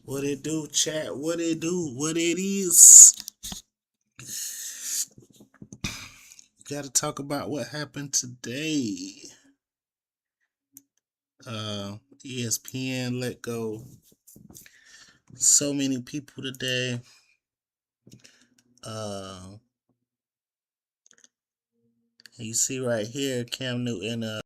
What it do, chat? What it do? What it is? Got to talk about what happened today. ESPN let go so many people today. You see right here, Cam Newton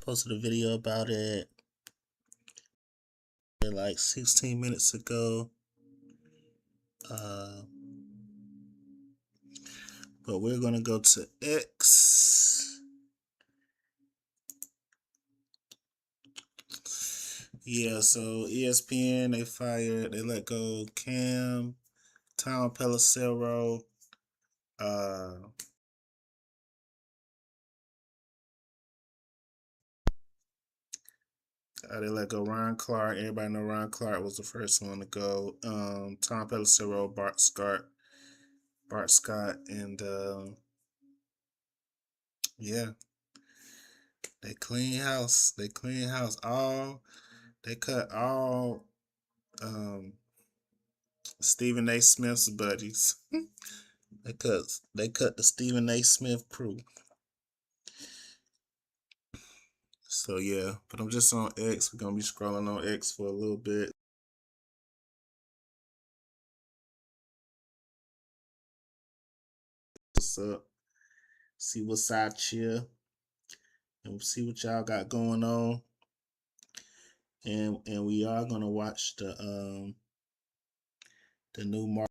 posted a video about it like 16 minutes ago. But we're gonna go to X. Yeah, so ESPN, they let go Cam, Tom Pelissero, they let go Ron Clark. Everybody know Ron Clark was the first one to go. Tom Pelissero, Bart Scott, and yeah, they clean house. They clean house. They cut all Stephen A. Smith's buddies. They cut the Stephen A. Smith crew. So yeah, but I'm just on X. We're gonna be scrolling on X for a little bit. What's up? See what's out here, and see what y'all got going on. And we are gonna watch the new Marvel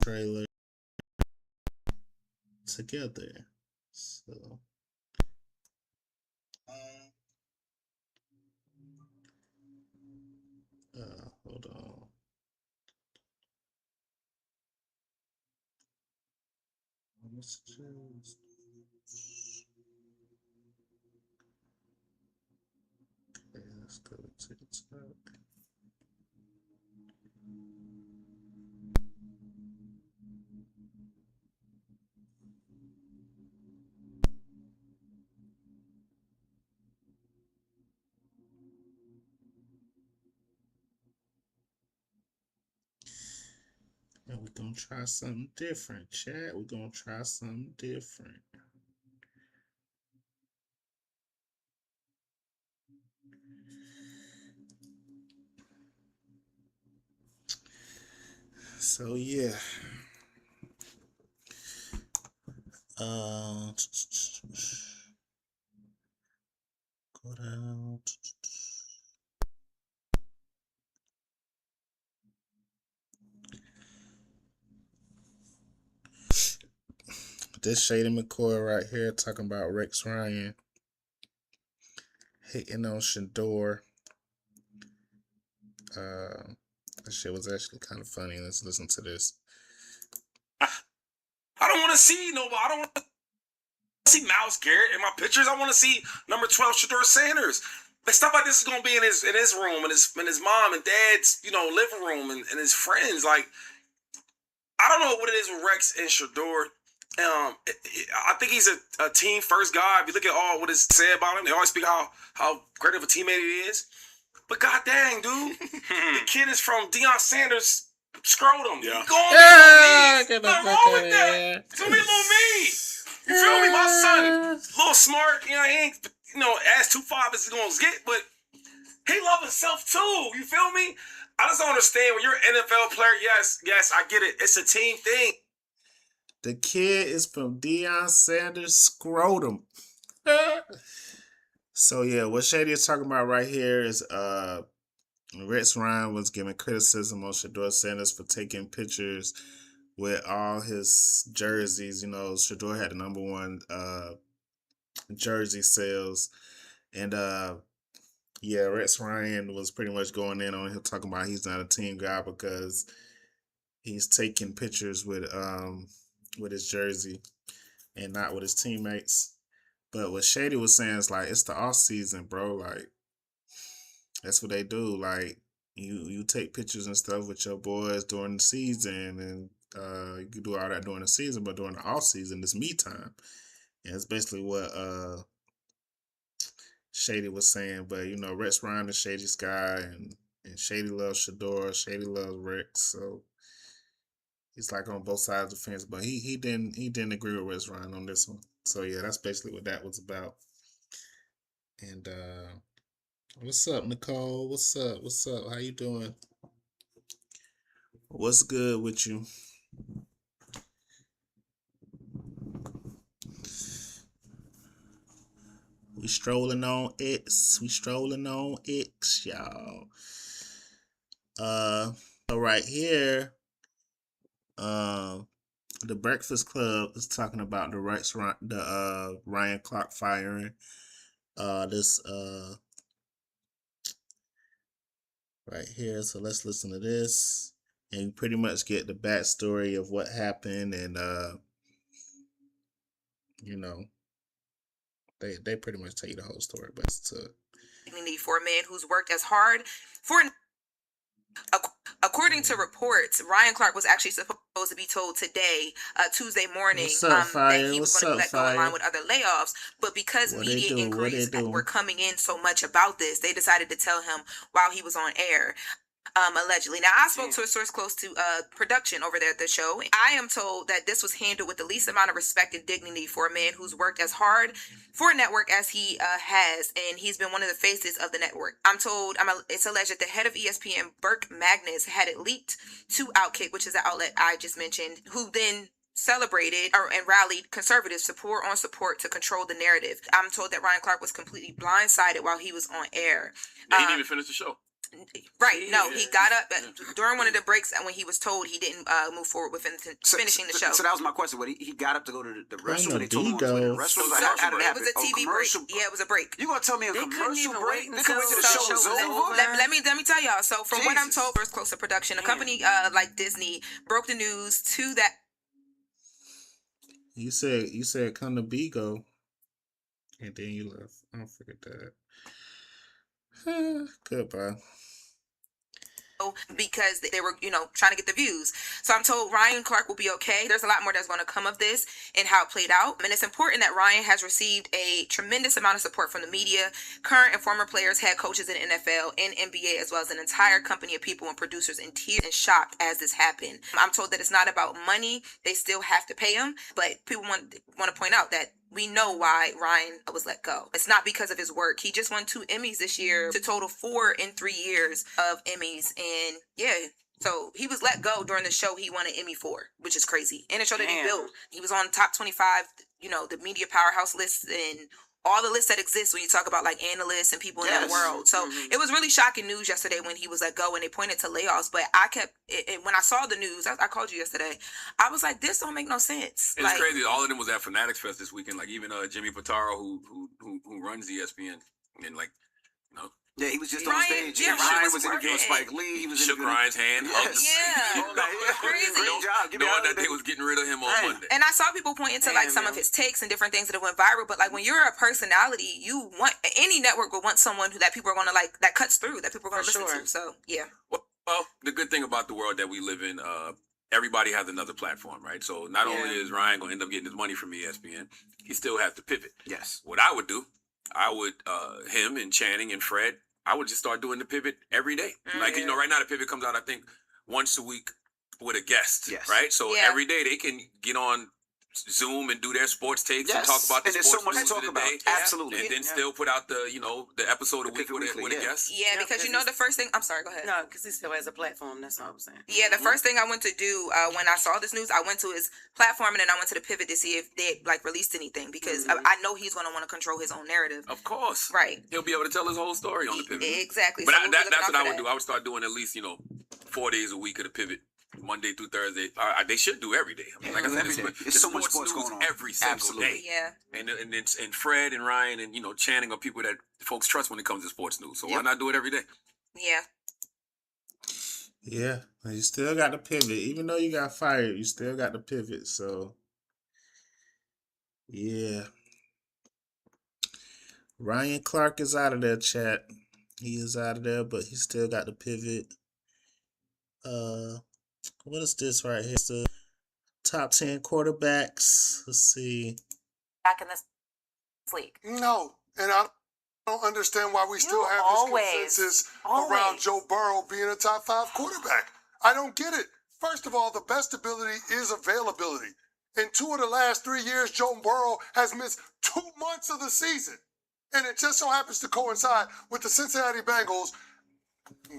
trailer together. So hold on. Messages. Okay, let's go to TikTok. And we're gonna try something different, chat. We're gonna try something different. So yeah. Go down. This Shady McCoy right here talking about Rex Ryan hating on Shador. That shit was actually kind of funny. Let's listen to this. I don't want to see nobody. I don't want to see Myles Garrett in my pictures. I want to see number 12 Shador Sanders. But stuff like this is gonna be in his room and his mom and dad's living room and his friends. Like, I don't know what it is with Rex and Shador. I think he's a team first guy. If you look at all what is said about him, they always speak how great of a teammate he is. But god dang, dude, the kid is from Deion Sanders' scrotum. Yeah. Nothing wrong with that. It's gonna be a little me. You feel me? My son, a little smart. He ain't as 2'5" as he's gonna get, but he loves himself too. You feel me? I just don't understand when you're an NFL player. Yes, I get it. It's a team thing. The kid is from Deion Sanders' scrotum. So yeah, what Shady is talking about right here is Rex Ryan was giving criticism on Shador Sanders for taking pictures with all his jerseys. Shador had the number one jersey sales, and yeah, Rex Ryan was pretty much going in on him talking about he's not a team guy because he's taking pictures with his jersey and not with his teammates. But what Shady was saying is like it's the off season, bro. Like that's what they do. Like you take pictures and stuff with your boys during the season, and you can do all that during the season, but during the off season, it's me time. And it's basically what Shady was saying. But Rex Ryan is Shady's guy, and Shady loves Shador. Shady loves Rex. So he's like on both sides of the fence. But he didn't agree with Rex Ryan on this one. So yeah, that's basically what that was about. And what's up, Nicole? What's up? What's up? How you doing? What's good with you? We strolling on X. We strolling on X, y'all. So right here, the Breakfast Club is talking about the Ryan Clark firing. This right here. So let's listen to this, and you pretty much get the backstory of what happened, and you know, they pretty much tell you the whole story, but it's to dignity for a man who's worked as hard for. According to reports, Ryan Clark was actually supposed to be told today, Tuesday morning, that he was going to let go in line with other layoffs. But because media inquiries were coming in so much about this, they decided to tell him while he was on air. Allegedly. Now, I spoke to a source close to production over there at the show. I am told that this was handled with the least amount of respect and dignity for a man who's worked as hard for a network as he has, and he's been one of the faces of the network. I'm told it's alleged that the head of ESPN, Burke Magnus, had it leaked to Outkick, which is the outlet I just mentioned, who then celebrated and rallied conservative support to control the narrative. I'm told that Ryan Clark was completely blindsided while he was on air. He didn't even finish the show. Right. No, he got up during one of the breaks, and when he was told, he didn't move forward with finishing the show. So that was my question. What he got up to go to the restroom, and they told him to the restroom. It was a TV break. Yeah, it was a break. You gonna tell me a commercial break? They couldn't wait until the show was over. Let me tell y'all. So from what I'm told, first close to production, a company like Disney broke the news to that. You said come to Bigo, and then you left. I don't forget that. Goodbye. Because they were, trying to get the views. So I'm told Ryan Clark will be okay. There's a lot more that's going to come of this and how it played out. And it's important that Ryan has received a tremendous amount of support from the media, current and former players, head coaches in the NFL and NBA, as well as an entire company of people and producers in tears and shock as this happened. I'm told that it's not about money. They still have to pay him, but people want to point out that we know why Ryan was let go. It's not because of his work. He just won 2 Emmys this year to total 4 in 3 years of Emmys. And yeah, so he was let go during the show he won an Emmy for, which is crazy. And a show that he built. He was on top 25, the media powerhouse lists and all the lists that exist when you talk about like analysts and people in that world. So it was really shocking news yesterday when he was let go and they pointed to layoffs. But I kept when I saw the news, I called you yesterday. I was like, this don't make no sense. It's crazy. All of them was at Fanatics Fest this weekend. Like even Jimmy Pitaro, who runs ESPN, and yeah, he was just on stage. Yeah, Ryan was interviewing Spike Lee. He was shook Ryan's hand. Yes. Yeah, crazy. Great job. Knowing that they was getting rid of him on Monday. And I saw people pointing to some of his takes and different things that went viral. But like when you're a personality, you want any network will want someone that people are going to like, that cuts through, that people are going to listen to. So yeah. Well, the good thing about the world that we live in, everybody has another platform, right? So not only is Ryan going to end up getting his money from ESPN, he still has to pivot. Yes. What I would do, him and Channing and Fred, I would just start doing the pivot every day. Right now the pivot comes out, I think, once a week with a guest, right? So every day they can get on Zoom and do their sports takes and talk about the sports news of the day. Absolutely. And then still put out the episode a week with a guest. Yeah, because the first thing, I'm sorry, go ahead. No, because he still has a platform. That's all I'm saying. Yeah, the first thing I went to do when I saw this news, I went to his platform and then I went to the pivot to see if they released anything because I know he's going to want to control his own narrative. Of course. Right. He'll be able to tell his whole story on the pivot. Exactly. But that's what I would do. I would start doing at least, 4 days a week of the pivot. Monday through Thursday. They should do every day. I mean, like I said, there's so much sports going on every single day. Yeah. And Fred and Ryan and Channing are people that folks trust when it comes to sports news. So why not do it every day? Yeah. Yeah, you still got to pivot. Even though you got fired, you still got to pivot. So yeah. Ryan Clark is out of there, chat. He is out of there, but he still got to pivot. What is this right here? It's the top 10 quarterbacks. Let's see. Back in this league. No, and I don't understand why we still have this consensus around Joe Burrow being a top 5 quarterback. I don't get it. First of all, the best ability is availability. In 2 of the last 3 years, Joe Burrow has missed 2 months of the season. And it just so happens to coincide with the Cincinnati Bengals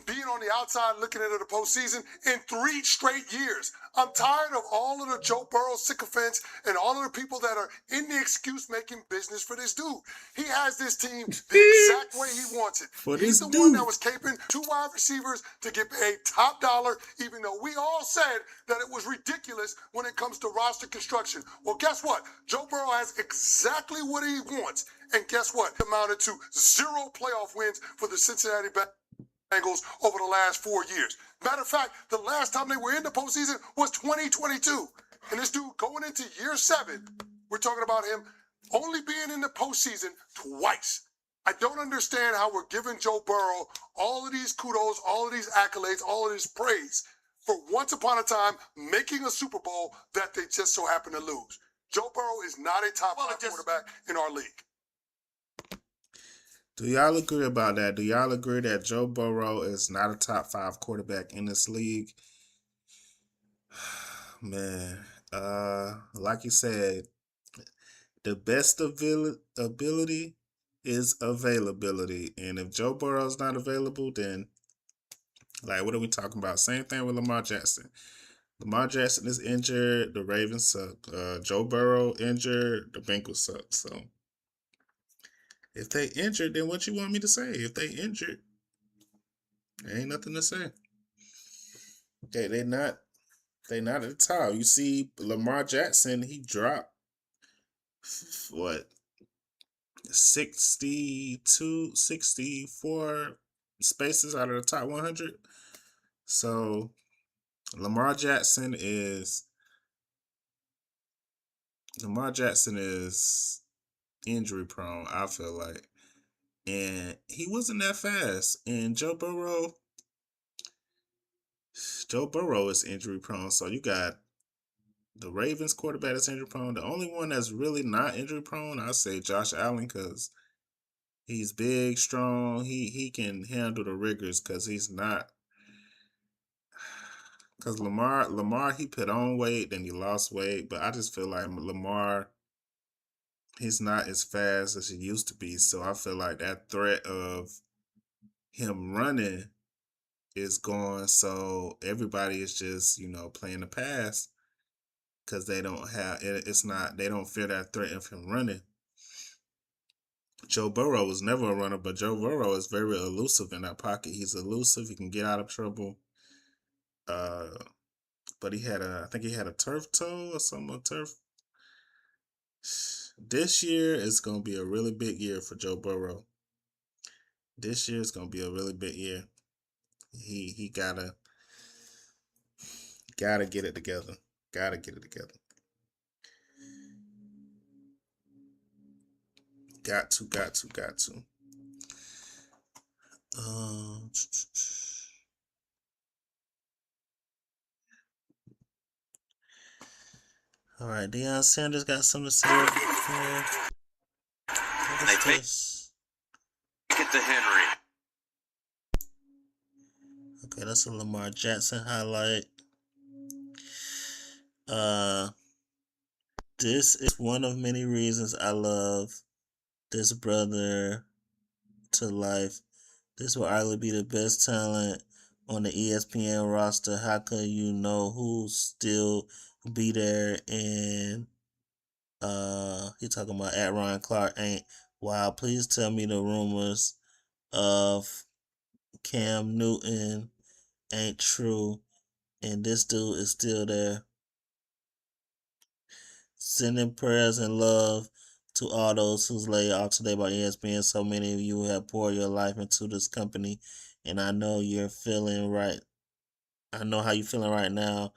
being on the outside looking into the postseason in 3 straight years. I'm tired of all of the Joe Burrow sycophants and all of the people that are in the excuse-making business for this dude. He has this team the exact way he wants it. He's the one that was caping 2 wide receivers to get paid top dollar, even though we all said that it was ridiculous when it comes to roster construction. Well, guess what? Joe Burrow has exactly what he wants. And guess what? It amounted to 0 playoff wins for the Cincinnati Bengals over the last 4 years. Matter of fact, the last time they were in the postseason was 2022. And this dude going into year 7, we're talking about him only being in the postseason twice. I don't understand how we're giving Joe Burrow all of these kudos, all of these accolades, all of this praise for once upon a time making a Super Bowl that they just so happen to lose. Joe Burrow is not a top 5 quarterback in our league. Do y'all agree about that? Do y'all agree that Joe Burrow is not a top 5 quarterback in this league? Man, like you said, the best ability is availability. And if Joe Burrow's not available, then like what are we talking about? Same thing with Lamar Jackson. Lamar Jackson is injured, the Ravens suck. Joe Burrow injured, the Bengals suck. So if they injured, then what you want me to say? If they injured, there ain't nothing to say. They not at the top. You see Lamar Jackson, he dropped what 62, 64 spaces out of the top 100. So Lamar Jackson is injury prone, I feel like. And he wasn't that fast. And Joe Burrow is injury prone. So you got the Ravens quarterback that's injury prone. The only one that's really not injury prone, I say Josh Allen, because he's big, strong. He can handle the rigors because he's not. Because Lamar, he put on weight, then he lost weight. But I just feel like Lamar, he's not as fast as he used to be. So I feel like that threat of him running is gone. So everybody is just, playing the pass because they don't have they don't fear that threat of him running. Joe Burrow was never a runner, but Joe Burrow is very elusive in that pocket. He's elusive. He can get out of trouble. But I think he had a turf toe or something. This year is going to be a really big year for Joe Burrow. This year is going to be a really big year. He gotta get it together. Gotta get it together. Got to. All right, Deion Sanders got something to say. They take it to Henry. Okay, that's a Lamar Jackson highlight. This is one of many reasons I love this brother to life. This will arguably be the best talent on the ESPN roster. How could you know who'll still be there? And he talking about at Ryan Clark ain't. Wow, please tell me the rumors of Cam Newton ain't true and this dude is still there. Sending prayers and love to all those who's laid off today by ESPN. So many of you have poured your life into this company, and I know you're feeling right. I know how you're feeling right now.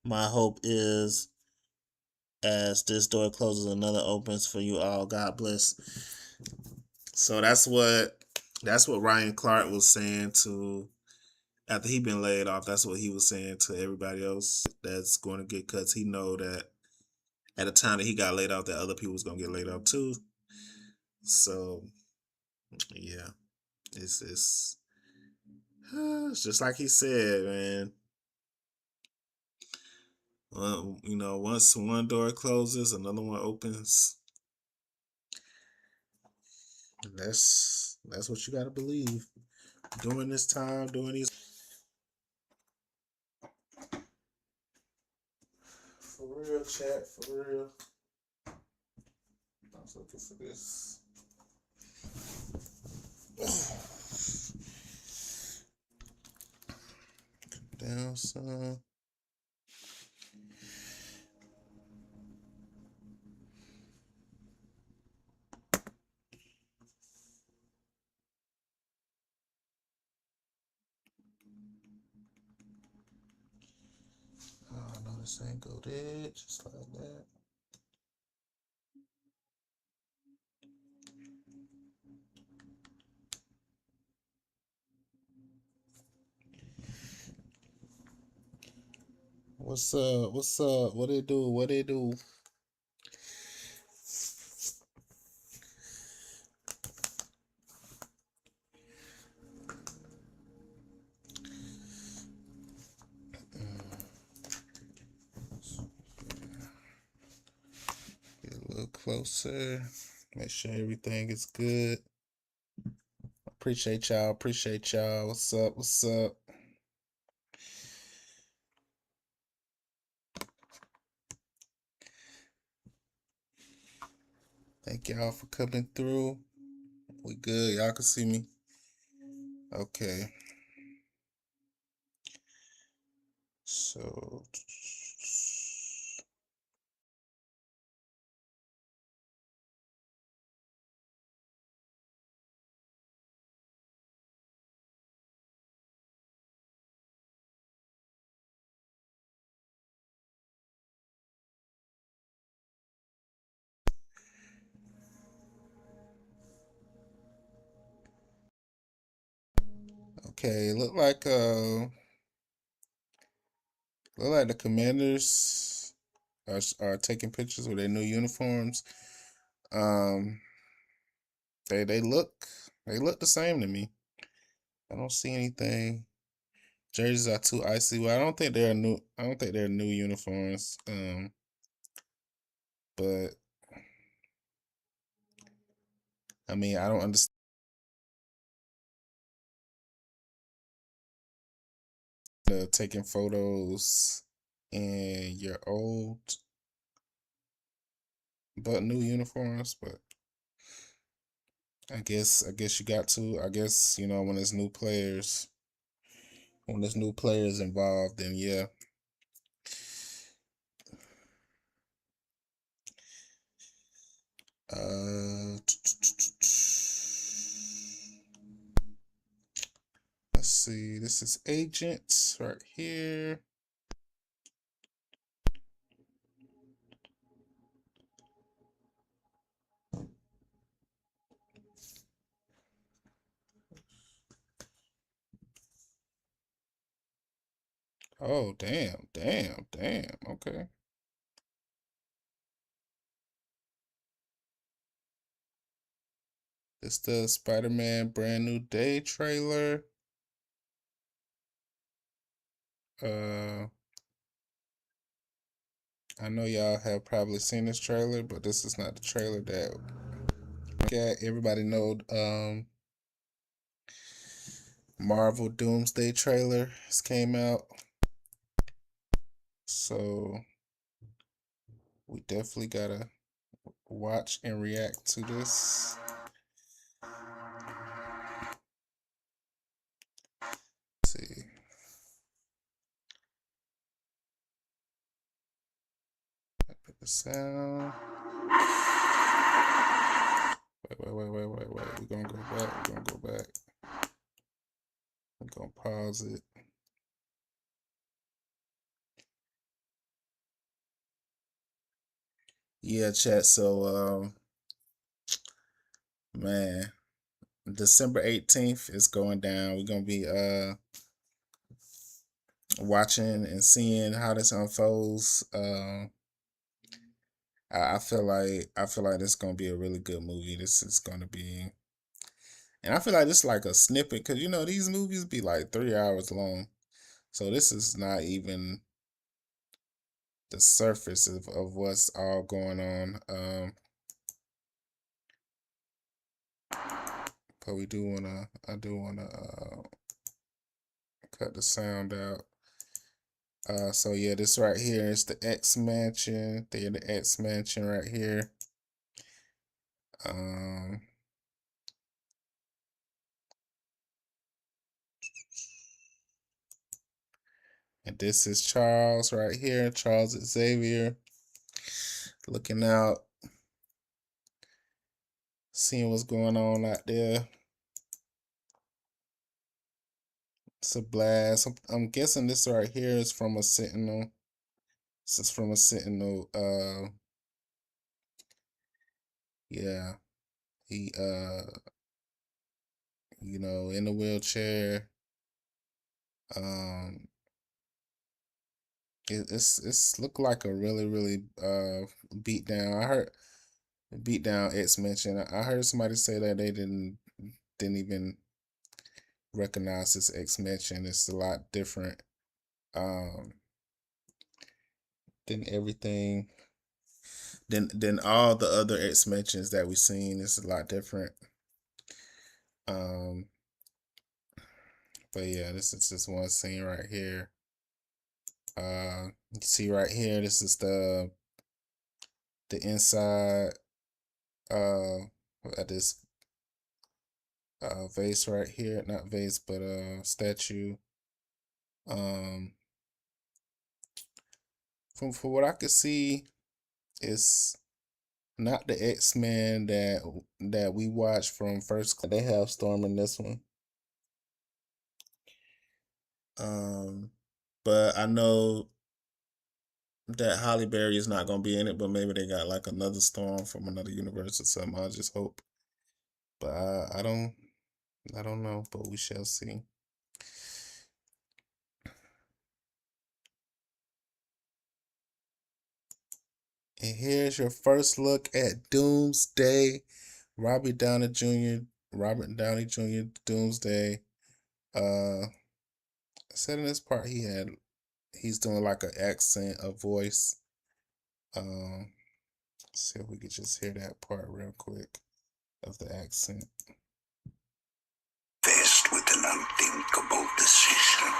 My hope is as this door closes, another opens for you all. God bless. So that's what Ryan Clark was saying to after he been laid off. That's what he was saying to everybody else that's going to get cuts. He know that at the time that he got laid off, that other people was going to get laid off too. So Yeah, it's it's just like he said, man. You know, once one door closes, another one opens. That's what you got to believe. During this time, during these. For real, chat. For real. I was looking for this. Down some. Oh, no, this ain't go there. Just like that. What's up? What's up? What they do? What they do? Get a little closer. Make sure everything is good. Appreciate y'all. Appreciate y'all. What's up? What's up? Thank y'all for coming through. We good. Y'all can see me. Okay. So. Okay, look like the Commanders are taking pictures with their new uniforms. They look the same to me. I don't see anything. Jerseys are too icy. Well, I don't think they're new. I don't think they're new uniforms. But I mean, I don't understand taking photos in your old but new uniforms. But I guess you got to. I guess, you know, when there's new players involved, then yeah. Let's see. This is agents right here. Oh, damn. Okay. It's the Spider-Man Brand New Day trailer. I know y'all have probably seen this trailer, but this is not the trailer that everybody know. Marvel Doomsday trailer has came out, so we definitely gotta watch and react to this. Let's see. Put the sound. Wait. We're gonna go back. We're gonna pause it. Yeah, chat. So, man, December 18th is going down. We're gonna be watching and seeing how this unfolds. I feel like this is gonna be a really good movie. This is gonna be And I feel like this is like a snippet because, you know, these movies be like 3 hours long. So this is not even the surface of what's all going on. But I do wanna cut the sound out. So yeah, this right here is the X Mansion. They're the X Mansion right here. And this is Charles right here, Charles Xavier, looking out, seeing what's going on out there. It's a blast. I'm guessing this right here is from a Sentinel. This is from a Sentinel. Yeah, he you know, in the wheelchair. It's looked like a really beat down. I heard beat down X mentioned. I heard somebody say that they didn't even recognize this X mention. It's a lot different than everything than all the other X mentions that we've seen. It's a lot different. But yeah, this is just one scene right here. You see right here, this is the inside at this vase right here, not vase, but statue. From what I could see, it's not the X-Men that we watched from first. They have Storm in this one. But I know that Holly Berry is not gonna be in it, but maybe they got like another Storm from another universe or something. I just hope. But I don't know, but we shall see. And here's your first look at Doomsday. Robert Downey Jr., Doomsday. Said in this part he's doing like an accent, a voice. Let's see if we could just hear that part real quick of the accent. Faced with an unthinkable decision.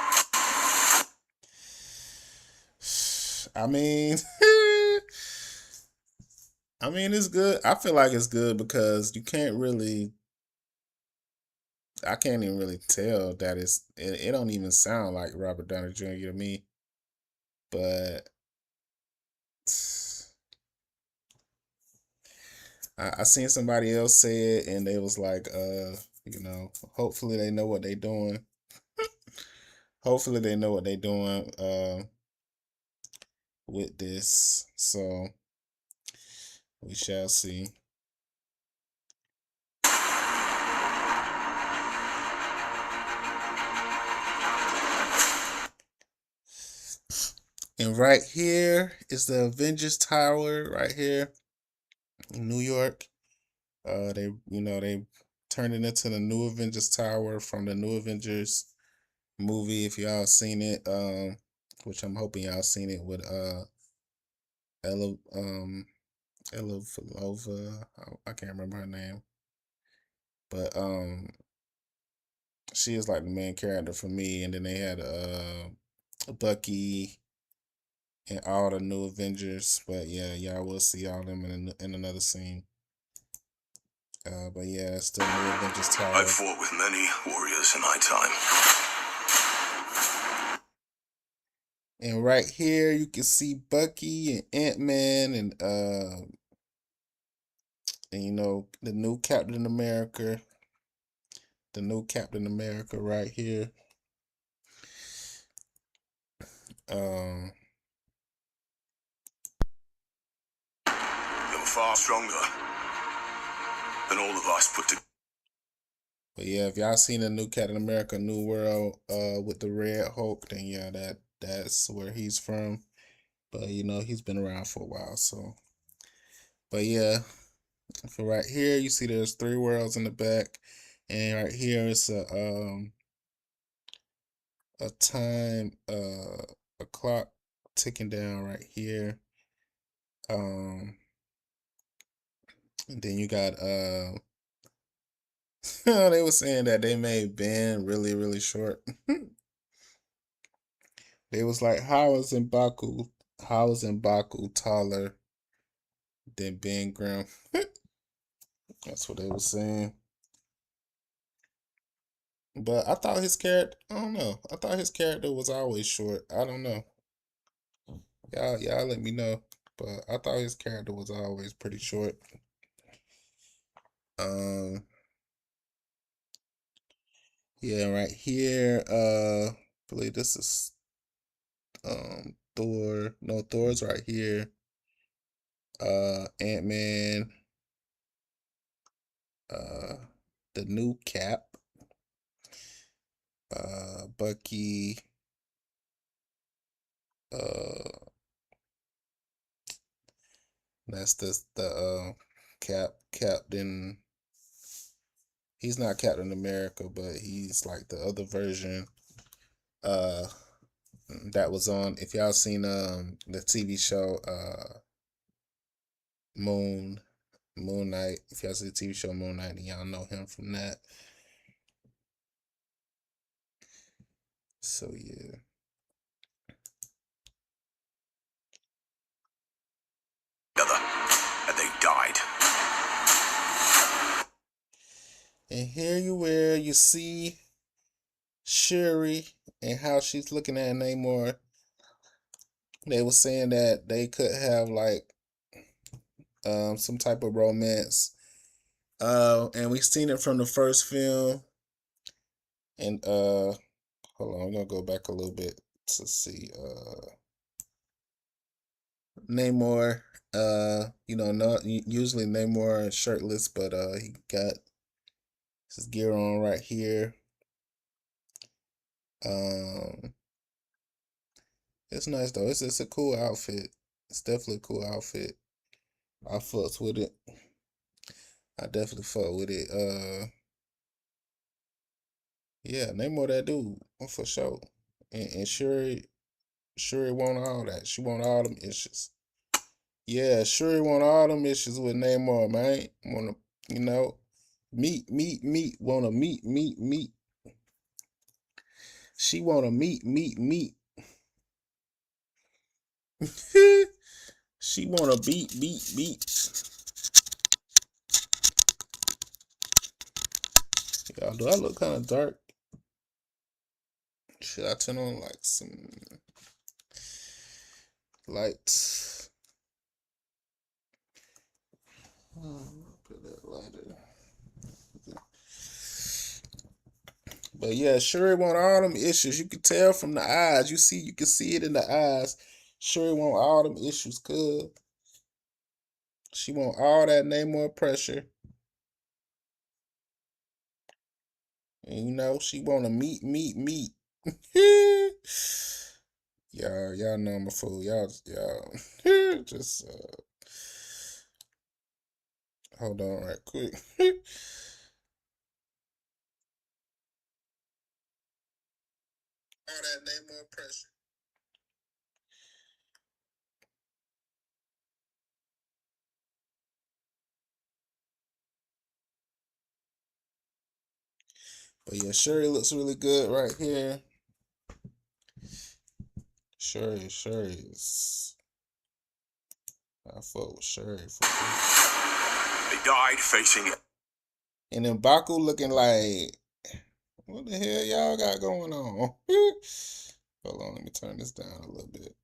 I mean, it's good. I feel like it's good because I can't even really tell that it don't even sound like Robert Downey Jr. to me. But I seen somebody else say it and they was like, you know, hopefully they know what they doing. Hopefully they know what they doing with this. So we shall see. And right here is the Avengers Tower right here in New York. They turned it into the new Avengers Tower from the new Avengers movie. If y'all seen it, which I'm hoping y'all seen it with Ella Belova. I can't remember her name, but she is like the main character for me. And then they had Bucky and all the new Avengers. But yeah, y'all will see all them in another scene. But yeah, it's the new Avengers Tower. I've fought with many warriors in my time. And right here, you can see Bucky and Ant-Man and you know, the new Captain America. The new Captain America right here. You're far stronger than all of us put together. But yeah, if y'all seen the new Captain America New World with the Red Hulk, then yeah, that's where he's from. But you know, he's been around for a while, so. But yeah, for right here, you see there's 3 worlds in the back. And right here is a time a clock ticking down right here. And then you got they were saying that they made Ben really, really short. They was like, how is M'Baku taller than Ben Grimm? That's what they were saying. But I thought his character, I don't know. I thought his character was always short. I don't know. Y'all let me know. But I thought his character was always pretty short. Yeah, right here, I believe this is Thor. No, Thor's right here. Ant-Man, the new Cap, Bucky, that's the Captain. He's not Captain America, but he's like the other version. That was on. If y'all seen the TV show Moon Knight. If y'all see the TV show Moon Knight, then y'all know him from that. So yeah. And they died. And here where you see Shuri and how she's looking at Namor. They were saying that they could have like some type of romance. And we seen it from the first film. And hold on, I'm gonna go back a little bit to see Namor. Not usually Namor is shirtless, but he got his gear on right here. It's nice though. It's a cool outfit. It's definitely a cool outfit. I fucks with it. I definitely fuck with it. Yeah, Namor that dude for sure. And Shuri want all that. She want all them issues. Yeah, Shuri want all them issues with Namor, man. Wanna, meet. Wanna meet. She wanna meet. She wanna beat. Y'all, do I look kind of dark? Should I turn on like some lights? Put that lighter. But yeah, Shuri want all them issues. You can tell from the eyes. You can see it in the eyes. Shuri want all them issues, cuz. She want all that Namor pressure. And she wanna meet. Y'all know I'm a fool. Y'all just hold on right quick. All that Namor pressure. But yeah, Shuri looks really good right here. Shuri is. I fuck with Shuri. They died facing it. And then Baku looking like, what the hell y'all got going on? Hold on, let me turn this down a little bit.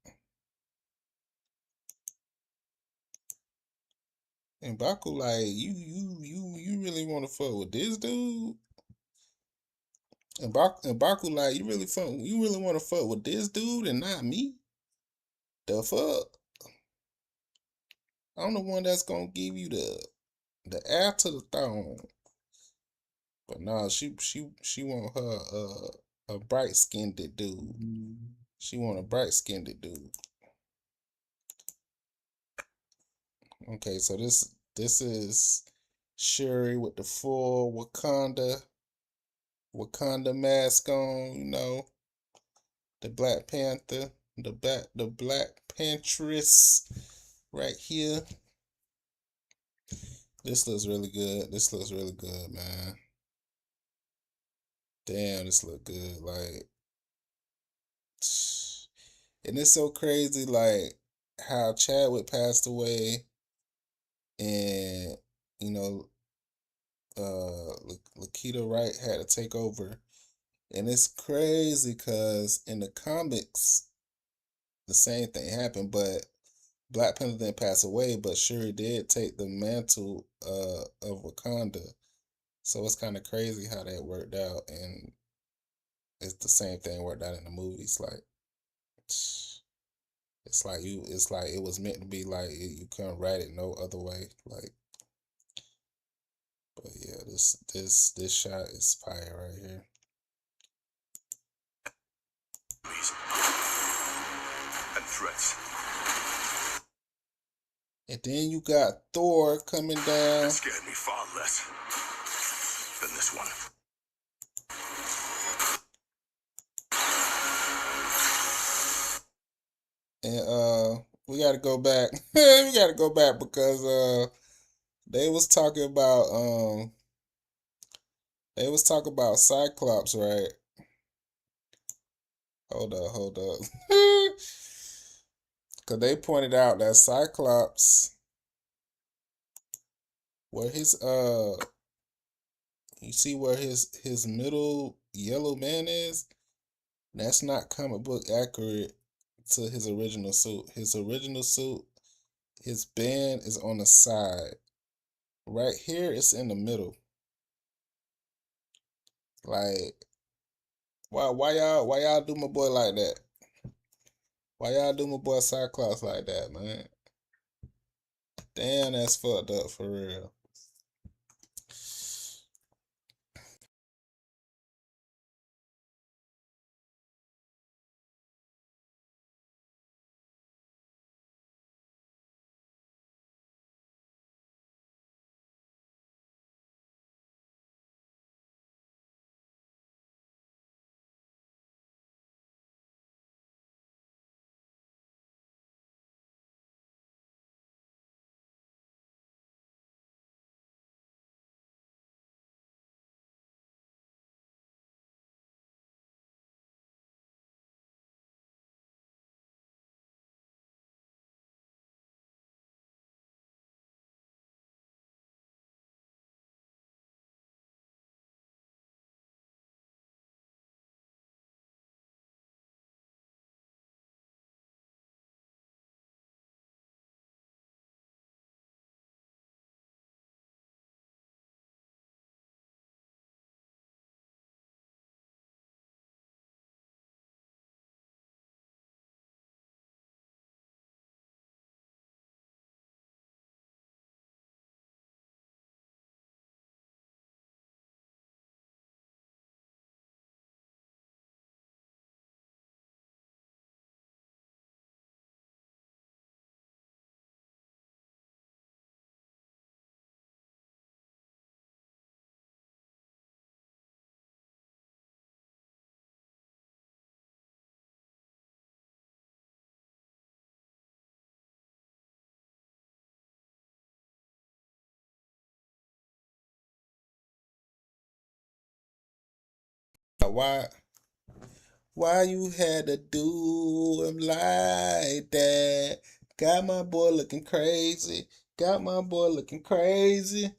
And Baku like, you really want to fuck with this dude? And Baku like, you really want to fuck with this dude and not me? The fuck? I'm the one that's gonna give you the heir to the throne. But nah, she want her a bright skinned dude. She want a bright skinned dude. Okay, so this is Shuri with the full Wakanda Wakanda mask on, you know, the Black Panther, the Black Pantress right here. This looks really good. This looks really good, man. Damn, this look good. Like, and it's so crazy, like how Chadwick passed away, and you know, Lakita Wright had to take over, and it's crazy because in the comics, the same thing happened, but Black Panther didn't pass away, but Shuri did take the mantle of Wakanda. So it's kind of crazy how that worked out, and it's the same thing worked out in the movies. Like, it's like it was meant to be. Like you couldn't write it no other way. Like, but yeah, this shot is fire right here. And threats. And then you got Thor coming down. That scared me far less than this one. And we gotta go back. We gotta go back because they was talking about Cyclops, right? Hold up. Cause they pointed out that Cyclops, where his you see where his middle yellow man is? That's not comic book accurate to his original suit. His original suit, his band is on the side. Right here, it's in the middle. Like, why y'all do my boy like that? Why y'all do my boy Cyclops like that, man? Damn, that's fucked up for real. Why you had to do him like that? Got my boy looking crazy. Got my boy looking crazy.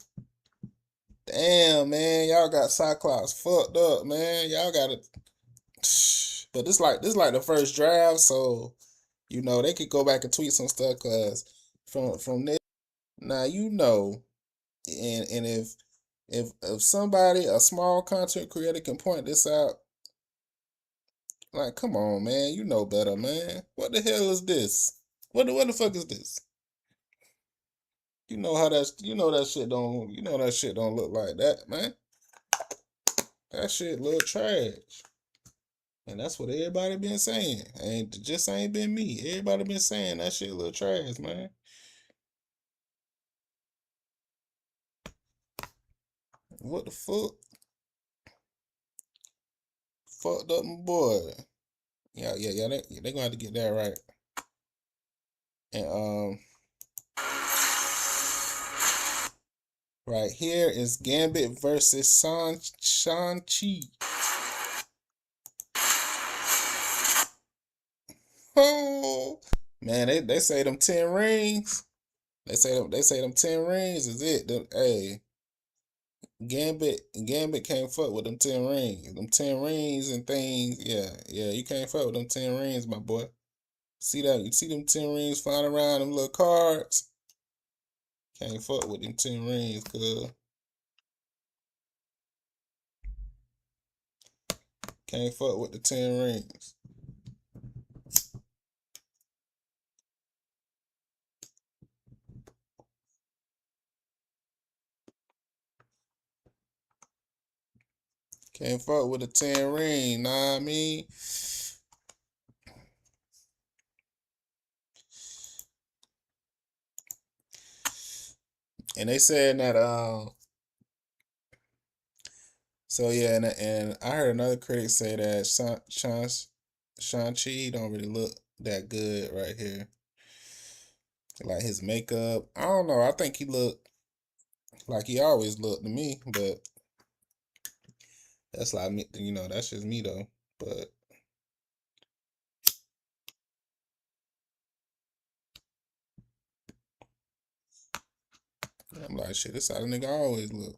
Damn, man, y'all got Cyclops fucked up, man. Y'all got it. But this like the first draft, so you know they could go back and tweet some stuff, cause from this now you know, and if somebody, a small content creator, can point this out, like, come on, man, you know better, man. What the hell is this? What the fuck is this? You know that shit don't look like that, man. That shit look trash. And that's what everybody been saying. And just ain't been me. Everybody been saying that shit look trash, man. What the fuck? fucked up my boy. Yeah. They gonna have to get that right. And right here is Gambit versus Shang-Chi. Oh man, they say them 10 rings. They say them 10 rings is it. Hey, Gambit can't fuck with them 10 rings. Them 10 rings and things. Yeah, you can't fuck with them 10 rings, my boy. See that? You see them 10 rings flying around them little cards? Can't fuck with them 10 rings, cuz. Can't fuck with the 10 rings. Can't fuck with the 10 ring, know what I mean? And they said that so yeah, and I heard another critic say that Shang-Chi don't really look that good right here. Like his makeup. I don't know. I think he looked like he always looked to me, but that's like me, that's just me though. But I'm like, shit, this how the nigga always look.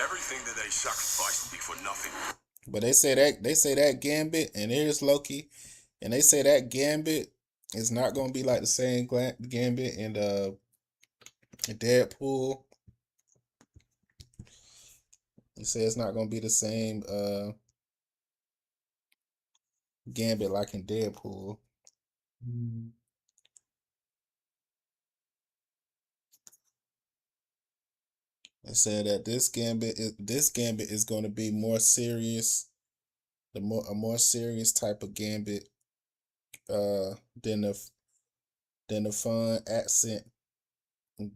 Everything that they sacrificed will be for nothing. But they say that Gambit, and there's Loki, and they say that Gambit is not gonna be like the same Gambit in Deadpool. He said it's not gonna be the same Gambit like in Deadpool. They said that this Gambit is going to be more serious, a more serious type of Gambit, than the fun accent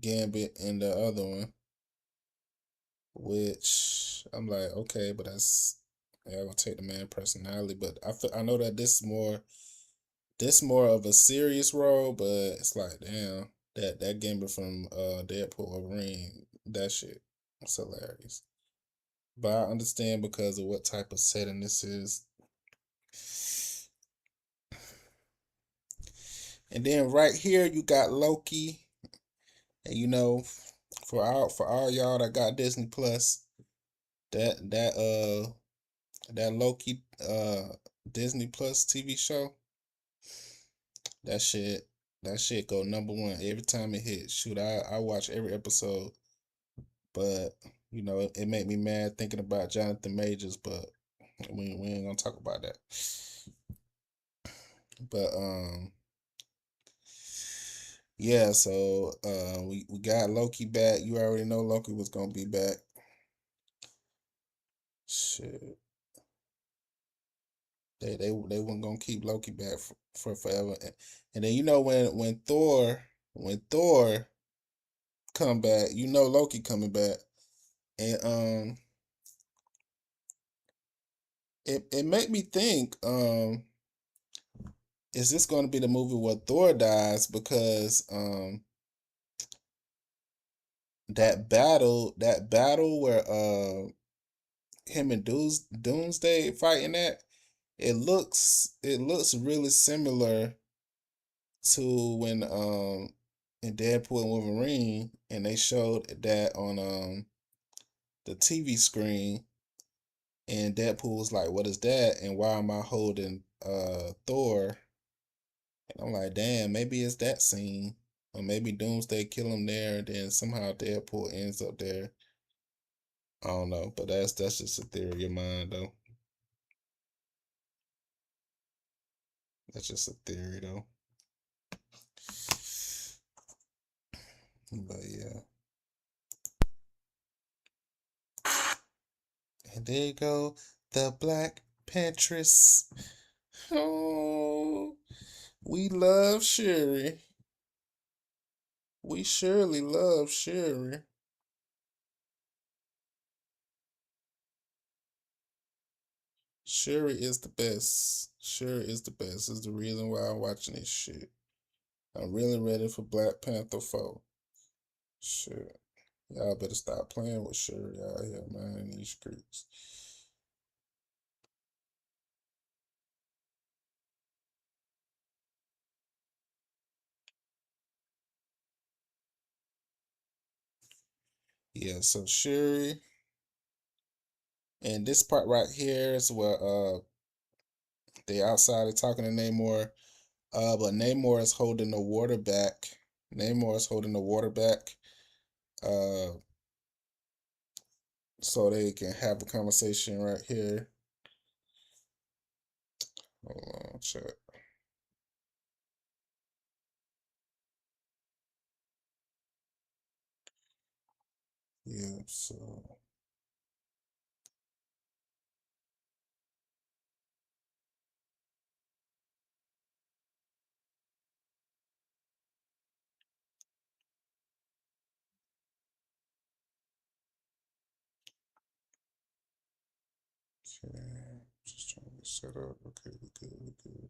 Gambit in the other one. Which I'm like, okay, but I'm gonna take the man personality, but I know that this more of a serious role, but it's like, damn, that Gambit from Deadpool Wolverine, that shit, it's hilarious. But I understand because of what type of setting this is. And then right here you got Loki, and for all y'all that got Disney Plus, that Loki Disney Plus TV show, that shit go #1 every time it hits. Shoot, I watch every episode, but it made me mad thinking about Jonathan Majors, but we ain't gonna talk about that. But yeah, so we got Loki back. You already know Loki was gonna be back. Shit. They weren't gonna keep Loki back for forever. And then when Thor come back, Loki coming back. And it made me think, is this gonna be the movie where Thor dies? Because that battle where him and Doomsday fighting that, it looks really similar to when in Deadpool and Wolverine, and they showed that on the TV screen, and Deadpool was like, "What is that? And why am I holding Thor?" And I'm like, "Damn, maybe it's that scene, or maybe Doomsday kill him there, and then somehow Deadpool ends up there." I don't know, but that's just a theory of mine, though. That's just a theory, though. But yeah. And there you go, the Black Pantress. Oh, we love Shuri. We surely love Sherry. Sherry is the best. Sherry is the best. Is the reason why I'm watching this shit. I'm really ready for Black Panther 4. Shit. Y'all better stop playing with Sherry out here, man, in these streets. Yeah, so Sherry. And this part right here is where they outside talking to Namor. But Namor is holding the water back. Namor is holding the water back. So they can have a conversation right here. Hold on, check. Yeah, so okay, just trying to get set up. Okay, we good, we good.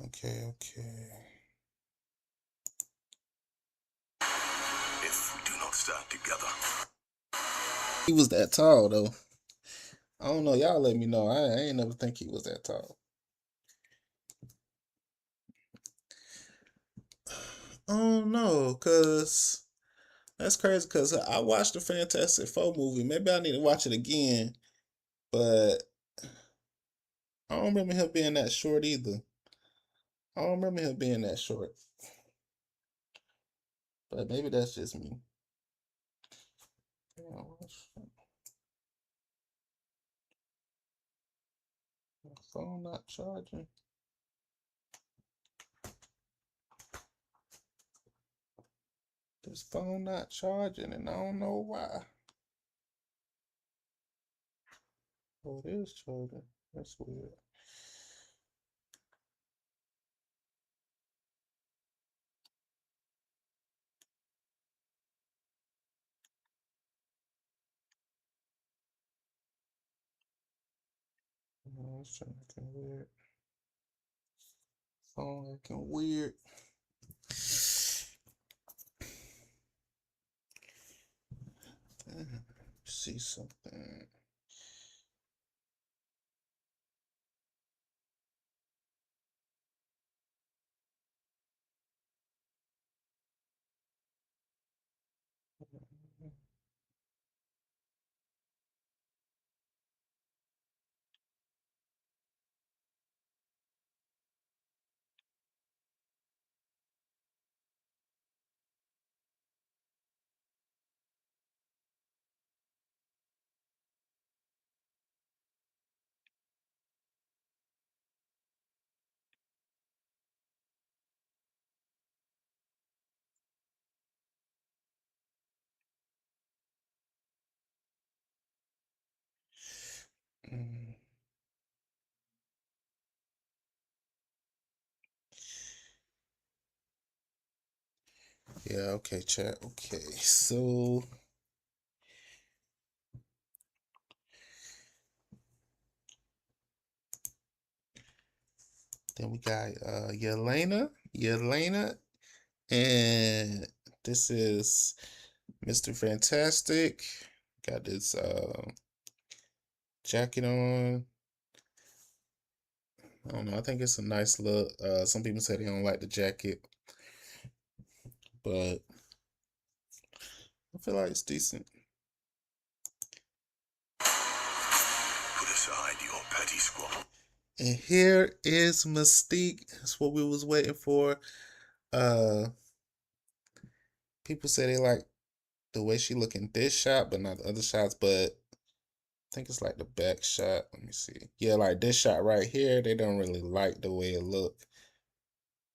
Okay, okay. If we do not stand together, He was that tall though. I don't know. Y'all let me know. I ain't never think he was that tall. I don't know, cause that's crazy. Cause I watched the Fantastic Four movie. Maybe I need to watch it again. But I don't remember him being that short either. I don't remember him being that short. But maybe that's just me. Yeah, my phone not charging. This phone not charging, and I don't know why. Oh, it is charging. That's weird. Oh, it's acting weird. Phone acting weird. See something. Mm. Yeah, okay, chat. Okay, so then we got Yelena, and this is Mr. Fantastic. Got this jacket on. I don't know. I think it's a nice look. Some people say they don't like the jacket, but I feel like it's decent. put aside your petty squabble. And here is Mystique. That's what we was waiting for. People say they like the way she look in this shot, but not the other shots. But I think it's like the back shot. Let me see. Yeah, like this shot right here. They don't really like the way it look.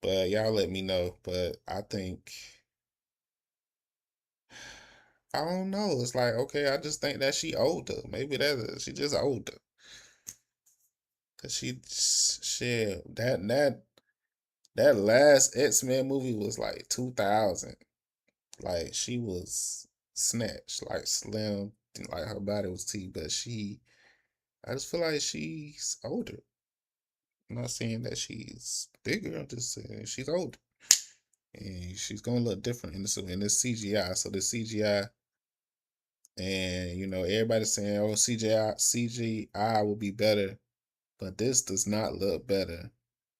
But y'all let me know. But I think I don't know. It's like, okay, I just think that she older. Maybe she just older. Cause shit, that last X-Men movie was like 2000. Like she was snatched, like slim, like her body was T, but I just feel like she's older. I'm not saying that she's bigger. I'm just saying she's older, and she's gonna look different in this CGI. So the CGI, and everybody's saying, oh, CGI will be better, but this does not look better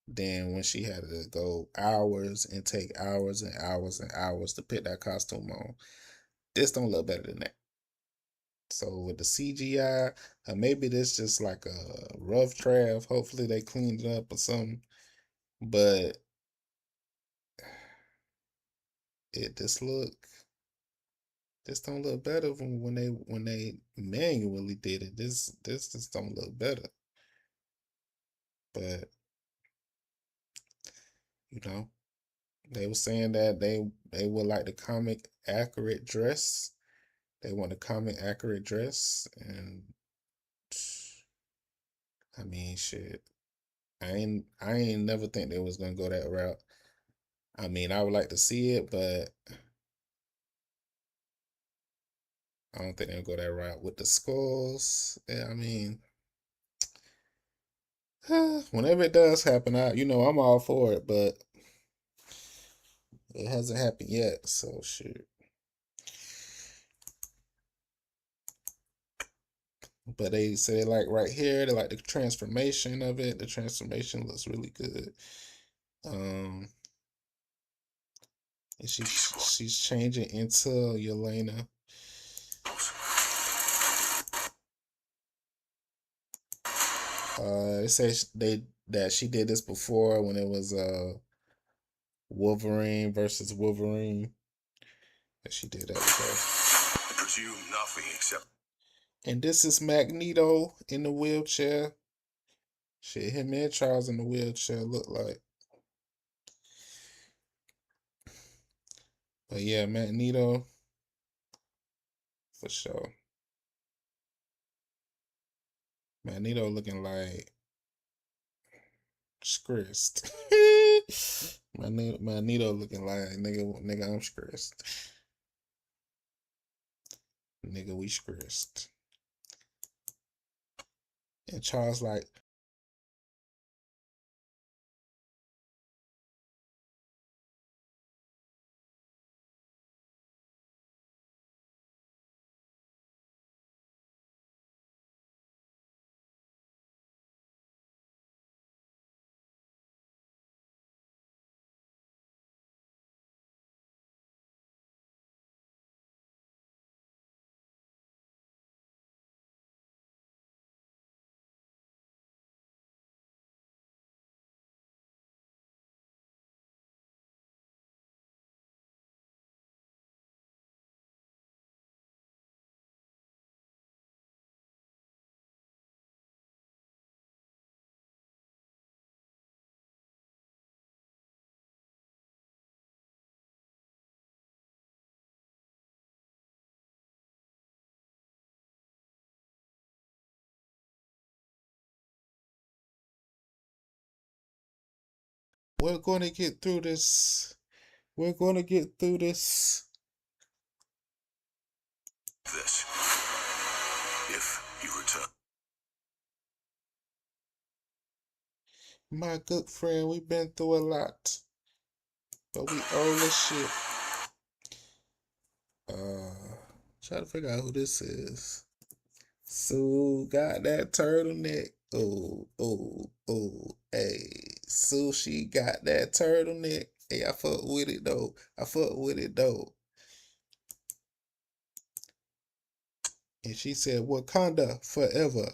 than when she had to go hours and take hours and hours and hours to put that costume on. This don't look better than that. So with the CGI, maybe this just like a rough draft. Hopefully they cleaned it up or something. But it this don't look better from when they manually did it. This just don't look better. But they were saying that they would like the comic accurate dress. They want a comic accurate dress, and I mean, shit. I ain't never think they was gonna go that route. I mean, I would like to see it, but I don't think they'll go that route with the skulls. Yeah, I mean, whenever it does happen, I'm all for it, but it hasn't happened yet. So shit. But they say like right here, they like the transformation of it. The transformation looks really good. And she's changing into Yelena. It says that she did this before when it was Wolverine versus Wolverine. And she did that before. I presume nothing except. And this is Magneto in the wheelchair. Shit, him and Charles in the wheelchair look like. But yeah, Magneto for sure. Magneto looking like stressed. Magneto looking like nigga, I'm stressed. Nigga, we stressed. And Charles like, we're gonna get through this. We're gonna get through this. This. If you return. My good friend, we've been through a lot. But we own this shit. Try to figure out who this is. Sue got that turtleneck. Hey. Sue, she got that turtleneck. Hey, I fuck with it though. And she said, Wakanda forever.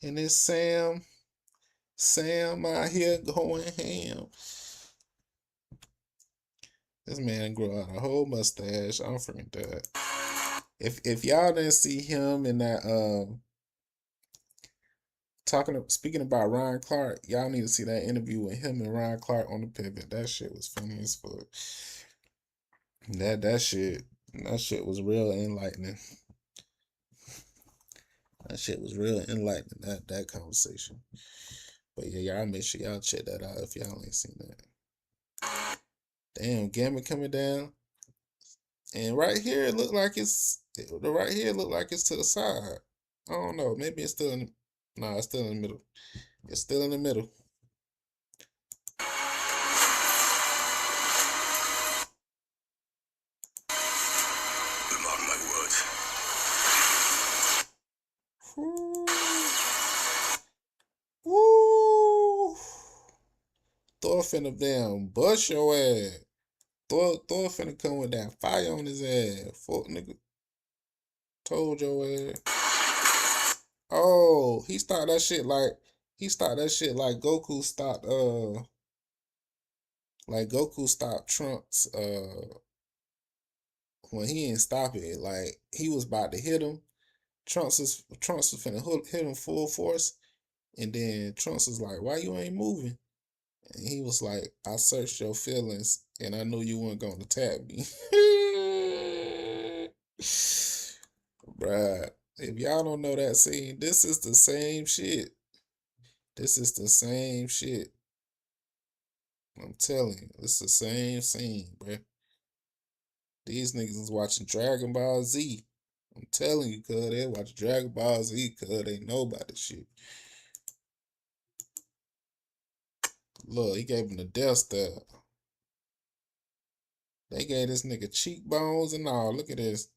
And it's Sam out here going ham. This man grew out a whole mustache. I'm freaking dead. If y'all didn't see him in that speaking about Ryan Clark, y'all need to see that interview with him and Ryan Clark on the pivot. That shit was funny as fuck. That shit was real enlightening. That shit was real enlightening. That conversation. But yeah, y'all make sure y'all check that out if y'all ain't seen that. Damn, Gamma coming down. And right here it look like it's right here look like it's to the side. I don't know. Maybe it's still in the, nah, it's still in the middle. It's still in the middle. Mark my words. Woo. Woo. Thor finna damn bust your ass. Thor finna come with that fire on his ass. Fuck nigga. Told your ass. Oh, he started that shit like Goku stopped Trunks when he didn't stop it. Like he was about to hit him. Trunks was finna hit him full force. And then Trunks was like, why you ain't moving? And he was like, I searched your feelings and I knew you weren't gonna attack me. Bruh, if y'all don't know that scene, this is the same shit. This is the same shit. I'm telling you, it's the same scene, bruh. These niggas is watching Dragon Ball Z. I'm telling you, cuz they watch Dragon Ball Z, cuz they know about this shit. Look, he gave him the death stare. They gave this nigga cheekbones and all. Look at this.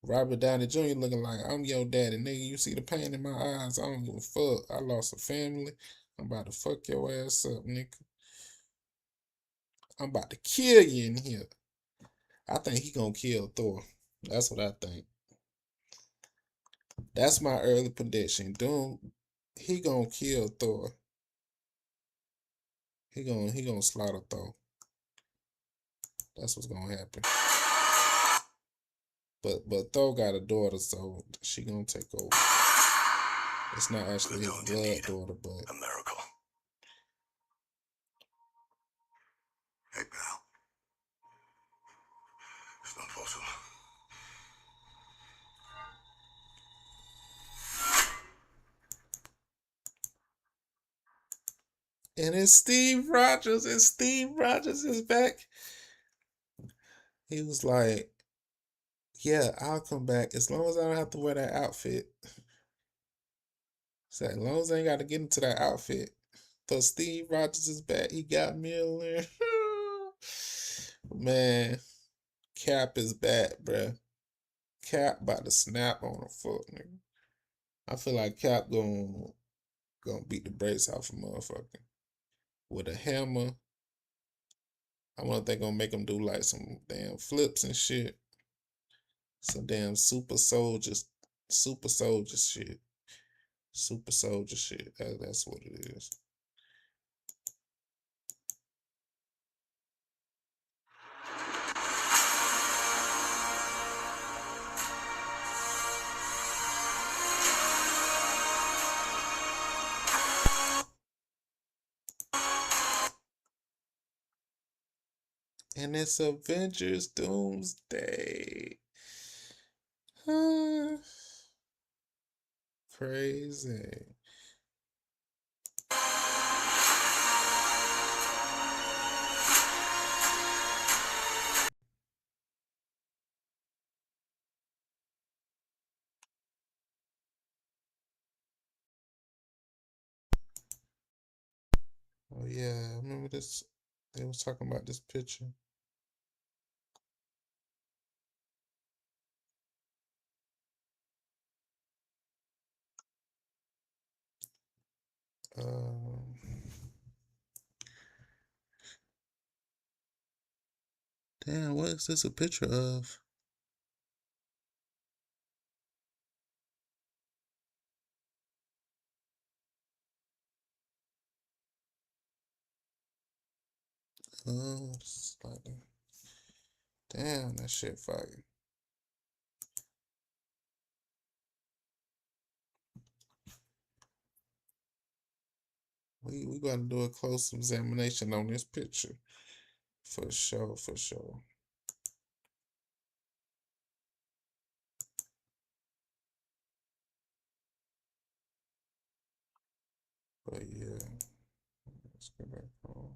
Robert Downey Jr. looking like, I'm your daddy, nigga. You see the pain in my eyes. I don't give a fuck. I lost a family. I'm about to fuck your ass up, nigga. I'm about to kill you in here. I think he gonna kill Thor. That's what I think. That's my early prediction. Doom, he gonna kill Thor. He gonna slaughter Thor. That's what's gonna happen. But Thor got a daughter, so she gonna take over. It's not actually his blood daughter, but A miracle. Hey, pal. It's not possible. and it's Steve Rogers, and Steve Rogers is back. He was like, yeah, I'll come back as long as I don't have to wear that outfit. So as long as I ain't got to get into that outfit. But Steve Rogers is back. He got Miller. Man, Cap is back, bruh. Cap about to snap on a foot, nigga. I feel like Cap gonna beat the brakes off a motherfucker with a hammer. I wonder if they gonna make him do like some damn flips and shit. Some damn super soldier shit. Super soldier shit. That's what it is. And it's Avengers Doomsday. Crazy. Oh yeah, I remember this. They was talking about this picture. Damn, what is this a picture of? Oh, it's like damn, that shit fire. We gotta do a close examination on this picture. For sure, for sure. But yeah, let's go back home.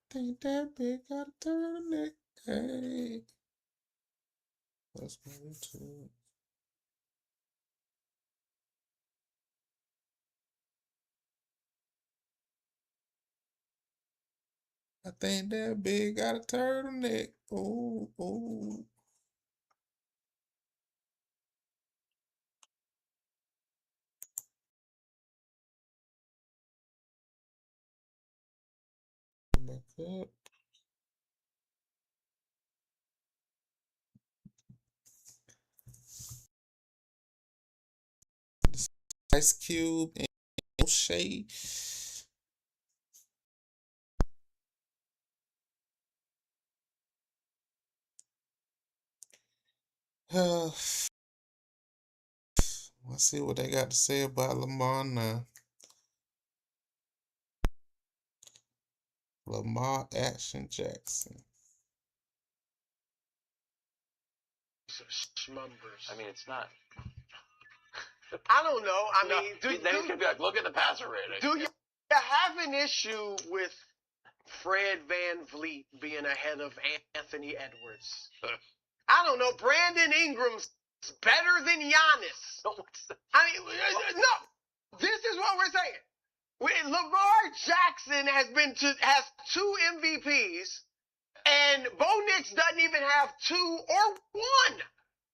Think that big gotta turn it. Hey, let's move to. I think that big got a turtleneck. Oh, oh. Back up. Ice Cube and O'Shea. Let's see what they got to say about Lamar now. Lamar Action Jackson. Schmumbers. I mean, it's not. I don't know. I mean, Then he's gonna be like, look at the passer rating. do you have an issue with Fred Van Vliet being ahead of Anthony Edwards? I don't know. Brandon Ingram's better than Giannis. I mean, no. This is what we're saying. Lamar Jackson has 2 MVPs, and Bo Nix doesn't even have 2 or 1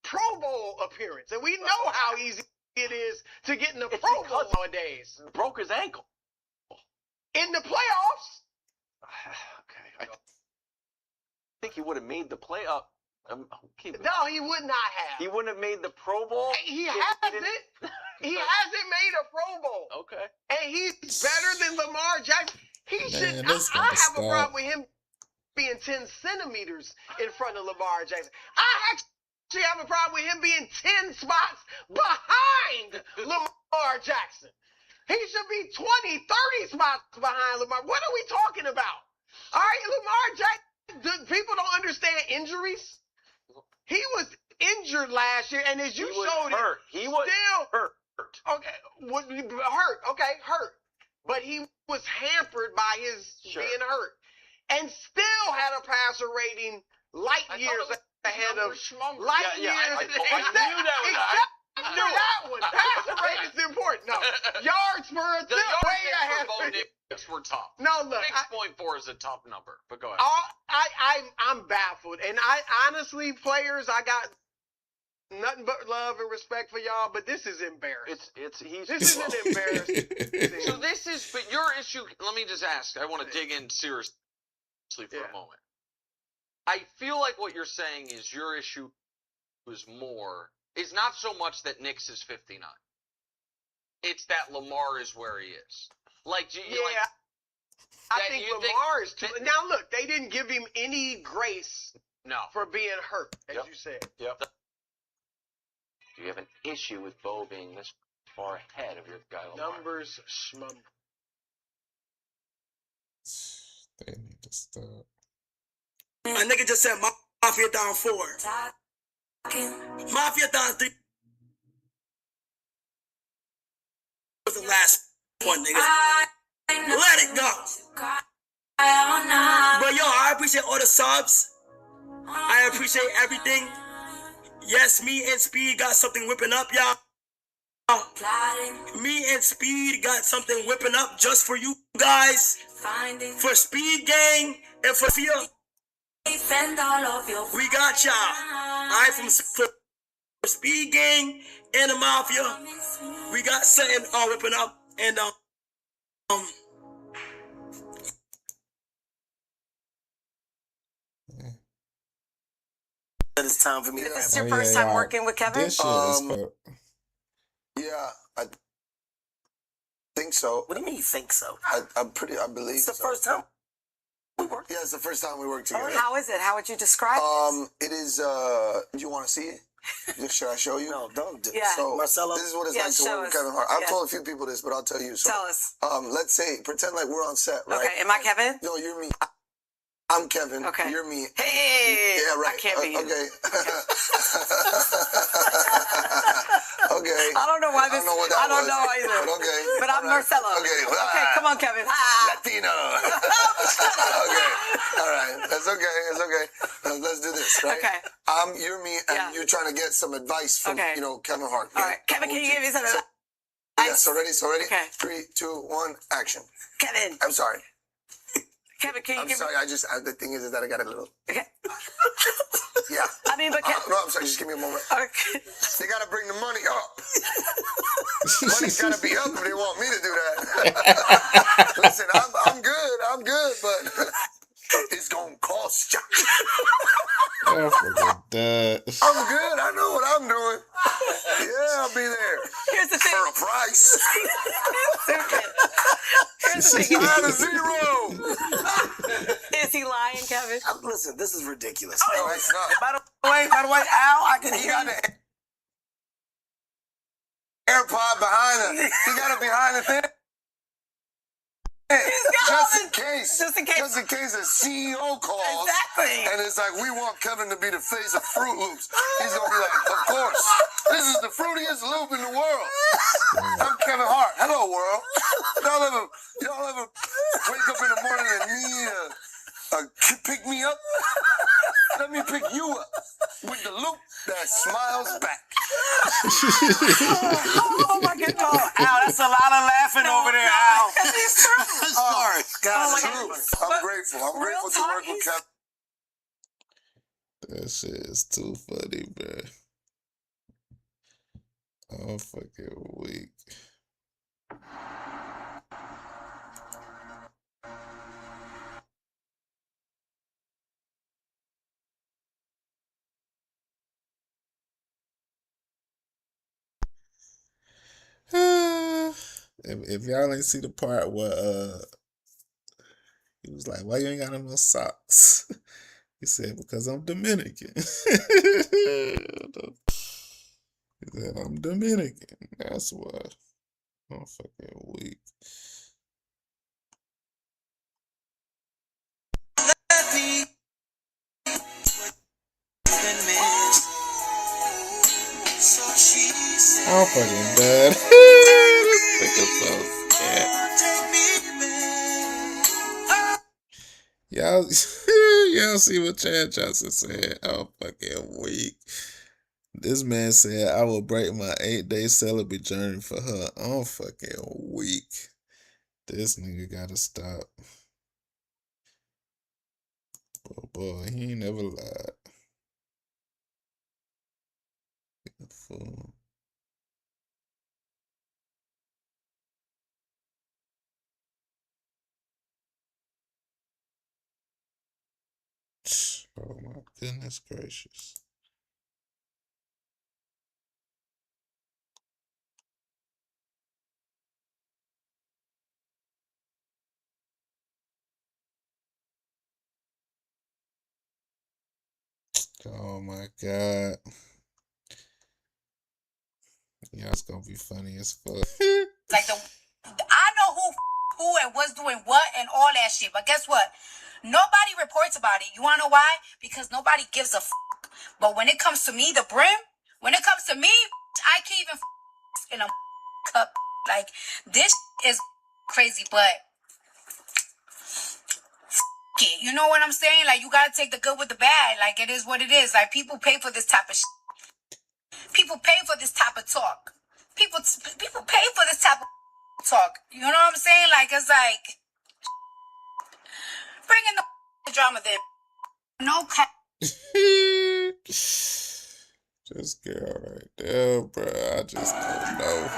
Pro Bowl appearance, and we know how easy it is to get in the Pro Bowl nowadays. Broke his ankle. In the playoffs. Okay. I think he would have made the play up. No, he would not have. He wouldn't have made the Pro Bowl. He hasn't. He hasn't made a Pro Bowl. Okay. And he's better than Lamar Jackson. He should. this I gotta have a stop. problem with him being 10 centimeters in front of Lamar Jackson. I actually have a problem with him being 10 spots behind Lamar Jackson. He should be 20, 30 spots behind Lamar. What are we talking about? All right, Lamar Jackson, people don't understand injuries. He was injured last year, and as you showed hurt. He was still hurt. Okay, hurt. Okay, hurt. But he was hampered by his being hurt, and still had a passer rating light years ahead of light years. I knew that That one. Passer rating is important. No, yards per attempt way ahead. We're tough. No, look, 6.4 is a tough number, but go ahead. I'm baffled, and I honestly, players, I got nothing but love and respect for y'all, but this is embarrassing. This isn't embarrassing. So but your issue, let me just ask, I want to dig in seriously for a moment. I feel like what you're saying is your issue is not so much that Knicks is 59. It's that Lamar is where he is. I think Lamar is too. Now look, they didn't give him any grace for being hurt, as you said. Yep. Do you have an issue with Bo being this far ahead of your guy Lamar? Numbers, schmum. They need to stop. A nigga just said Mafia down 4. Mafia down 3 was the last one, nigga. Let it go. But yo, I appreciate all the subs. I appreciate everything. Yes, me and Speed got something whipping up, y'all. Me and Speed got something whipping up just for you guys. For Speed Gang and for Fia. We got y'all. I from Speed Gang and the Mafia. We got something whipping up. And time for me. This is your first time working with Kevin? This shit is fuck. Yeah, I think so. What do you mean you think so? I believe It's the so. first time we worked. Yeah, it's the first time we worked together. How is it? How would you describe it? It is, you want to see it? Should I show you? No, don't do it. Yeah. So, Marcelo? this is what it's Yeah, like to show work with us. Kevin Hart. I've Yeah. told a few people this, but I'll tell you. So, Tell us. let's say, pretend like we're on set, right? Okay, am I Kevin? No, you're me. I'm Kevin. Okay. You're me. Hey! Yeah, right. I can't be you. Okay. Okay. I don't know why this. I don't know what that I don't was, know either. But okay. But I'm All right. Marcelo. Okay. Okay, come on, Kevin. Latino. Okay. All right. That's okay. It's okay. Let's do this, right? Okay. You're me, and Yeah. you're trying to get some advice from, Okay. Kevin Hart. All right, Kevin, can you give me some advice? Yeah, so ready? Okay. 3, 2, 1, action. Kevin, I'm sorry. Kevin, can you I'm give sorry. me? The thing is that I got a little. Okay. Yeah. I mean, but Kevin. No, I'm sorry. Just give me a moment. Okay. They got to bring the money up. Money's got to be up if they want me to do that. Listen, I'm good, but it's going to cost you. I forgot that. I'm good. I know what I'm doing. Yeah, I'll be there. Here's the thing. For a price. Stupid. Here's the thing. Not a zero. Is he lying, Kevin? Listen, this is ridiculous. No, it's not. By the way, Al, I can He hear got you. the AirPod behind the. He got it behind the thing. Just in case. Just in case. Just in case the CEO calls. Exactly. And it's like, we want Kevin to be the face of Fruit Loops. He's going to be like, of course. This is the fruitiest loop in the world. I'm Kevin Hart. Hello, world. Y'all ever wake up in the morning and need a pick me up? Let me pick you up with the loop that smiles back. Oh my God. No. Al, that's a lot of laughing over there, Al. It's true. Sorry. God, my it's God. true. I'm grateful. I'm Real grateful to talk, work with Kevin. That shit is too funny, bro. I'm fucking weak. If y'all ain't see the part where he was like, "Why you ain't got no socks?" He said, "Because I'm Dominican." He said, "I'm Dominican. That's why." I'm fucking weak. I'm fucking dead. This nigga so scared. Y'all see what Chad Johnson said? I'm fucking weak. This man said, "I will break my 8-day celibate journey for her." I'm fucking weak. This nigga gotta stop. Oh boy, he ain't never lied. Fool. Oh my goodness gracious. Oh my God. Yeah, it's gonna be funny as fuck. Like I know who and what's doing what and all that shit. But guess what? Nobody reports about it. You wanna know why? Because nobody gives a fuck. But when it comes to me, the brim, when it comes to me, I can't even in a cup. Like this is crazy, but it. You know what I'm saying? Like you gotta take the good with the bad. Like it is what it is. Like people pay for this type of shit. People pay for this type of talk. People pay for this type of talk. You know what I'm saying? Like it's like bring in the drama then. No cap. This girl right there, bro. I just don't know.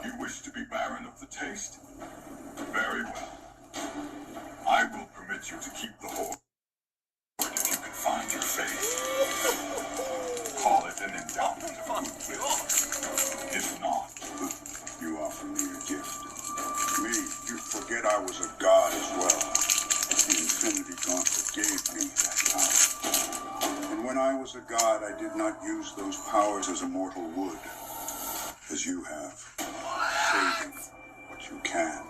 You wish to be back. a god, I did not use those powers as a mortal would, as you have, saving what you can.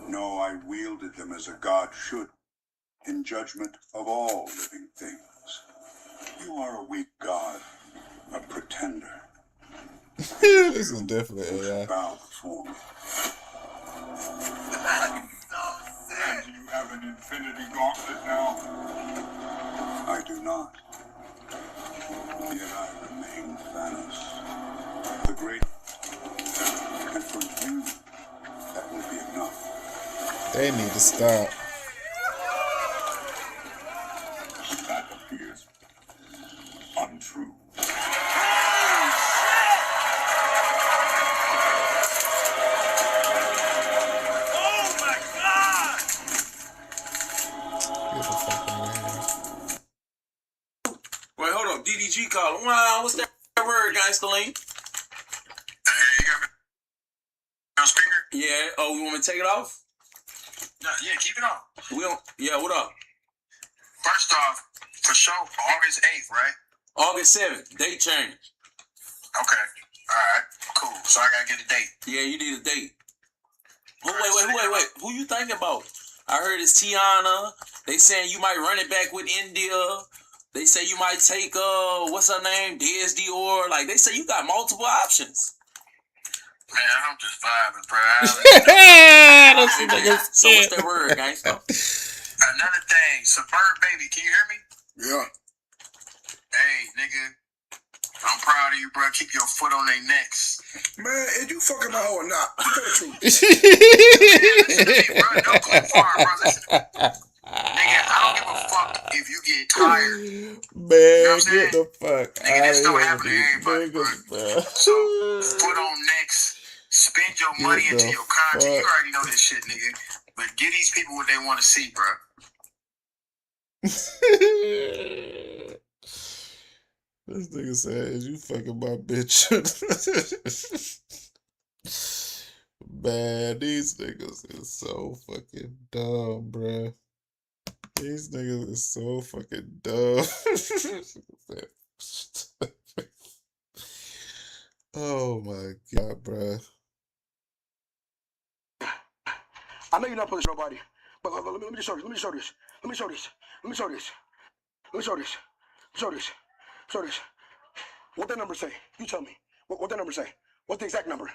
No, I wielded them as a god should, in judgment of all living things. You are a weak god, a pretender. This is definitely AI. Bow before me. And you have an infinity gauntlet now? I do not. Yet I remain Thanos, the great. And for you, that will be enough. They need to stop. That appears untrue. Wait, hold on. DDG calling. Wow, what's that word, Gangsta Lane? Hey, you got me on speaker? Yeah. Oh, you want me to take it off? No, yeah, keep it on. We don't. Yeah. What up? First off, for sure, August 8th, right? August 7th. Date change. Okay. All right. Cool. So I gotta get a date. Yeah, you need a date. Wait. Who you thinking about? I heard it's Tiana. They saying you might run it back with India. They say you might take what's her name? DSD or like they say you got multiple options. Man, I'm just vibing, bro. So what's that word, gangsta? Another thing, Suburb Baby, can you hear me? Yeah. Hey, nigga, I'm proud of you, bro. Keep your foot on their necks. Man, is you fucking my hoe or not? You tell the truth. Listen to me, bro. Don't go far, bro. Listen to me. Nigga, I don't give a fuck if you get tired. Man, you know what get the fuck nigga, out this of don't here, happen to everybody, bro. So, foot on necks, spend your money Get into the your content. fuck. You already know this shit, nigga. But give these people what they want to see, bro. This nigga said, "Is you fucking my bitch?" Man, these niggas is so fucking dumb, bruh. These niggas is so fucking dumb. Oh my god, bruh. I know you're not pushing nobody, but let me show this. Let me show this. Let me show this. Let me show this. Let me show this. Show this. Show this. What that number say? You tell me. What that number say? What's the exact number?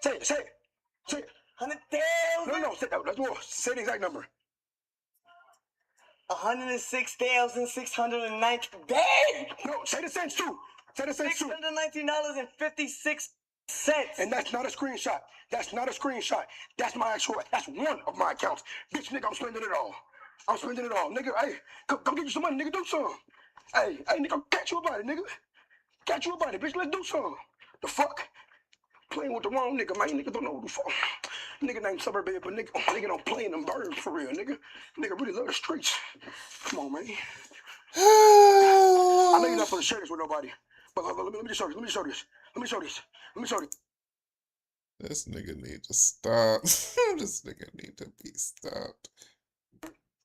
Say it. Say it. Say it. 100,000. No. Say that. Let's go. Say the exact number. 106,690. Damn. No. Say the cents too. Say the cents too. $619.56. And that's not a screenshot. That's not a screenshot. That's my actual. That's one of my accounts. Bitch, nigga, I'm spending it all. I'm spending it all, nigga. Hey, come get you some money, nigga. Do something. Hey, nigga, catch you about it, nigga. Catch you about it, bitch. Let's do something. The fuck? Playing with the wrong nigga, man. Nigga don't know who the fuck. Nigga named Suburb Baby, but nigga don't play in them birds for real, nigga. Nigga really love the streets. Come on, man. I know you're not supposed to share this with nobody, but let me show this. Let me show this. Let me show this. Let me show this. This nigga need to stop. This nigga need to be stopped.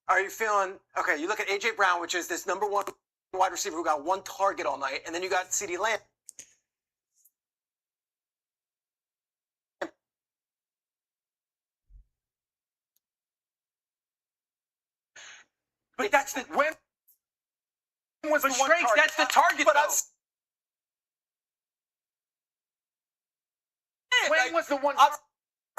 Are you feeling okay? You look at AJ Brown, which is this number one wide receiver who got one target all night, and then you got CeeDee Lamb. But that's the when was the one target? That's the target. But when was the one? I'm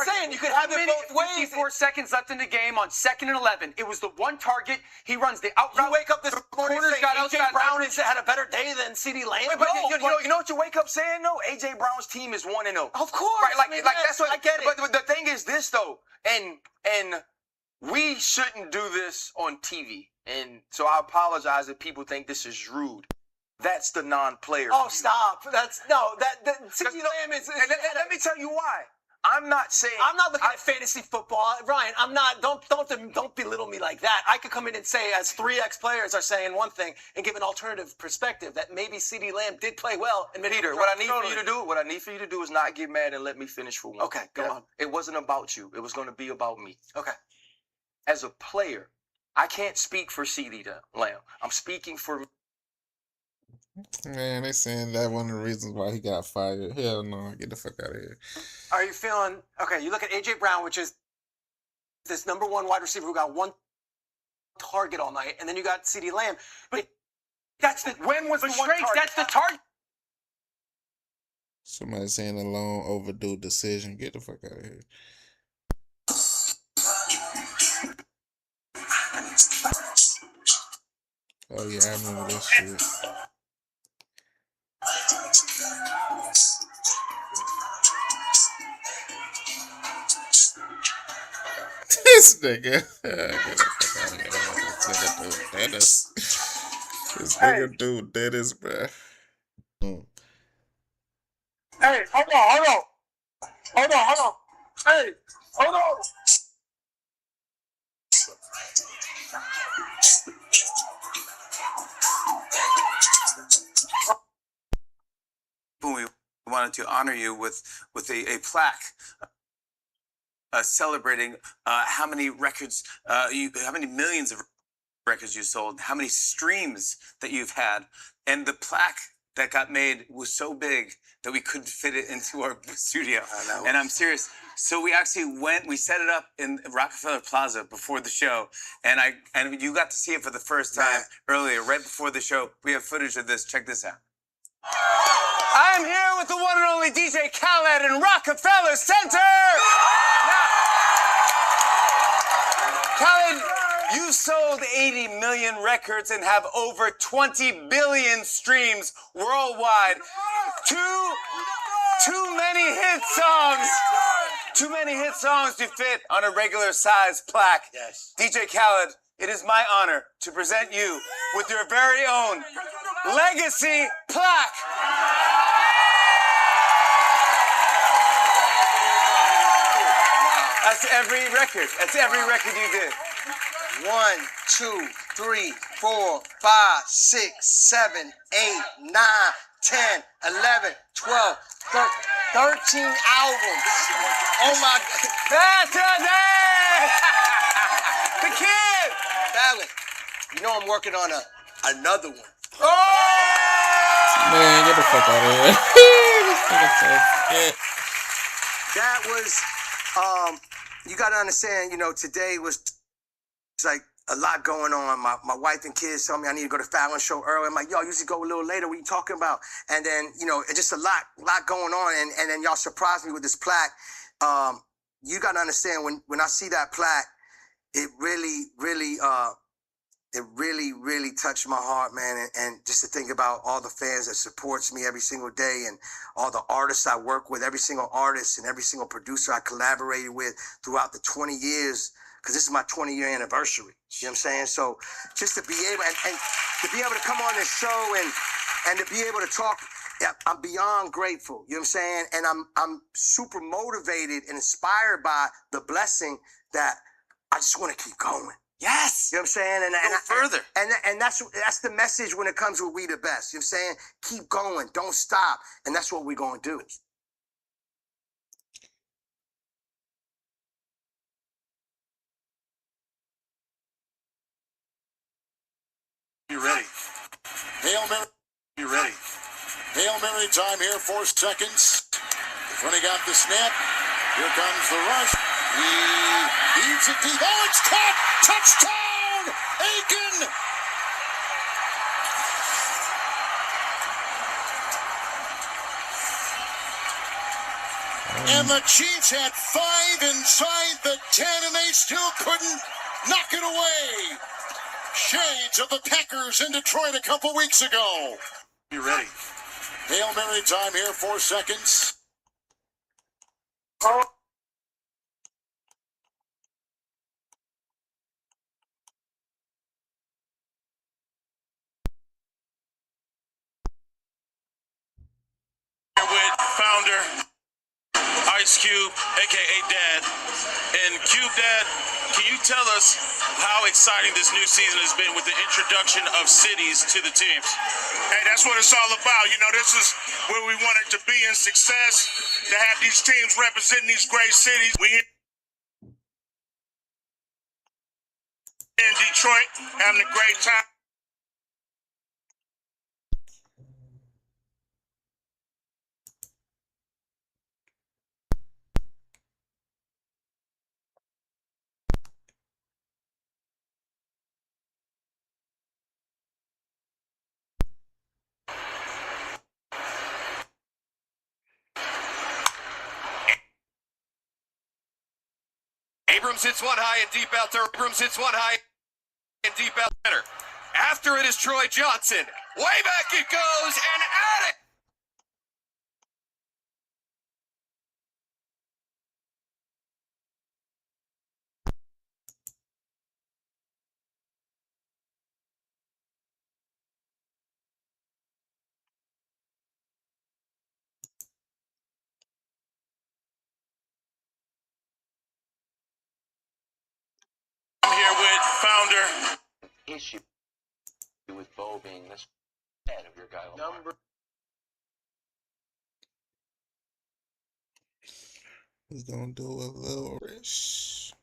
saying you could have it both ways. 54 seconds left in the game on 2nd and 11. It was the one target. He runs the out route. You wake up this morning saying AJ Brown had a better day than CeeDee Lamb. Wait, but you know what you wake up saying though? AJ Brown's team is 1-0. Of course, right? Like that's what I get it. But the thing is this though, and we shouldn't do this on TV. And so I apologize if people think this is rude. That's the non-player. Oh, stop! That's CeeDee Lamb is. And let me tell you why. I'm not saying I'm not looking at fantasy football, Ryan. I'm not. Don't belittle me like that. I could come in and say, as 3X players are saying one thing, and give an alternative perspective that maybe CeeDee Lamb did play well. And Peter, what I need for you to do is not get mad and let me finish for one. Okay, go on. It wasn't about you. It was going to be about me. Okay. As a player, I can't speak for CeeDee Lamb. I'm speaking for Man, they saying that one of the reasons why he got fired. Hell no, get the fuck out of here. Are you feeling okay? You look at AJ Brown, which is this number one wide receiver who got one target all night, and then you got CeeDee Lamb. But that's the when was the one target? That's the target. Somebody saying a long overdue decision. Get the fuck out of here. Oh yeah, I remember this shit. This nigga. This nigga dude Dennis, bruh. Hey, hold on. Hey, hold on. We wanted to honor you with a plaque celebrating how many records, how many millions of records you sold, how many streams that you've had, and the plaque that got made was so big that we couldn't fit it into our studio. And I'm serious. So we actually we set it up in Rockefeller Plaza before the show, and you got to see it for the first time earlier, right before the show. We have footage of this. Check this out. I'm here with the one and only DJ Khaled in Rockefeller Center. Khaled, you sold 80 million records and have over 20 billion streams worldwide. Too many hit songs. Too many hit songs to fit on a regular size plaque. Yes. DJ Khaled, it is my honor to present you with your very own legacy plaque. That's every record. That's every record you did. 1, 2, 3, 4, 5, 6, 7, 8, 9, 10, 11, 12, 13 albums. Oh my God. That's it! The kid! Fallon, you know I'm working on another one. Oh! Man, get the fuck out of here. This nigga so scared. That was, you gotta understand, you know, today was like a lot going on. My wife and kids told me I need to go to Fallon's show early. I'm like, yo, I usually go a little later. What are you talking about? And then, you know, it's just a lot going on. And then y'all surprised me with this plaque. You gotta understand when I see that plaque, it really touched my heart, man. And just to think about all the fans that supports me every single day and all the artists I work with, every single artist and every single producer I collaborated with throughout the 20 years, because this is my 20-year anniversary. You know what I'm saying? So just to be able and to be able to come on this show and to be able to talk, I'm beyond grateful. You know what I'm saying? And I'm super motivated and inspired by the blessing that I just want to keep going. Yes. You know what I'm saying? And go further. And that's the message when it comes with We the Best. You know what I'm saying? Keep going. Don't stop. And that's what we're going to do. You ready? Hail Mary. You ready? Hail Mary time here, 4 seconds. Running out the snap. Here comes the rush. He leads it deep. Oh, it's caught! Touchdown! Aiken! And the Chiefs had 5 inside the 10, and they still couldn't knock it away. Shades of the Packers in Detroit a couple weeks ago. You ready? Hail Mary time here, 4 seconds. Oh. With founder Ice Cube, aka Dad. And Cube Dad, can you tell us how exciting this new season has been with the introduction of cities to the teams? Hey, that's what it's all about. You know, this is where we wanted to be in success, to have these teams representing these great cities. We in Detroit having a great time. Abrams hits one high and deep out there. Abrams hits one high and deep out center. After it is Troy Johnson. Way back it goes and at it. I'm here with founder. Issue with Bo being this head of your guy Lamar. We're gonna do a little rich.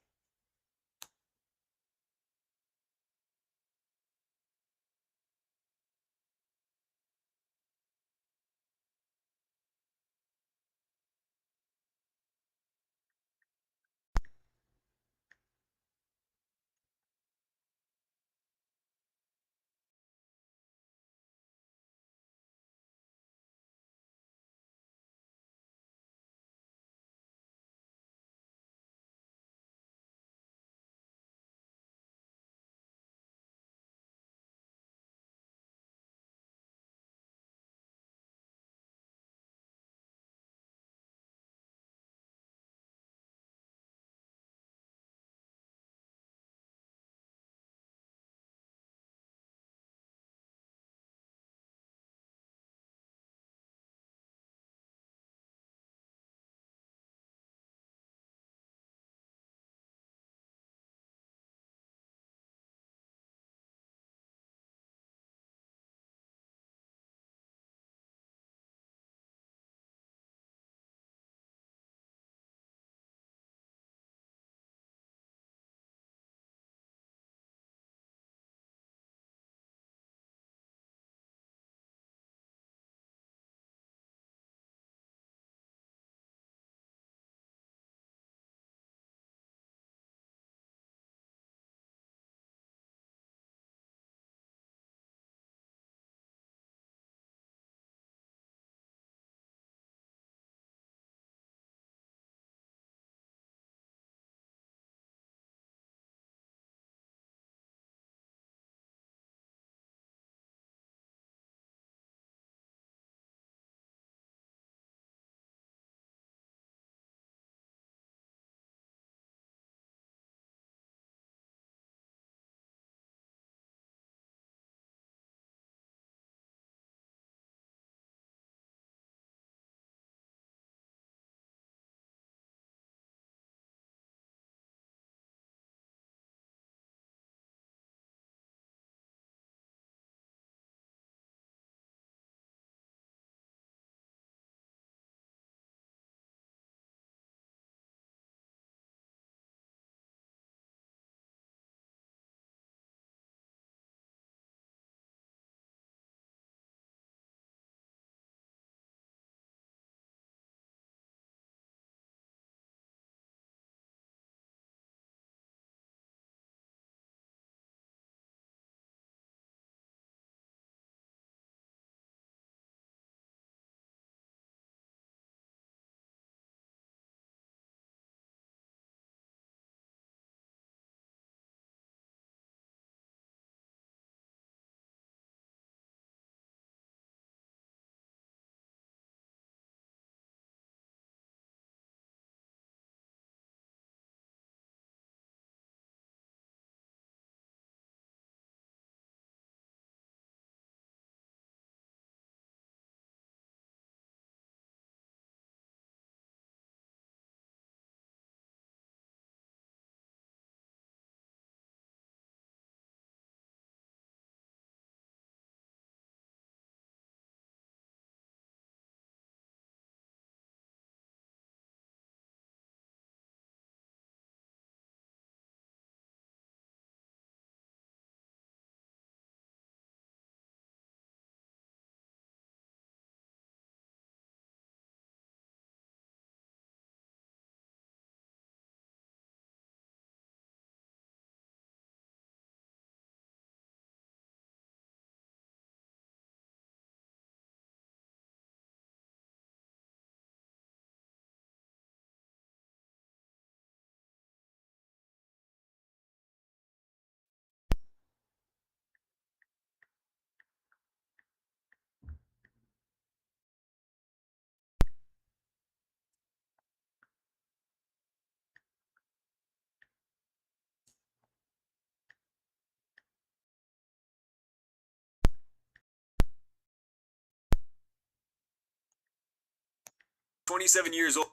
27 years old.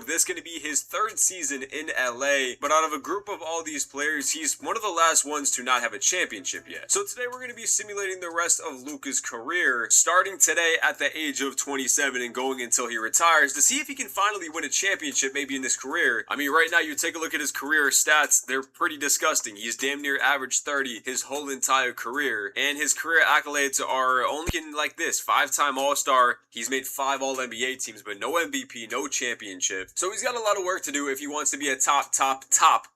This is going to be his third season in LA, but out of a group of all these players, he's one of the last ones to not have a championship yet. So today we're going to be simulating the rest of Luka's career, starting today at the age of 27 and going until he retires to see if he can finally win a championship maybe in this career. I mean, right now you take a look at his career stats, they're pretty disgusting. He's damn near average 30 his whole entire career, and his career accolades are only like this: 5-time All-Star, he's made 5 All-NBA teams, but no MVP, no championship. So he's got a lot of work to do if he wants to be a top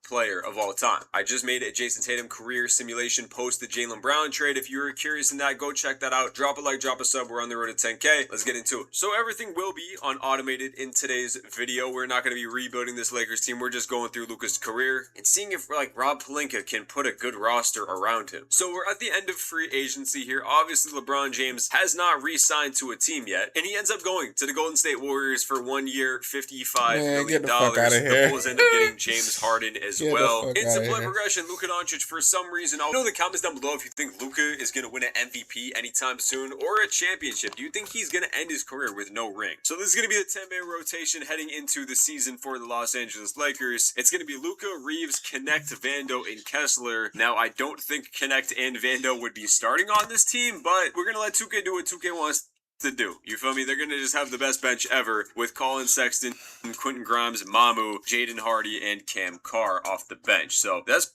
player of all time. I just made a Jason Tatum career simulation post the Jaylen Brown trade. If you were curious in that, go check that out. Drop a like, drop a sub. We're on the road to 10K. Let's get into it. So everything will be on automated in today's video. We're not going to be rebuilding this Lakers team. We're just going through Luka's career and seeing if Rob Pelinka can put a good roster around him. So we're at the end of free agency here. Obviously LeBron James has not re-signed to a team yet, and he ends up going to the Golden State Warriors for 1 year, $55 million. Get the fuck out of here. The Bulls end up getting James Harden as well. In simple progression, Luka Doncic, for some reason, I'll know in the comments down below if you think Luka is going to win an MVP anytime soon or a championship. Do you think he's going to end his career with no ring? So this is going to be the 10-man rotation heading into the season for the Los Angeles Lakers. It's going to be Luka, Reeves, Connect, Vando, and Kessler. Now, I don't think Connect and Vando would be starting on this team, but we're going to let 2K do what 2K wants to do. You feel me? They're going to just have the best bench ever with Colin Sexton, Quentin Grimes, Mamu, Jaden Hardy, and Cam Carr off the bench. So that's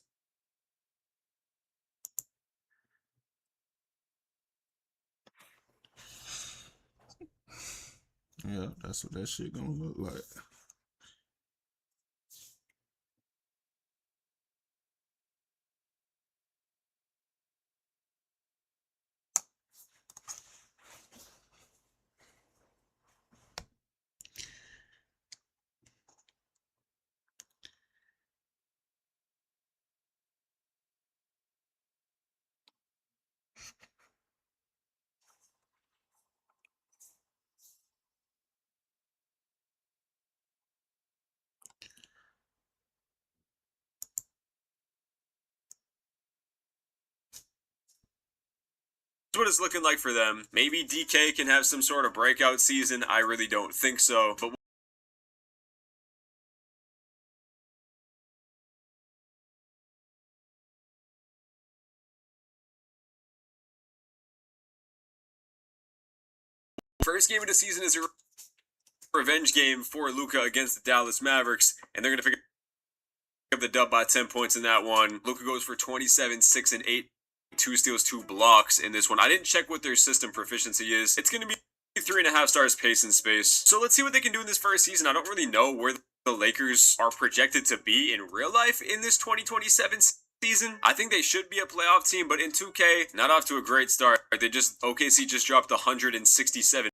yeah, that's what that shit gonna look like. what it's looking like for them. Maybe DK can have some sort of breakout season. I really don't think so, but first game of the season is a revenge game for Luka against the Dallas Mavericks, and they're going to pick up the dub by 10 points in that one. Luka goes for 27, 6, and 8. 2 steals, 2 blocks in this one. I didn't check what their system proficiency is. It's going to be 3.5 stars pace and space. So let's see what they can do in this first season. I don't really know where the Lakers are projected to be in real life in this 2027 season. I think they should be a playoff team, but in 2K, not off to a great start. OKC just dropped 167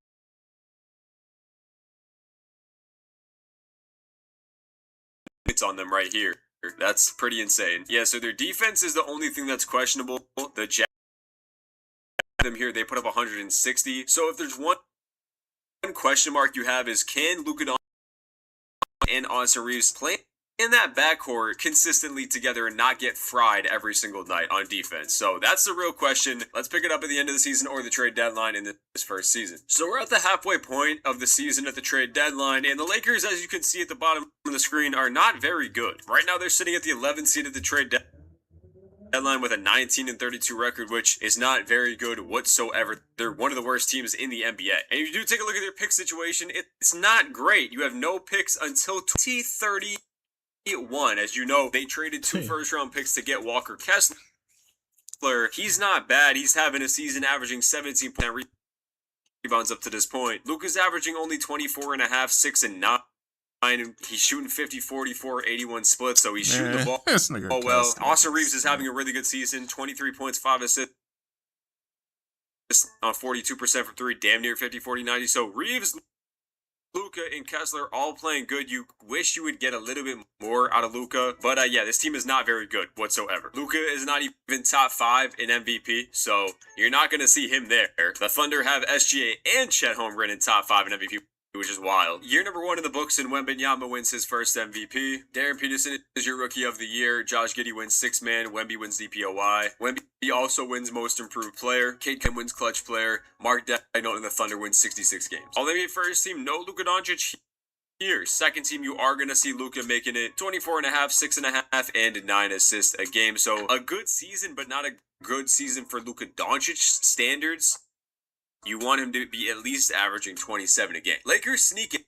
on them right here. That's pretty insane. Yeah, so their defense is the only thing that's questionable. The Jazz them here, they put up 160. So if there's one question mark you have is, can Luka Doncic and Austin Reeves play in that backcourt consistently together and not get fried every single night on defense? So that's the real question. Let's pick it up at the end of the season or the trade deadline in this first season. So we're at the halfway point of the season at the trade deadline, and the Lakers, as you can see at the bottom of the screen, are not very good. Right now they're sitting at the 11th seed at the trade deadline with a 19-32 record, which is not very good whatsoever. They're one of the worst teams in the NBA. And if you do take a look at their pick situation, it's not great. You have no picks until 2030. As you know, they traded 2 first-round picks to get Walker Kessler. He's not bad. He's having a season averaging 17 rebounds up to this point. Luka's averaging only 24.5, 6, and 9. He's shooting 50, 44, 81 splits, so he's shooting the ball well. Austin Reeves is having a really good season. 23 points, 5 assists on 42% from 3, damn near 50, 40, 90. So Reeves, Luka, and Kessler all playing good. You wish you would get a little bit more out of Luka, but yeah, this team is not very good whatsoever. Luka is not even top 5 in MVP, so you're not going to see him there. The Thunder have SGA and Chet Holmgren in top 5 in MVP, which is wild. Year number 1 in the books, and Wembanyama wins his first MVP. Darren Peterson is your Rookie of the Year. Josh Giddey wins 6th Man. Wemby wins DPOY. Wemby also wins Most Improved Player. Kate Kim wins Clutch Player. Mark Daigneault and the Thunder wins 66 games. All-NBA first team, no Luka Doncic here. Second team, you are going to see Luka making it 24.5, 6.5, and 9 assists a game. So a good season, but not a good season for Luka Doncic standards. You want him to be at least averaging 27 a game. Lakers sneak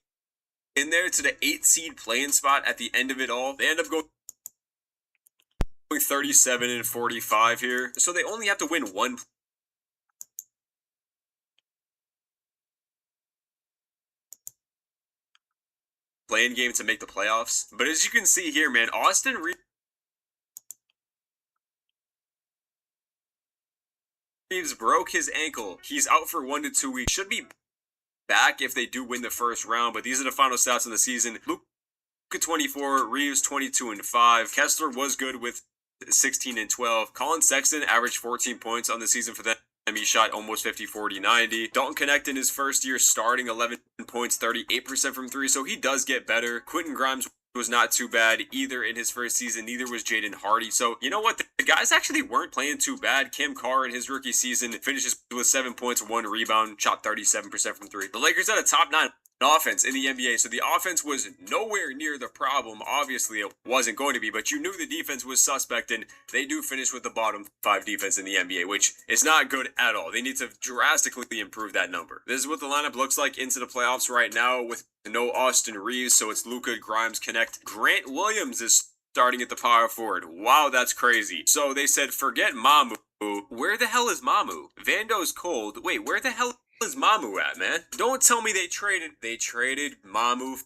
in there to the 8th seed play-in spot at the end of it all. They end up going 37-45 here. So they only have to win one play-in game to make the playoffs. But as you can see here, man, Austin Reeves broke his ankle. He's out for 1 to 2 weeks. Should be back if they do win the first round, but these are the final stats of the season. Luka 24, Reeves 22-5. Kessler was good with 16-12. Colin Sexton averaged 14 points on the season for them. He shot almost 50, 40, 90. Dalton Connect in his first year starting 11 points, 38% from 3, so he does get better. Quentin Grimes was not too bad either in his first season. Neither was Jaden Hardy. So, you know what? The guys actually weren't playing too bad. Kim Carr in his rookie season finishes with 7 points, 1 rebound, shot 37% from 3. The Lakers had a top 9 offense in the NBA, so the offense was nowhere near the problem. Obviously, it wasn't going to be, but you knew the defense was suspect, and they do finish with the bottom 5 defense in the NBA, which is not good at all. They need to drastically improve that number. This is what the lineup looks like into the playoffs right now with no Austin Reeves, so it's Luka, Grimes, Connect. Grant Williams is starting at the power forward. Wow, that's crazy. So they said, forget Mamu. Where the hell is Mamu? Vando's cold. Wait, where the hell is Mamu at, man? Don't tell me they traded Mamu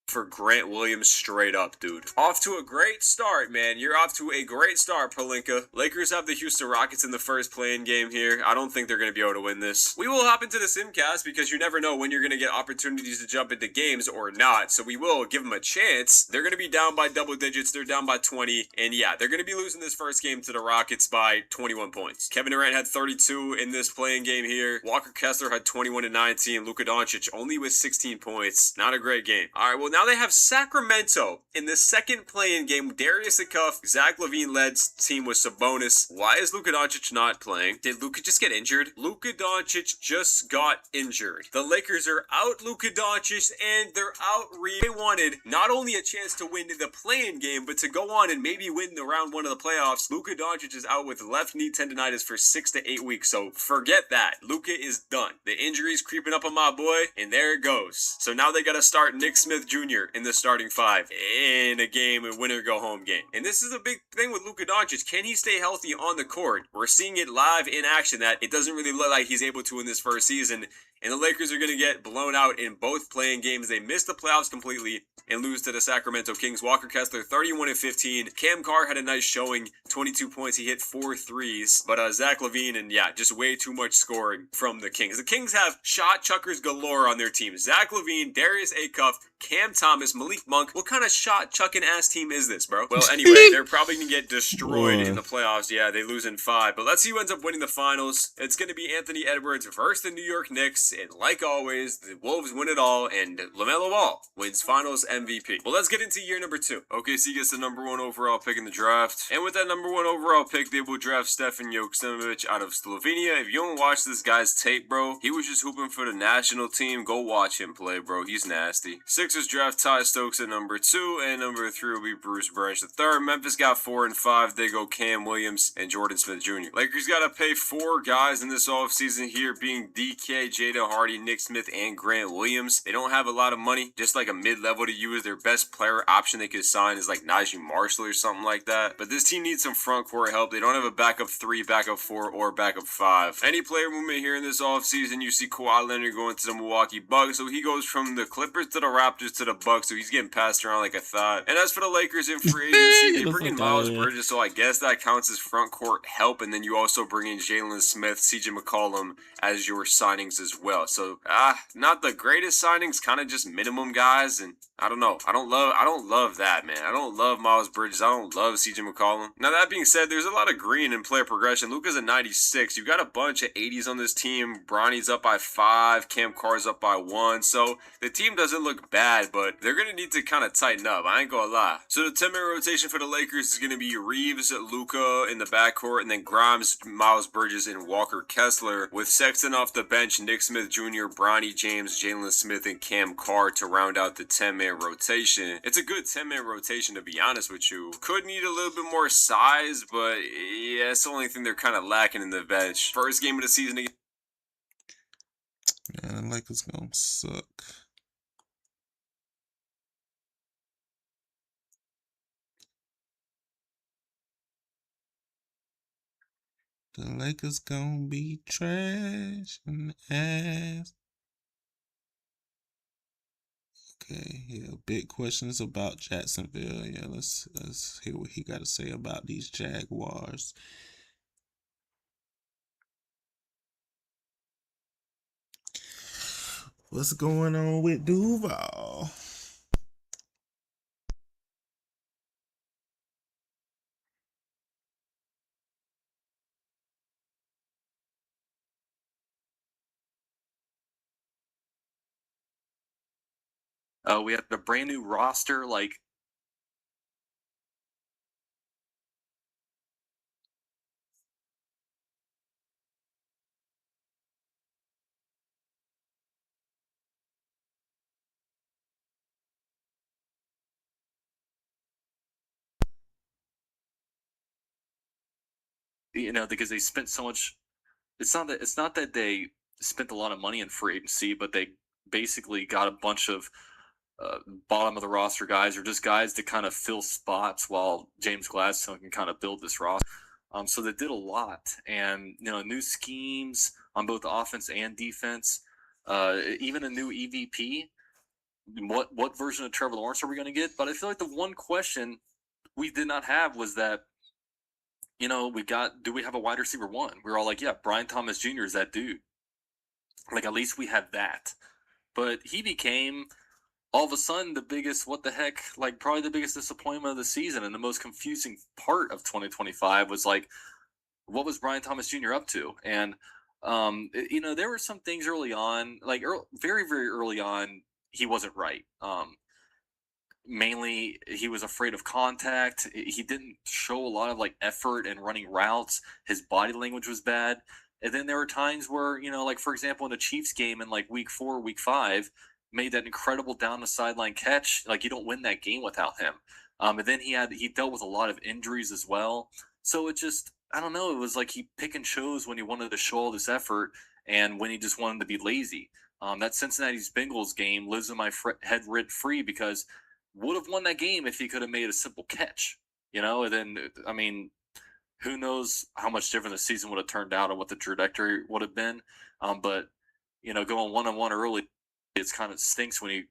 for Grant Williams straight up, dude. Off to a great start, man. You're off to a great start, Pelinka. Lakers have the Houston Rockets in the first play-in game here. I don't think they're going to be able to win this. We will hop into the Simcast because you never know when you're going to get opportunities to jump into games or not. So we will give them a chance. They're going to be down by double digits. They're down by 20. And yeah, they're going to be losing this first game to the Rockets by 21 points. Kevin Durant had 32 in this play-in game here. Walker Kessler had 21 and 19. Luka Doncic only with 16 points. Not a great game. All right, well, now they have Sacramento in the second play-in game. Darius Akuff, Zach LaVine led team with Sabonis. Why is Luka Doncic not playing? Did Luka just get injured? Luka Doncic just got injured. The Lakers are out Luka Doncic and they're out Reeves. They wanted not only a chance to win the play-in game, but to go on and maybe win the round 1 of the playoffs. Luka Doncic is out with left knee tendonitis for 6 to 8 weeks, so forget that. Luka is done. The injury's creeping up on my boy, and there it goes. So now they got to start Nick Smith Jr. in the starting 5 in a game, a winner-go-home game. And this is a big thing with Luka Doncic. Can he stay healthy on the court? We're seeing it live in action that it doesn't really look like he's able to in this first season. And the Lakers are going to get blown out in both playing games. They missed the playoffs completely and lose to the Sacramento Kings. Walker Kessler, 31 and 15. Cam Carr had a nice showing, 22 points. He hit 4 threes. But Zach LaVine, and yeah, just way too much scoring from the Kings. The Kings have shot chuckers galore on their team. Zach LaVine, Darius Akuff, Cam Thomas, Malik Monk. What kind of shot chucking ass team is this, bro? Well, anyway, they're probably going to get destroyed in the playoffs. Yeah, they lose in 5. But let's see who ends up winning the finals. It's going to be Anthony Edwards versus the New York Knicks. And like always, the Wolves win it all. And LaMelo Ball wins finals MVP. Well, let's get into year number 2. OKC gets the number 1 overall pick in the draft. And with that number 1 overall pick, they will draft Stefan Joksimovic out of Slovenia. If you don't watch this guy's tape, bro, he was just hooping for the national team. Go watch him play, bro. He's nasty. Sixers draft Ty Stokes at number 2, and number 3 will be Bruce Branch III. Memphis got 4 and 5. They go Cam Williams and Jordan Smith Jr. Lakers got to pay 4 guys in this offseason here, being DK, Jada Hardy, Nick Smith, and Grant Williams. They don't have a lot of money, just like a mid-level to use. Their best player option they could sign is like Najee Marshall or something like that. But this team needs some front court help. They don't have a backup 3, backup 4, or backup 5. Any player movement here in this offseason, you see Kawhi Leonard going to the Milwaukee Bucks, so he goes from the Clippers to the Raptors to the Bucks, so he's getting passed around like a thought. And as for the Lakers in free agency, they bring in Miles Bridges, so I guess that counts as front court help, and then you also bring in Jalen Smith, CJ McCollum as your signings as well. well. So not the greatest signings, kind of just minimum guys, and I don't know. I don't love that, man. I don't love Miles Bridges. I don't love CJ McCollum. Now that being said, there's a lot of green in player progression. Luka's a 96. You've got a bunch of 80s on this team. Bronny's up by 5. Cam Carr's up by 1. So the team doesn't look bad, but they're gonna need to kind of tighten up. I ain't gonna lie. So the 10-man rotation for the Lakers is gonna be Reeves, Luka in the backcourt, and then Grimes, Miles Bridges, and Walker Kessler, with Sexton off the bench, Nick Smith Jr., Bronny James, Jalen Smith, and Cam Carr to round out the 10-man rotation. It's a good 10-man rotation, to be honest with you. Could need a little bit more size, but yeah, it's the only thing they're kind of lacking in the bench. First game of the season again. Man, the Lakers gonna suck. The Lakers gonna be trash and ass. Okay, yeah, big questions about Jacksonville. Yeah, let's hear what he got to say about these Jaguars. What's going on with Duval? We had a brand new roster, like because they spent so much. It's not that they spent a lot of money in free agency, but they basically got a bunch of bottom of the roster guys, or just guys to kind of fill spots while James Gladstone can kind of build this roster. So they did a lot, and new schemes on both offense and defense. Even a new EVP. What version of Trevor Lawrence are we going to get? But I feel like the one question we did not have was that, do we have a wide receiver one? We were all like, yeah, Brian Thomas Jr. is that dude. Like, at least we have that. But he became, all of a sudden, the biggest, probably the biggest disappointment of the season. And the most confusing part of 2025 was like, what was Brian Thomas Jr. up to? And, there were some things early on, very, very early on, he wasn't right. Mainly, he was afraid of contact. He didn't show a lot of effort in running routes. His body language was bad. And then there were times where, for example, in a Chiefs game in week 4, week 5, made that incredible down the sideline catch. You don't win that game without him. And then he dealt with a lot of injuries as well. So it just, I don't know. It was like he pick and chose when he wanted to show all this effort and when he just wanted to be lazy. That Cincinnati's Bengals game lives in my head rent free because would have won that game if he could have made a simple catch, and then, who knows how much different the season would have turned out and what the trajectory would have been. But, going 1-1 early, it's kind of stinks when you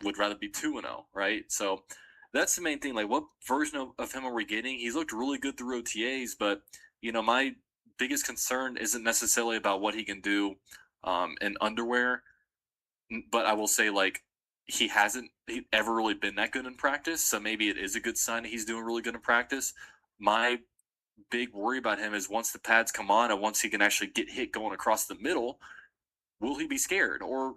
would rather be 2-0, right? So that's the main thing. What version of him are we getting? He's looked really good through OTAs, but, my biggest concern isn't necessarily about what he can do in underwear. But I will say, he hasn't ever really been that good in practice, so maybe it is a good sign he's doing really good in practice. My big worry about him is once the pads come on and once he can actually get hit going across the middle, will he be scared, or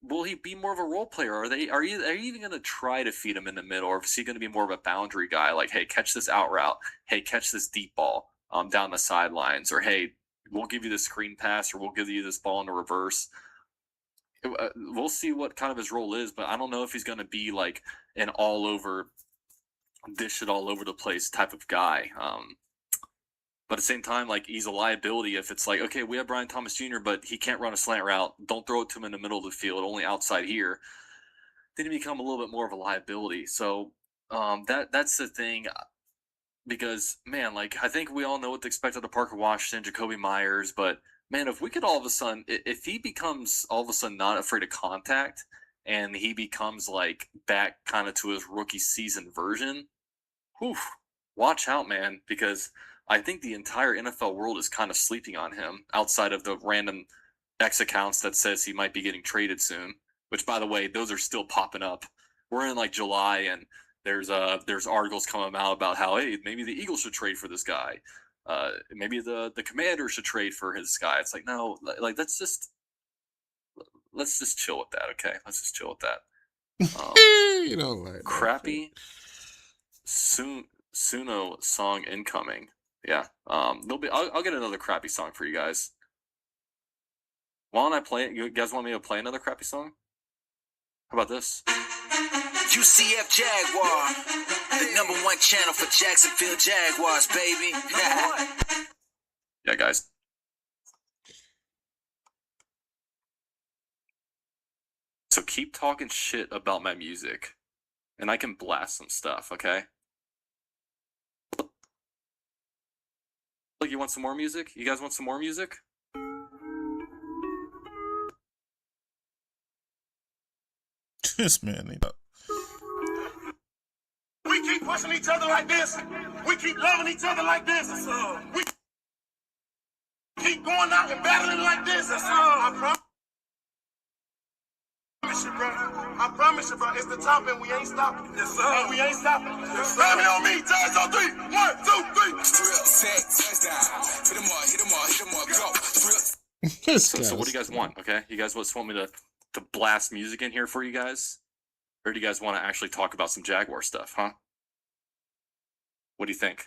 will he be more of a role player? Are you even going to try to feed him in the middle, or is he going to be more of a boundary guy? Like, hey, catch this out route. Hey, catch this deep ball down the sidelines, or hey, we'll give you the screen pass, or we'll give you this ball in the reverse. We'll see what kind of his role is, but I don't know if he's going to be an all-over, dish it all over the place type of guy. But at the same time, he's a liability if it's okay, we have Brian Thomas Jr., but he can't run a slant route. Don't throw it to him in the middle of the field, only outside here. Then he become a little bit more of a liability. So that's the thing. Because, man, I think we all know what to expect out of Parker Washington, Jacoby Myers, but man, if we could all of a sudden, if he becomes all of a sudden not afraid of contact and he becomes back kind of to his rookie season version, watch out, man, because I think the entire NFL world is kind of sleeping on him outside of the random X accounts that says he might be getting traded soon. Which, by the way, those are still popping up. We're in like July, and there's articles coming out about how, hey, maybe the Eagles should trade for this guy. Maybe the Commander should trade for his guy. It's like, no, like let's just chill with that, okay? Let's just chill with that. You don't like that crappy Suno song incoming. Yeah. There'll be. I'll get another crappy song for you guys. Why don't I play it? You guys want me to play another crappy song? How about this? UCF Jaguar, the #1 channel for Jacksonville Jaguars, baby. Yeah, guys. So keep talking shit about my music, and I can blast some stuff, okay? Like, you want some more music? You guys want some more music? This man ain't up. We keep pushing each other like this. We keep loving each other like this. We keep going out and battling like this. I promise you, bro. I promise you, bro. It's the top and we ain't stopping. Yes, sir. And we ain't stopping. Yes, sir. Family on me. Jazz on 3. 1, 2, 3. Hit 'em all, go. So what do you guys want? Okay, you guys just want me to blast music in here for you guys, or do you guys want to actually talk about some Jaguar stuff? Huh? What do you think?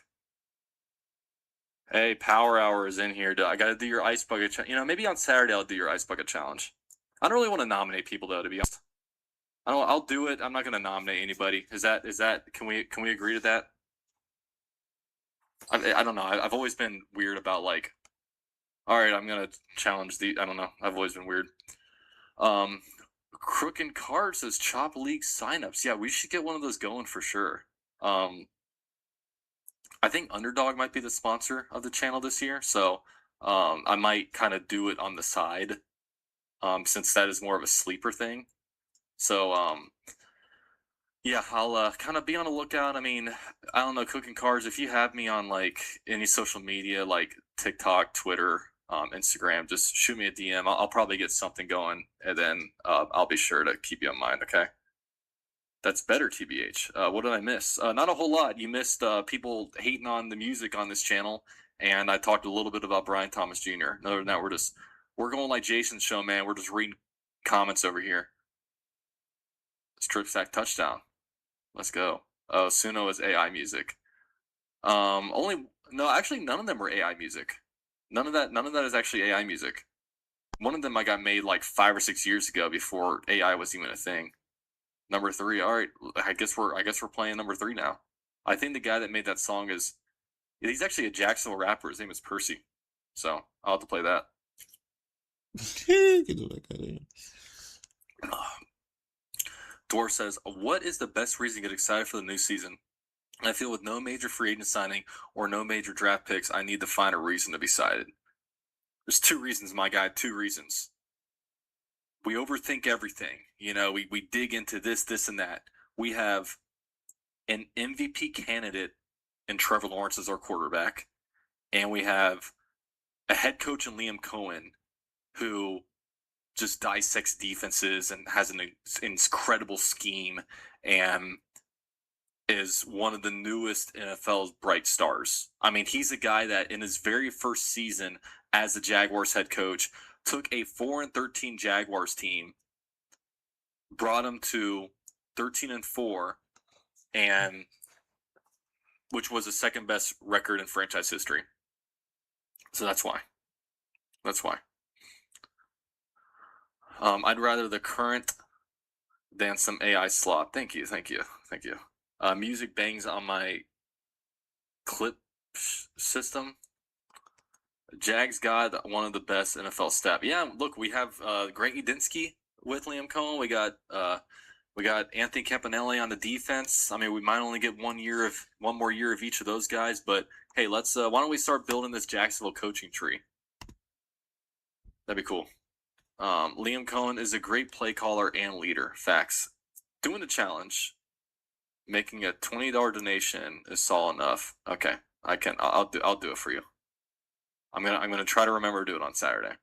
Hey, Power Hour is in here. I gotta do your ice bucket. Maybe on Saturday I'll do your ice bucket challenge. I don't really want to nominate people though, to be honest. I'll do it. I'm not gonna nominate anybody. Is that? Can we agree to that? I don't know. I've always been weird about like. All right, I'm gonna challenge the. I don't know. I've always been weird. Crook and Card says Chop League signups. Yeah, we should get one of those going for sure. I think Underdog might be the sponsor of the channel this year, so I might kind of do it on the side, since that is more of a sleeper thing. So yeah, I'll kind of be on the lookout. I mean, I don't know, Cooking Cards, if you have me on like any social media like TikTok, Twitter, Instagram, just shoot me a DM. I'll probably get something going, and then I'll be sure to keep you in mind, okay? That's better, TBH. What did I miss? Not a whole lot. You missed people hating on the music on this channel, and I talked a little bit about Brian Thomas Jr. Other than that, we're going like Jason's show, man. We're just reading comments over here. Strip sack touchdown. Let's go. Oh, Suno is AI music. Actually, none of them were AI music. None of that is actually AI music. One of them I got made like 5 or 6 years ago before AI was even a thing. Number 3. All right, I guess we're playing number 3 now. I think the guy that made that song he's actually a Jacksonville rapper. His name is Percy. So I'll have to play that. Dwarf says, what is the best reason to get excited for the new season? I feel with no major free agent signing or no major draft picks, I need to find a reason to be excited. There's 2 reasons, my guy, 2 reasons. We overthink everything. We dig into this, and that. We have an MVP candidate in Trevor Lawrence as our quarterback, and we have a head coach in Liam Cohen who just dissects defenses and has an incredible scheme and is one of the newest NFL's bright stars. I mean, he's a guy that in his very first season as the Jaguars head coach took a 4-13 Jaguars team, brought them to 13-4, and which was the second best record in franchise history. So that's why. I'd rather the current than some AI slop. Thank you. Music bangs on my clip system. Jags got one of the best NFL staff. Yeah, look, we have Grant Udinsky with Liam Cohen. We got Anthony Campanelli on the defense. I mean, we might only get 1 more year of each of those guys, but hey, let's why don't we start building this Jacksonville coaching tree? That'd be cool. Liam Cohen is a great play caller and leader. Facts. Doing the challenge, making a $20 donation is all enough. Okay, I'll do it for you. I'm gonna try to remember to do it on Saturday.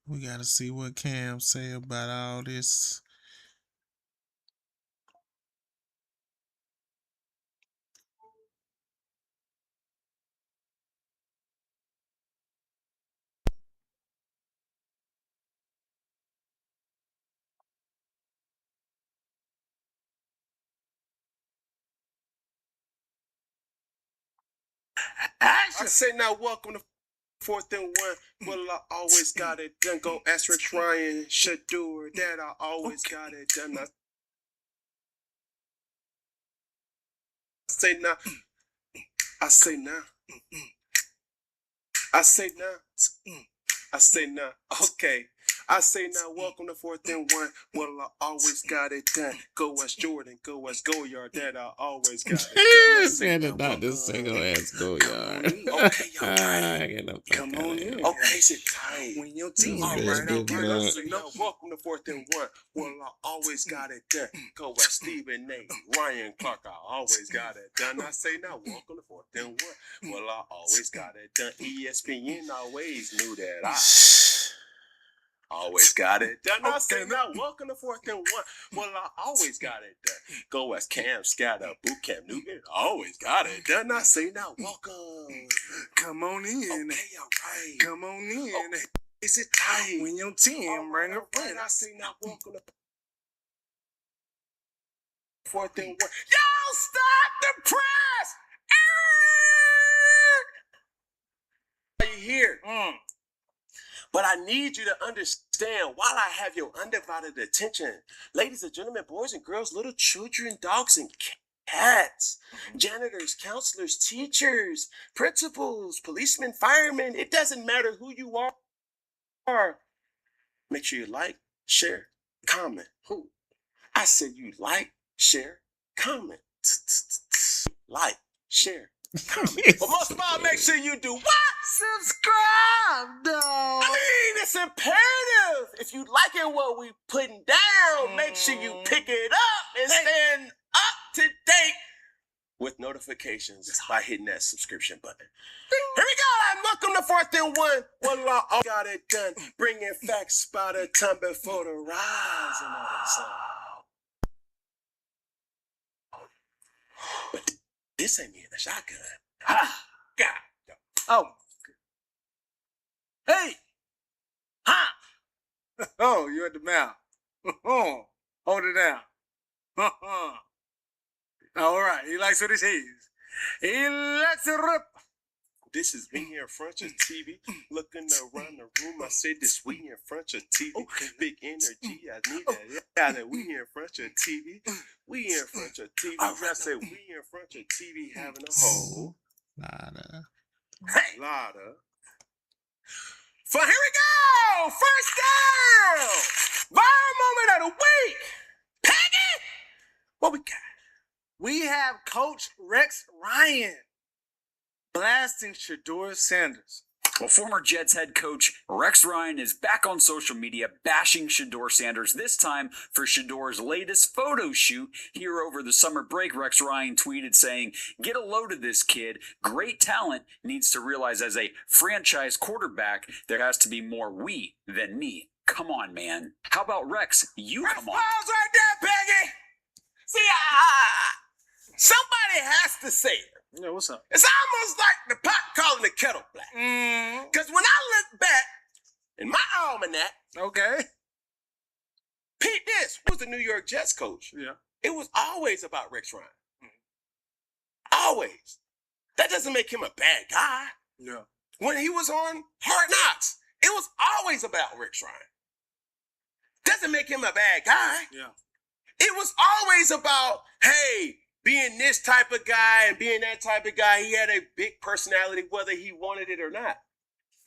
We gotta see what Cam say about all this. I say now, welcome to 4th and 1. Well, I always got it done. Go ask Rex Ryan, Shador, that I always got it done. I say now. I say now. I say now. I say now. Okay. I say now, welcome to 4th and 1. Well, I always got it done. Go West Jordan, go West Go Yard, that I always got it done. Man, it's not this single ass go yard. Okay, y'all. Come on in. Okay, sit tight. When your team all right, okay. So now, welcome to 4th and 1. Well, I always got it done. Go West Stephen A. Ryan Clark, I always got it done. I say now, welcome to 4th and 1. Well, I always got it done. ESPN always knew that I always got it done. I say now, welcome to 4th and 1. Well, I always got it done. Go as Cam Scatter, Boot Camp Newton, always got it done. I say now, welcome. Come on in. Okay, all right. Come on in. Okay. Is it tight? When your team bring a friend. I say now, welcome to 4th and 1. Y'all stop the press! Are you here? But I need you to understand, while I have your undivided attention, ladies and gentlemen, boys and girls, little children, dogs and cats, janitors, counselors, teachers, principals, policemen, firemen, it doesn't matter who you are. Make sure you like, share, comment. Who? I said you like, share, comment. Like, share, comment. But most of all, make sure you do what? Subscribe, though. I mean, it's imperative. If you liking what we putting down, make sure you pick it up and stand up to date with notifications by hitting that subscription button. Here we go. And welcome to 4th and 1. Well, I got it done. Bringing facts by the time before the rise and all that stuff. But this ain't me in the shotgun. Ha! God. Oh. Hey! Ha! Oh, you're at the mouth. Hold it down. All right. He likes what he sees. He likes it rip. This is me here in front of TV. Looking around the room, I said this we in front of TV. Okay. Big energy, I need that. Yeah, that we in front of TV. We in front of TV. I said we in front of TV having a whole lot of. So here we go! First down! Viral moment of the week! Peggy! What we got? We have Coach Rex Ryan blasting Shador Sanders. Well, former Jets head coach Rex Ryan is back on social media bashing Shador Sanders, this time for Shador's latest photo shoot. Here over the summer break, Rex Ryan tweeted saying, "Get a load of this kid. Great talent, needs to realize as a franchise quarterback, there has to be more we than me. Come on, man." How about Rex? You come on. Pause right there, Peggy! See, somebody has to say it. Yeah, what's up? It's almost like the pot calling the kettle black. Because when I look back in my almanac, okay, Pete this was the New York Jets coach. Yeah. It was always about Rex Ryan. Always. That doesn't make him a bad guy. Yeah. When he was on Hard Knocks, it was always about Rex Ryan. Doesn't make him a bad guy. Yeah. It was always about, hey, being this type of guy and being that type of guy, he had a big personality whether he wanted it or not.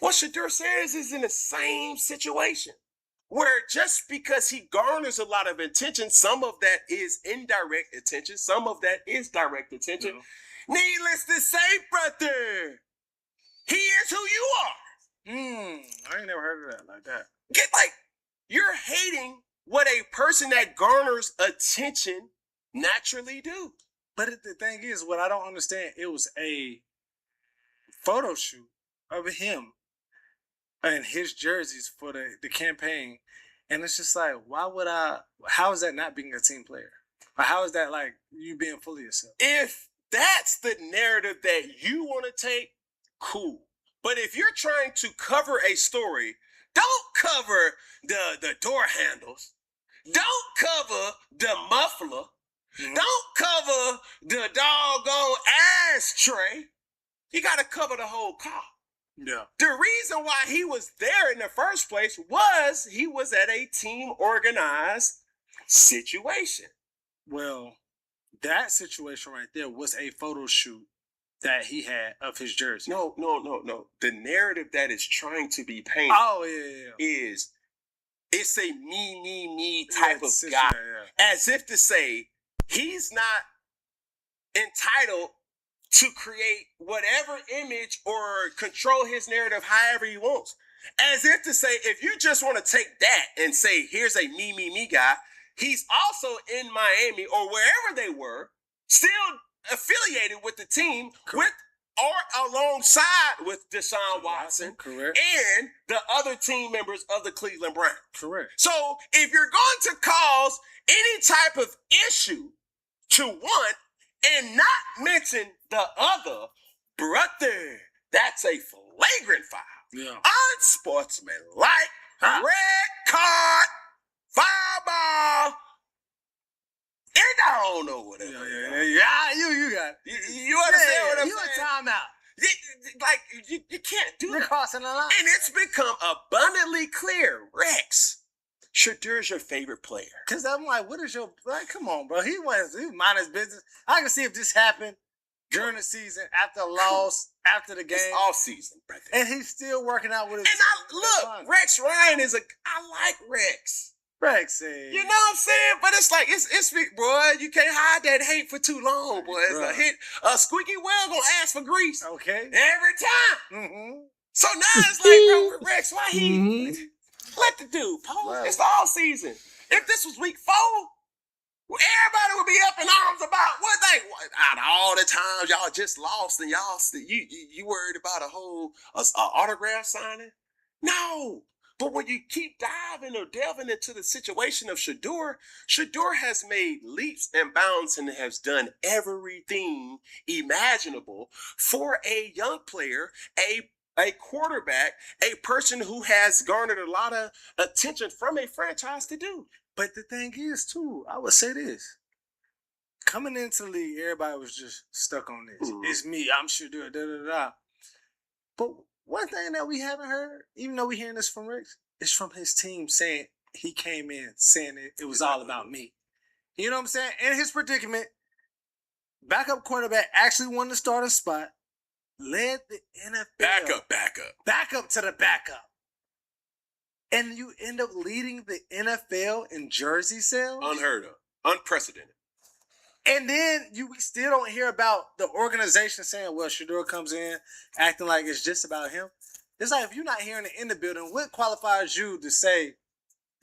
Well, Shador Sanders is in the same situation where just because he garners a lot of attention, some of that is indirect attention, some of that is direct attention. No. Needless to say, brother, he is who you are. I ain't never heard of that like that. You're hating what a person that garners attention naturally do. But the thing is, what I don't understand, it was a photo shoot of him and his jerseys for the campaign. And it's just like, why would I? How is that not being a team player? Or how is that like you being fully yourself? If that's the narrative that you want to take, cool. But if you're trying to cover a story, don't cover the door handles. Don't cover the muffler. Don't cover the doggone ashtray. You got to cover the whole car. Yeah. The reason why he was there in the first place was he was at a team organized situation. Well, that situation right there was a photo shoot that he had of his jersey. No. The narrative that is trying to be painted is it's a me type of guy. As if to say he's not entitled to create whatever image or control his narrative however he wants. As if to say, if you just want to take that and say, here's a me guy, he's also in Miami or wherever they were, still affiliated with the team, with or alongside with Deshaun Watson, correct, and the other team members of the Cleveland Browns. Correct. So if you're going to cause any type of issue to one and not mention the other, brother, that's a flagrant foul. Yeah. Unsportsmanlike, red card, foul ball. And I don't know what it is. You got it. You understand what I'm you saying? You a timeout. Like, you can't do You're that. crossing the line. And it's become abundantly clear, Rex, Shedur's your favorite player. Because I'm like, what is your... Like, come on, bro. He mind his business. I can see if this happened during the season, after a loss, after the game. It's off season, brother. And he's still working out with his... And look, Rex Ryan is I like Rex. Rex, you know what I'm saying? But it's like, it's boy, you can't hide that hate for too long, boy. It's a squeaky wheel gonna ask for grease. Okay. Every time. Mm-hmm. So now it's like, bro, Rex, why he... Let the dude pose. It's the all season. If this was week 4, everybody would be up in arms about out of all the times y'all just lost and you worried about a whole autograph signing? No. But when you keep diving or delving into the situation of Shedeur has made leaps and bounds and has done everything imaginable for a young player, a quarterback, a person who has garnered a lot of attention from a franchise to do. But the thing is, too, I would say this. Coming into the league, everybody was just stuck on this. Mm-hmm. It's me, I'm Shedeur, da-da-da. But one thing that we haven't heard, even though we're hearing this from Rex, is from his team saying he came in saying it was all about me. You know what I'm saying? In his predicament, backup quarterback actually won the starting spot, led the NFL. Back up to the backup. And you end up leading the NFL in jersey sales? Unheard of. Unprecedented. And then we still don't hear about the organization saying, well, Shedeur comes in acting like it's just about him. It's like, if you're not hearing it in the building, what qualifies you to say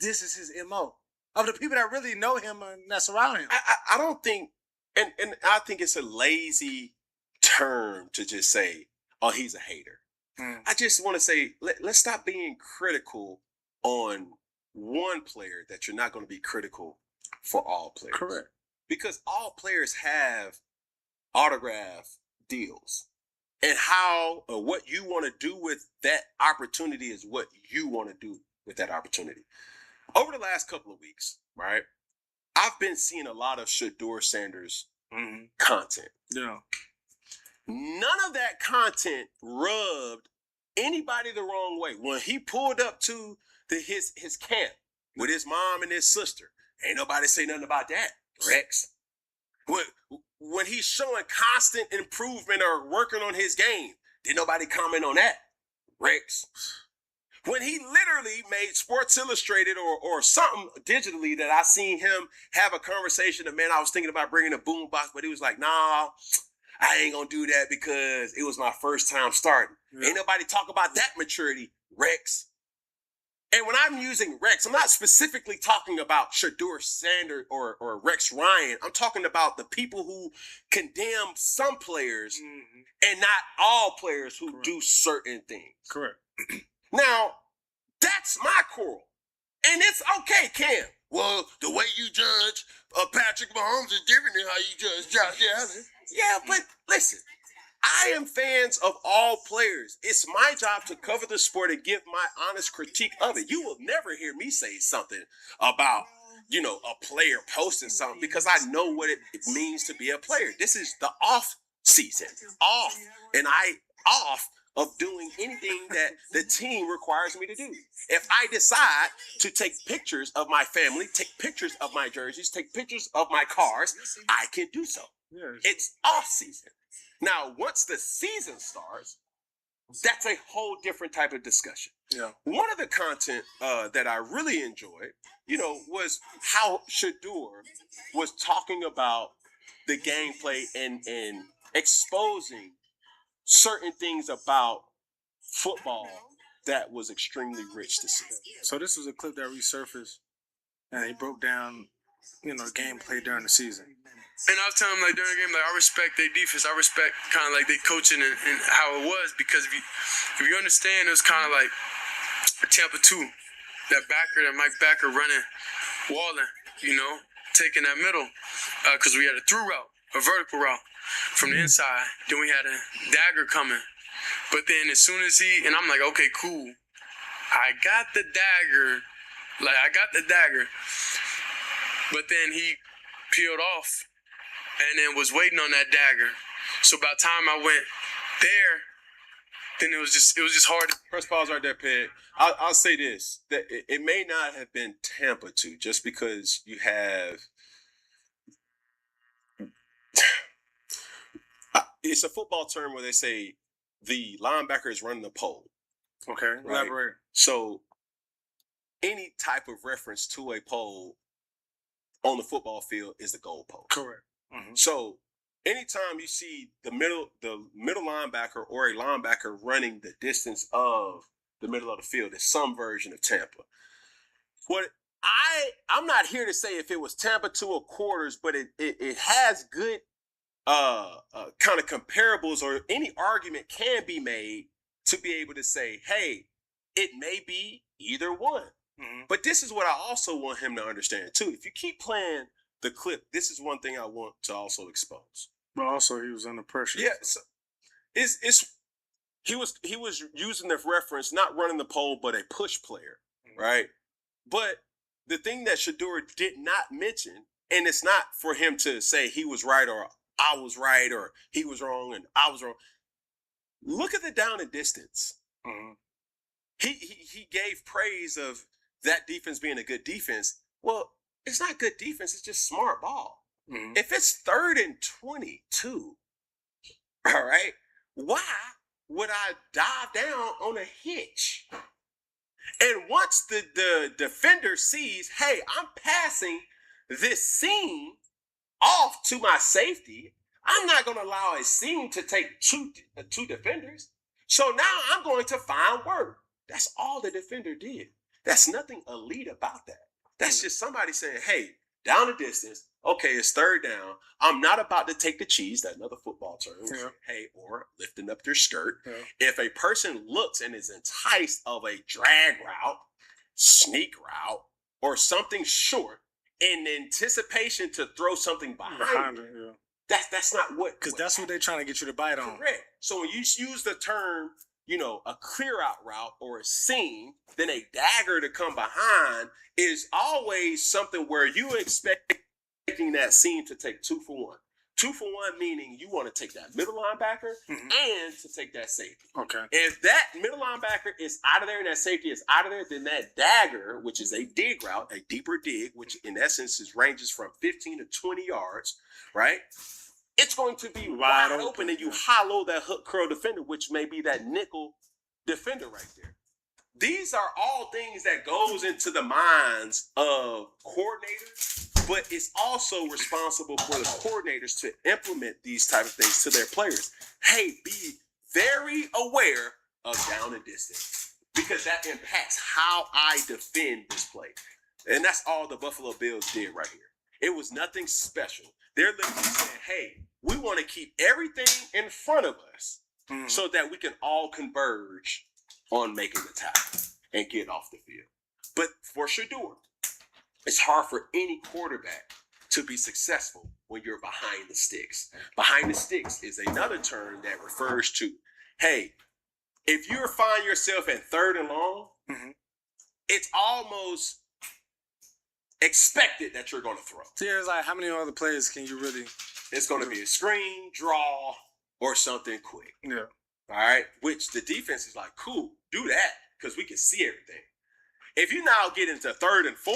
this is his MO? Of the people that really know him and that surround him. I don't think, and I think it's a lazy term to just say, oh, he's a hater. I just want to say, let's stop being critical on one player that you're not going to be critical for all players. Correct. Because all players have autograph deals. And how or what you want to do with that opportunity is what you want to do with that opportunity. Over the last couple of weeks, right, I've been seeing a lot of Shedeur Sanders content. Yeah. None of that content rubbed anybody the wrong way. When he pulled up to his camp with his mom and his sister, ain't nobody say nothing about that, Rex. When he's showing constant improvement or working on his game, did nobody comment on that, Rex? When he literally made Sports Illustrated or something digitally that I seen him have a conversation of, man, I was thinking about bringing a boombox, but he was like, nah, I ain't gonna do that because it was my first time starting. Yeah. Ain't nobody talk about that maturity, Rex. And when I'm using Rex, I'm not specifically talking about Shedeur Sanders or Rex Ryan. I'm talking about the people who condemn some players and not all players who do certain things. Correct. Now, that's my quarrel. And it's okay, Cam. Well, the way you judge Patrick Mahomes is different than how you judge Josh Allen. Yeah, but listen, I am fans of all players. It's my job to cover the sport and give my honest critique of it. You will never hear me say something about, a player posting something because I know what it means to be a player. This is the off season. Off. And off of doing anything that the team requires me to do. If I decide to take pictures of my family, take pictures of my jerseys, take pictures of my cars, I can do so. Yeah, it's off season. Now, once the season starts, that's a whole different type of discussion. Yeah. One of the content that I really enjoyed, was how Shador was talking about the gameplay and exposing certain things about football that was extremely rich to see. So this was a clip that resurfaced, and he broke down, the gameplay during the season. And I'll tell them, like, during the game, like, I respect their defense. I respect kind of like their coaching and how it was, because if you understand, it was kind of like Tampa 2, that Mike Backer running, walling, taking that middle, because we had a through route, a vertical route from the inside. Then we had a dagger coming. But then as soon as and I'm like, okay, cool. I got the dagger. But then he peeled off and then was waiting on that dagger. So by the time I went there, then it was just hard. Press pause right there, Peg. I'll say this, that it may not have been Tampa 2, just because you have... It's a football term where they say the linebacker is running the pole. Okay, right? elaborate. So any type of reference to a pole on the football field is the goal pole. Correct. Mm-hmm. So anytime you see the middle linebacker or a linebacker running the distance of the middle of the field, it's some version of Tampa. I'm not here to say if it was Tampa 2 or quarters, but it has good kind of comparables, or any argument can be made to be able to say, hey, it may be either one. Mm-hmm. But this is what I also want him to understand too. If you keep playing the clip, this is one thing I want to also expose. But also he was under pressure. Yeah, so he was using the reference, not running the pole, but a push player, mm-hmm. right? But the thing that Shador did not mention, and it's not for him to say he was right or I was right, or he was wrong and I was wrong. Look at the down and distance. Mm-hmm. He gave praise of that defense being a good defense. Well, it's not good defense. It's just smart ball. Mm-hmm. If it's 3rd and 22, all right, why would I dive down on a hitch? And once the defender sees, hey, I'm passing this seam off to my safety, I'm not going to allow a seam to take two defenders. So now I'm going to find work. That's all the defender did. That's nothing elite about that. That's just somebody saying, hey, down the distance, okay, it's 3rd down. I'm not about to take the cheese, that another football term. Yeah. Hey, or lifting up their skirt. Yeah. If a person looks and is enticed of a drag route, sneak route, or something short, in anticipation to throw something behind it, yeah. That's not what... Because that's what they're trying to get you to bite on. Correct. So when you use the term, a clear out route or a seam, then a dagger to come behind is always something where you expecting that seam to take 2 for 1. 2 for 1 meaning you want to take that middle linebacker and to take that safety. Okay. If that middle linebacker is out of there and that safety is out of there, then that dagger, which is a dig route, a deeper dig, which in essence ranges from 15 to 20 yards, right? It's going to be wide open and you hollow that hook curl defender, which may be that nickel defender right there. These are all things that goes into the minds of coordinators, but it's also responsible for the coordinators to implement these type of things to their players. Hey, be very aware of down and distance, because that impacts how I defend this play. And that's all the Buffalo Bills did right here. It was nothing special. They're literally saying, hey, we want to keep everything in front of us so that we can all converge on making the tackle and get off the field. But for Shedeur, it's hard for any quarterback to be successful when you're behind the sticks. Behind the sticks is another term that refers to, hey, if you find yourself at 3rd and long, it's almost expected that you're going to throw. Yeah, it's like, how many other plays can you really? It's going to be a screen, draw, or something quick. Yeah. All right, which the defense is like, cool, do that because we can see everything. If you now get into 3rd and 4,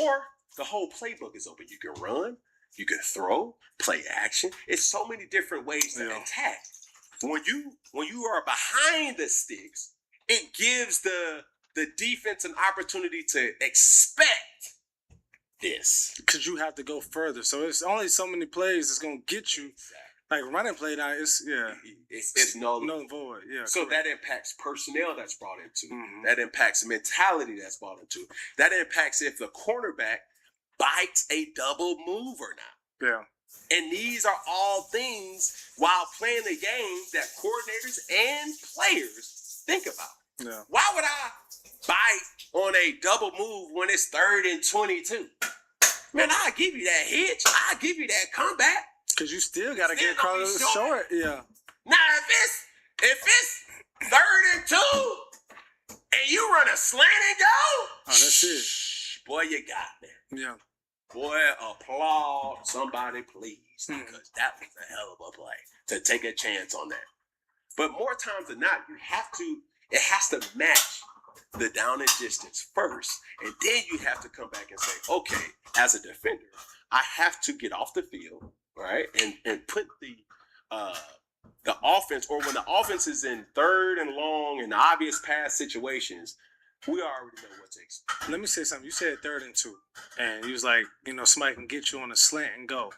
the whole playbook is open. You can run, you can throw, play action. It's so many different ways to attack. When you are behind the sticks, it gives the defense an opportunity to expect this. Because you have to go further. So it's only so many plays that's going to get you. Like running play now, it's null and void. Yeah. So that impacts personnel that's brought into. That impacts mentality that's brought into. That impacts if the cornerback bites a double move or not. Yeah. And these are all things while playing the game that coordinators and players think about. Yeah. Why would I bite on a double move when it's 3rd and 22? Man, I'll give you that hitch. I'll give you that comeback. Because you still got to get across the short. Yeah. Now, if it's 3rd and 2 and you run a slant and go, oh, that's it. Boy, you got me. Yeah. Boy, applaud somebody, please, because that was a hell of a play to take a chance on that. But more times than not, it has to match the down and distance first, and then you have to come back and say, okay, as a defender, I have to get off the field, right, and put the offense, or when the offense is in 3rd and long and obvious pass situations, we already know what to expect. Let me say something. You said 3rd and 2, and you was like, somebody can get you on a slant and go.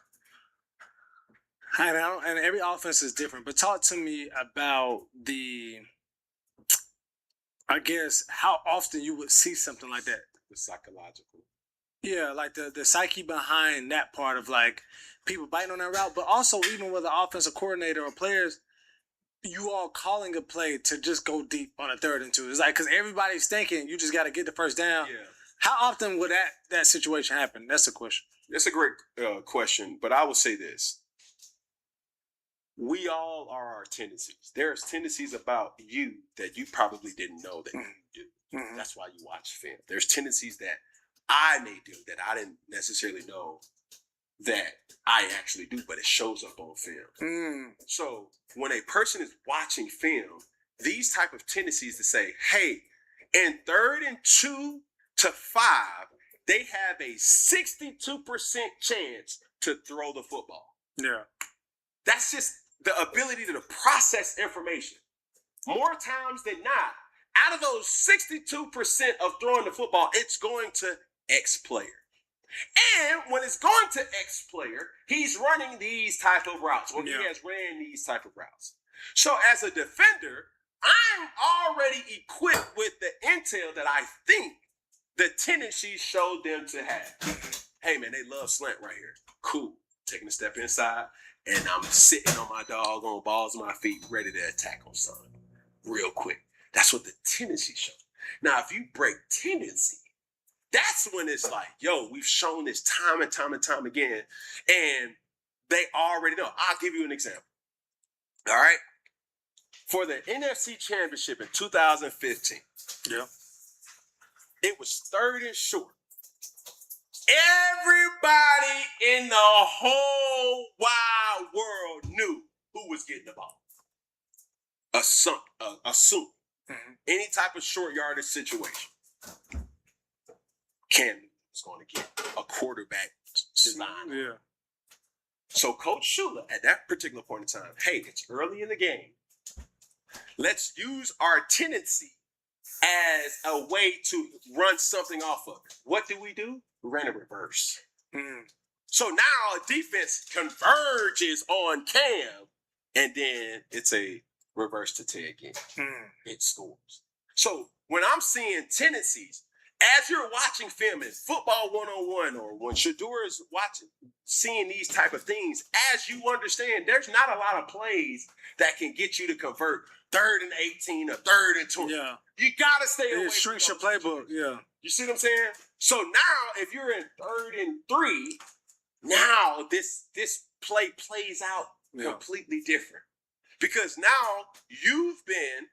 And every offense is different, but talk to me about I guess, how often you would see something like that. The psychological. Yeah, like the psyche behind that part of like people biting on that route, but also even with the offensive coordinator or players, you all calling a play to just go deep on a 3rd and 2. It's like, because everybody's thinking you just got to get the first down. Yeah. How often would that situation happen? That's the question. That's a great question, but I will say this. We all are our tendencies. There's tendencies about you that you probably didn't know that you do. That's why you watch film. There's tendencies that I may do that I didn't necessarily know that I actually do, but it shows up on film. So when a person is watching film, these type of tendencies to say, hey, in 3rd and 2 to 5, they have a 62% chance to throw the football. Yeah. That's just the ability to process information. More times than not, out of those 62% of throwing the football, it's going to X player. And when it's going to X player, he's running these type of routes, or he has ran these type of routes. So as a defender, I'm already equipped with the intel that I think the tendencies showed them to have. Hey man, they love slant right here. Cool. Taking a step inside, and I'm sitting on my doggone balls of my feet, ready to attack on something real quick. That's what the tendency shows. Now, if you break tendency, that's when it's like, yo, we've shown this time and time and time again, and they already know. I'll give you an example. All right? For the NFC Championship in 2015, it was 3rd and short. Everybody in the whole wide world knew who was getting the ball. Assume. Any type of short yardage situation. Cam was going to get a quarterback design. Yeah. So Coach Shula, at that particular point in time, hey, it's early in the game. Let's use our tendency as a way to run something off of it. What do? We ran a reverse. So now a defense converges on Cam, and then it's a reverse to Ted again. It scores. So when I'm seeing tendencies, as you're watching film in Football 101 or when Shador is seeing these type of things, as you understand, there's not a lot of plays that can get you to convert 3rd and 18 or 3rd and 20. Yeah. You got to stay away. It shrinks your playbook. Yeah. You see what I'm saying? So now, if you're in 3rd and 3, now this play plays out completely different. Because now you've been,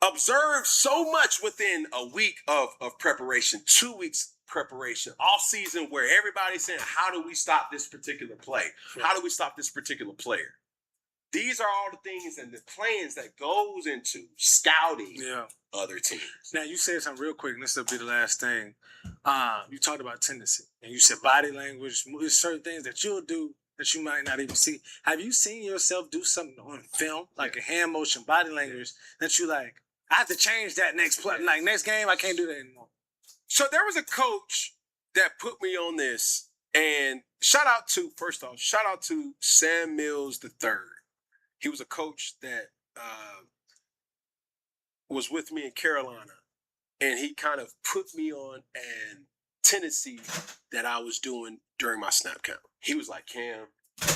observed so much within a week of preparation, 2 weeks preparation, off season, where everybody's saying, how do we stop this particular play? How do we stop this particular player? These are all the things and the plans that goes into scouting other teams. Now, you said something real quick, and this will be the last thing. You talked about tendency, and you said body language. There's certain things that you'll do that you might not even see. Have you seen yourself do something on film, like a hand motion, body language, that you like, I have to change that next play. Like, next game, I can't do that anymore. So there was a coach that put me on this, and shout out to Sam Mills III. He was a coach that was with me in Carolina, and he kind of put me on an tendency that I was doing during my snap count. He was like, Cam,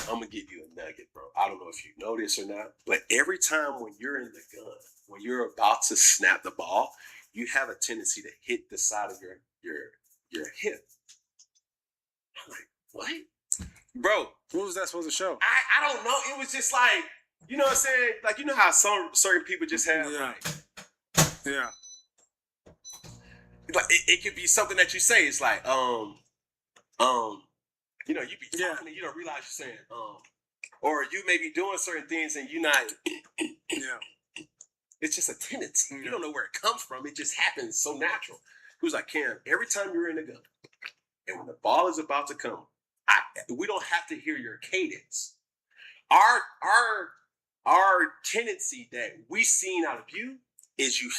I'm going to give you a nugget, bro. I don't know if you know this or not, but every time when you're in the gun, when you're about to snap the ball, you have a tendency to hit the side of your hip. I'm like, what? Bro. What was that supposed to show? I don't know. It was just like, you know what I'm saying? Like, you know how certain people just have, Yeah. Like, it could be something that you say. It's like, you be talking and you don't realize you're saying, or you may be doing certain things and you're not, it's just a tendency. You don't know where it comes from. It just happens so natural. He was like, Cam, every time you're in the gun and when the ball is about to come, we don't have to hear your cadence. Our tendency that we seen out of you is you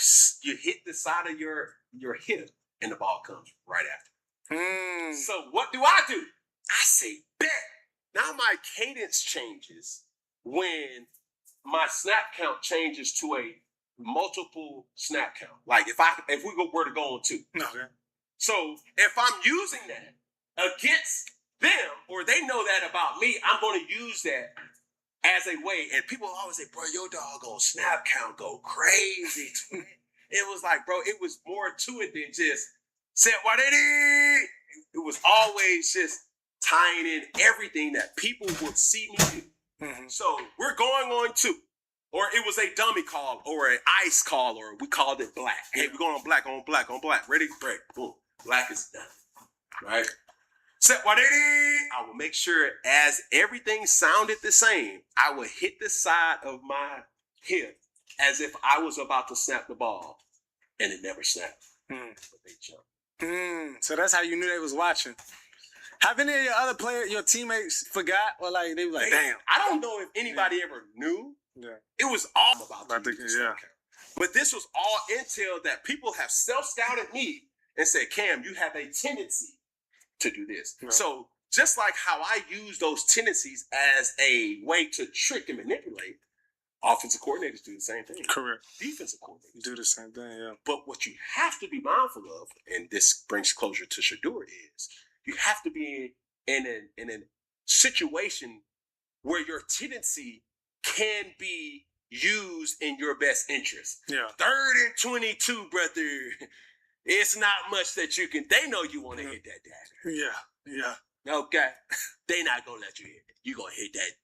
hit the side of your hip and the ball comes right after. So what do? I say, bet. Now my cadence changes when my snap count changes to a multiple snap count. Like if we were to go on 2. Okay. So if I'm using that against them, or they know that about me, I'm going to use that as a way. And people always say, bro, your doggone snap count go crazy. It was like, bro, it was more to it than just said what it is. It was always just tying in everything that people would see me do. Mm-hmm. So we're going on 2. Or it was a dummy call or an ice call, or we called it black. Hey, we're going on black. Ready? Break. Boom. Black is done. Right? Set what it is. I will make sure as everything sounded the same, I would hit the side of my hip as if I was about to snap the ball. And it never snapped. But they jumped. So that's how you knew they was watching. Have any of your other players, your teammates, forgot? Or like they were like, damn. I don't know if anybody ever knew. Yeah. It was all about the But this was all intel that people have self-scouted me and said, Cam, you have a tendency to do this. Yeah. So just like how I use those tendencies as a way to trick and manipulate, offensive coordinators do the same thing. Correct. Defensive coordinators do the same thing, yeah. But what you have to be mindful of, and this brings closure to Shador, is you have to be in a situation where your tendency can be used in your best interest. Yeah. 3rd and 22, brother. It's not much that you can. They know you want to hit that dagger. Yeah. Okay. They not gonna let you hit it. You gonna hit that.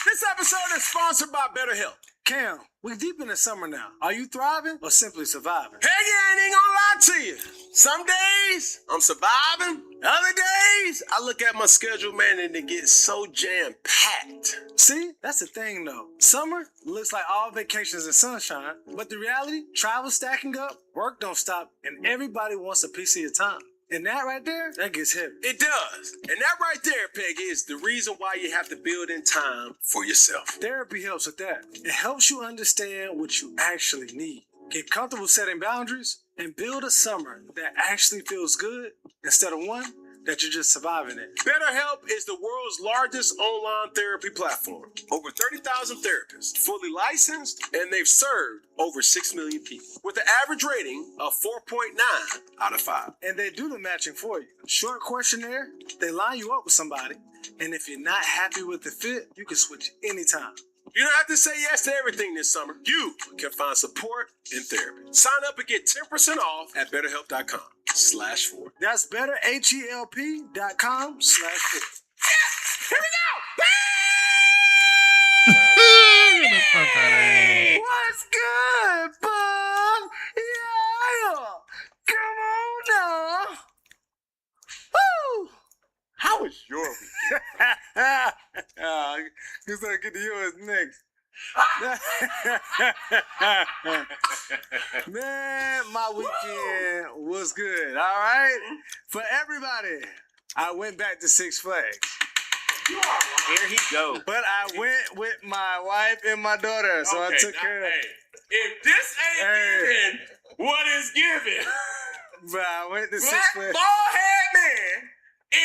This episode is sponsored by BetterHelp. Cam, we're deep in the summer now. Are you thriving or simply surviving? Heck yeah, I ain't gonna lie to you. Some days I'm surviving. Other days I look at my schedule, man, and it gets so jam-packed. See, that's the thing though. Summer looks like all vacations and sunshine, but the reality, travel stacking up, work don't stop, and everybody wants a piece of your time. And that right there, that gets heavy. It does. And that right there, Peggy, is the reason why you have to build in time for yourself. Therapy helps with that. It helps you understand what you actually need. Get comfortable setting boundaries and build a summer that actually feels good instead of one that you're just surviving it. BetterHelp is the world's largest online therapy platform. Over 30,000 therapists, fully licensed, and they've served over 6 million people. With an average rating of 4.9 out of 5. And they do the matching for you. Short questionnaire, they line you up with somebody, and if you're not happy with the fit, you can switch anytime. You don't have to say yes to everything this summer. You can find support in therapy. Sign up and get 10% off at betterhelp.com/4. That's betterhelp.com/4. Here we Get the fuck out of here. What's good, bud? Yeah. Come on now. Woo! How was your weekend? He's gonna get to yours next. Man, my weekend was good. All right, for everybody, I went back to Six Flags. Here he goes. But I went with my wife and my daughter, so I took her. If this ain't giving, what is giving? But I went to Six Black Flags. bald-head man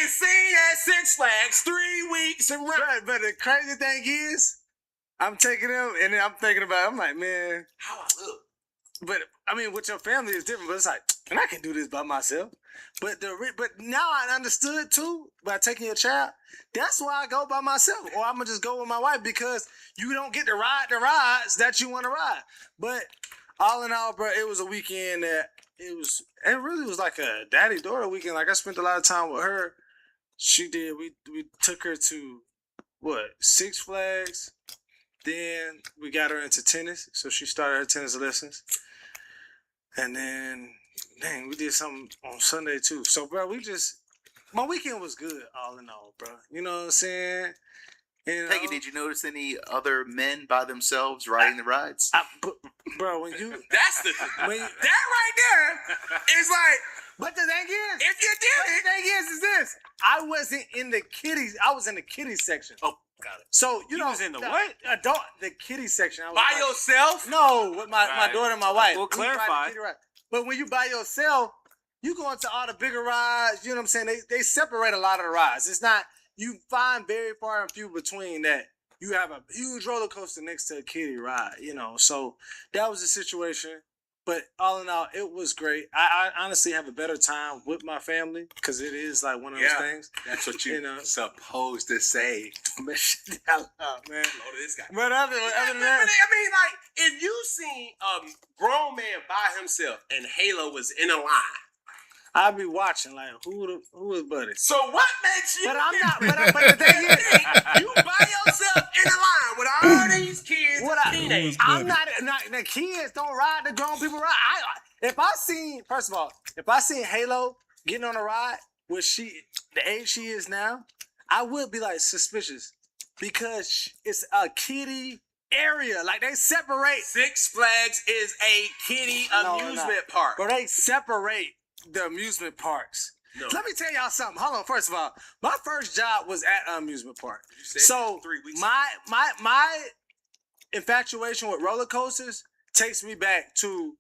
is seen at Six Flags 3 weeks in row. But the crazy thing is, I'm taking them, and then I'm thinking about it. I'm like, man, how I look. But I mean, with your family is different. But it's like, and I can do this by myself. But now I understood too by taking your child. That's why I go by myself, or I'm gonna just go with my wife because you don't get to ride the rides that you want to ride. But all in all, bro, it was a weekend that it really was like a daddy-daughter weekend. Like I spent a lot of time with her. She did. We took her to Six Flags. Then we got her into tennis, so she started her tennis lessons. And then, dang, we did something on Sunday too. So, bro, my weekend was good, all in all, bro. You know what I'm saying? Peggy, did you notice any other men by themselves riding the rides? Bro, when you that's the that right there is like. But the thing is, if you did it, the thing is this: I wasn't in the kiddies. I was in the kiddies section. Oh, got it. So you know, was in the what? The kiddie section. I was By yourself? No, with my daughter and my wife. We'll clarify. But when you by yourself, you go into all the bigger rides. You know what I'm saying? They separate a lot of the rides. It's not, you find very far and few between that. You have a huge roller coaster next to a kiddie ride, you know. So that was the situation. But all in all, it was great. I honestly have a better time with my family because it is like one of those things. That's what you know. Supposed to say. Man. But This guy. other than that, I mean, like, if you seen a grown man by himself and Halo was in a line, I'd be watching like who is buddy. So what makes you? But I'm not. But the thing is, you by yourself in a line with all these kids. Teenagers. I'm not. The kids don't ride. The grown people ride. If I seen Halo getting on a ride with the age she is now, I would be like suspicious because it's a kiddie area. Like they separate. Six Flags is a kiddie amusement park. But they separate the amusement parks. No. Let me tell y'all something. Hold on. First of all, my first job was at an amusement park. So 3 weeks my infatuation with roller coasters takes me back to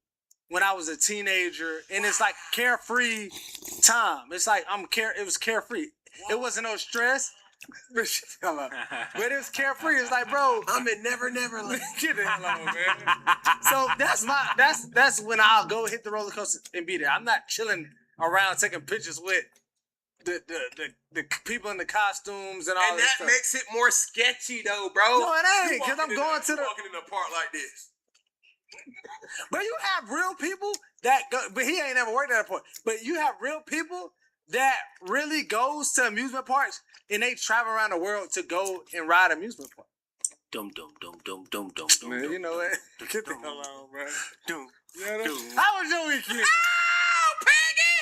when I was a teenager, and it's like carefree time. It's like it was carefree. Whoa. It wasn't no stress. But it was carefree. It's like, bro, I'm in Never Land. Get the hell on, man. So that's when I'll go hit the roller coaster and be there. I'm not chilling around taking pictures with the people in the costumes and all and that stuff. stuff. Makes it more sketchy though, bro. No, it ain't, because I'm going to walking in a park like this. But you have real people that go, but he ain't never worked at a park. But you have real people that really goes to amusement parks and they travel around the world to go and ride amusement parks. Dum. Man, you know what? Get the hell on, bro. Dum. You know what? How was your weekend? Oh, Peggy!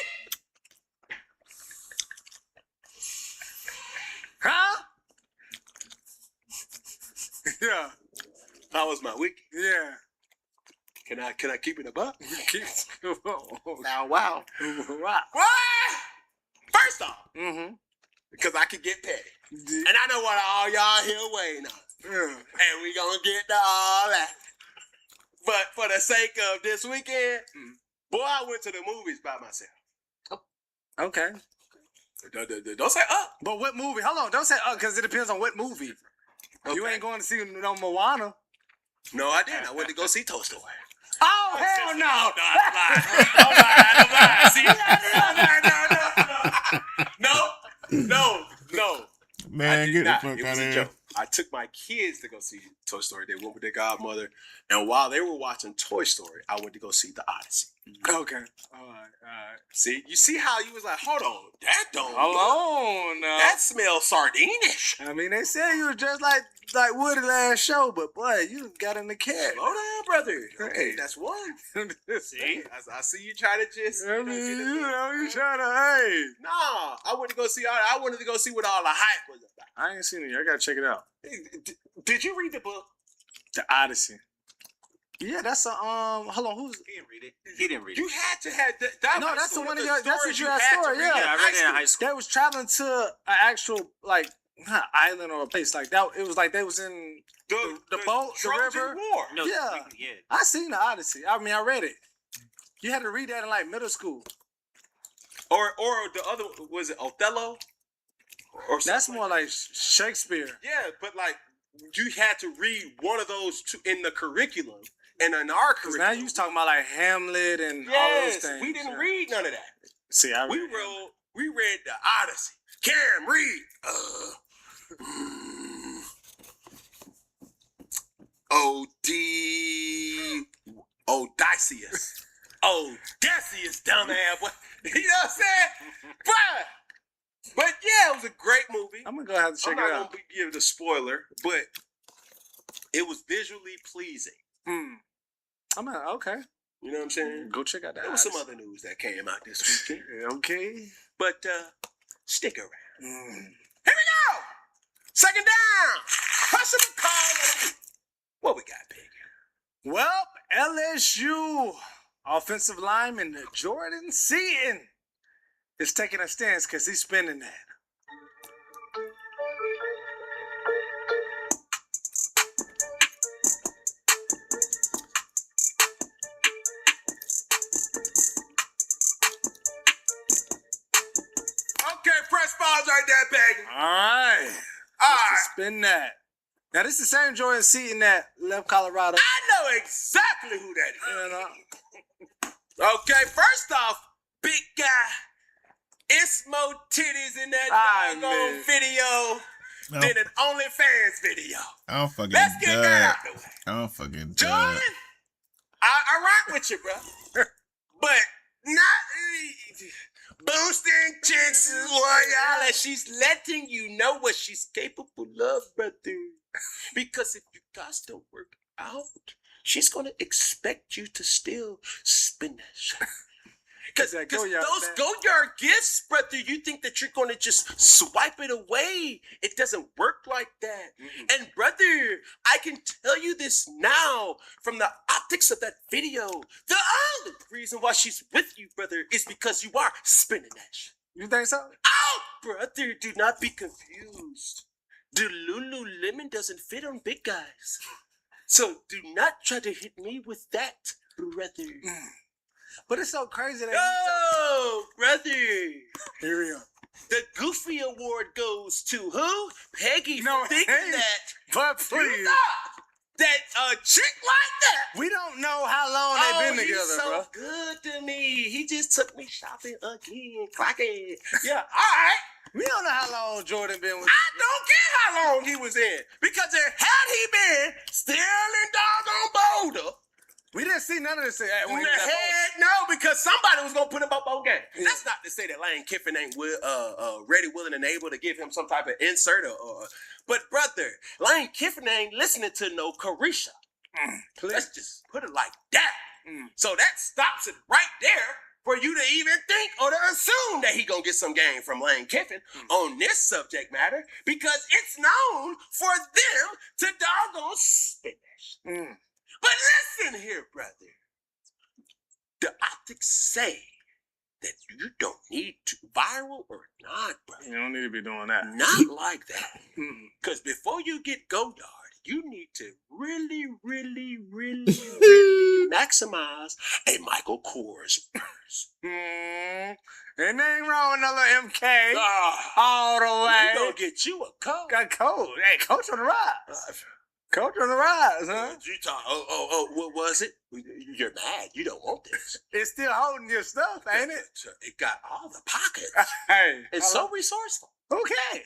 Huh? Yeah. How was my week? Yeah. Can I keep it above? Now, wow. What? First off, because I could get petty. And I know what all y'all here waiting on. And we gonna get to all that. But for the sake of this weekend, boy, I went to the movies by myself. Okay. Don't say But what movie? Hold on, don't say because it depends on what movie. You ain't going to see no Moana. No, I didn't. I went to go see Toy Story. Oh, hell no. No. Man, get the fuck It out was of a here. joke. I took my kids to go see Toy Story. They went with their godmother. And while they were watching Toy Story, I went to go see The Odyssey. Okay. All right. See, you see how you was like, hold on, that don't Hold look- on now. That smells sardinish. I mean, they said you was just like Woody last show, but boy, you got in the cat. Slow down, brother. Hey. Okay, that's one. See, I see you try to just. I mean, you trying to, hey. Nah, I wanted to go see what all the hype was about. I ain't seen it yet. I gotta check it out. Did you read the book? The Odyssey. Yeah, that's a hold on, who's He didn't read it. He didn't read it. You had to have that. No, that's the one of your that's stories what you you had had to story, read yeah. I read it in high school. They was traveling to an actual like not island or a place like that. It was like they was in the boat, the Trojan river. War. No, Yeah. I seen the Odyssey. I mean, I read it. You had to read that in like middle school. Or the other was it Othello? Or That's something more like Shakespeare. Yeah, but like you had to read one of those two in the curriculum, and in our Cause curriculum. now you was talking about like Hamlet and all Yes, those things. we didn't read none of that. See, We read the Odyssey. Cam, read. Odysseus. Odysseus, dumbass. You know what I'm saying? But yeah, it was a great movie. I'm gonna go ahead and check I'm it not out. gonna give it a spoiler, but it was visually pleasing. I'm at, okay. You know what I'm saying? Go check out that. There was some other news that came out this weekend. Okay. But stick around. Here we go! Second down! Possible call. What we got, Big? Well, LSU offensive lineman Jordan Seaton is taking a stance because he's spending that. Okay, press pause right there, baby. All right. Spin that. Now, this is the same Jordan Seaton that left Colorado. I know exactly who that is. You know? Okay, first off, big guy. It's more titties in that doggone video than an OnlyFans video. I don't fucking Let's get that out the way. I don't fucking Jordan, I rock with you, bro. But not boosting chicks royale. She's letting you know what she's capable of, brother. Because if you guys don't work out, she's gonna expect you to still spin that shit. Because those go-yard gifts, brother, you think that you're going to just swipe it away. It doesn't work like that. And, brother, I can tell you this now from the optics of that video. The only reason why she's with you, brother, is because you are spinning that shit. You think so? Oh, brother, do not be confused. The Lululemon doesn't fit on big guys. So do not try to hit me with that, brother. But it's so crazy that brother. Here we go. The Goofy Award goes to who? Peggy for thinking that. But please. That a chick like that. We don't know how long they've been together, he's so bro. good to me. He just took me shopping again. Clock it. Yeah, all right. We don't know how long Jordan been with. I don't care how long he was in. Because had he been still in doggone Boulder, we didn't see none of this. No, because somebody was gonna put him up on game. Yeah. That's not to say that Lane Kiffin ain't ready, willing, and able to give him some type of insert but brother, Lane Kiffin ain't listening to no Carisha. Let's just put it like that. So that stops it right there for you to even think or to assume that he gonna get some game from Lane Kiffin on this subject matter because it's known for them to doggone spin. But listen here, brother. The optics say that you don't need to viral or not, brother. You don't need to be doing that. Not like that. Because before you get Godard, you need to really, really, really, really maximize a Michael Kors purse. Ain't nothing wrong with another MK. All the way. We gonna get you a coach. Got coach. Hey, coach on the rise. Coach on the rise, huh? What was it? You're mad. You don't want this. It's still holding your stuff, ain't it? It got all the pockets. Hey. It's so resourceful. Okay.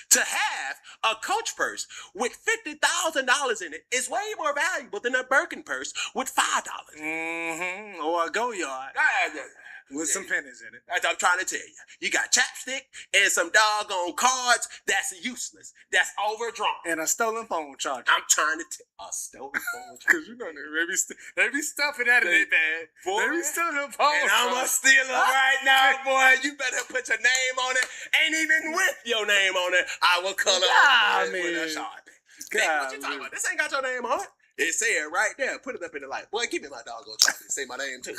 To have a Coach purse with $50,000 in it is way more valuable than a Birkin purse with $5. Mm-hmm. Or a go yard. With some pennies in it. I'm trying to tell you. You got chapstick and some doggone cards that's useless. That's overdrawn. And a stolen phone charger. I'm trying to tell a stolen phone charger. Because you know they be stuffing that in their bag. They be stealing them phone And I'm going to steal it right now, boy. You better put your name on it. Ain't even with your name on it. I will color it with a Sharpie. Hey, what you talking about? This ain't got your name on it. It said right there. Put it up in the light. Boy, give me my doggone chocolate. Say my name too.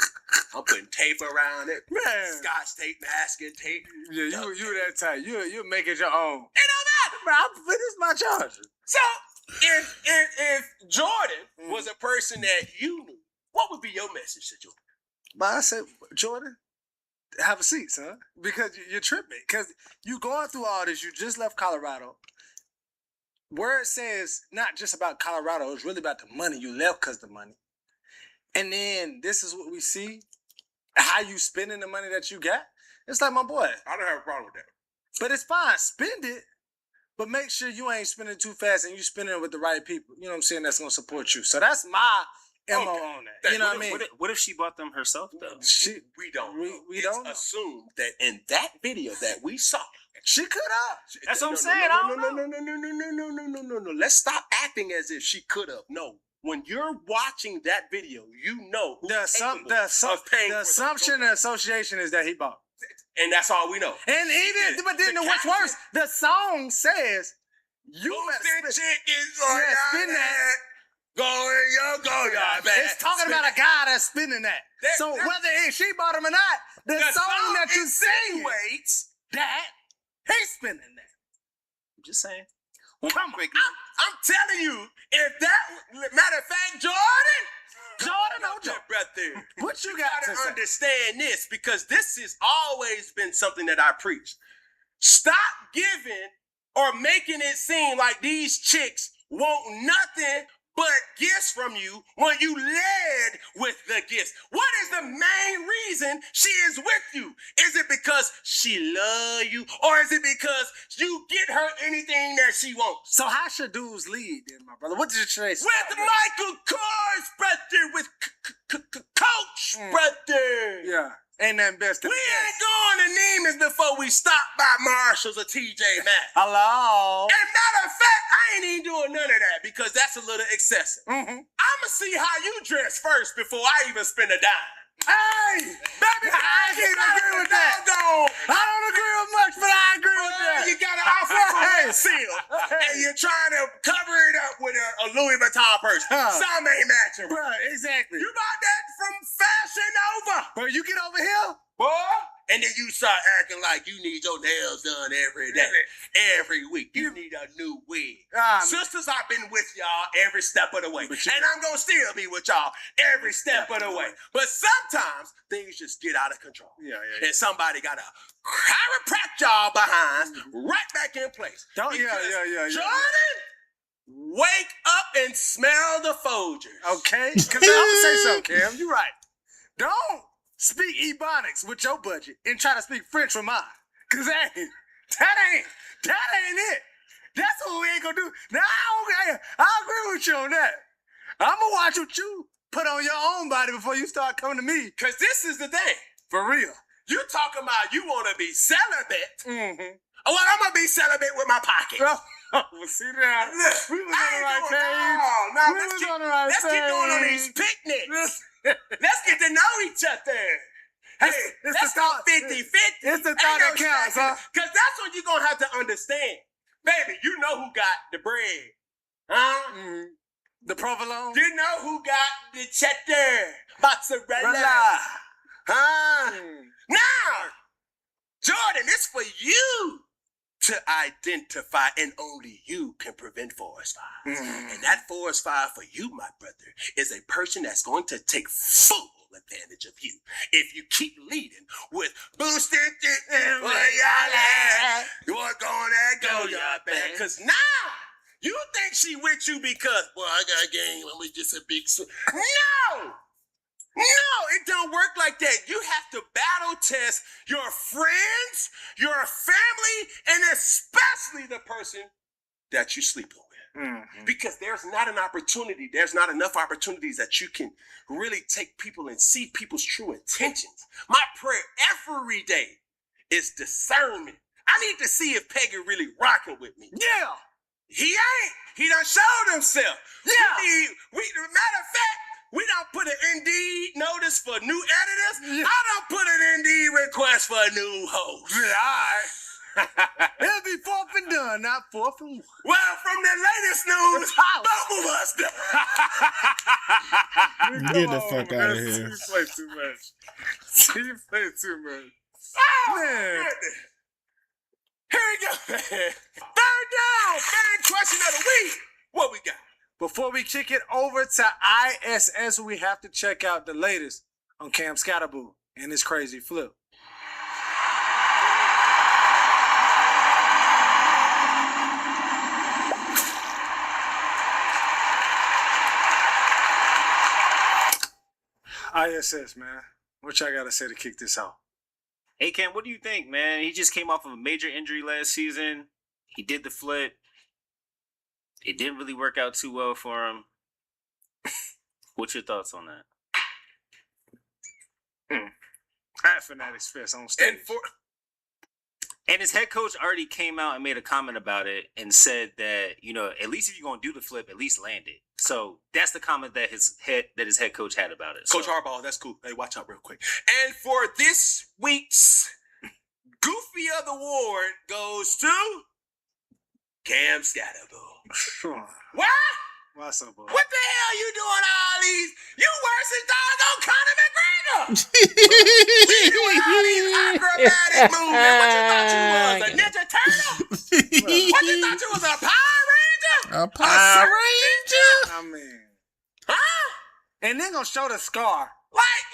I'm putting tape around it. Man. Scotch tape, masking tape. Yeah, you that type. You make it your own. It don't matter, bro. This is my charger. So if Jordan was a person that you knew, what would be your message to Jordan? But I said, Jordan, have a seat, son. Because you're tripping. Because you going through all this. You just left Colorado. Word says not just about Colorado, it's really about the money you left because the money. And then this is what we see, how you spending the money that you got. It's like, my boy. I don't have a problem with that. But it's fine, spend it, but make sure you ain't spending too fast and you spending it with the right people. You know what I'm saying? That's going to support you. So that's my MO on that. You know what I mean? What if she bought them herself, though? We don't know. We don't assume that in that video that we saw, she could have. That's what I'm saying. No. Let's stop acting as if she could have. No. When you're watching that video, you know who's the assumption and association is that he bought. And that's all we know. And even, but then what's worse, the song says, you better spin that. Go, It's talking about a guy that's spinning that. So whether she bought him or not, the song that you sing that he's spinning that. I'm just saying. Come on. I'm telling you, if that, matter of fact, Jordan, brother. What you got to to understand this, because this has always been something that I preach. Stop giving or making it seem like these chicks want nothing but gifts from you when you led with the gifts. What is the main reason she is with you? Is it because she love you, or is it because you get her anything that she wants? So how should dudes lead then, my brother? What did you say? With Michael Kors, brother, with Coach, brother. Yeah. Ain't nothing best. We ain't going to Neiman's before we stop by Marshall's or TJ Maxx. Hello. And matter of fact, I ain't even doing none of that because that's a little excessive. Mm-hmm. I'ma see how you dress first before I even spend a dime. Hey, baby, I can't agree with that. I don't agree with much, but I agree with that. You got an outfit for seal, and you're trying to cover it up with a Louis Vuitton purse. Some ain't matching. Bro, exactly. You bought that from Fashion Nova. Bro, you get over here, boy. And then you start acting like you need your nails done every day, every week. You need a new wig. Sisters, I've been with y'all every step of the way. And I'm going to still be with y'all every step of the way. But sometimes things just get out of control. And somebody got to chiropractic y'all behind right back in place. Jordan, wake up and smell the Folgers. Okay? Because I'm going to say something, Cam. You're right. Don't speak Ebonics with your budget and try to speak French with mine. Because that ain't it. That's what we ain't going to do. Now, I agree with you on that. I'm going to watch what you put on your own body before you start coming to me. Because this is the thing. For real. You talking about you want to be celibate. Mm-hmm. Well, I'm going to be celibate with my pocket. Well, see now. We was on the right page. Let's keep going on these picnics. Let's get to know each other. Hey, let's go 50-50. It's the thought that counts, huh? Because that's what you're going to have to understand. Baby, you know who got the bread. Huh? Mm-hmm. The provolone. You know who got the cheddar. Mozzarella. Huh? Now, Jordan, it's for you to identify, and only you can prevent forest fires. And that forest fire for you, my brother, is a person that's going to take full advantage of you. If you keep leading with boosting it, where y'all at? You're gonna go your back. Cause now you think she with you because, boy, I got game. I'm just a big. No! No, it don't work like that. You have to battle test your friends, your family, and especially the person that you're sleeping with. Mm-hmm. Because there's not enough opportunities that you can really take people and see people's true intentions. My prayer every day is discernment. I need to see if Peggy really rocking with me. Yeah. He ain't. He done showed himself. Yeah. Matter of fact, we don't put an Indeed notice for new editors. Yeah. I don't put an Indeed request for a new host. Yeah, all right. It'll be 4th and done, not 4th and 1. Well, from the latest news, both of us done. Get the fuck out of here. You play too much. You play too much. Oh, Man. Here we go. Third down. Fan question of the week. What we got? Before we kick it over to ISS, we have to check out the latest on Cam Scatterboo and his crazy flip. ISS, man. What y'all gotta say to kick this off? Hey, Cam, what do you think, man? He just came off of a major injury last season. He did the flip. It didn't really work out too well for him. What's your thoughts on that? At Fanatics Fest on stage. And his head coach already came out and made a comment about it and said that, at least if you're going to do the flip, at least land it. So that's the comment that his head coach had about it. Coach Harbaugh, that's cool. Hey, watch out real quick. And for this week's Goofy of the Award goes to Cam Scatterboo. What? What's up, boy? What the hell you doing all these? You worse than doggone Conor McGregor. We doing all these acrobatic moves. And what you thought you was, a Ninja Turtle? What you thought you was, a Power Ranger? A Power Ranger? I mean, huh? And then gonna show the scar.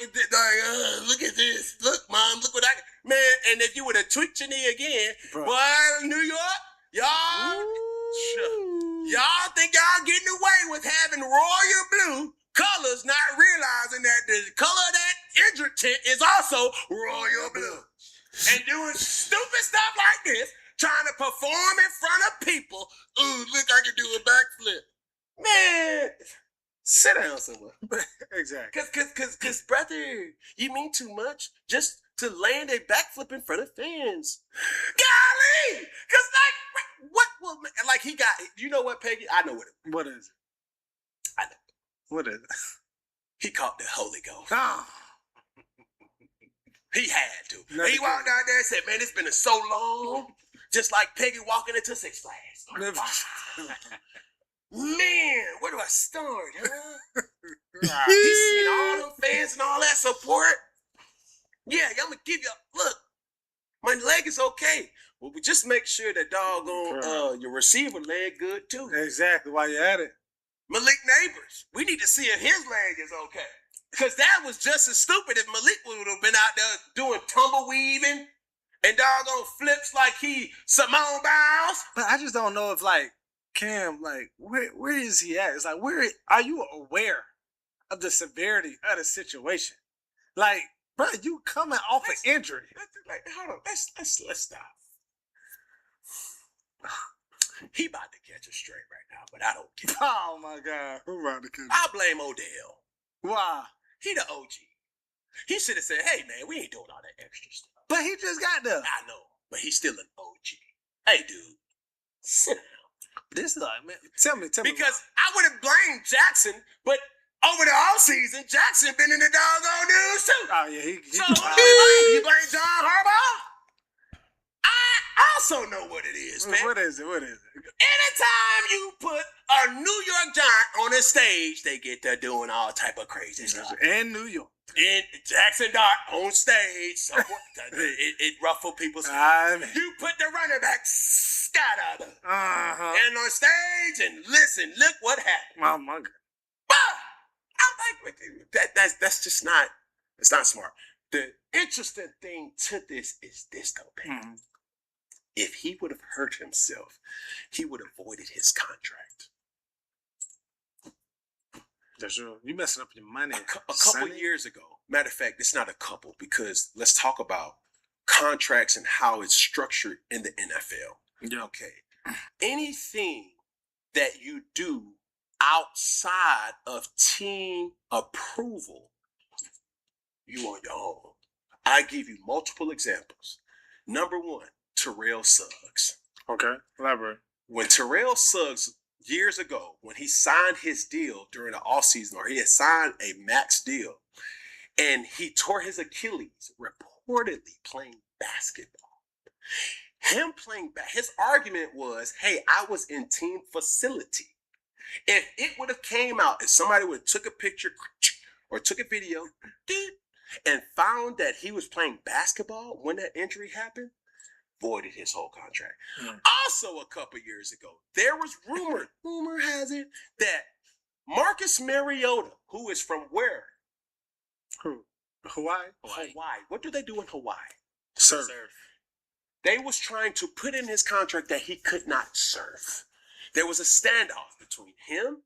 Look at this. Look, Mom, look what I got. Man, and if you would have tweaked your knee again, boy, New York, y'all think y'all getting away with having royal blue colors, not realizing that the color of that injured tent is also royal blue. And doing stupid stuff like this, trying to perform in front of people. Ooh, look, I can do a backflip. Man, sit down somewhere. Exactly. Cause brother, you mean too much just to land a backflip in front of fans. Golly! Cause he got, you know what, Peggy? I know what it is. What is it? I know. What is it? He caught the Holy Ghost. Oh. He had to. He walked out there and said, man, it's been so long. Just like Peggy walking into Six Flags. Man, where do I start, huh? He's seen all them fans and all that support. Yeah, I'm gonna give you look. My leg is okay. Well, we just make sure that doggone your receiver leg good too. Exactly. While you're at it, Malik Neighbors. We need to see if his leg is okay. Because that was just as stupid if Malik would have been out there doing tumbleweaving and doggone flips like he Simone Biles. But I just don't know if Cam, where is he at? It's like, where are you aware of the severity of the situation? Bro, you coming off an injury. Hold on, let's stop. He about to catch a straight right now, but I don't care. Oh my God, who about to catch? I blame Odell. Why? He the OG. He should have said, "Hey man, we ain't doing all that extra stuff." But he just got there. I know, but he's still an OG. Hey, dude, sit down. This is man. Tell me. Because I would have blamed Jackson, but over the offseason, Jackson been in the doggone news too. Oh yeah, so who do you blame John Harbaugh? I also know what it is, man. What is it? Anytime you put a New York Giant on a stage, they get to doing all type of crazy stuff. In New York. In Jackson Dart on stage, it ruffled people's feelings. You put the running back Scott and on stage, and listen, look what happened. Oh my God. I'm like, that's just not. It's not smart. The interesting thing to this is this, though, Pam. If he would have hurt himself, he would have voided his contract. That's true. You messing up your money. A couple years ago. Matter of fact, it's not a couple, because let's talk about contracts and how it's structured in the NFL. Yeah. Okay. Anything that you do outside of team approval, you on your own. I give you multiple examples. Number one, Terrell Suggs. Okay, elaborate. When Terrell Suggs, years ago, when he signed his deal during the offseason, or he had signed a max deal, and he tore his Achilles, reportedly playing basketball. Him playing his argument was, hey, I was in team facility. If it would have came out, if somebody would have took a picture or took a video and found that he was playing basketball when that injury happened, voided his whole contract. Also, a couple years ago, there was rumor has it, that Marcus Mariota, who is from where? Who? Hawaii? Hawaii. What do they do in Hawaii? Surf. They was trying to put in his contract that he could not surf. There was a standoff between him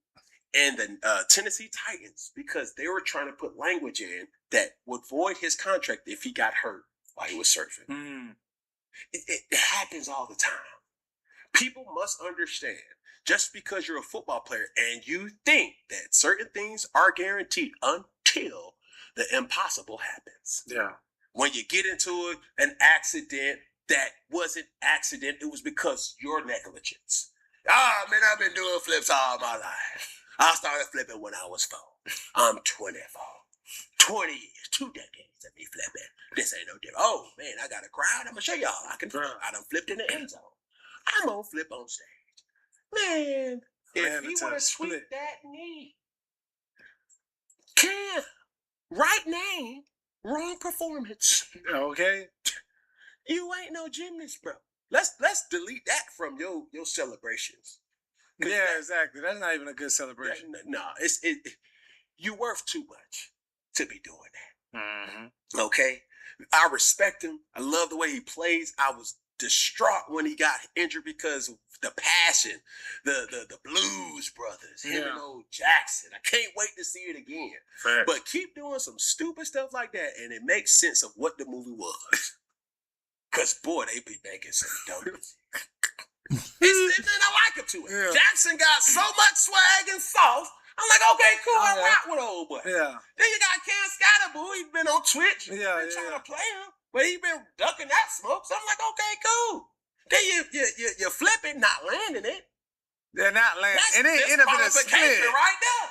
and the Tennessee Titans because they were trying to put language in that would void his contract if he got hurt while he was surfing. It happens all the time. People must understand, just because you're a football player and you think that certain things are guaranteed until the impossible happens. Yeah. When you get into an accident that wasn't accident, it was because your negligence. Ah, man, I've been doing flips all my life. I started flipping when I was 4. I'm 24. 20 years, 2 decades of me flipping. This ain't no different. Oh, man, I got a crowd. I'm going to show y'all. I done flipped in the end zone. I'm going to flip on stage. Man, if he would have tweaked that knee. Right name, wrong performance. Okay. You ain't no gymnast, bro. Let's delete that from your celebrations. Yeah, exactly. That's not even a good celebration. No, you worth too much to be doing that. Mm-hmm. Okay? I respect him. I love the way he plays. I was distraught when he got injured because of the passion. The Blues Brothers, him and old Jackson. I can't wait to see it again. Fair. But keep doing some stupid stuff like that, and it makes sense of what the movie was. Because, boy, they be making some dumb music. And I like it to it. Yeah. Jackson got so much swag and sauce. I'm like, okay, cool, I rock with old boy. Yeah. Then you got Cam Scatterboo. He's been on Twitch. Been trying to play him. But he been ducking that smoke. So I'm like, okay, cool. Then you flip it, not landing it. They're not landing. And then end up in a split. Right there.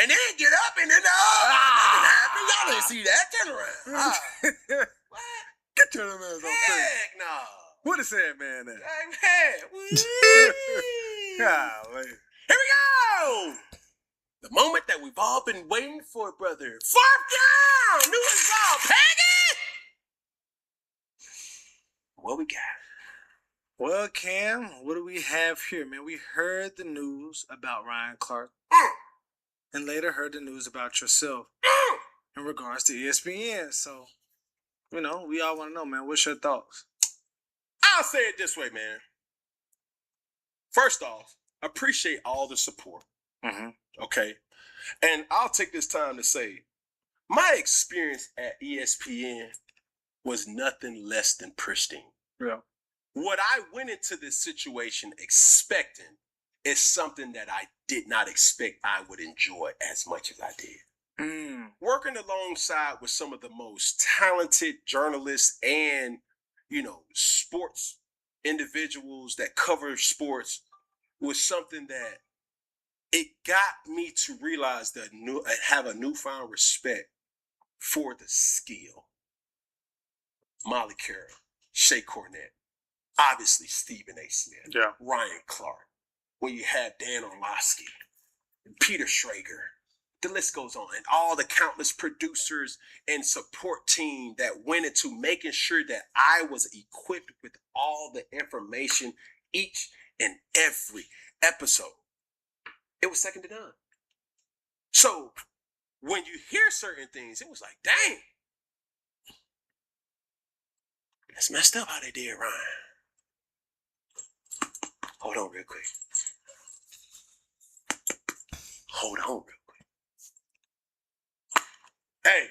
And then get up and then, nothing happened. Y'all didn't see that. Turn around. What? Get your man on stage. Heck no. What is that man at? Golly. Here we go. The moment that we've all been waiting for, brother. 4th down. New result. Peggy. What we got? Well, Cam, what do we have here, man? We heard the news about Ryan Clark and later heard the news about yourself in regards to ESPN. So, we all want to know, man, what's your thoughts? I'll say it this way, man. First off, appreciate all the support. Mm-hmm. Okay? And I'll take this time to say, my experience at ESPN was nothing less than pristine. Yeah. What I went into this situation expecting is something that I did not expect I would enjoy as much as I did. Working alongside with some of the most talented journalists and, sports individuals that cover sports was something that it got me to realize that have a newfound respect for the skill. Molly Carroll, Shea Cornett, obviously Stephen A. Smith, Ryan Clark. When you have Dan Orlovsky, Peter Schrager, the list goes on, and all the countless producers and support team that went into making sure that I was equipped with all the information each and every episode. It was second to none. So when you hear certain things, it was like, dang, that's messed up how they did Ryan. Hold on real quick. Hold on real quick. Hey,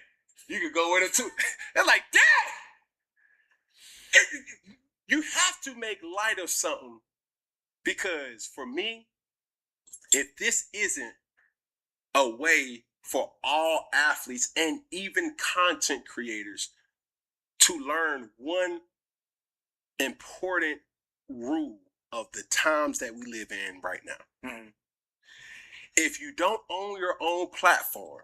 you could go with it too. They're like, dang! You have to make light of something, because for me, if this isn't a way for all athletes and even content creators to learn one important rule of the times that we live in right now. Mm-hmm. If you don't own your own platform,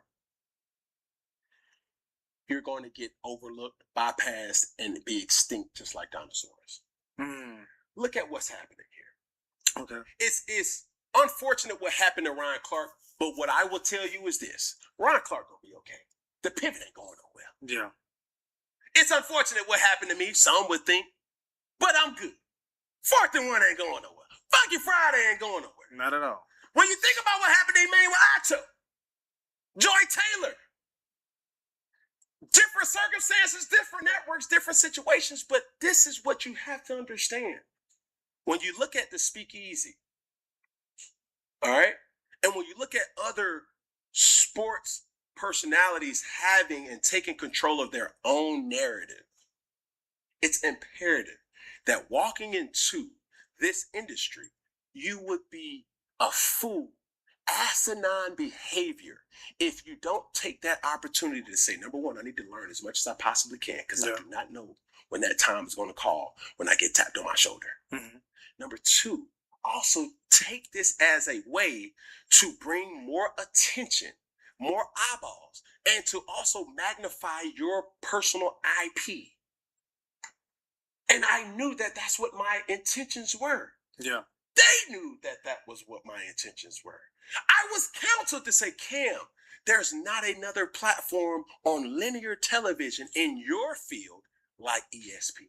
you're going to get overlooked, bypassed, and be extinct just like dinosaurs. Mm. Look at what's happening here. Okay. It's unfortunate what happened to Ryan Clark, but what I will tell you is this. Ryan Clark gonna be okay. The pivot ain't going nowhere. Yeah. It's unfortunate what happened to me, some would think, but I'm good. 4th and 1 ain't going nowhere. Funky Friday ain't going nowhere. Not at all. When you think about what happened to Emmanuel Acho, Joy Taylor, different circumstances, different networks, different situations, but this is what you have to understand. When you look at the speakeasy, all right, and when you look at other sports personalities having and taking control of their own narrative, it's imperative that walking into this industry, you would be a fool, asinine behavior if you don't take that opportunity to say, number one, I need to learn as much as I possibly can, because I do not know when that time is going to call when I get tapped on my shoulder. Mm-hmm. Number two, also take this as a way to bring more attention, more eyeballs, and to also magnify your personal IP. And I knew that that's what my intentions were. Yeah. They knew that that was what my intentions were. I was counseled to say, Cam, there's not another platform on linear television in your field like ESPN.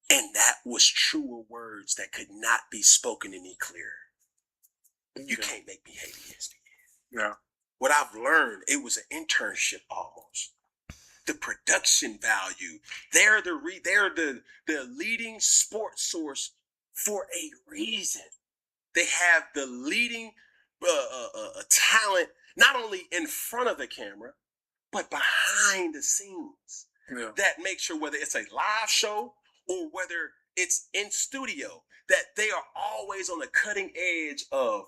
And that was truer words that could not be spoken any clearer. You can't make me hate ESPN. Yeah. What I've learned, it was an internship almost. The production value, they're the leading sports source for a reason. They have the leading talent, not only in front of the camera, but behind the scenes. Yeah. That makes sure whether it's a live show or whether it's in studio, that they are always on the cutting edge of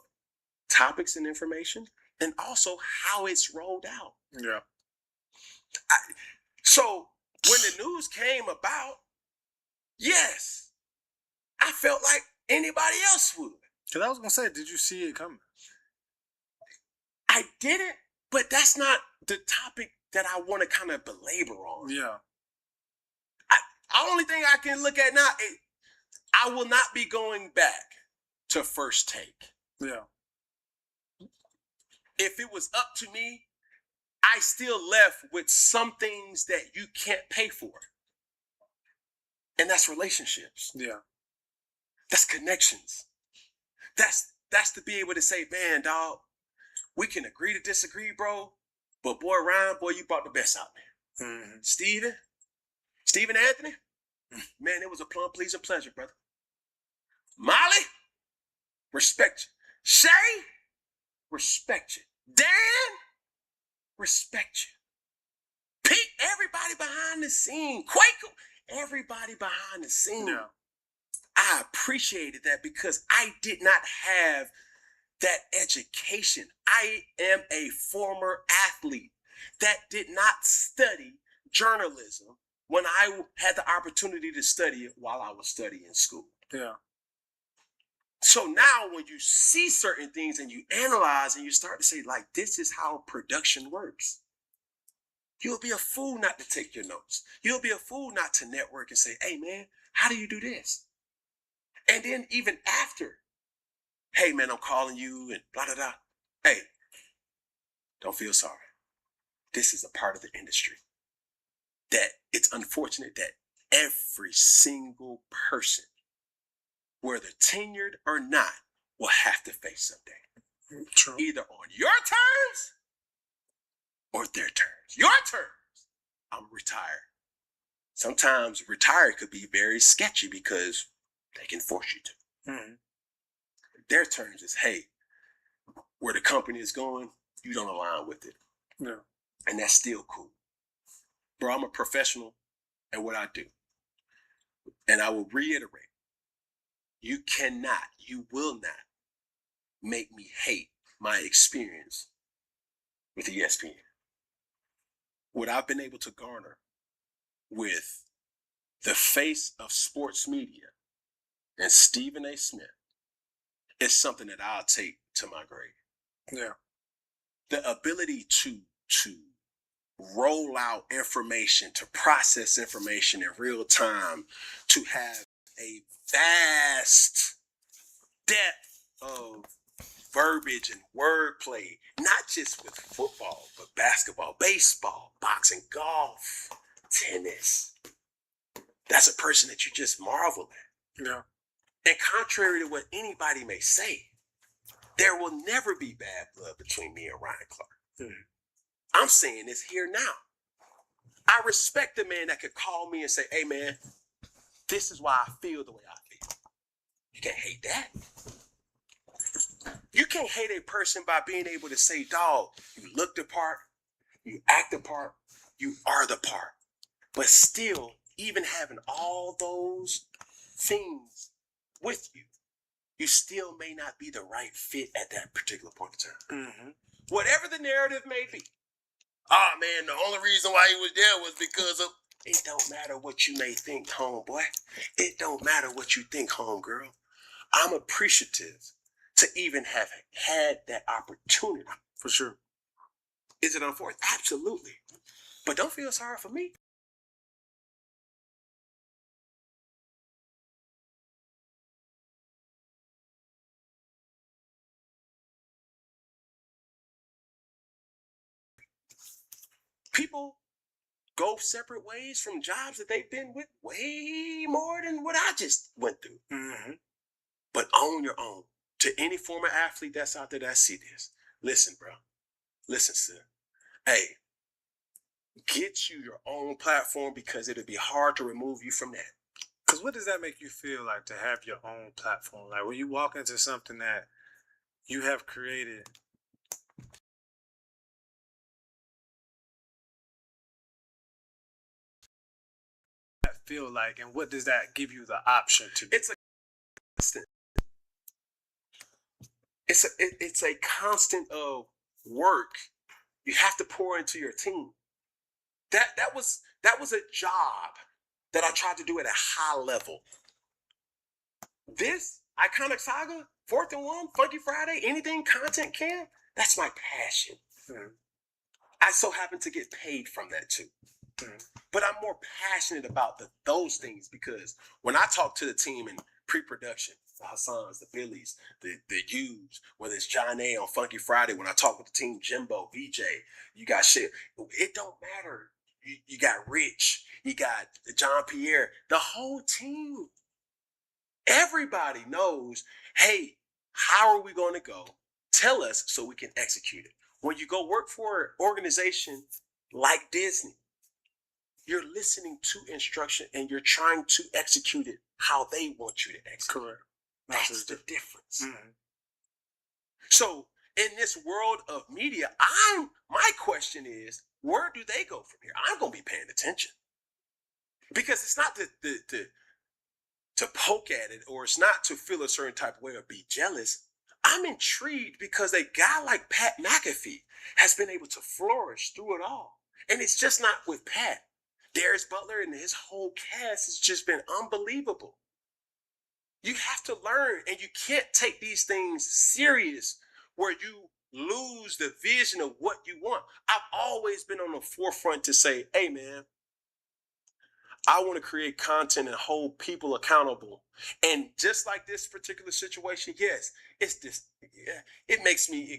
topics and information, and also how it's rolled out. Yeah. So when the news came about, yes, I felt like anybody else would. Because I was going to say, did you see it coming? I didn't, but that's not the topic that I want to kind of belabor on. Yeah. The only thing I can look at now, I will not be going back to First Take. Yeah. If it was up to me, I still left with some things that you can't pay for. And that's relationships. Yeah. That's connections. That's to be able to say, man, dog, we can agree to disagree, bro. But boy, Ryan, boy, you brought the best out there. Mm-hmm. Steven Anthony, man, it was a plum pleasing pleasure, brother. Molly, respect you. Shay, respect you. Dan, respect you. Pete, everybody behind the scene. Quaker, everybody behind the scene. Yeah. I appreciated that because I did not have that education. I am a former athlete that did not study journalism when I had the opportunity to study it while I was studying school. Yeah. So now when you see certain things and you analyze and you start to say, like, this is how production works, you'll be a fool not to take your notes. You'll be a fool not to network and say, hey, man, how do you do this? And then even after, hey, man, I'm calling you and blah, blah, blah. Hey, don't feel sorry. This is a part of the industry that it's unfortunate that every single person, whether tenured or not, will have to face someday. True. Either on your terms or their terms. Your terms, I'm retired. Sometimes retired could be very sketchy because they can force you to. Mm-hmm. Their terms is, hey, where the company is going, you don't align with it. Yeah. And that's still cool. Bro, I'm a professional at what I do. And I will reiterate, you will not make me hate my experience with ESPN. What I've been able to garner with the face of sports media and Stephen A. Smith is something that I'll take to my grave. Yeah. The ability to roll out information, to process information in real time, to have a vast depth of verbiage and wordplay, not just with football, but basketball, baseball, boxing, golf, tennis. That's a person that you just marvel at. Yeah. And contrary to what anybody may say, there will never be bad blood between me and Ryan Clark. Mm. I'm saying this here now. I respect the man that could call me and say, hey man, this is why I feel the way I feel. You can't hate that. You can't hate a person by being able to say, dog, you look the part, you act the part, you are the part. But still, even having all those things with you, you still may not be the right fit at that particular point in time. Mm-hmm. Whatever the narrative may be. Oh man, the only reason why he was there was because of... It don't matter what you may think, homeboy. It don't matter what you think, homegirl. I'm appreciative to even have had that opportunity. For sure. Is it unfortunate? Absolutely. But don't feel sorry for me. People go separate ways from jobs that they've been with way more than what I just went through. Mm-hmm. But own your own. To any former athlete that's out there that see this, listen, bro. Listen, sir. Hey, get you your own platform because it'll be hard to remove you from that. Because what does that make you feel like to have your own platform? Like when you walk into something that you have created. Feel like, and what does that give you the option to do? It's a constant. It's a constant of work you have to pour into your team. That was a job that I tried to do at a high level. This Iconic Saga, 4th and 1, Funky Friday, anything content can, that's my passion. Mm-hmm. I so happen to get paid from that too. Mm-hmm. But I'm more passionate about those things because when I talk to the team in pre-production, the Hassans, the Billies, the U's, whether it's John A on Funky Friday, when I talk with the team, Jimbo, VJ, you got shit. It don't matter. You got Rich, you got John Pierre, the whole team. Everybody knows, hey, how are we going to go? Tell us so we can execute it. When you go work for an organization like Disney, you're listening to instruction and you're trying to execute it how they want you to execute. Correct. That's the difference. Mm-hmm. So in this world of media, my question is, where do they go from here? I'm going to be paying attention. Because it's not to poke at it, or it's not to feel a certain type of way or be jealous. I'm intrigued because a guy like Pat McAfee has been able to flourish through it all. And it's just not with Pat. Darius Butler and his whole cast has just been unbelievable. You have to learn, and you can't take these things serious where you lose the vision of what you want. I've always been on the forefront to say, hey man, I want to create content and hold people accountable. And just like this particular situation, yes, it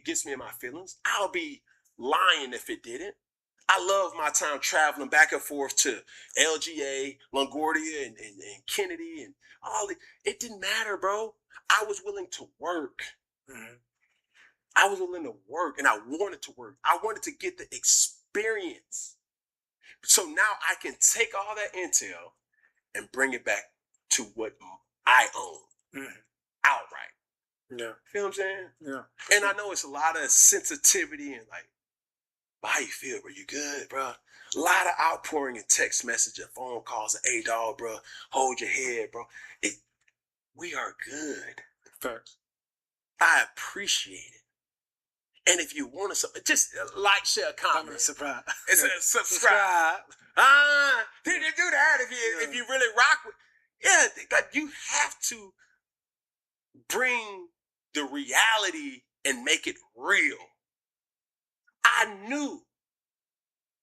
gets me in my feelings. I'll be lying if it didn't. I love my time traveling back and forth to LGA, LaGuardia, and Kennedy, and all it didn't matter, bro. I was willing to work. Mm-hmm. I was willing to work, and I wanted to work. I wanted to get the experience. So now I can take all that intel and bring it back to what I own outright. Yeah. Feel what I'm saying? Yeah. And I know it's a lot of sensitivity and like, how you feel, bro? You good, bro? A lot of outpouring and text message and phone calls and, hey, dog, bro, hold your head, bro. We are good. Facts. I appreciate it. And if you want to, just like, share, comment. Subscribe. It's a subscribe. Did you do that if you really rock with? Yeah, like you have to bring the reality and make it real. I knew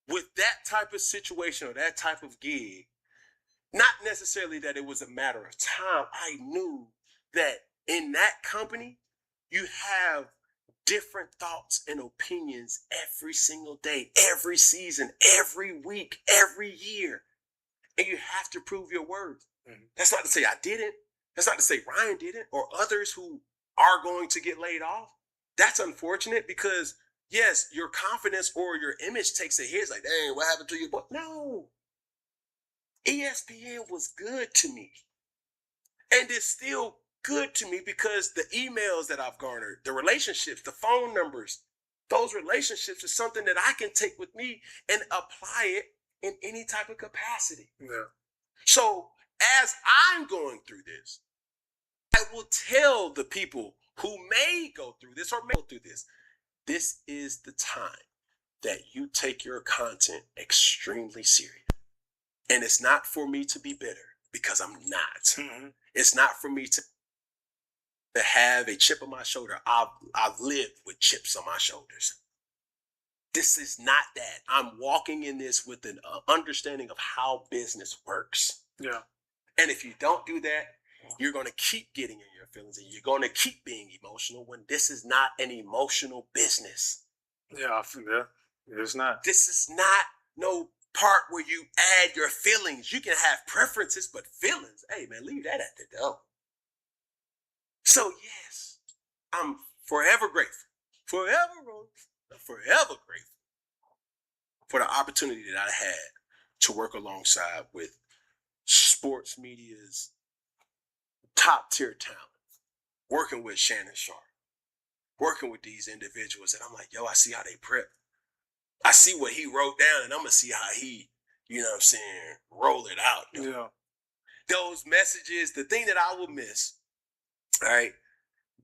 with that type of situation or that type of gig, not necessarily that it was a matter of time. I knew that in that company, you have different thoughts and opinions every single day, every season, every week, every year. And you have to prove your worth. That's not to say I didn't. That's not to say Ryan didn't or others who are going to get laid off. That's unfortunate because, yes, your confidence or your image takes a hit. It's like, dang, what happened to you? But no. ESPN was good to me. And it's still good to me because the emails that I've garnered, the relationships, the phone numbers, those relationships are something that I can take with me and apply it in any type of capacity. Yeah. So as I'm going through this, I will tell the people who may go through this or may go through this is the time that you take your content extremely serious. And it's not for me to be bitter because I'm not. Mm-hmm. It's not for me to have a chip on my shoulder. I've lived with chips on my shoulders. This is not that. I'm walking in this with an understanding of how business works. Yeah. And if you don't do that, you're going to keep getting in your feelings and you're going to keep being emotional when this is not an emotional business. Yeah, it's not. This is not no part where you add your feelings. You can have preferences, but feelings, hey man, leave that at the door. So yes, I'm forever grateful. Forever grateful for the opportunity that I had to work alongside with sports media's top tier talent, working with Shannon Sharp, working with these individuals. And I'm like, yo, I see how they prep. I see what he wrote down and I'm going to see how he, you know what I'm saying, roll it out. Yeah. Those messages, the thing that I will miss, all right,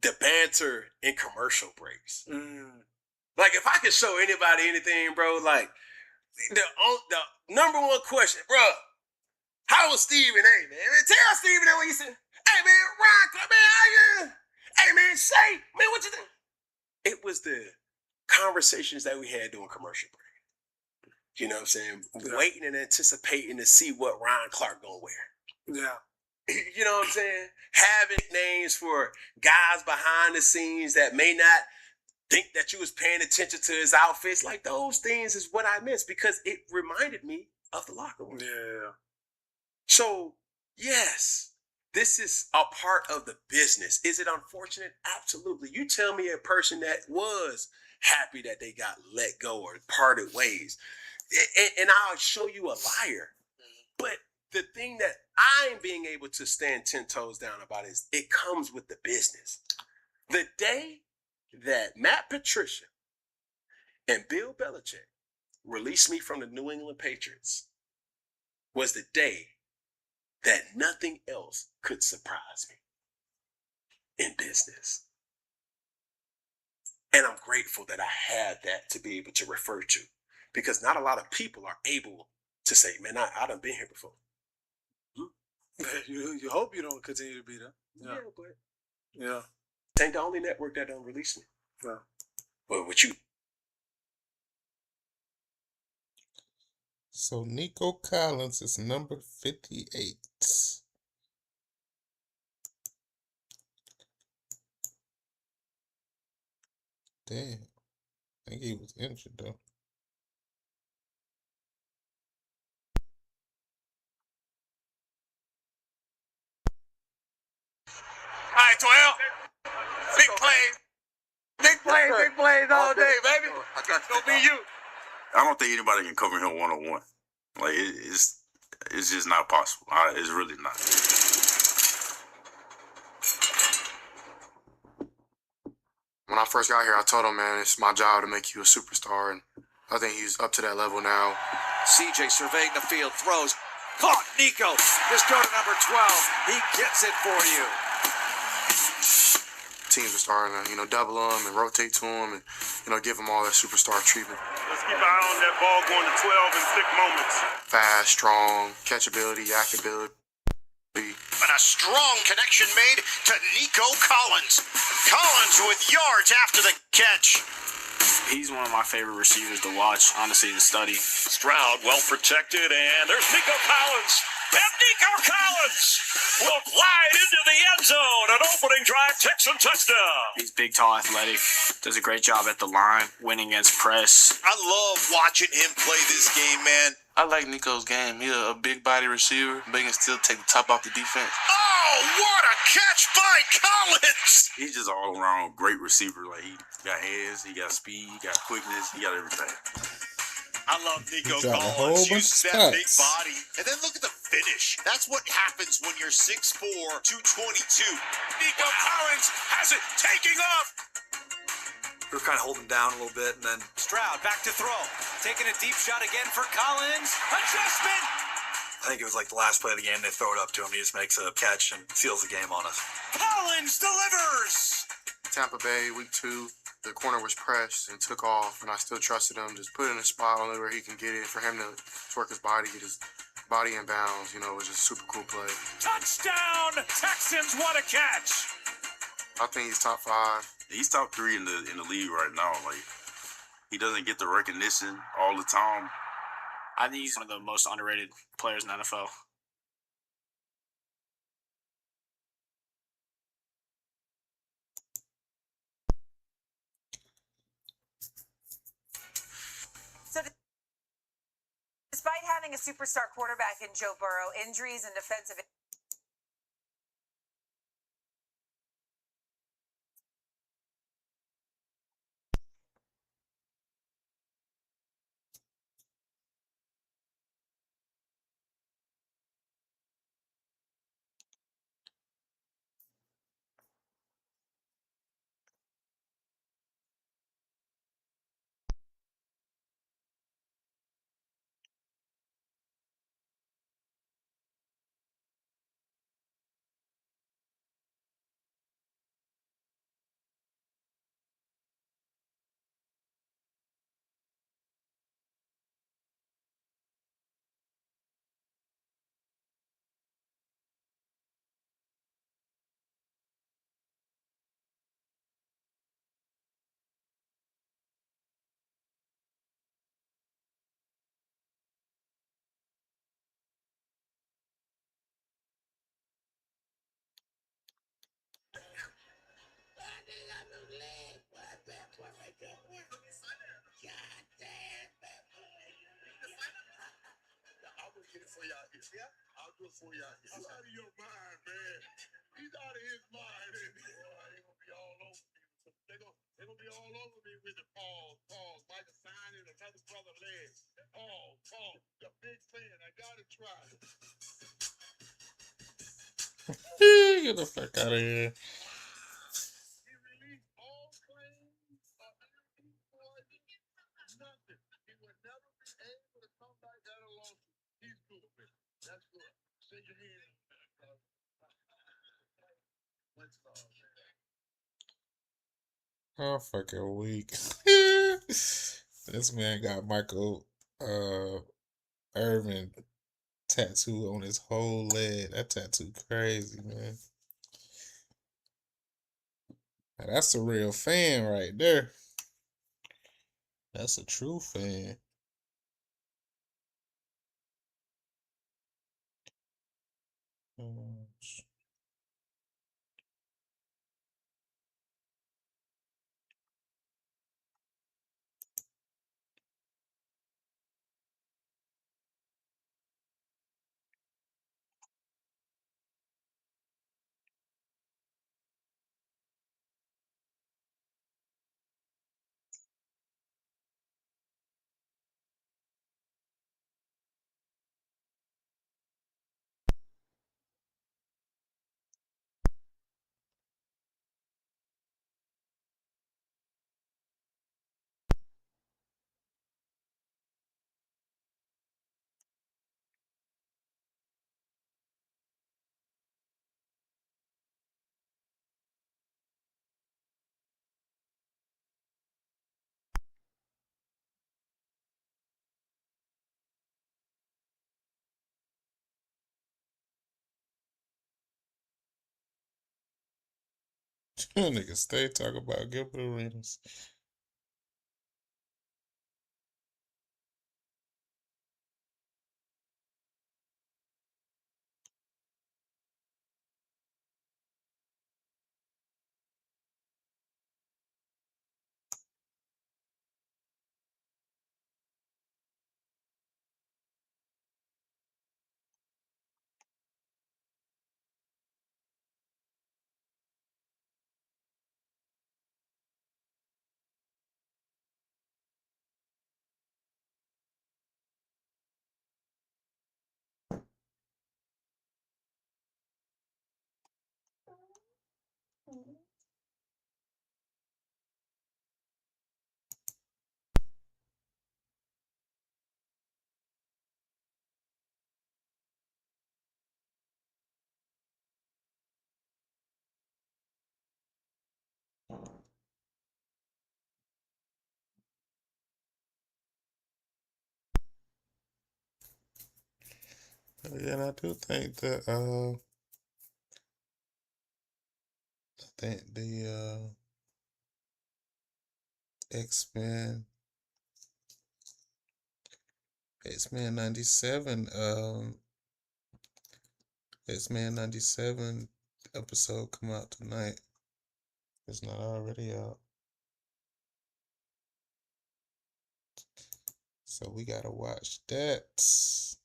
the banter in commercial breaks. Like if I could show anybody anything, bro, like the number one question, bro, how was Stephen A, man? Tell Stephen A what you said. Hey, man, Ryan, man, how you? Hey, man, say, man, what you think? It was the conversations that we had during commercial break. You know what I'm saying? Yeah. Waiting and anticipating to see what Ryan Clark gonna wear. Yeah. You know what I'm saying? Having names for guys behind the scenes that may not think that you was paying attention to his outfits. Like those things is what I miss because it reminded me of the locker room. Yeah. So, yes, this is a part of the business. Is it unfortunate? Absolutely. You tell me a person that was happy that they got let go or parted ways, and I'll show you a liar. But the thing that I'm being able to stand 10 toes down about is it comes with the business. The day that Matt Patricia and Bill Belichick released me from the New England Patriots was the day that nothing else could surprise me in business. And I'm grateful that I had that to be able to refer to because not a lot of people are able to say, man, I done been here before. You hope you don't continue to be there. Yeah, but yeah, it ain't the only network that don't release me. No. But with you. So Nico Collins is number 58. Damn. I think he was injured though. All right, 12. Big play. you. I don't think anybody can cover him one-on-one. Like, it's just not possible. It's really not. When I first got here, I told him, man, it's my job to make you a superstar, and I think he's up to that level now. CJ surveying the field, throws. Caught, Nico. Just go to number 12. He gets it for you. Teams are starting to, double him and rotate to him and, give him all that superstar treatment. Let's keep an eye on that ball going to 12 in thick moments. Fast, strong, catchability, actability. And a strong connection made to Nico Collins. Collins with yards after the catch. He's one of my favorite receivers to watch, honestly, to study. Stroud well protected, and there's Nico Collins. And Nico Collins will glide into the end zone. An opening drive, Texan touchdown. He's big, tall, athletic. Does a great job at the line, winning against press. I love watching him play this game, man. I like Nico's game. He's a big body receiver, but he can still take the top off the defense. Oh, what a catch by Collins! He's just all around great receiver. Like, he got hands, he got speed, he got quickness, he got everything. I love Nico He dropped a whole Collins. bunch Uses of that big stats. body. And then look at the finish. That's what happens when you're 6'4", 222. Nico Collins has it, taking off. We were kind of holding down a little bit, and then Stroud back to throw. Taking a deep shot again for Collins. Adjustment. I think it was like the last play of the game. They throw it up to him. He just makes a catch and seals the game on us. Collins delivers. Tampa Bay, week 2, the corner was pressed and took off, and I still trusted him. Just put it in a spot only where he can get it. For him to work his body, get his body in bounds, it was just a super cool play. Touchdown, Texans, what a catch. I think he's top 5. He's top 3 in the league right now. Like, he doesn't get the recognition all the time. I think he's one of the most underrated players in the NFL. So, despite having a superstar quarterback in Joe Burrow, injuries and defensive I'll do it for you out here. He's out of your mind, man. He's out of his mind. Ain't he? Boy, they gonna be all over me. They gonna be all over me with the pause. Michael signing another brother leg. Pause. The big fan. I gotta try. Get the fuck out of here. He released all claims of anything for nothing. He would never be able to come back at a lawsuit. He's good with it. That's good. Shake your hand. Oh, fucking weak. This man got Michael Irvin tattoo on his whole leg. That tattoo crazy, man. Now, that's a real fan right there. That's a true fan. Niggas stay talking about Gilbert Arenas. Yeah, and I do think that the X-Men X-Men 97 X-Men 97 episode come out tonight. It's not already out. So we gotta watch that. See.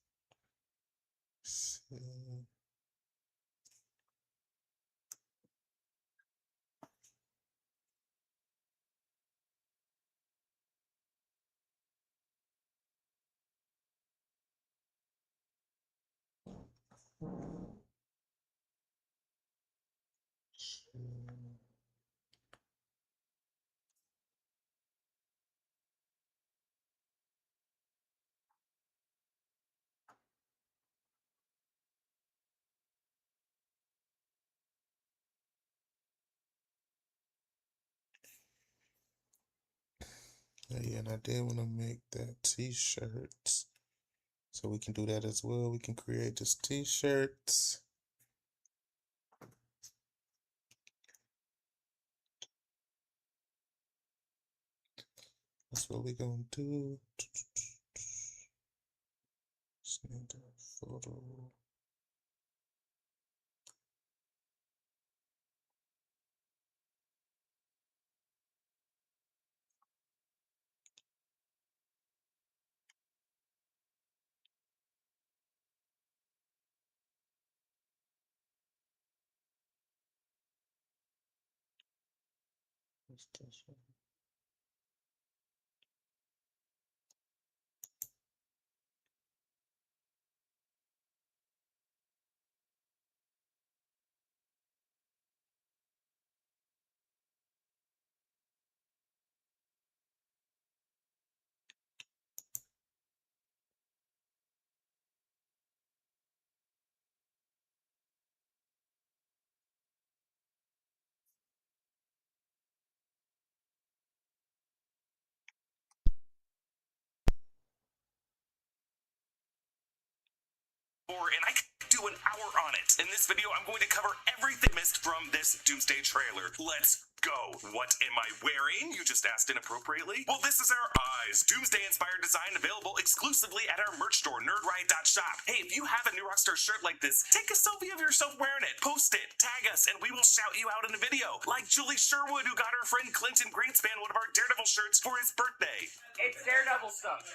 Yeah, and I did want to make that t-shirts. So we can do that as well. We can create this t-shirts. That's what we gonna do. Send a photo. What's this one? And I could do an hour on it. In this video, I'm going to cover everything missed from this Doomsday trailer. Let's go. What am I wearing? You just asked inappropriately. Well, this is our eyes. Doomsday-inspired design available exclusively at our merch store, nerdriot.shop. Hey, if you have a new Rockstar shirt like this, take a selfie of yourself wearing it, post it, tag us, and we will shout you out in a video. Like Julie Sherwood, who got her friend Clinton Greenspan one of our Daredevil shirts for his birthday. It's Daredevil stuff.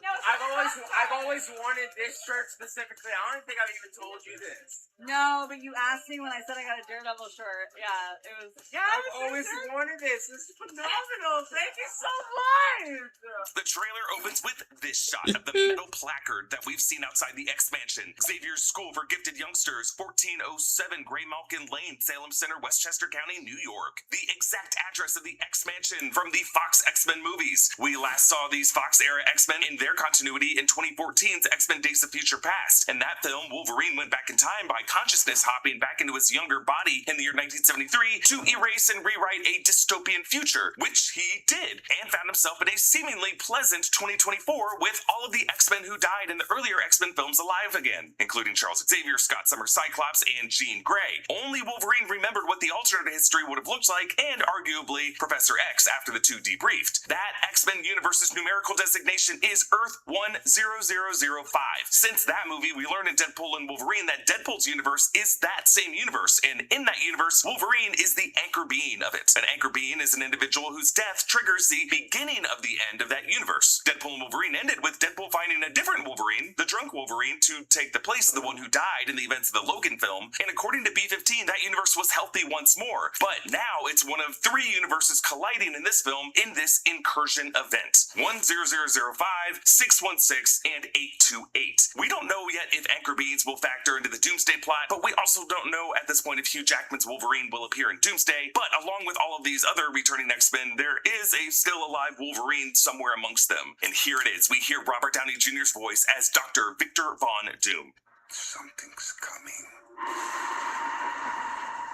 No, I've always wanted this shirt specifically. I don't think I've even told you this. No, but you asked me when I said I got a Daredevil shirt. Yeah, it was. Yeah, I've always wanted this. This is phenomenal. Thank you so much. The trailer opens with this shot of the metal placard that we've seen outside the X-Mansion. Xavier's School for Gifted Youngsters, 1407 Gray Malkin Lane, Salem Center, Westchester County, New York. The exact address of the X-Mansion from the Fox X-Men movies. We last saw these Fox-era X-Men in their their continuity in 2014's X-Men Days of Future Past. In that film, Wolverine went back in time by consciousness hopping back into his younger body in the year 1973 to erase and rewrite a dystopian future, which he did, and found himself in a seemingly pleasant 2024 with all of the X-Men who died in the earlier X-Men films alive again, including Charles Xavier, Scott Summers Cyclops, and Jean Grey. Only Wolverine remembered what the alternate history would have looked like, and arguably Professor X after the two debriefed. That X-Men universe's numerical designation is Earth 10005. Since that movie, we learned in Deadpool and Wolverine that Deadpool's universe is that same universe, and in that universe, Wolverine is the anchor being of it. An anchor being is an individual whose death triggers the beginning of the end of that universe. Deadpool and Wolverine ended with Deadpool finding a different Wolverine, the drunk Wolverine, to take the place of the one who died in the events of the Logan film, and according to B-15, that universe was healthy once more. But now it's one of three universes colliding in this film in this incursion event. 10005, 616, and 828. We don't know yet if anchor beings will factor into the Doomsday plot, but we also don't know at this point if Hugh Jackman's Wolverine will appear in Doomsday. But along with all of these other returning X-Men, there is a still alive Wolverine somewhere amongst them. And here it is. We hear Robert Downey Jr.'s voice as Dr. Victor Von Doom. Something's coming.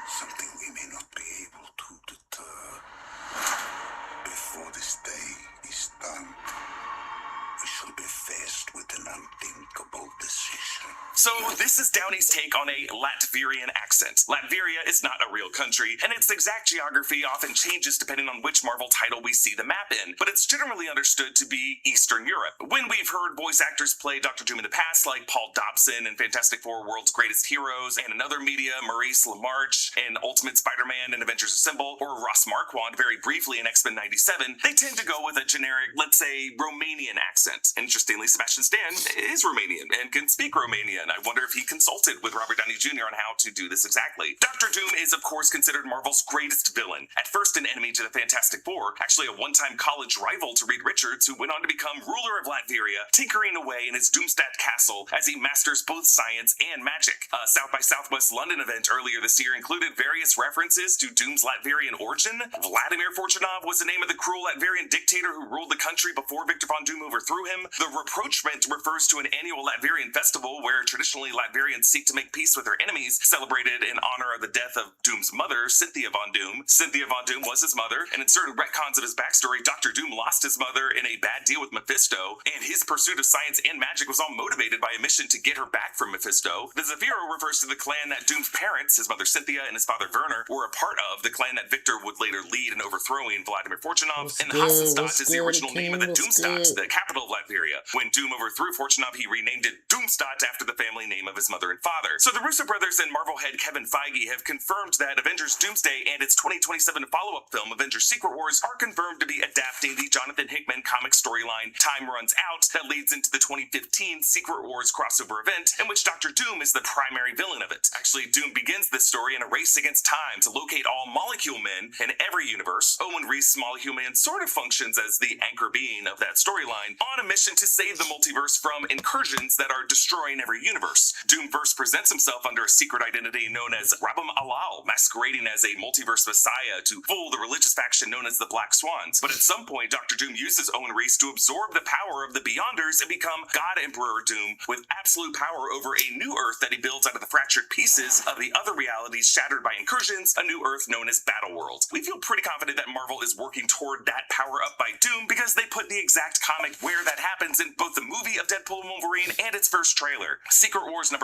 Something we may not be able to deter. Before this day is done, we shall be faced with an unthinkable decision. So this is Downey's take on a Latvian accent. Latveria is not a real country, and its exact geography often changes depending on which Marvel title we see the map in, but it's generally understood to be Eastern Europe. When we've heard voice actors play Dr. Doom in the past, like Paul Dobson in Fantastic Four World's Greatest Heroes, and in other media, Maurice LaMarche in Ultimate Spider-Man and Avengers Assemble, or Ross Marquand very briefly in X-Men 97, they tend to go with a generic, let's say, Romanian accent. Interestingly, Sebastian Stan is Romanian and can speak Romanian. I wonder if he consulted with Robert Downey Jr. on how to do this exactly. Dr. Doom is, of course, considered Marvel's greatest villain. At first an enemy to the Fantastic Four, actually a one-time college rival to Reed Richards, who went on to become ruler of Latveria, tinkering away in his Doomstat castle as he masters both science and magic. A South by Southwest London event earlier this year included various references to Doom's Latvian origin. Vladimir Fortunov was the name of the cruel Latvian dictator who ruled the country before Victor Von Doom overthrew him. The rapprochement refers to an annual Latvian festival where traditionally Latvians seek to make peace with their enemies, celebrated in honor of the death of Doom's mother, Cynthia Von Doom. Cynthia Von Doom was his mother, and in certain retcons of his backstory, Dr. Doom lost his mother in a bad deal with Mephisto, and his pursuit of science and magic was all motivated by a mission to get her back from Mephisto. The Zephyro refers to the clan that Doom's parents, his mother Cynthia and his father Werner, were a part of, the clan that Victor would later lead in overthrowing Vladimir Fortunov, and Hasselstadt is the original name of the Doomstadt, the capital of Latveria. When Doom overthrew Fortunov, he renamed it Doomstadt after the family name of his mother and father. So the Russo brothers and Marvel head Kevin Feige have confirmed that Avengers Doomsday and its 2027 follow-up film Avengers Secret Wars are confirmed to be adapting the Jonathan Hickman comic storyline Time Runs Out that leads into the 2015 Secret Wars crossover event in which Dr. Doom is the primary villain of it. Actually, Doom begins this story in a race against time to locate all Molecule Men in every universe. Owen Reese Molecule Man sort of functions as the anchor being of that storyline, on a mission to save the multiverse from incursions that are destroying every universe. Doom first presents himself under a secret identity known as Rabam Alal, masquerading as a multiverse messiah to fool the religious faction known as the Black Swans. But at some point, Dr. Doom uses Owen Reese to absorb the power of the Beyonders and become God Emperor Doom, with absolute power over a new Earth that he builds out of the fractured pieces of the other realities shattered by incursions, a new Earth known as Battleworld. We feel pretty confident that Marvel is working toward that power up by Doom because they put the exact comic where that happens in both the movie of Deadpool and Wolverine and its first trailer, Secret Wars #5.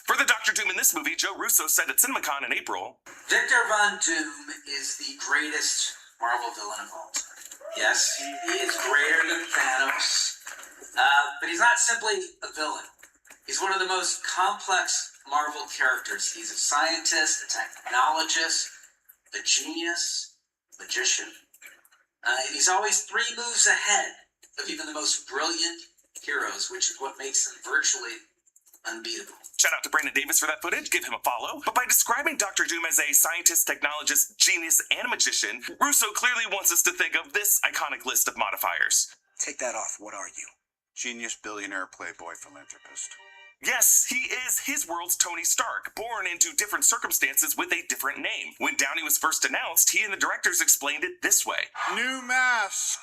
For the Dr. Doom in this movie, Joe Russo said at CinemaCon in April, Victor Von Doom is the greatest Marvel villain of all time. Yes, he is greater than Thanos, but he's not simply a villain. He's one of the most complex Marvel characters. He's a scientist, a technologist, a genius, magician. He's always 3 moves ahead of even the most brilliant heroes, which is what makes him virtually unbeatable. Shout out to Brandon Davis for that footage, give him a follow. But by describing Dr. Doom as a scientist, technologist, genius, and magician, Russo clearly wants us to think of this iconic list of modifiers. Take that off. What are you? Genius, billionaire, playboy, philanthropist. Yes, he is his world's Tony Stark, born into different circumstances with a different name. When Downey was first announced, he and the directors explained it this way. New mask.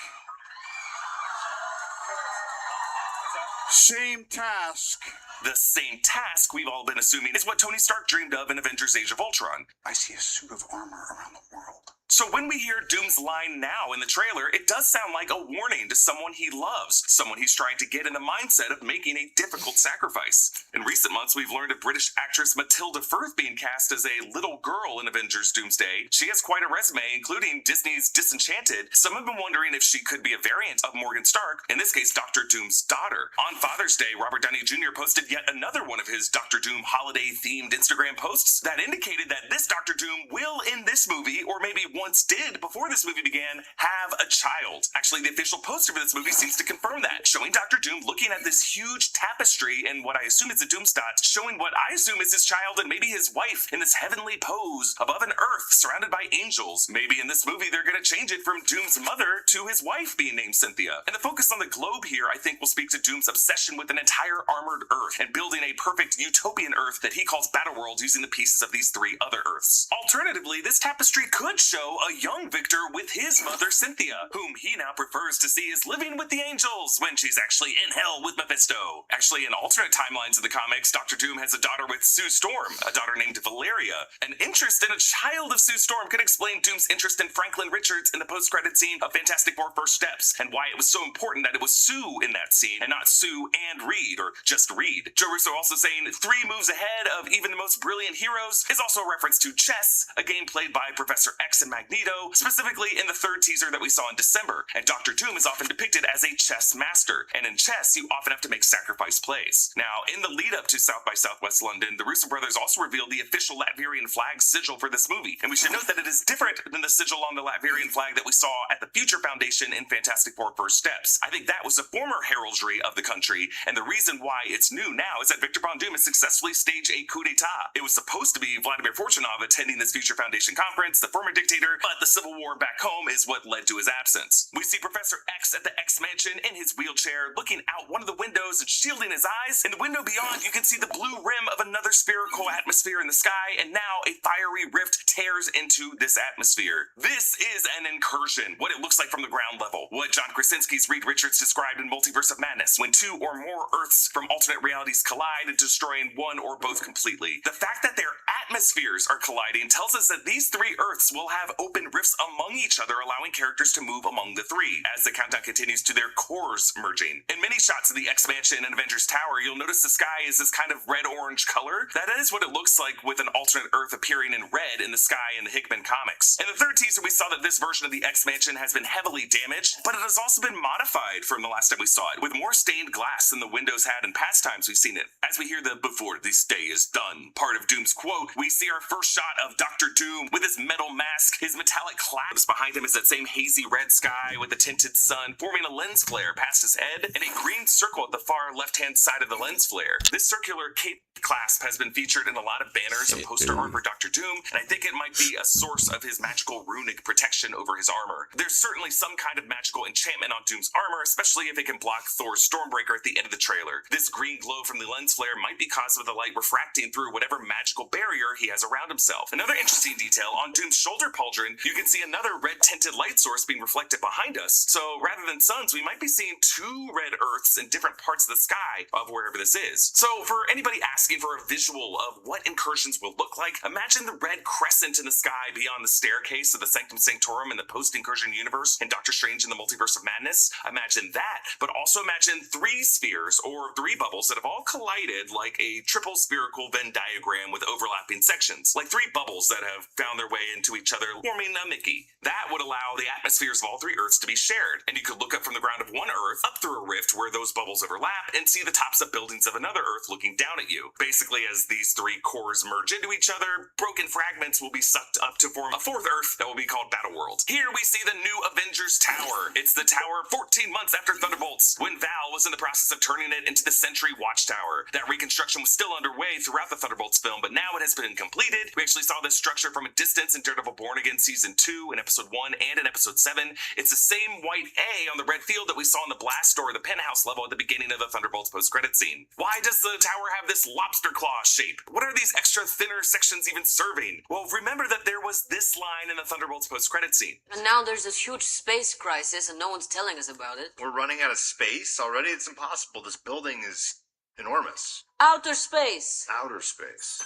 Same task. The same task we've all been assuming is what Tony Stark dreamed of in Avengers Age of Ultron. I see a suit of armor around the world. So when we hear Doom's line now in the trailer, it does sound like a warning to someone he loves, someone he's trying to get in the mindset of making a difficult sacrifice. In recent months, we've learned of British actress Matilda Firth being cast as a little girl in Avengers Doomsday. She has quite a resume, including Disney's Disenchanted. Some have been wondering if she could be a variant of Morgan Stark, in this case, Dr. Doom's daughter. On Father's Day, Robert Downey Jr. posted yet another one of his Dr. Doom holiday-themed Instagram posts that indicated that this Dr. Doom will, in this movie, or maybe once did before this movie began, have a child. Actually, the official poster for this movie seems to confirm that, showing Dr. Doom looking at this huge tapestry and what I assume is a Doomstot, showing what I assume is his child and maybe his wife in this heavenly pose above an earth surrounded by angels. Maybe in this movie they're gonna change it from Doom's mother to his wife being named Cynthia. And the focus on the globe here, I think, will speak to Doom's obsession with an entire armored Earth and building a perfect utopian Earth that he calls Battleworld using the pieces of these 3 other Earths. Alternatively, this tapestry could show a young Victor with his mother Cynthia, whom he now prefers to see as living with the angels when she's actually in hell with Mephisto. Actually, in alternate timelines of the comics, Dr. Doom has a daughter with Sue Storm, a daughter named Valeria. An interest in a child of Sue Storm could explain Doom's interest in Franklin Richards in the post-credit scene of Fantastic Four First Steps, and why it was so important that it was Sue in that scene and not Sue and Reed, or just Reed. Joe Russo also saying 3 moves ahead of even the most brilliant heroes is also a reference to chess, a game played by Professor X and Magneto, specifically in the 3rd teaser that we saw in December. And Dr. Doom is often depicted as a chess master, and in chess you often have to make sacrifice plays. Now, in the lead up to South by Southwest London, the Russo brothers also revealed the official Latvian flag sigil for this movie, and we should note that it is different than the sigil on the Latvian flag that we saw at the Future Foundation in Fantastic Four First Steps. I think that was a former heraldry of the country, and the reason why it's new now is that Victor Von Doom has successfully staged a coup d'etat. It was supposed to be Vladimir Fortunov attending this Future Foundation conference, the former dictator, but the civil war back home is what led to his absence. We see Professor X at the X Mansion in his wheelchair, looking out one of the windows and shielding his eyes. In the window beyond, you can see the blue rim of another spherical atmosphere in the sky, and now a fiery rift tears into this atmosphere. This is an incursion, what it looks like from the ground level, what John Krasinski's Reed Richards described in Multiverse of Madness, when 2 or more Earths from alternate realities collide and destroying one or both completely. The fact that their atmospheres are colliding tells us that these 3 Earths will have open rifts among each other, allowing characters to move among the 3, as the countdown continues to their cores merging. In many shots of the X-Mansion and Avengers Tower, you'll notice the sky is this kind of red-orange color. That is what it looks like with an alternate Earth appearing in red in the sky in the Hickman comics. In the 3rd teaser, we saw that this version of the X-Mansion has been heavily damaged, but it has also been modified from the last time we saw it, with more stained glass than the windows had in past times we've seen it. As we hear the "before this day is done" part of Doom's quote, we see our first shot of Dr. Doom with his metal mask. His metallic clasps behind him is that same hazy red sky with the tinted sun forming a lens flare past his head and a green circle at the far left-hand side of the lens flare. This circular cape clasp has been featured in a lot of banners and poster art for Dr. Doom, and I think it might be a source of his magical runic protection over his armor. There's certainly some kind of magical enchantment on Doom's armor, especially if it can block Thor's Stormbreaker at the end of the trailer. This green glow from the lens flare might be caused by the light refracting through whatever magical barrier he has around himself. Another interesting detail, on Doom's shoulder pauldron, you can see another red-tinted light source being reflected behind us. So rather than suns, we might be seeing 2 red Earths in different parts of the sky of wherever this is. So for anybody asking for a visual of what incursions will look like, imagine the red crescent in the sky beyond the staircase of the Sanctum Sanctorum in the post-incursion universe and Doctor Strange in the Multiverse of Madness. Imagine that, but also imagine 3 spheres or 3 bubbles that have all collided like a triple spherical Venn diagram with overlapping sections, like 3 bubbles that have found their way into each other, forming a Mickey. That would allow the atmospheres of all 3 Earths to be shared, and you could look up from the ground of one Earth, up through a rift where those bubbles overlap, and see the tops of buildings of another Earth looking down at you. Basically, as these 3 cores merge into each other, broken fragments will be sucked up to form a 4th Earth that will be called Battleworld. Here we see the new Avengers Tower. It's the tower 14 months after Thunderbolts, when Val was in the process of turning it into the Sentry Watchtower. That reconstruction was still underway throughout the Thunderbolts film, but now it has been completed. We actually saw this structure from a distance in Daredevil Born Again Season 2 in Episode 1 and in Episode 7. It's the same white A on the red field that we saw in the blast door of the penthouse level at the beginning of the Thunderbolts post-credit scene. Why does the tower have this lobster claw shape? What are these extra thinner sections even serving? Well, remember that there was this line in the Thunderbolts post-credit scene. And now there's this huge space crisis and no one's telling us about it. We're running out of space already? It's impossible. This building is enormous. Outer space. Outer space.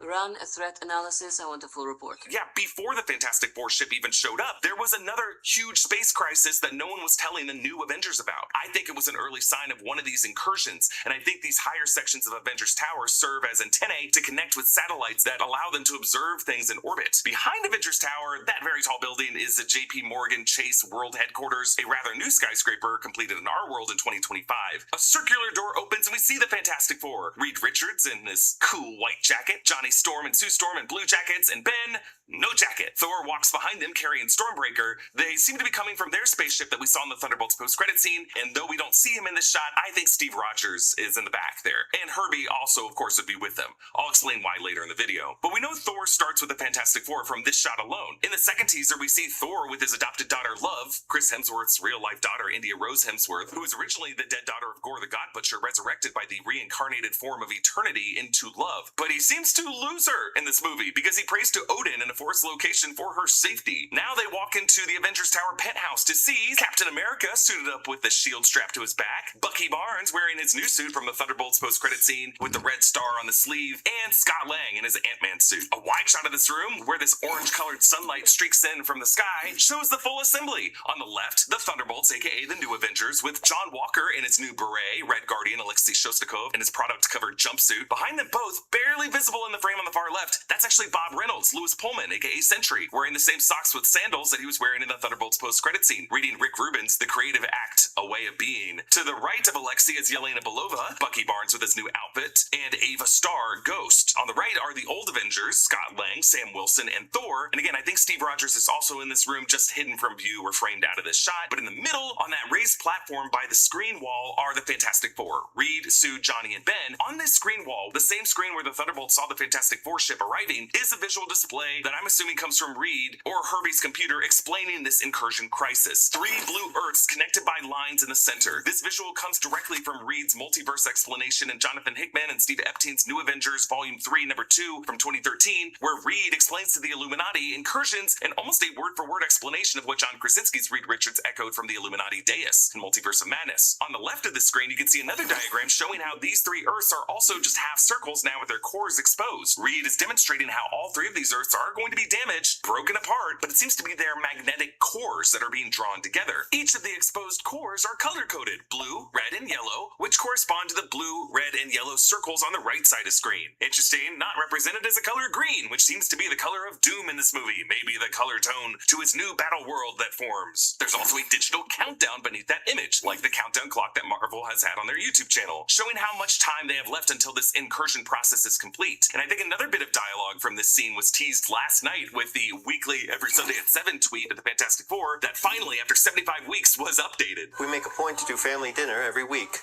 Run a threat analysis. I want a full report. Yeah, before the Fantastic Four ship even showed up, there was another huge space crisis that no one was telling the new Avengers about. I think it was an early sign of one of these incursions, and I think these higher sections of Avengers Tower serve as antennae to connect with satellites that allow them to observe things in orbit. Behind Avengers Tower, that very tall building is the JP Morgan Chase World Headquarters, a rather new skyscraper completed in our world in 2025. A circular door opens and we see the Fantastic Four. Reed Richards in this cool white jacket, Johnny Storm and Sue Storm in blue jackets, and Ben, no jacket. Thor walks behind them carrying Stormbreaker. They seem to be coming from their spaceship that we saw in the Thunderbolts post-credit scene, and though we don't see him in this shot, I think Steve Rogers is in the back there. And Herbie also, of course, would be with them. I'll explain why later in the video. But we know Thor starts with the Fantastic Four from this shot alone. In the second teaser, we see Thor with his adopted daughter, Love, Chris Hemsworth's real-life daughter, India Rose Hemsworth, who was originally the dead daughter of Gore the God Butcher, resurrected by the reincarnated form of Eternity into Love. But he seems to lose her in this movie because he prays to Odin in a forest location for her safety. Now they walk into the Avengers Tower penthouse to see Captain America suited up with the shield strapped to his back, Bucky Barnes wearing his new suit from the Thunderbolts post-credit scene with the red star on the sleeve, and Scott Lang in his Ant-Man suit. A wide shot of this room where this orange-colored sunlight streaks in from the sky shows the full assembly. On the left, the Thunderbolts, aka the New Avengers, with John Walker in his new beret, Red Guardian Alexei Shostakov in his product-covered jumpsuit. Behind them both, barely visible in the frame on the far left, that's actually Bob Reynolds, Louis Pullman, aka Sentry, wearing the same socks with sandals that he was wearing in the Thunderbolts post-credit scene, reading Rick Rubin's The Creative Act, A Way of Being. To the right of Alexei is Yelena Belova, Bucky Barnes with his new outfit, and Ava Starr, Ghost. On the right are the old Avengers, Scott Lang, Sam Wilson, and Thor. And again, I think Steve Rogers is also in this room, just hidden from view or framed out of this shot. But in the middle, on that raised platform by the screen wall, are the Fantastic Four, Reed, Sue, Johnny, and Ben. On this screen wall, the same screen where the Thunderbolts saw the Fantastic Four ship arriving, is a visual display that I'm assuming comes from Reed or Herbie's computer explaining this incursion crisis. 3 blue Earths connected by lines in the center. This visual comes directly from Reed's multiverse explanation in Jonathan Hickman and Steve Epstein's New Avengers Volume 3, Number 2 from 2013, where Reed explains to the Illuminati incursions and almost a word-for-word explanation of what John Krasinski's Reed Richards echoed from the Illuminati Deus in Multiverse of Madness. On the left of the screen, you can see another diagram showing how these 3 Earths are also just half circles now with their cores exposed. Reed is demonstrating how all 3 of these Earths are going to be damaged, broken apart, but it seems to be their magnetic cores that are being drawn together. Each of the exposed cores are color-coded, blue, red, and yellow, which correspond to the blue, red, and yellow circles on the right side of screen. Interesting, not represented as a color green, which seems to be the color of Doom in this movie, maybe the color tone to his new battle world that forms. There's also a digital countdown beneath that image, like the countdown clock that Marvel has had on their YouTube channel, showing how much time they have left until this incursion process is complete. And I think another bit of dialogue from this scene was teased last night with the weekly every Sunday at 7 tweet of the Fantastic Four that finally, after 75 weeks, was updated. We make a point to do family dinner every week.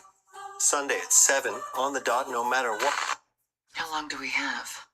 Sunday at 7, on the dot, no matter what. How long do we have?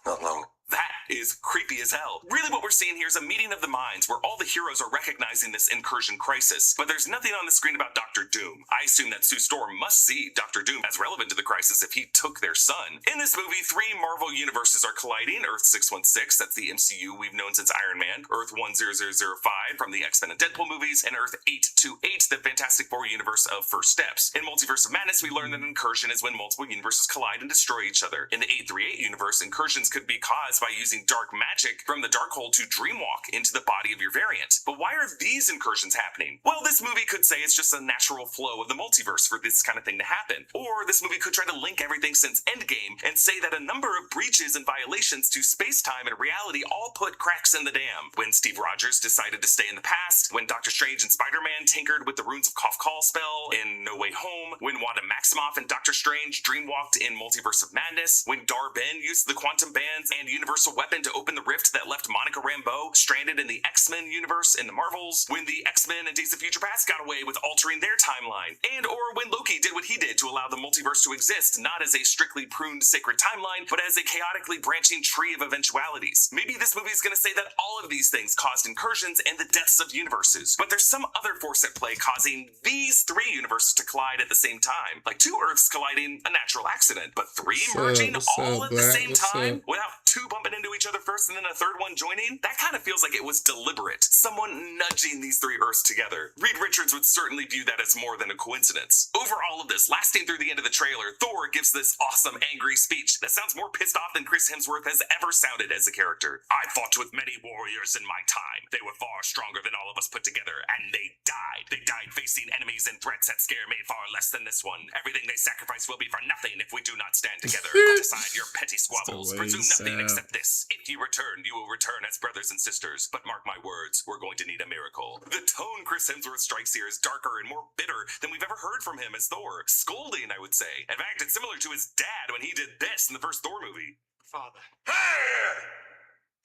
Not long. That is creepy as hell. Really what we're seeing here is a meeting of the minds where all the heroes are recognizing this incursion crisis, but there's nothing on the screen about Dr. Doom. I assume that Sue Storm must see Dr. Doom as relevant to the crisis if he took their son. In this movie, 3 Marvel universes are colliding. Earth 616, that's the MCU we've known since Iron Man, Earth 10005 from the Espn and Deadpool movies, and Earth 828, the Fantastic Four universe of First Steps. In Multiverse of Madness, we learn that an incursion is when multiple universes collide and destroy each other. In the 838 universe, incursions could be caused by using dark magic from the Darkhold to dreamwalk into the body of your variant. But why are these incursions happening? Well, this movie could say it's just a natural flow of the multiverse for this kind of thing to happen. Or this movie could try to link everything since Endgame and say that a number of breaches and violations to space-time and reality all put cracks in the dam. When Steve Rogers decided to stay in the past, when Doctor Strange and Spider-Man tinkered with the runes of Cough-Call spell in No Way Home, when Wanda Maximoff and Doctor Strange dreamwalked in Multiverse of Madness, when Dar-Ben used the quantum bands and universal weapons weapon to open the rift that left Monica Rambeau stranded in the X-Men universe in the Marvels, when the X-Men and Days of Future Past got away with altering their timeline, and or when Loki did what he did to allow the multiverse to exist not as a strictly pruned sacred timeline, but as a chaotically branching tree of eventualities. Maybe this movie is going to say that all of these things caused incursions and the deaths of universes, but there's some other force at play causing these three universes to collide at the same time. Like two Earths colliding, a natural accident, but three merging all at the same time without two bumping into each other first and then a third one joining? That kind of feels like it was deliberate. Someone nudging these three Earths together. Reed Richards would certainly view that as more than a coincidence. Over all of this, lasting through the end of the trailer, Thor gives this awesome angry speech that sounds more pissed off than Chris Hemsworth has ever sounded as a character. I fought with many warriors in my time. They were far stronger than all of us put together, and they died. They died facing enemies and threats that scare me far less than this one. Everything they sacrifice will be for nothing if we do not stand together. Put aside your petty squabbles. Presume nothing except this. If you return, you will return as brothers and sisters. But mark my words, we're going to need a miracle. The tone Chris Hemsworth strikes here is darker and more bitter than we've ever heard from him as Thor. Scolding, I would say. In fact, it's similar to his dad when he did this in the first Thor movie. Father.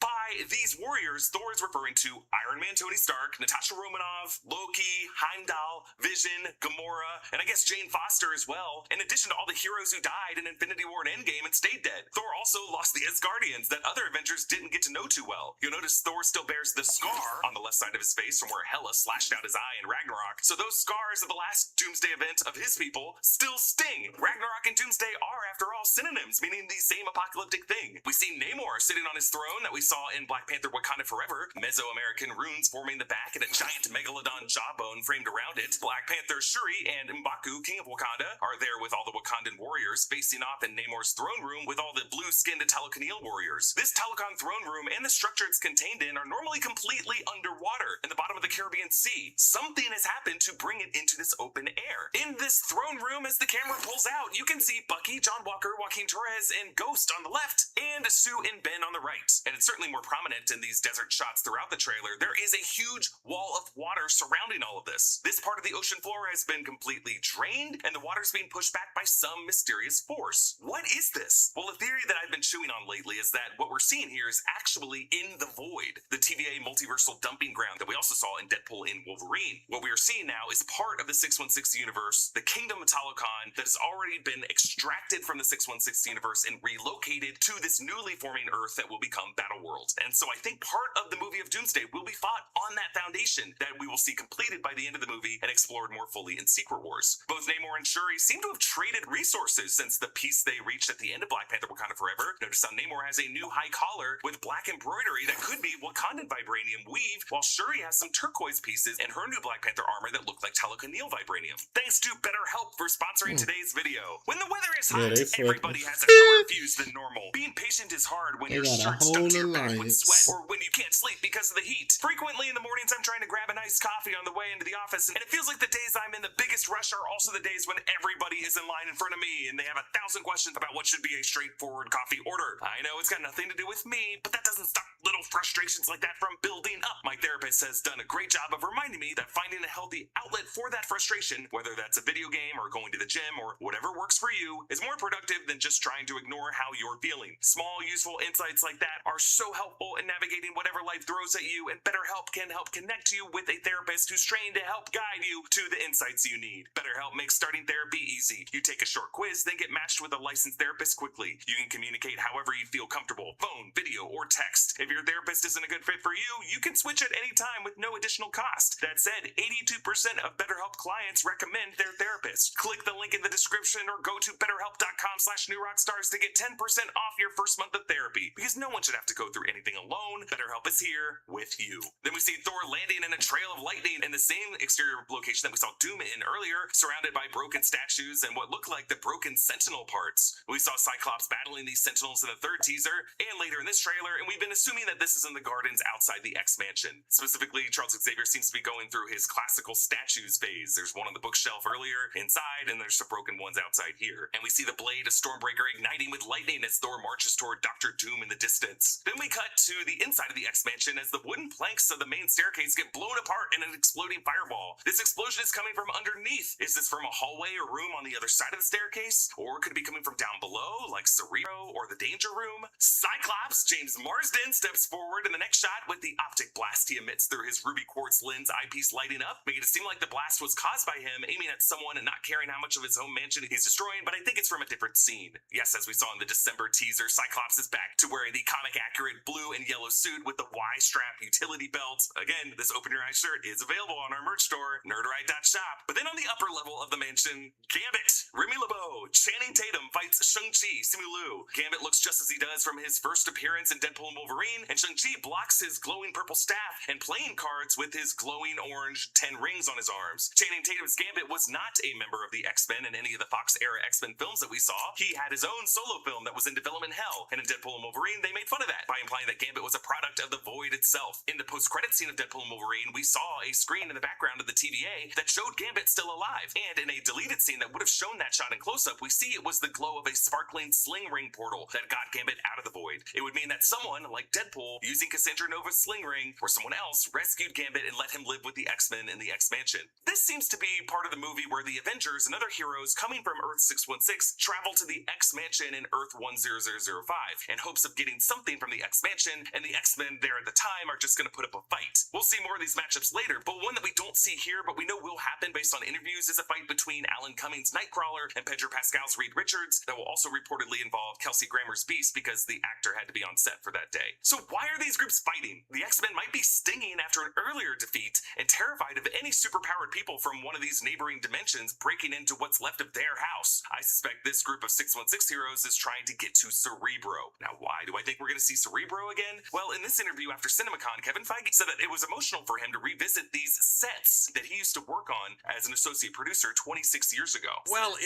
By these warriors, Thor is referring to Iron Man Tony Stark, Natasha Romanoff, Loki, Heimdall, Vision, Gamora, and I guess Jane Foster as well, in addition to all the heroes who died in Infinity War and Endgame and stayed dead. Thor also lost the Asgardians that other Avengers didn't get to know too well. You'll notice Thor still bears the scar on the left side of his face from where Hela slashed out his eye in Ragnarok, so those scars of the last Doomsday event of his people still sting. Ragnarok and Doomsday are, after all, synonyms, meaning the same apocalyptic thing. We see Namor sitting on his throne that we saw in Black Panther Wakanda Forever, Mesoamerican runes forming the back and a giant megalodon jawbone framed around it. Black Panther Shuri and M'Baku, king of Wakanda, are there with all the Wakandan warriors facing off in Namor's throne room with all the blue-skinned Talokanil warriors. This Talokan throne room and the structure it's contained in are normally completely underwater in the bottom of the Caribbean Sea. Something has happened to bring it into this open air. In this throne room, as the camera pulls out, you can see Bucky, John Walker, Joaquin Torres, and Ghost on the left, and Sue and Ben on the right. And it's certainly more prominent in these desert shots throughout the trailer. There is a huge wall of water surrounding all of this. This part of the ocean floor has been completely drained, and the water's being pushed back by some mysterious force. What is this? Well, a theory that I've been chewing on lately is that what we're seeing here is actually in the Void, the TVA multiversal dumping ground that we also saw in Deadpool and Wolverine. What we are seeing now is part of the 616 universe, the Kingdom of Talokan, that has already been extracted from the 616 universe and relocated to this newly forming Earth that will become Battleworld. And so I think part of the movie of Doomsday will be fought on that foundation that we will see completed by the end of the movie and explored more fully in Secret Wars. Both Namor and Shuri seem to have traded resources since the peace they reached at the end of Black Panther Wakanda Forever. Notice how Namor has a new high collar with black embroidery that could be Wakandan vibranium weave, while Shuri has some turquoise pieces in her new Black Panther armor that look like Talokanil vibranium. Thanks to BetterHelp for sponsoring today's video. When the weather is hot, everybody has a shorter fuse than normal. Being patient is hard when your shirt's stuck to your back with sweat, or when you can't sleep because of the heat. Frequently in the mornings, I'm trying to grab a nice coffee on the way into the office, and it feels like the days I'm in the biggest rush are also the days when everybody is in line in front of me, and they have 1,000 questions about what should be a straightforward coffee order. I know it's got nothing to do with me, but that doesn't stop little frustrations like that from building up. My therapist has done a great job of reminding me that finding a healthy outlet for that frustration, whether that's a video game or going to the gym or whatever works for you, is more productive than just trying to ignore how you're feeling. Small, useful insights like that are so helpful in navigating whatever life throws at you, and BetterHelp can help connect you with a therapist who's trained to help guide you to the insights you need. BetterHelp makes starting therapy easy. You take a short quiz, then get matched with a licensed therapist quickly. You can communicate however you feel comfortable, phone, video, or text. If your therapist isn't a good fit for you, you can switch at any time with no additional cost. That said, 82% of BetterHelp clients recommend their therapist. Click the link in the description or go to betterhelp.com/newrockstars to get 10% off your first month of therapy, because no one should have to go through anything alone. BetterHelp is here with you. Then we see Thor landing in a trail of lightning in the same exterior location that we saw Doom in earlier, surrounded by broken statues and what looked like the broken Sentinel parts. We saw Cyclops battling these Sentinels in the third teaser and later in this trailer, and we've been assuming that this is in the gardens outside the X-Mansion. Specifically, Charles Xavier seems to be going through his classical statues phase. There's one on the bookshelf earlier inside, and there's some broken ones outside here. And we see the blade of Stormbreaker igniting with lightning as Thor marches toward Doctor Doom in the distance. Then we cut cut to the inside of the X-Mansion as the wooden planks of the main staircase get blown apart in an exploding fireball. This explosion is coming from underneath. Is this from a hallway or room on the other side of the staircase? Or could it be coming from down below, like Cerebro or the Danger Room? Cyclops, James Marsden, steps forward in the next shot with the optic blast he emits through his ruby quartz lens eyepiece lighting up, making it seem like the blast was caused by him aiming at someone and not caring how much of his home mansion he's destroying, but I think it's from a different scene. Yes, as we saw in the December teaser, Cyclops is back to wearing the comic-accurate blue and yellow suit with the Y-strap utility belt. Again, this Open Your Eyes shirt is available on our merch store, nerdrite.shop. But then on the upper level of the mansion, Gambit, Remy LeBeau, Channing Tatum fights Shang-Chi, Simu Liu. Gambit looks just as he does from his first appearance in Deadpool and Wolverine, and Shang-Chi blocks his glowing purple staff and playing cards with his glowing orange 10 rings on his arms. Channing Tatum's Gambit was not a member of the X-Men in any of the Fox-era X-Men films that we saw. He had his own solo film that was in development hell, and in Deadpool and Wolverine, they made fun of that by implying that Gambit was a product of the Void itself. In the post-credit scene of Deadpool and Wolverine, we saw a screen in the background of the TVA that showed Gambit still alive, and in a deleted scene that would have shown that shot in close-up, we see it was the glow of a sparkling sling ring portal that got Gambit out of the Void. It would mean that someone, like Deadpool, using Cassandra Nova's sling ring, or someone else, rescued Gambit and let him live with the X-Men in the X-Mansion. This seems to be part of the movie where the Avengers and other heroes coming from Earth 616 travel to the X-Mansion in Earth 10005 in hopes of getting something from the X-Mansion, and the X-Men there at the time are just going to put up a fight. We'll see more of these matchups later, but one that we don't see here but we know will happen based on interviews is a fight between Alan Cummings' Nightcrawler and Pedro Pascal's Reed Richards that will also reportedly involve Kelsey Grammer's Beast because the actor had to be on set for that day. So why are these groups fighting? The X-Men might be stinging after an earlier defeat and terrified of any superpowered people from one of these neighboring dimensions breaking into what's left of their house. I suspect this group of 616 heroes is trying to get to Cerebro. Now, why do I think we're going to see Cerebro again? Well, in this interview after CinemaCon, Kevin Feige said that it was emotional for him to revisit these sets that he used to work on as an associate producer 26 years ago. Well,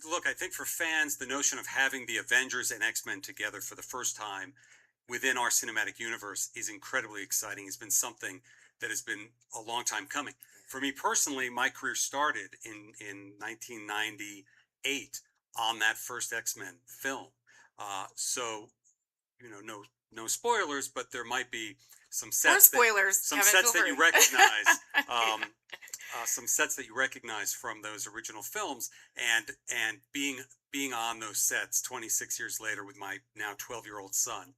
look, I think for fans, the notion of having the Avengers and X-Men together for the first time within our cinematic universe is incredibly exciting. It's been something that has been a long time coming. For me personally, my career started in 1998 on that first X-Men film. So, you know, no spoilers, but there might be some sets that you recognize. Some sets that you recognize from those original films, and being on those sets 26 years later with my now 12-year-old son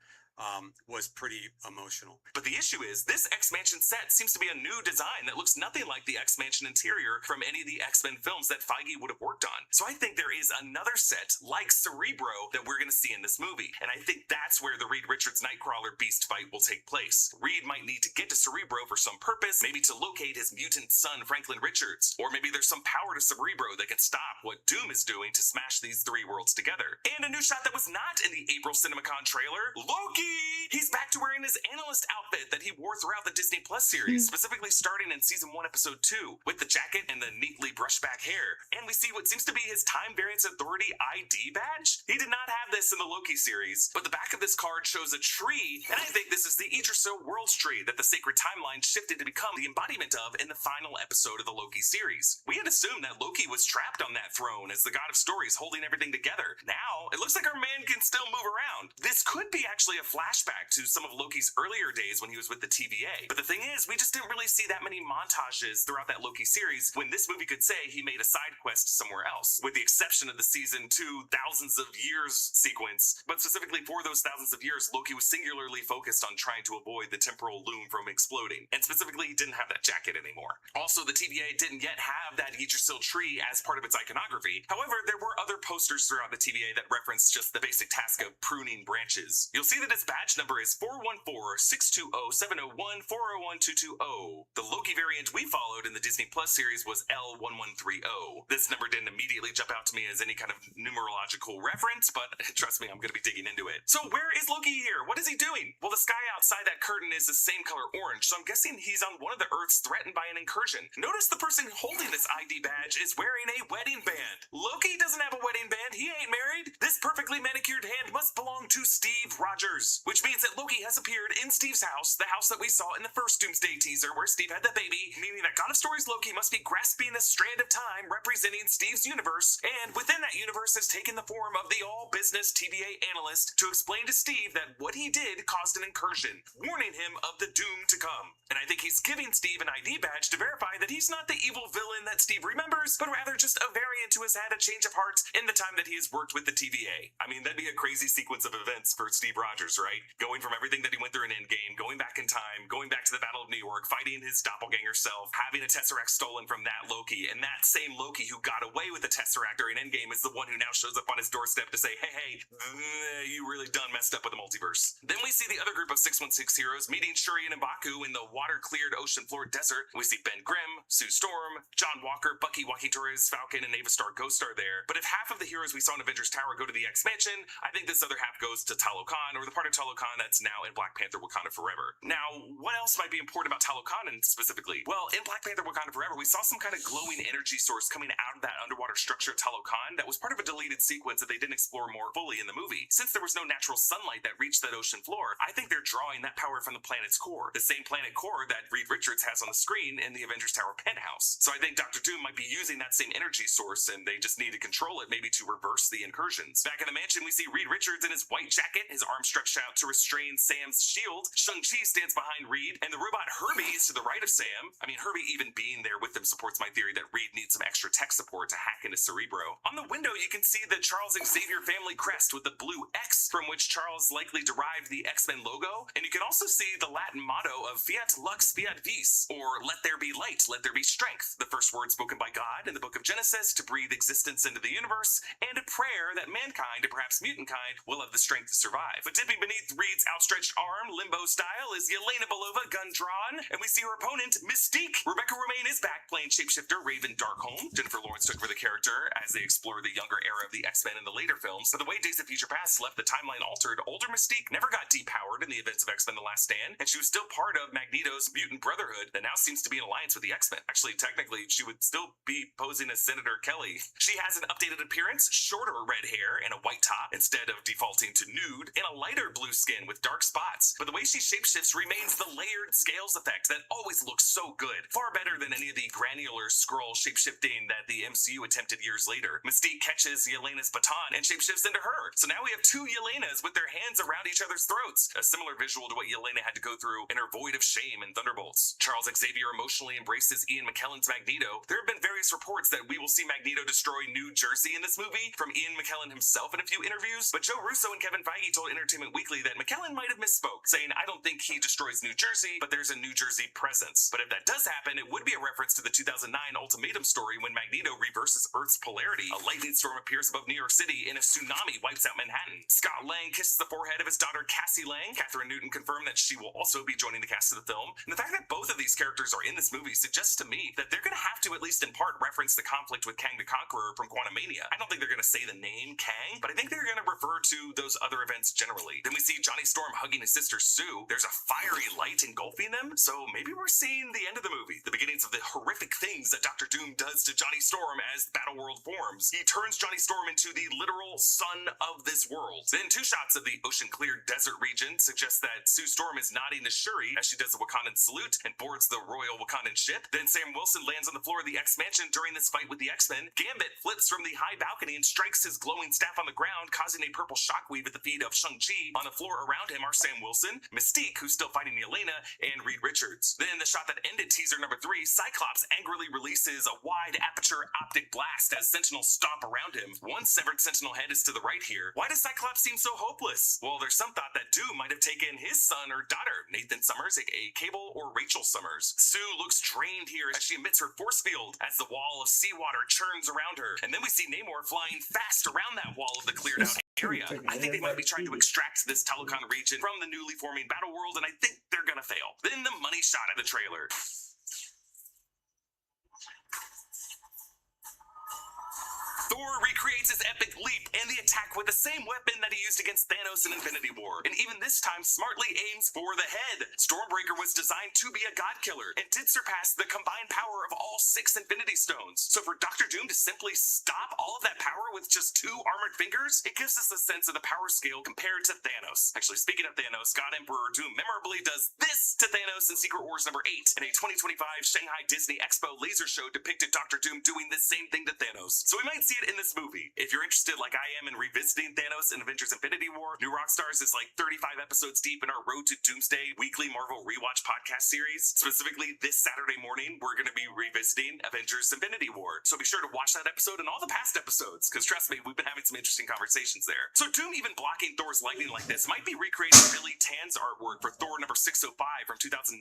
was pretty emotional. But the issue is, this X-Mansion set seems to be a new design that looks nothing like the X-Mansion interior from any of the X-Men films that Feige would have worked on. So I think there is another set, like Cerebro, that we're going to see in this movie. And I think that's where the Reed Richards Nightcrawler Beast fight will take place. Reed might need to get to Cerebro for some purpose, maybe to locate his mutant son, Franklin Richards. Or maybe there's some power to Cerebro that can stop what Doom is doing to smash these three worlds together. And a new shot that was not in the April CinemaCon trailer, Loki! He's back to wearing his analyst outfit that he wore throughout the Disney Plus series, specifically starting in Season 1, Episode 2, with the jacket and the neatly brushed back hair. And we see what seems to be his Time Variance Authority ID badge. He did not have this in the Loki series, but the back of this card shows a tree, and I think this is the Yggdrasil Worlds tree that the Sacred Timeline shifted to become the embodiment of in the final episode of the Loki series. We had assumed that Loki was trapped on that throne as the god of stories holding everything together. Now, it looks like our man can still move around. This could be actually a flashback to some of Loki's earlier days when he was with the TVA. But the thing is, we just didn't really see that many montages throughout that Loki series when this movie could say he made a side quest somewhere else, with the exception of the Season 2 thousands of years sequence. But specifically for those thousands of years, Loki was singularly focused on trying to avoid the temporal loom from exploding. And specifically, he didn't have that jacket anymore. Also, the TVA didn't yet have that Yggdrasil tree as part of its iconography. However, there were other posters throughout the TVA that referenced just the basic task of pruning branches. You'll see that its badge number is 414-620-701-401-220. The Loki variant we followed in the Disney Plus series was L1130. This number didn't immediately jump out to me as any kind of numerological reference, but trust me, I'm going to be digging into it. So where is Loki here? What is he doing? Well, the sky outside that curtain is the same color orange, so I'm guessing he's on one of the Earths threatened by an incursion. Notice the person holding this ID badge is wearing a wedding band. Loki doesn't have a wedding band. He ain't married. This perfectly manicured hand must belong to Steve Rogers. Avengers, which means that Loki has appeared in Steve's house, the house that we saw in the first Doomsday teaser where Steve had the baby, meaning that God of Stories Loki must be grasping a strand of time representing Steve's universe, and within that universe has taken the form of the all-business TVA analyst to explain to Steve that what he did caused an incursion, warning him of the doom to come. And I think he's giving Steve an ID badge to verify that he's not the evil villain that Steve remembers, but rather just a variant who has had a change of heart in the time that he has worked with the TVA. I mean, that'd be a crazy sequence of events for Steve Rogers, right? Going from everything that he went through in Endgame, going back in time, going back to the Battle of New York, fighting his doppelganger self, having a Tesseract stolen from that Loki, and that same Loki who got away with the Tesseract during Endgame is the one who now shows up on his doorstep to say, hey, you really done messed up with the multiverse. Then we see the other group of 616 heroes meeting Shuri and M'Baku in the water-cleared ocean-floor desert. We see Ben Grimm, Sue Storm, John Walker, Bucky Torres, Falcon, and Ava Star Ghost are there. But if half of the heroes we saw in Avengers Tower go to the X-Mansion, I think this other half goes to Talokan, or the part of Talokan that's now in Black Panther Wakanda Forever. Now, what else might be important about Talokan specifically? Well, in Black Panther Wakanda Forever, we saw some kind of glowing energy source coming out of that underwater structure of Talokan that was part of a deleted sequence that they didn't explore more fully in the movie. Since there was no natural sunlight that reached that ocean floor, I think they're drawing that power from the planet's core, the same planet core that Reed Richards has on the screen in the Avengers Tower penthouse. So I think Dr. Doom might be using that same energy source, and they just need to control it maybe to reverse the incursions. Back in the mansion, we see Reed Richards in his white jacket, his arm stretched out to restrain Sam's shield. Shang-Chi stands behind Reed, and the robot Herbie is to the right of Sam. I mean, Herbie even being there with them supports my theory that Reed needs some extra tech support to hack into Cerebro. On the window, you can see the Charles Xavier family crest with the blue X, from which Charles likely derived the X-Men logo, and you can also see the Latin motto of Fiat Lux Fiat Vis, or let there be light, let there be strength, the first word spoken by God in the book of Genesis to breathe existence into the universe, and a prayer that mankind, and perhaps mutant kind, will have the strength to survive. But dipping beneath Reed's outstretched arm, limbo style, is Yelena Belova, gun drawn, and we see her opponent, Mystique. Rebecca Romaine is back playing shapeshifter Raven Darkholme. Jennifer Lawrence took over the character as they explore the younger era of the X-Men in the later films, but the way Days of Future Past left the timeline altered, older Mystique never got depowered in the events of X-Men The Last Stand, and she was still part of Magneto's mutant brotherhood that now seems to be in alliance with the X-Men. Actually, technically, she would still be posing as Senator Kelly. She has an updated appearance, shorter red hair, and a white top, instead of defaulting to nude, and a lighter blue skin with dark spots. But the way she shapeshifts remains the layered scales effect that always looks so good. Far better than any of the granular scroll shapeshifting that the MCU attempted years later. Mystique catches Yelena's baton and shapeshifts into her. So now we have two Yelenas with their hands around each other's throats. A similar visual to what Yelena had to go through in her void of shame in Thunderbolts. Charles Xavier emotionally embraces Ian McKellen's Magneto. There have been various reports that we will see Magneto destroy New Jersey in this movie, from Ian McKellen himself in a few interviews, but Joe Russo and Kevin Feige told Entertainment Weekly that McKellen might have misspoke, saying, I don't think he destroys New Jersey, but there's a New Jersey presence. But if that does happen, it would be a reference to the 2009 Ultimatum story when Magneto reverses Earth's polarity. A lightning storm appears above New York City and a tsunami wipes out Manhattan. Scott Lang kisses the forehead of his daughter Cassie Lang. Catherine Newton confirmed that she will also be joining the cast of the film. And the fact that both of these characters are in this movie suggests to me that they're going to have to, at least in part, reference the conflict with Kang the Conqueror from Quantumania. I don't think they're going to say the name Kang, but I think they're going to refer to those other events generally. Then we see Johnny Storm hugging his sister Sue. There's a fiery light engulfing them, so maybe we're seeing the end of the movie. The beginnings of the horrific things that Dr. Doom does to Johnny Storm as the battle world forms. He turns Johnny Storm into the literal son of this world. Then two shots of the ocean-cleared desert region suggest that Sue Storm is nodding to Shuri as she does the Wakandan salute and boards the Royal Wakandan ship. Then Sam Wilson lands on the floor of the X-Mansion during this fight with the X-Men. Gambit flips from the high balcony and strikes his glowing staff on the ground, causing a purple shockwave at the feet of Shang-Chi. On the floor around him are Sam Wilson, Mystique, who's still fighting Yelena, and Reed Richards. Then the shot that ended teaser number 3, Cyclops angrily releases a wide aperture optic blast as Sentinels stomp around him. One severed Sentinel head is to the right here. Why does Cyclops seem so hopeless? Well, there's some thought that Doom might have taken his son or daughter, Nathan Summers, aka Cable, or Rachel Summers. Sue looks drained here as she emits her force field as the wall of seawater churns around her. And then we see Namor flying fast around that wall of the cleared out area. I think they might be trying to extract this Talokan region from the newly forming battle world, and I think they're gonna fail. Then the money shot of the trailer. Thor recreates his epic leap and the attack with the same weapon that he used against Thanos in Infinity War, and even this time smartly aims for the head. Stormbreaker was designed to be a god killer and did surpass the combined power of all 6 Infinity Stones. So for Doctor Doom to simply stop all of that power with just 2 armored fingers, it gives us a sense of the power scale compared to Thanos. Actually, speaking of Thanos, God Emperor Doom memorably does this to Thanos in Secret Wars number 8. In a 2025 Shanghai Disney Expo laser show depicted Doctor Doom doing the same thing to Thanos. So we might see it in this movie. If you're interested like I am in revisiting Thanos in Avengers Infinity War, New Rockstars is like 35 episodes deep in our Road to Doomsday weekly Marvel rewatch podcast series. Specifically this Saturday morning, we're going to be revisiting Avengers Infinity War. So be sure to watch that episode and all the past episodes, because trust me, we've been having some interesting conversations there. So Doom even blocking Thor's lightning like this might be recreating Billy Tan's artwork for Thor number 605 from 2009.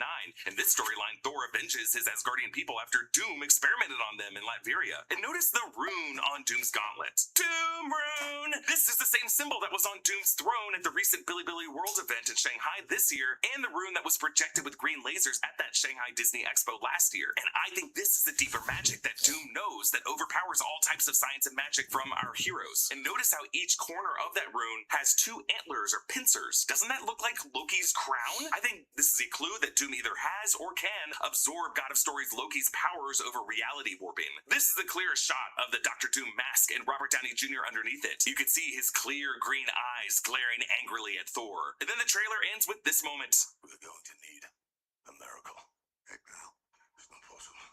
In this storyline, Thor avenges his Asgardian people after Doom experimented on them in Latveria. And notice the rune on Doom's gauntlet. Doom Rune! This is the same symbol that was on Doom's throne at the recent Billy World event in Shanghai this year, and the rune that was projected with green lasers at that Shanghai Disney Expo last year. And I think this is the deeper magic that Doom knows that overpowers all types of science and magic from our heroes. And notice how each corner of that rune has 2 antlers or pincers. Doesn't that look like Loki's crown? I think this is a clue that Doom either has or can absorb God of Stories Loki's powers over reality warping. This is the clearest shot of the Doctor Doom mask and Robert Downey Jr. underneath it. You can see his clear green eyes glaring angrily at Thor. And then the trailer ends with this moment. We're going to need a miracle. Heck no, it's not possible.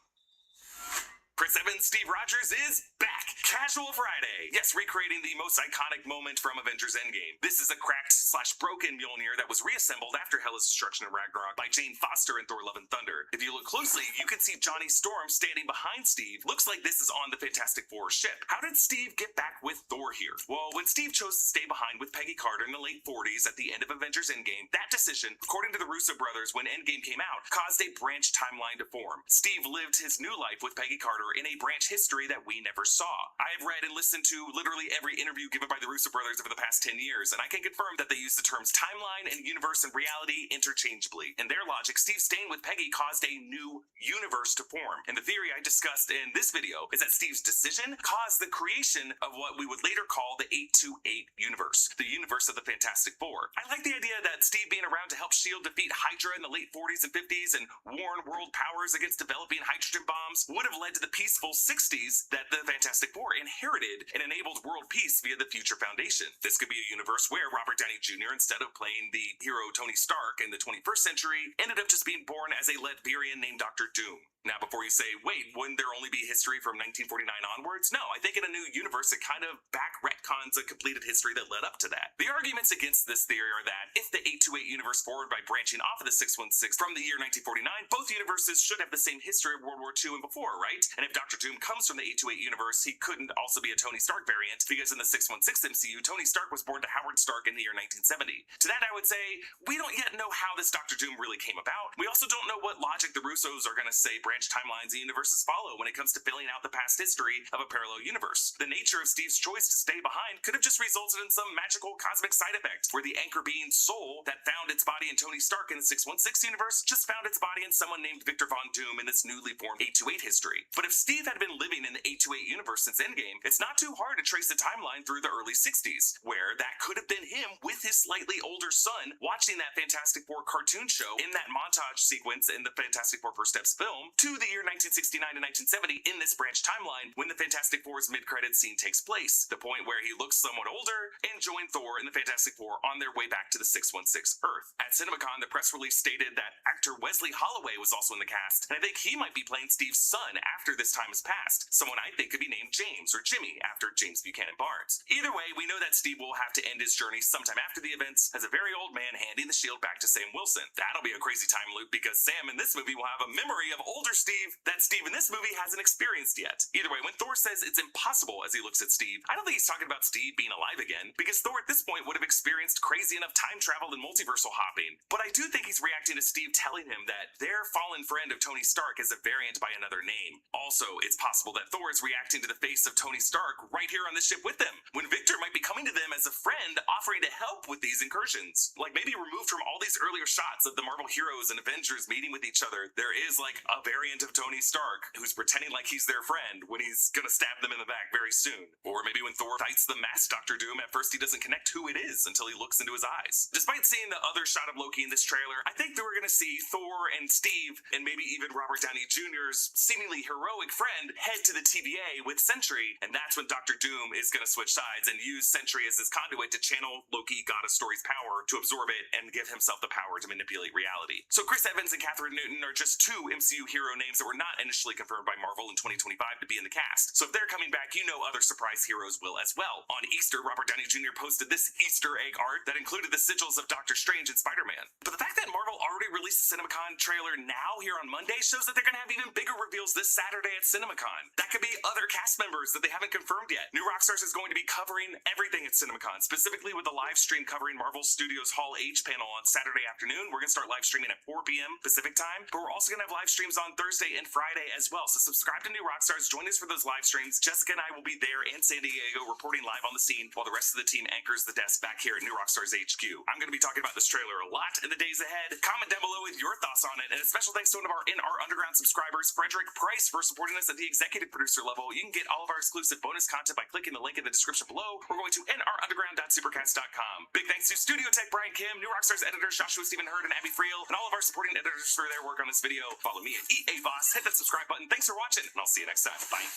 Chris Evans' Steve Rogers is back! Casual Friday! Yes, recreating the most iconic moment from Avengers Endgame. This is a cracked/broken Mjolnir that was reassembled after Hela's destruction in Ragnarok by Jane Foster in Thor Love and Thunder. If you look closely, you can see Johnny Storm standing behind Steve. Looks like this is on the Fantastic Four ship. How did Steve get back with Thor here? Well, when Steve chose to stay behind with Peggy Carter in the late 40s at the end of Avengers Endgame, that decision, according to the Russo brothers when Endgame came out, caused a branch timeline to form. Steve lived his new life with Peggy Carter in a branch history that we never saw. I have read and listened to literally every interview given by the Russo brothers over the past 10 years, and I can confirm that they use the terms timeline and universe and reality interchangeably. In their logic, Steve staying with Peggy caused a new universe to form. And the theory I discussed in this video is that Steve's decision caused the creation of what we would later call the 828 universe, the universe of the Fantastic Four. I like the idea that Steve being around to help S.H.I.E.L.D. defeat Hydra in the late 40s and 50s and warn world powers against developing hydrogen bombs would have led to the peaceful 60s that the Fantastic Four inherited and enabled world peace via the Future Foundation. This could be a universe where Robert Downey Jr., instead of playing the hero Tony Stark in the 21st century, ended up just being born as a Latvian named Dr. Doom. Now, before you say, wait, wouldn't there only be history from 1949 onwards? No, I think in a new universe, it kind of back retcons a completed history that led up to that. The arguments against this theory are that if the 828 universe forward by branching off of the 616 from the year 1949, both universes should have the same history of World War II and before, right? And if Dr. Doom comes from the 828 universe, he couldn't also be a Tony Stark variant, because in the 616 MCU, Tony Stark was born to Howard Stark in the year 1970. To that, I would say, we don't yet know how this Dr. Doom really came about. We also don't know what logic the Russos are going to say branch timelines and universes follow when it comes to filling out the past history of a parallel universe. The nature of Steve's choice to stay behind could have just resulted in some magical cosmic side effect, where the anchor being Soul that found its body in Tony Stark in the 616 universe just found its body in someone named Victor Von Doom in this newly formed 828 history. But if Steve had been living in the 828 universe since Endgame, it's not too hard to trace the timeline through the early 60s, where that could have been him with his slightly older son watching that Fantastic Four cartoon show in that montage sequence in the Fantastic Four First Steps film to the year 1969 to 1970 in this branch timeline when the Fantastic Four's mid-credits scene takes place, the point where he looks somewhat older and joined Thor and the Fantastic Four on their way back to the 616 Earth. At CinemaCon, the press release stated that actor Wesley Holloway was also in the cast, and I think he might be playing Steve's son after this time has passed, someone I think could be named James or Jimmy after James Buchanan Barnes. Either way, we know that Steve will have to end his journey sometime after the events as a very old man handing the shield back to Sam Wilson. That'll be a crazy time loop because Sam in this movie will have a memory of older Steve that Steve in this movie hasn't experienced yet. Either way, when Thor says it's impossible as he looks at Steve, I don't think he's talking about Steve being alive again, because Thor at this point would have experienced crazy enough time travel and multiversal hopping. But I do think he's reacting to Steve telling him that their fallen friend of Tony Stark is a variant by another name. Also, it's possible that Thor is reacting to the face of Tony Stark right here on the ship with them, when Victor might be coming to them as a friend offering to help help with these incursions. Like maybe removed from all these earlier shots of the Marvel heroes and Avengers meeting with each other, there is like a variant of Tony Stark who's pretending like he's their friend when he's gonna stab them in the back very soon. Or maybe when Thor fights the masked Doctor Doom, at first he doesn't connect who it is until he looks into his eyes. Despite seeing the other shot of Loki in this trailer, I think that we're gonna see Thor and Steve, and maybe even Robert Downey Jr.'s seemingly heroic friend, head to the TVA with Sentry, and that's when Doctor Doom is gonna switch sides and use Sentry as his conduit to channel Loki, God of Story's power, to absorb it and give himself the power to manipulate reality. So Chris Evans and Catherine Newton are just two MCU hero names that were not initially confirmed by Marvel in 2025 to be in the cast. So if they're coming back, you know other surprise heroes will as well. On Easter, Robert Downey Jr. posted this Easter egg art that included the sigils of Doctor Strange and Spider-Man. But the fact that Marvel already released the CinemaCon trailer now here on Monday shows that they're gonna have even bigger reveals this Saturday at CinemaCon. That could be other cast members that they haven't confirmed yet. New Rockstars is going to be covering everything at CinemaCon, specifically with a live stream covering Marvel Studios Hall H panel on Saturday afternoon. We're gonna start live streaming at 4 p.m. Pacific time, but we're also gonna have live streams on Thursday and Friday as well. So subscribe to New Rockstars, join us for those live streams. Jessica and I will be there in San Diego reporting live on the scene while the rest of the team anchors the desk back here at New Rockstars HQ. I'm gonna be talking about this trailer a lot in the days ahead. Comment down below with your thoughts on it, and a special thanks to one of our In Our Underground subscribers, Frederick Price, for supporting us at the executive producer level. You can get all of our exclusive bonus content by clicking the link in the description below. We're going to nrunderground.supercast.com. Big thanks to Studio Tech Brian Kim, New Rockstars editors Joshua Stephen Hurd and Abby Friel, and all of our supporting editors for their work on this video. Follow me at EA Boss, hit that subscribe button. Thanks for watching, and I'll see you next time. Bye.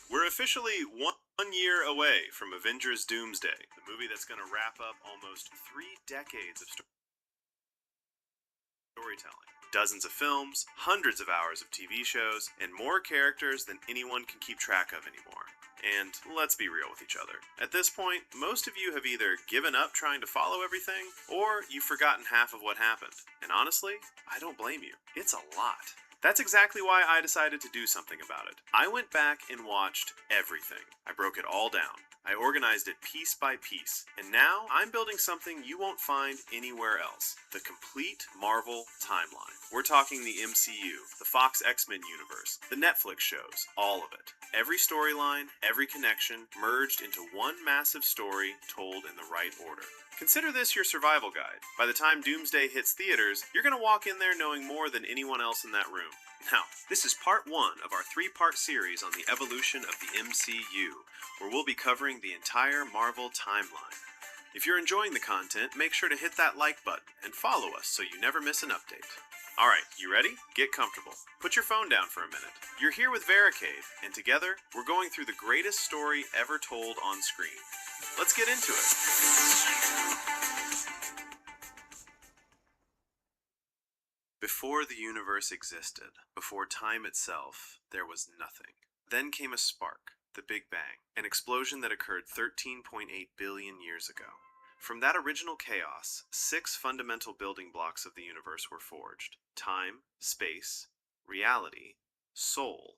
We're officially one year away from Avengers Doomsday, the movie that's going to wrap up almost 3 decades of storytelling. Dozens of films, hundreds of hours of TV shows, and more characters than anyone can keep track of anymore. And let's be real with each other. At this point, most of you have either given up trying to follow everything, or you've forgotten half of what happened. And honestly, I don't blame you. It's a lot. That's exactly why I decided to do something about it. I went back and watched everything. I broke it all down. I organized it piece by piece. And now I'm building something you won't find anywhere else. The complete Marvel timeline. We're talking the MCU, the Fox X-Men universe, the Netflix shows, all of it. Every storyline, every connection, merged into one massive story told in the right order. Consider this your survival guide. By the time Doomsday hits theaters, you're going to walk in there knowing more than anyone else in that room. Now, this is part 1 of our 3-part series on the evolution of the MCU, where we'll be covering the entire Marvel timeline. If you're enjoying the content, make sure to hit that like button and follow us so you never miss an update. Alright, you ready? Get comfortable. Put your phone down for a minute. You're here with Varicade, and together, we're going through the greatest story ever told on screen. Let's get into it. Before the universe existed, before time itself, there was nothing. Then came a spark, the Big Bang, an explosion that occurred 13.8 billion years ago. From that original chaos, 6 fundamental building blocks of the universe were forged: time, space, reality, soul,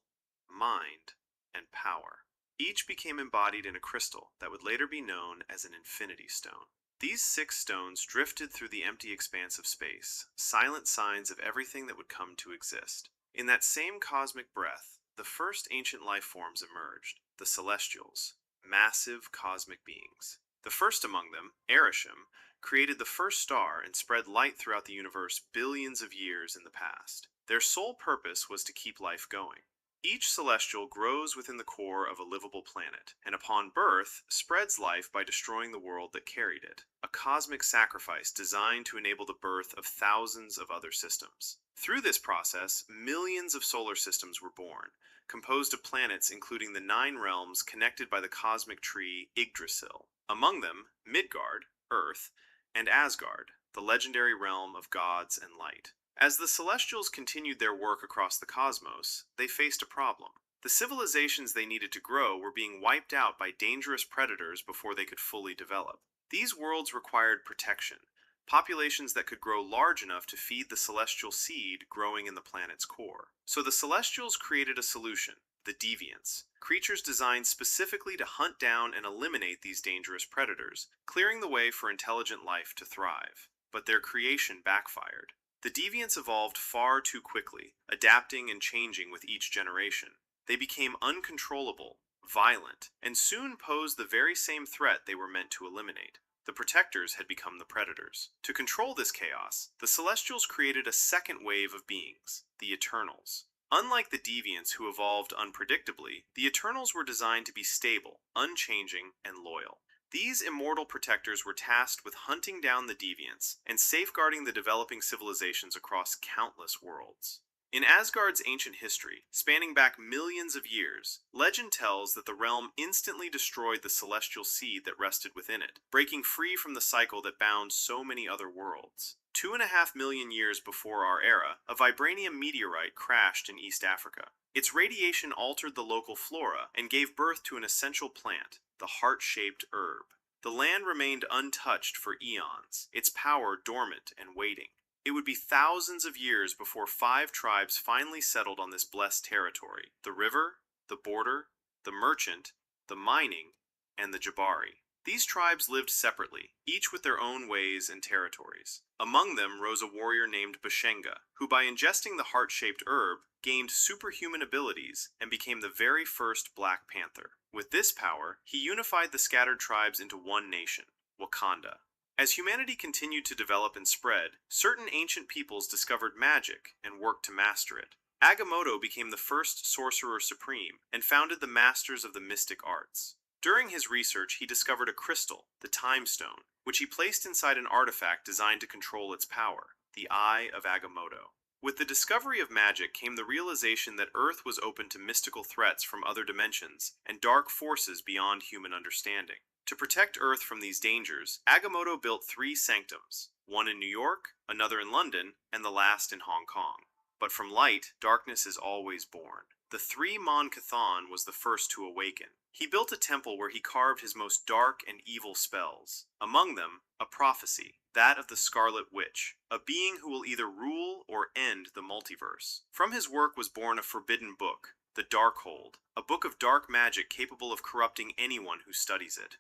mind, and power. Each became embodied in a crystal that would later be known as an infinity stone. These 6 stones drifted through the empty expanse of space, silent signs of everything that would come to exist. In that same cosmic breath, the first ancient life forms emerged, the Celestials, massive cosmic beings. The first among them, Arishem, created the first star and spread light throughout the universe billions of years in the past. Their sole purpose was to keep life going. Each celestial grows within the core of a livable planet, and upon birth, spreads life by destroying the world that carried it. A cosmic sacrifice designed to enable the birth of thousands of other systems. Through this process, millions of solar systems were born, composed of planets including the 9 realms connected by the cosmic tree Yggdrasil. Among them, Midgard, Earth, and Asgard, the legendary realm of gods and light. As the Celestials continued their work across the cosmos, they faced a problem. The civilizations they needed to grow were being wiped out by dangerous predators before they could fully develop. These worlds required protection, populations that could grow large enough to feed the celestial seed growing in the planet's core. So the Celestials created a solution, the Deviants, creatures designed specifically to hunt down and eliminate these dangerous predators, clearing the way for intelligent life to thrive. But their creation backfired. The Deviants evolved far too quickly, adapting and changing with each generation. They became uncontrollable, violent, and soon posed the very same threat they were meant to eliminate. The Protectors had become the predators. To control this chaos, the Celestials created a second wave of beings, the Eternals. Unlike the Deviants who evolved unpredictably, the Eternals were designed to be stable, unchanging, and loyal. These immortal protectors were tasked with hunting down the Deviants and safeguarding the developing civilizations across countless worlds. In Asgard's ancient history, spanning back millions of years, legend tells that the realm instantly destroyed the celestial seed that rested within it, breaking free from the cycle that bound so many other worlds. 2.5 million years before our era, a vibranium meteorite crashed in East Africa. Its radiation altered the local flora and gave birth to an essential plant, the heart-shaped herb. The land remained untouched for eons, its power dormant and waiting. It would be thousands of years before 5 tribes finally settled on this blessed territory: the river, the border, the merchant, the mining, and the Jabari. These tribes lived separately, each with their own ways and territories. Among them rose a warrior named Bashenga, who by ingesting the heart-shaped herb, gained superhuman abilities and became the very first Black Panther. With this power, he unified the scattered tribes into one nation, Wakanda. As humanity continued to develop and spread, certain ancient peoples discovered magic and worked to master it. Agamotto became the first sorcerer supreme and founded the Masters of the Mystic Arts. During his research, he discovered a crystal, the Time Stone, which he placed inside an artifact designed to control its power, the Eye of Agamotto. With the discovery of magic came the realization that Earth was open to mystical threats from other dimensions and dark forces beyond human understanding. To protect Earth from these dangers, Agamotto built 3 sanctums, one in New York, another in London, and the last in Hong Kong. But from light, darkness is always born. The 3 Mon Cathon was the first to awaken. He built a temple where he carved his most dark and evil spells. Among them, a prophecy, that of the Scarlet Witch, a being who will either rule or end the multiverse. From his work was born a forbidden book, the Darkhold, a book of dark magic capable of corrupting anyone who studies it.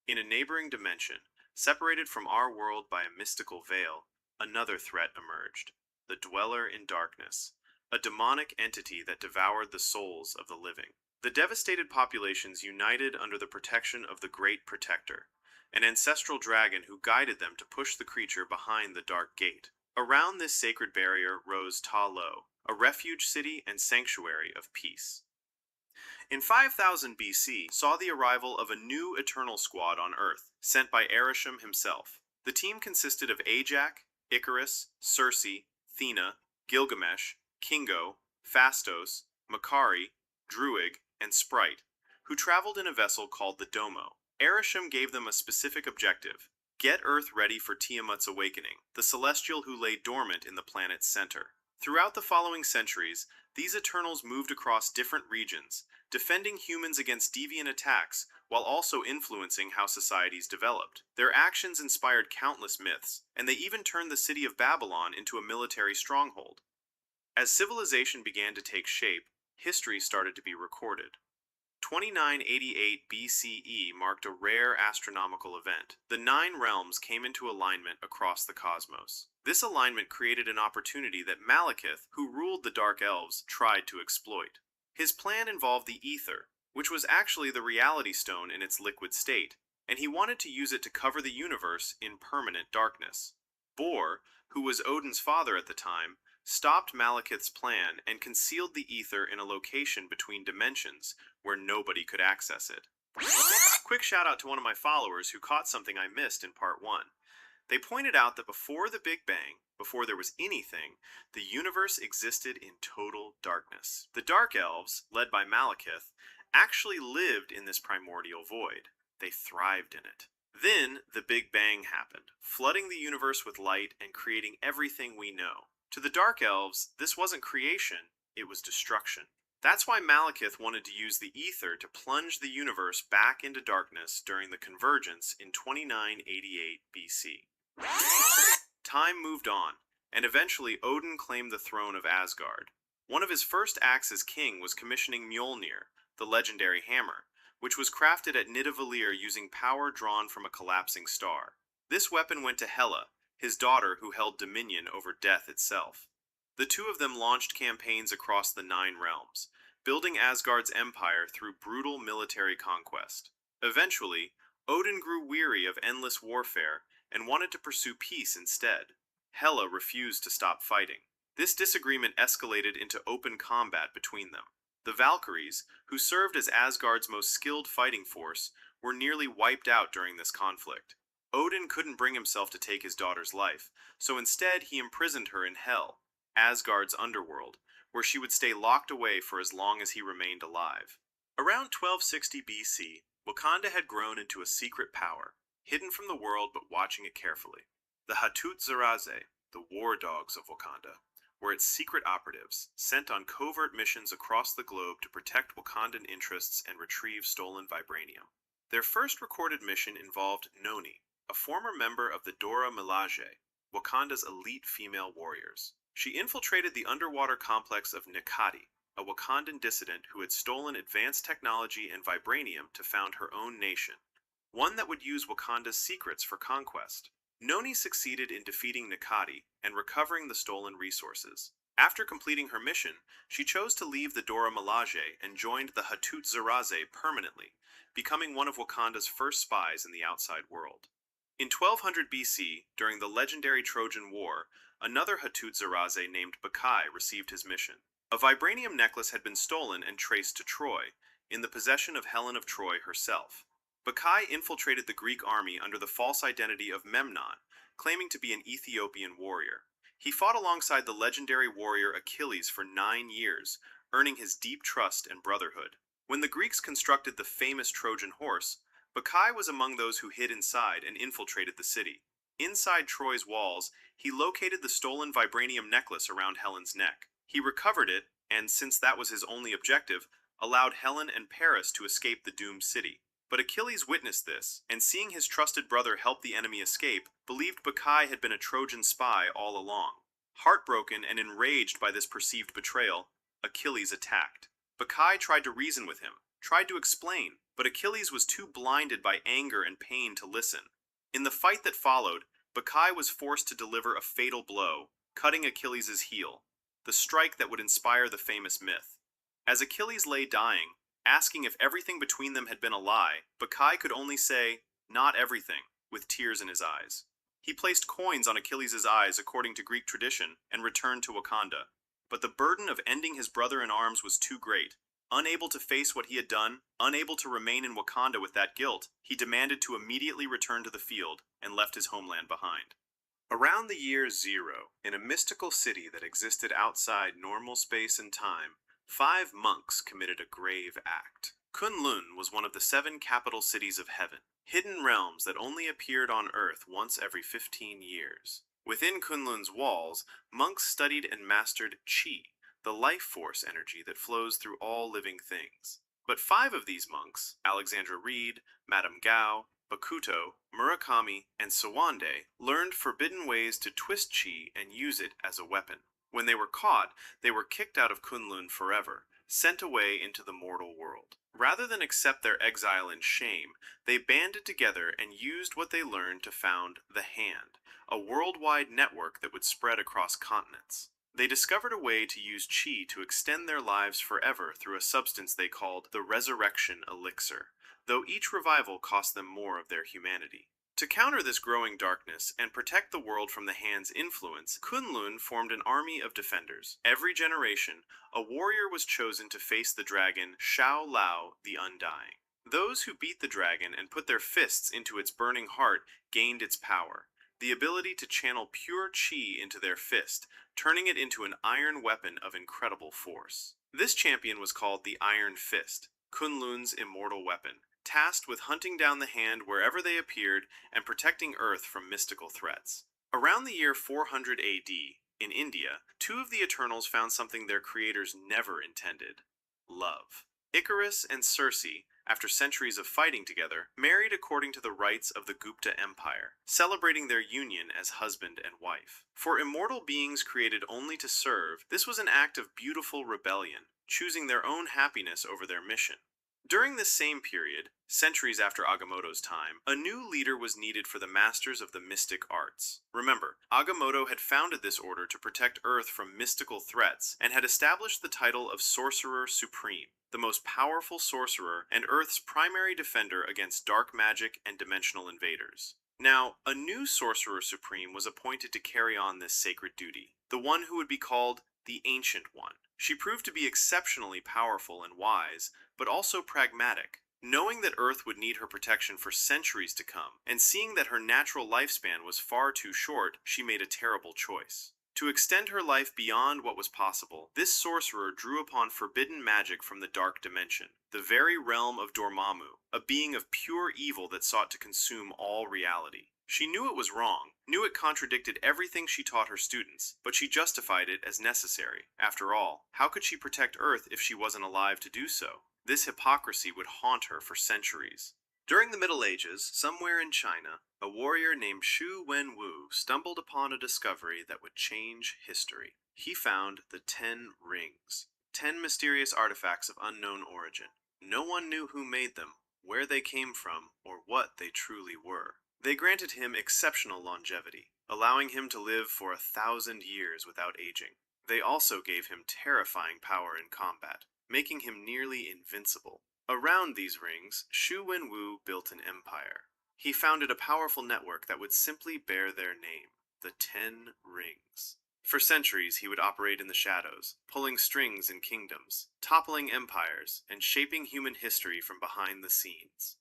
In a neighboring dimension, separated from our world by a mystical veil, another threat emerged, the Dweller in Darkness, a demonic entity that devoured the souls of the living. The devastated populations united under the protection of the Great Protector, an ancestral dragon who guided them to push the creature behind the Dark Gate. Around this sacred barrier rose Ta Lo, a refuge city and sanctuary of peace. In 5000 BC, saw the arrival of a new Eternal Squad on Earth, sent by Arishem himself. The team consisted of Ajax, Icarus, Circe, Thena, Gilgamesh, Kingo, Phastos, Makari, Druig, and Sprite, who traveled in a vessel called the Domo. Arishem gave them a specific objective: get Earth ready for Tiamat's awakening, the celestial who lay dormant in the planet's center. Throughout the following centuries, these Eternals moved across different regions, defending humans against deviant attacks while also influencing how societies developed. Their actions inspired countless myths, and they even turned the city of Babylon into a military stronghold. As civilization began to take shape, history started to be recorded. 2988 BCE marked a rare astronomical event. The 9 realms came into alignment across the cosmos. This alignment created an opportunity that Malekith, who ruled the Dark Elves, tried to exploit. His plan involved the Ether, which was actually the reality stone in its liquid state, and he wanted to use it to cover the universe in permanent darkness. Bor, who was Odin's father at the time, stopped Malekith's plan and concealed the Ether in a location between dimensions where nobody could access it. Quick shout out to one of my followers who caught something I missed in part 1. They pointed out that before the Big Bang, before there was anything, the universe existed in total darkness. The Dark Elves, led by Malekith, actually lived in this primordial void. They thrived in it. Then, the Big Bang happened, flooding the universe with light and creating everything we know. To the Dark Elves, this wasn't creation, it was destruction. That's why Malekith wanted to use the ether to plunge the universe back into darkness during the Convergence in 2988 BC. Time moved on, and eventually Odin claimed the throne of Asgard. One of his first acts as king was commissioning Mjolnir, the legendary hammer, which was crafted at Nidavellir using power drawn from a collapsing star. This weapon went to Hela, his daughter who held dominion over death itself. The two of them launched campaigns across the 9 realms, building Asgard's empire through brutal military conquest. Eventually, Odin grew weary of endless warfare and wanted to pursue peace instead. Hela refused to stop fighting. This disagreement escalated into open combat between them. The Valkyries, who served as Asgard's most skilled fighting force, were nearly wiped out during this conflict. Odin couldn't bring himself to take his daughter's life, so instead he imprisoned her in Hel, Asgard's underworld, where she would stay locked away for as long as he remained alive. Around 1260 BC, Wakanda had grown into a secret power, hidden from the world but watching it carefully. The Hatut-Zaraze, the war dogs of Wakanda, were its secret operatives, sent on covert missions across the globe to protect Wakandan interests and retrieve stolen vibranium. Their first recorded mission involved Noni, a former member of the Dora Milaje, Wakanda's elite female warriors. She infiltrated the underwater complex of Nikati, a Wakandan dissident who had stolen advanced technology and vibranium to found her own nation, one that would use Wakanda's secrets for conquest. Noni succeeded in defeating Nikati and recovering the stolen resources. After completing her mission, she chose to leave the Dora Milaje and joined the Hatut-Zaraze permanently, becoming one of Wakanda's first spies in the outside world. In 1200 BC, during the legendary Trojan War, another Hatut-Zaraze named Bakai received his mission. A vibranium necklace had been stolen and traced to Troy, in the possession of Helen of Troy herself. Bakai infiltrated the Greek army under the false identity of Memnon, claiming to be an Ethiopian warrior. He fought alongside the legendary warrior Achilles for 9 years, earning his deep trust and brotherhood. When the Greeks constructed the famous Trojan horse, Bakai was among those who hid inside and infiltrated the city. Inside Troy's walls, he located the stolen vibranium necklace around Helen's neck. He recovered it, and since that was his only objective, allowed Helen and Paris to escape the doomed city. But Achilles witnessed this, and seeing his trusted brother help the enemy escape, believed Bakai had been a Trojan spy all along. Heartbroken and enraged by this perceived betrayal, Achilles attacked. Bakai tried to reason with him, tried to explain, but Achilles was too blinded by anger and pain to listen. In the fight that followed, Bakai was forced to deliver a fatal blow, cutting Achilles' heel, the strike that would inspire the famous myth. As Achilles lay dying, asking if everything between them had been a lie, Bakai could only say, "Not everything," with tears in his eyes. He placed coins on Achilles' eyes according to Greek tradition and returned to Wakanda. But the burden of ending his brother in arms was too great. Unable to face what he had done, unable to remain in Wakanda with that guilt, he demanded to immediately return to the field and left his homeland behind. Around the year 0, in a mystical city that existed outside normal space and time, 5 monks committed a grave act. Kunlun was one of the 7 capital cities of heaven, hidden realms that only appeared on Earth once every 15 years. Within Kunlun's walls, monks studied and mastered Qi, the life force energy that flows through all living things. But 5 of these monks, Alexandra Reed, Madame Gao, Bakuto, Murakami, and Sawande, learned forbidden ways to twist Qi and use it as a weapon. When they were caught, they were kicked out of Kunlun forever, sent away into the mortal world. Rather than accept their exile in shame, they banded together and used what they learned to found the Hand, a worldwide network that would spread across continents. They discovered a way to use Qi to extend their lives forever through a substance they called the Resurrection Elixir, though each revival cost them more of their humanity. To counter this growing darkness and protect the world from the Hand's influence, Kunlun formed an army of defenders. Every generation, a warrior was chosen to face the dragon Shao Lao the Undying. Those who beat the dragon and put their fists into its burning heart gained its power, the ability to channel pure Qi into their fist, turning it into an iron weapon of incredible force. This champion was called the Iron Fist, Kunlun's immortal weapon, tasked with hunting down the Hand wherever they appeared and protecting Earth from mystical threats. Around the year 400 AD, In India, two of the Eternals found something their creators never intended: love. Icarus and Circe, after centuries of fighting together, married according to the rites of the Gupta Empire, celebrating their union as husband and wife. For immortal beings created only to serve, this was an act of beautiful rebellion, choosing their own happiness over their mission. During this same period, centuries after Agamotto's time, a new leader was needed for the masters of the mystic arts. Remember, Agamotto had founded this order to protect Earth from mystical threats and had established the title of Sorcerer Supreme, the most powerful sorcerer and Earth's primary defender against dark magic and dimensional invaders. Now, a new Sorcerer Supreme was appointed to carry on this sacred duty, the one who would be called the Ancient One. She proved to be exceptionally powerful and wise, but also pragmatic. Knowing that Earth would need her protection for centuries to come, and seeing that her natural lifespan was far too short, she made a terrible choice. To extend her life beyond what was possible, this sorcerer drew upon forbidden magic from the dark dimension, the very realm of Dormammu, a being of pure evil that sought to consume all reality. She knew it was wrong, knew it contradicted everything she taught her students, but she justified it as necessary. After all, how could she protect Earth if she wasn't alive to do so? This hypocrisy would haunt her for centuries. During the Middle Ages, somewhere in China, a warrior named Xu Wenwu stumbled upon a discovery that would change history. He found the 10 rings, 10 mysterious artifacts of unknown origin. No one knew who made them, where they came from, or what they truly were. They granted him exceptional longevity, allowing him to live for 1,000 years without aging. They also gave him terrifying power in combat, making him nearly invincible. Around these rings, Xu Wenwu built an empire. He founded a powerful network that would simply bear their name, the 10 Rings. For centuries, he would operate in the shadows, pulling strings in kingdoms, toppling empires, and shaping human history from behind the scenes.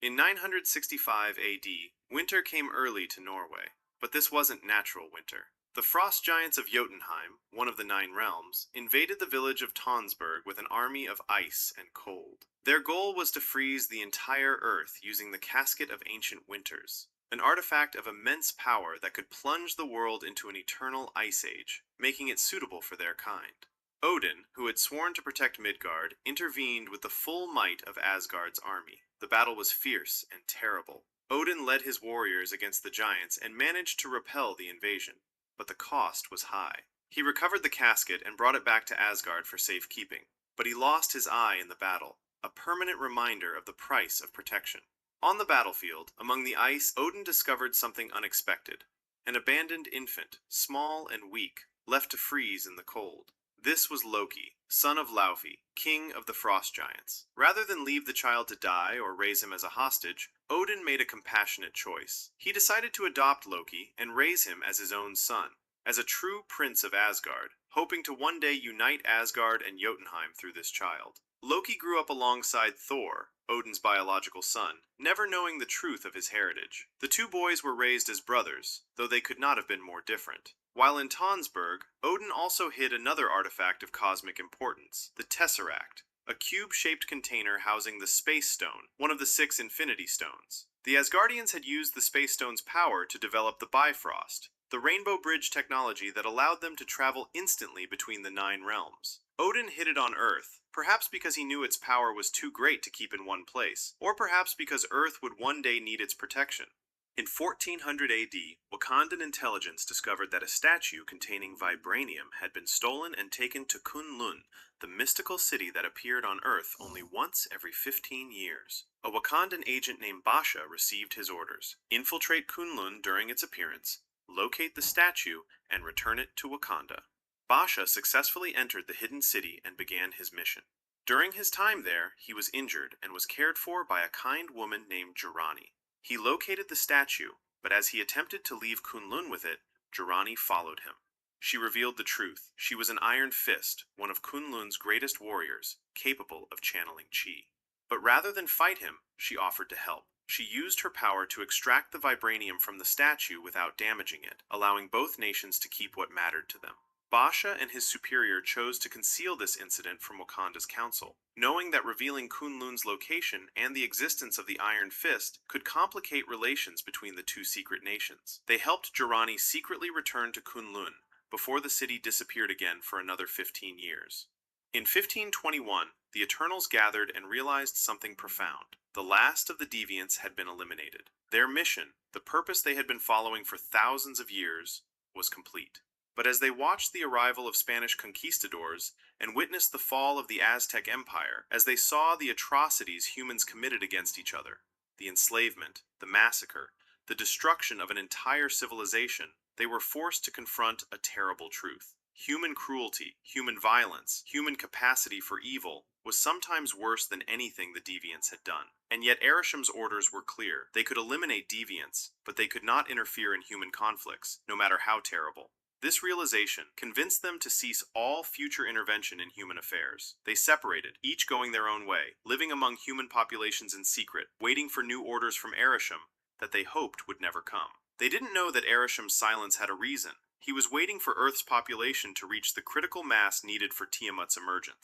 In 965 AD, winter came early to Norway, but this wasn't natural winter. The frost giants of Jotunheim, one of the 9 realms, invaded the village of Tonsberg with an army of ice and cold. Their goal was to freeze the entire Earth using the Casket of Ancient Winters, an artifact of immense power that could plunge the world into an eternal ice age, making it suitable for their kind. Odin, who had sworn to protect Midgard, intervened with the full might of Asgard's army. The battle was fierce and terrible. Odin led his warriors against the giants and managed to repel the invasion, but the cost was high. He recovered the casket and brought it back to Asgard for safekeeping, but he lost his eye in the battle, a permanent reminder of the price of protection. On the battlefield, among the ice, Odin discovered something unexpected: an abandoned infant, small and weak, left to freeze in the cold. This was Loki, son of Laufey, king of the frost giants. Rather than leave the child to die or raise him as a hostage, Odin made a compassionate choice. He decided to adopt Loki and raise him as his own son, as a true prince of Asgard, hoping to one day unite Asgard and Jotunheim through this child. Loki grew up alongside Thor, Odin's biological son, never knowing the truth of his heritage. The two boys were raised as brothers, though they could not have been more different. While in Tonsberg, Odin also hid another artifact of cosmic importance, the Tesseract, a cube-shaped container housing the Space Stone, one of the 6 Infinity Stones. The Asgardians had used the Space Stone's power to develop the Bifrost, the Rainbow Bridge technology that allowed them to travel instantly between the 9 realms. Odin hid it on Earth, perhaps because he knew its power was too great to keep in one place, or perhaps because Earth would one day need its protection. In 1400 AD, Wakandan intelligence discovered that a statue containing vibranium had been stolen and taken to Kunlun, the mystical city that appeared on Earth only once every 15 years. A Wakandan agent named Basha received his orders: infiltrate Kunlun during its appearance, locate the statue, and return it to Wakanda. Basha successfully entered the hidden city and began his mission. During his time there, he was injured and was cared for by a kind woman named Jirani. He located the statue, but as he attempted to leave Kunlun with it, Jirani followed him. She revealed the truth. She was an Iron Fist, one of Kunlun's greatest warriors, capable of channeling chi. But rather than fight him, she offered to help. She used her power to extract the vibranium from the statue without damaging it, allowing both nations to keep what mattered to them. Basha and his superior chose to conceal this incident from Wakanda's council, knowing that revealing Kunlun's location and the existence of the Iron Fist could complicate relations between the two secret nations. They helped Jirani secretly return to Kunlun, before the city disappeared again for another 15 years. In 1521, the Eternals gathered and realized something profound. The last of the deviants had been eliminated. Their mission, the purpose they had been following for thousands of years, was complete. But as they watched the arrival of Spanish conquistadors and witnessed the fall of the Aztec Empire, as they saw the atrocities humans committed against each other, the enslavement, the massacre, the destruction of an entire civilization, they were forced to confront a terrible truth. Human cruelty, human violence, human capacity for evil was sometimes worse than anything the deviants had done. And yet Arisham's orders were clear. They could eliminate deviants, but they could not interfere in human conflicts, no matter how terrible. This realization convinced them to cease all future intervention in human affairs. They separated, each going their own way, living among human populations in secret, waiting for new orders from Arisham that they hoped would never come. They didn't know that Arisham's silence had a reason. He was waiting for Earth's population to reach the critical mass needed for Tiamat's emergence.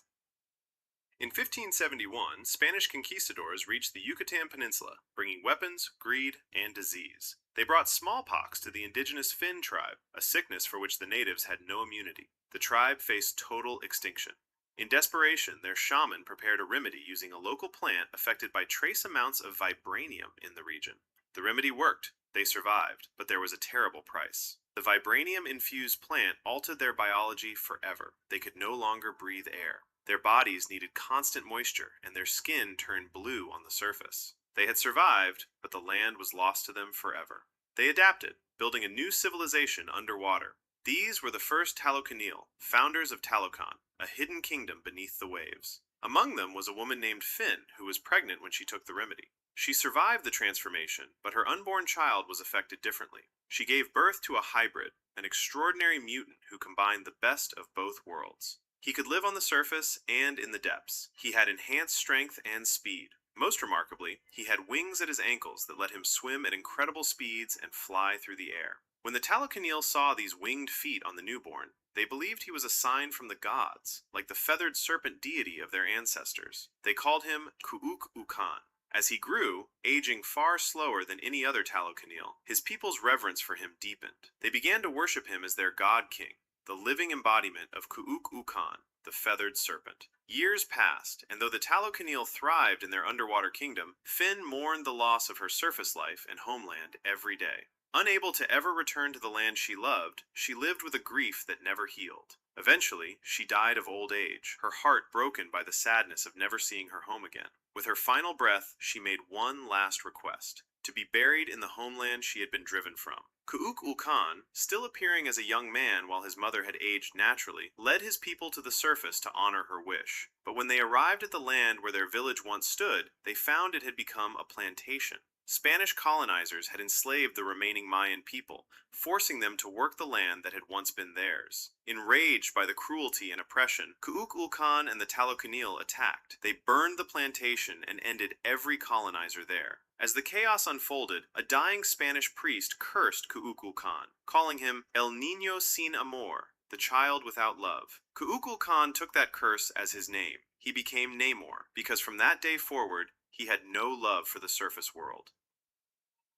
In 1571, Spanish conquistadors reached the Yucatan Peninsula, bringing weapons, greed, and disease. They brought smallpox to the indigenous Finn tribe, a sickness for which the natives had no immunity. The tribe faced total extinction. In desperation, their shaman prepared a remedy using a local plant affected by trace amounts of vibranium in the region. The remedy worked. They survived, but there was a terrible price. The vibranium-infused plant altered their biology forever. They could no longer breathe air. Their bodies needed constant moisture, and their skin turned blue on the surface. They had survived, but the land was lost to them forever. They adapted, building a new civilization underwater. These were the first Talokanil, founders of Talokan, a hidden kingdom beneath the waves. Among them was a woman named Finn, who was pregnant when she took the remedy. She survived the transformation, but her unborn child was affected differently. She gave birth to a hybrid, an extraordinary mutant who combined the best of both worlds. He could live on the surface and in the depths. He had enhanced strength and speed. Most remarkably, he had wings at his ankles that let him swim at incredible speeds and fly through the air. When the Talokanil saw these winged feet on the newborn, they believed he was a sign from the gods, like the feathered serpent deity of their ancestors. They called him Kuuk-Ukan. As he grew, aging far slower than any other Talokanil, his people's reverence for him deepened. They began to worship him as their god king, the living embodiment of Kuuk-Ukan, the feathered serpent. Years passed, and though the Talokanil thrived in their underwater kingdom, Finn mourned the loss of her surface life and homeland every day. Unable to ever return to the land she loved, she lived with a grief that never healed. Eventually, she died of old age, her heart broken by the sadness of never seeing her home again. With her final breath, she made one last request: to be buried in the homeland she had been driven from. Kuuk-Ukan, still appearing as a young man while his mother had aged naturally, led his people to the surface to honor her wish. But when they arrived at the land where their village once stood, they found it had become a plantation. Spanish colonizers had enslaved the remaining Mayan people, forcing them to work the land that had once been theirs. Enraged by the cruelty and oppression, Kuuk-Ukan and the Talokanil attacked. They burned the plantation and ended every colonizer there. As the chaos unfolded, a dying Spanish priest cursed Kuuk-Ukan, calling him El Niño Sin Amor, the child without love. Kuuk-Ukan took that curse as his name. He became Namor, because from that day forward, he had no love for the surface world.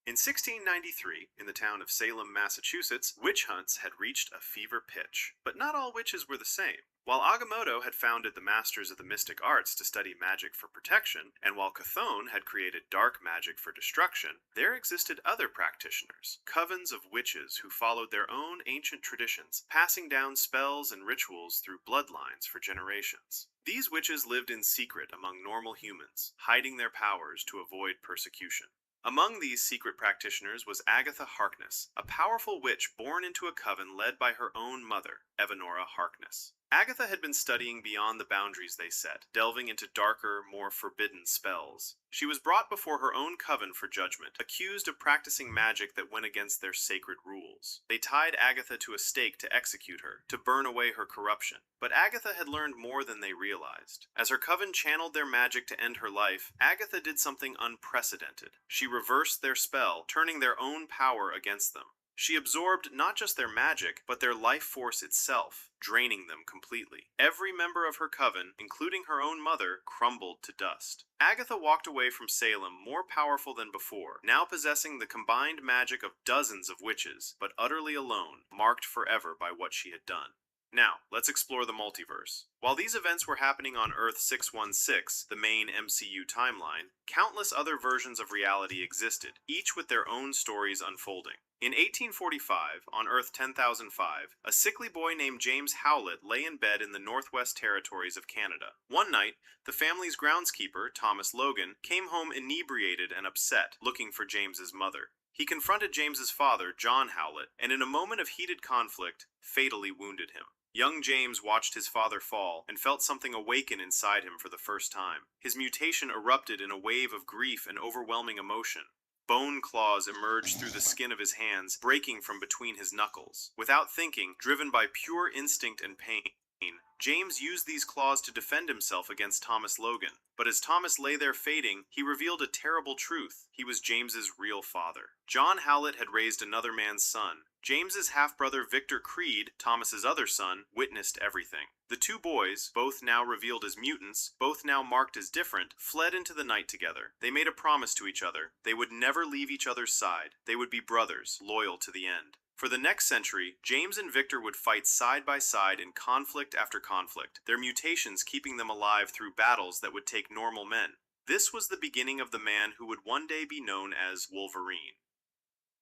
In 1693, in the town of Salem, Massachusetts, witch hunts had reached a fever pitch. But not all witches were the same. While Agamotto had founded the Masters of the Mystic Arts to study magic for protection, and while Chthon had created dark magic for destruction, there existed other practitioners, covens of witches who followed their own ancient traditions, passing down spells and rituals through bloodlines for generations. These witches lived in secret among normal humans, hiding their powers to avoid persecution. Among these secret practitioners was Agatha Harkness, a powerful witch born into a coven led by her own mother, Evanora Harkness. Agatha had been studying beyond the boundaries they set, delving into darker, more forbidden spells. She was brought before her own coven for judgment, accused of practicing magic that went against their sacred rules. They tied Agatha to a stake to execute her, to burn away her corruption. But Agatha had learned more than they realized. As her coven channeled their magic to end her life, Agatha did something unprecedented. She reversed their spell, turning their own power against them. She absorbed not just their magic, but their life force itself, draining them completely. Every member of her coven, including her own mother, crumbled to dust. Agatha walked away from Salem more powerful than before, now possessing the combined magic of dozens of witches, but utterly alone, marked forever by what she had done. Now, let's explore the multiverse. While these events were happening on Earth 616, the main MCU timeline, countless other versions of reality existed, each with their own stories unfolding. In 1845, on Earth 10005, a sickly boy named James Howlett lay in bed in the Northwest Territories of Canada. One night, the family's groundskeeper, Thomas Logan, came home inebriated and upset, looking for James's mother. He confronted James's father, John Howlett, and in a moment of heated conflict, fatally wounded him. Young James watched his father fall and felt something awaken inside him for the first time. His mutation erupted in a wave of grief and overwhelming emotion. Bone claws emerged through the skin of his hands, breaking from between his knuckles. Without thinking, driven by pure instinct and pain, James used these claws to defend himself against Thomas Logan. But as Thomas lay there fading, he revealed a terrible truth. He was James's real father. John Howlett had raised another man's son. James's half-brother Victor Creed, Thomas's other son, witnessed everything. The two boys, both now revealed as mutants, both now marked as different, fled into the night together. They made a promise to each other. They would never leave each other's side. They would be brothers, loyal to the end. For the next century, James and Victor would fight side by side in conflict after conflict, their mutations keeping them alive through battles that would take normal men. This was the beginning of the man who would one day be known as Wolverine.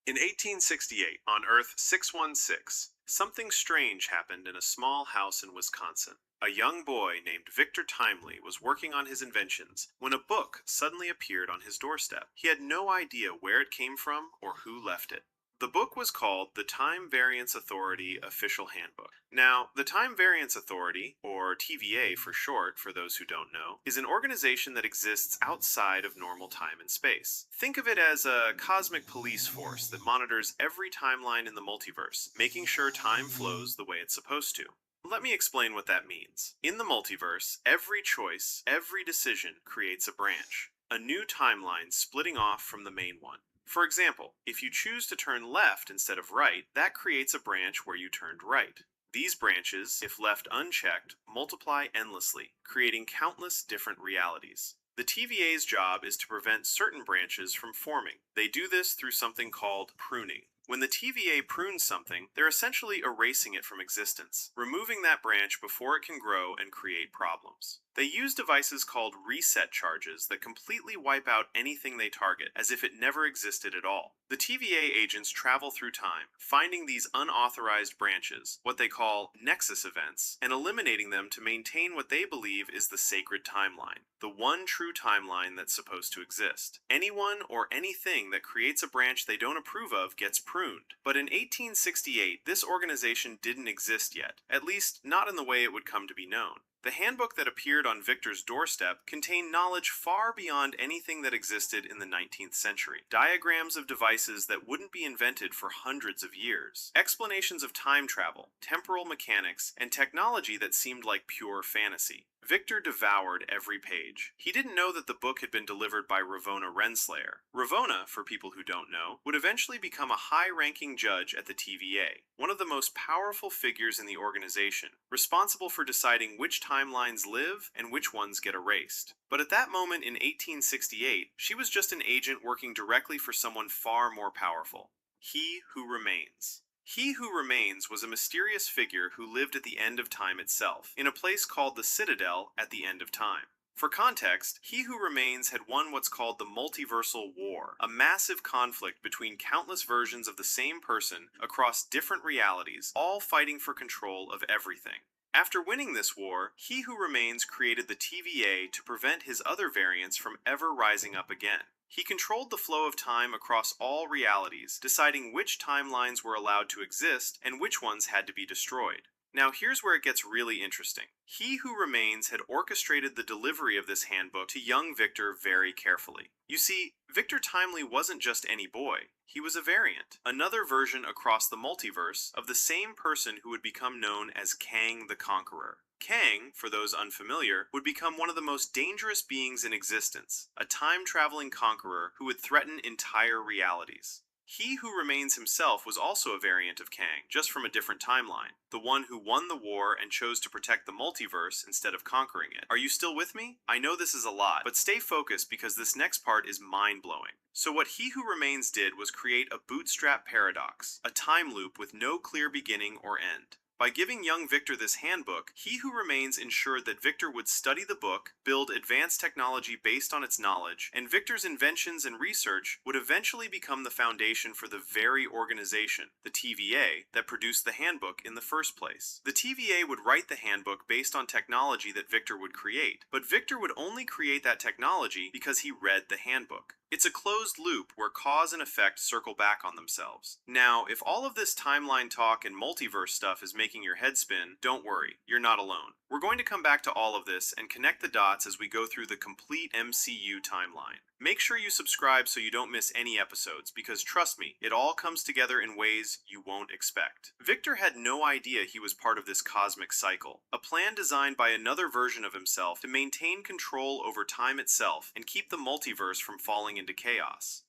In 1868, on Earth 616, something strange happened in a small house in Wisconsin. A young boy named Victor Timely was working on his inventions when a book suddenly appeared on his doorstep. He had no idea where it came from or who left it. The book was called the Time Variance Authority Official Handbook. Now, the Time Variance Authority, or TVA for short for those who don't know, is an organization that exists outside of normal time and space. Think of it as a cosmic police force that monitors every timeline in the multiverse, making sure time flows the way it's supposed to. Let me explain what that means. In the multiverse, every choice, every decision creates a branch, a new timeline splitting off from the main one. For example, if you choose to turn left instead of right, that creates a branch where you turned right. These branches, if left unchecked, multiply endlessly, creating countless different realities. The TVA's job is to prevent certain branches from forming. They do this through something called pruning. When the TVA prunes something, they're essentially erasing it from existence, removing that branch before it can grow and create problems. They use devices called reset charges that completely wipe out anything they target, as if it never existed at all. The TVA agents travel through time, finding these unauthorized branches, what they call nexus events, and eliminating them to maintain what they believe is the sacred timeline, the one true timeline that's supposed to exist. Anyone or anything that creates a branch they don't approve of gets pruned. But in 1868, this organization didn't exist yet, at least not in the way it would come to be known. The handbook that appeared on Victor's doorstep contained knowledge far beyond anything that existed in the 19th century. Diagrams of devices that wouldn't be invented for hundreds of years. Explanations of time travel, temporal mechanics, and technology that seemed like pure fantasy. Victor devoured every page. He didn't know that the book had been delivered by Ravonna Renslayer. Ravonna, for people who don't know, would eventually become a high-ranking judge at the TVA, one of the most powerful figures in the organization, responsible for deciding which timelines live and which ones get erased. But at that moment in 1868, she was just an agent working directly for someone far more powerful. He Who Remains. He Who Remains was a mysterious figure who lived at the end of time itself, in a place called the Citadel at the end of time. For context, He Who Remains had won what's called the Multiversal War, a massive conflict between countless versions of the same person across different realities, all fighting for control of everything. After winning this war, He Who Remains created the TVA to prevent his other variants from ever rising up again. He controlled the flow of time across all realities, deciding which timelines were allowed to exist and which ones had to be destroyed. Now here's where it gets really interesting. He Who Remains had orchestrated the delivery of this handbook to young Victor very carefully. You see, Victor Timely wasn't just any boy. He was a variant, another version across the multiverse of the same person who would become known as Kang the Conqueror. Kang, for those unfamiliar, would become one of the most dangerous beings in existence, a time-traveling conqueror who would threaten entire realities. He Who Remains himself was also a variant of Kang, just from a different timeline. The one who won the war and chose to protect the multiverse instead of conquering it. Are you still with me? I know this is a lot, but stay focused because this next part is mind-blowing. So what He Who Remains did was create a bootstrap paradox, a time loop with no clear beginning or end. By giving young Victor this handbook, He Who Remains ensured that Victor would study the book, build advanced technology based on its knowledge, and Victor's inventions and research would eventually become the foundation for the very organization, the TVA, that produced the handbook in the first place. The TVA would write the handbook based on technology that Victor would create, but Victor would only create that technology because he read the handbook. It's a closed loop where cause and effect circle back on themselves. Now, if all of this timeline talk and multiverse stuff is making your head spin, don't worry, you're not alone. We're going to come back to all of this and connect the dots as we go through the complete MCU timeline. Make sure you subscribe so you don't miss any episodes, because trust me, it all comes together in ways you won't expect. Victor had no idea he was part of this cosmic cycle, a plan designed by another version of himself to maintain control over time itself and keep the multiverse from falling into chaos.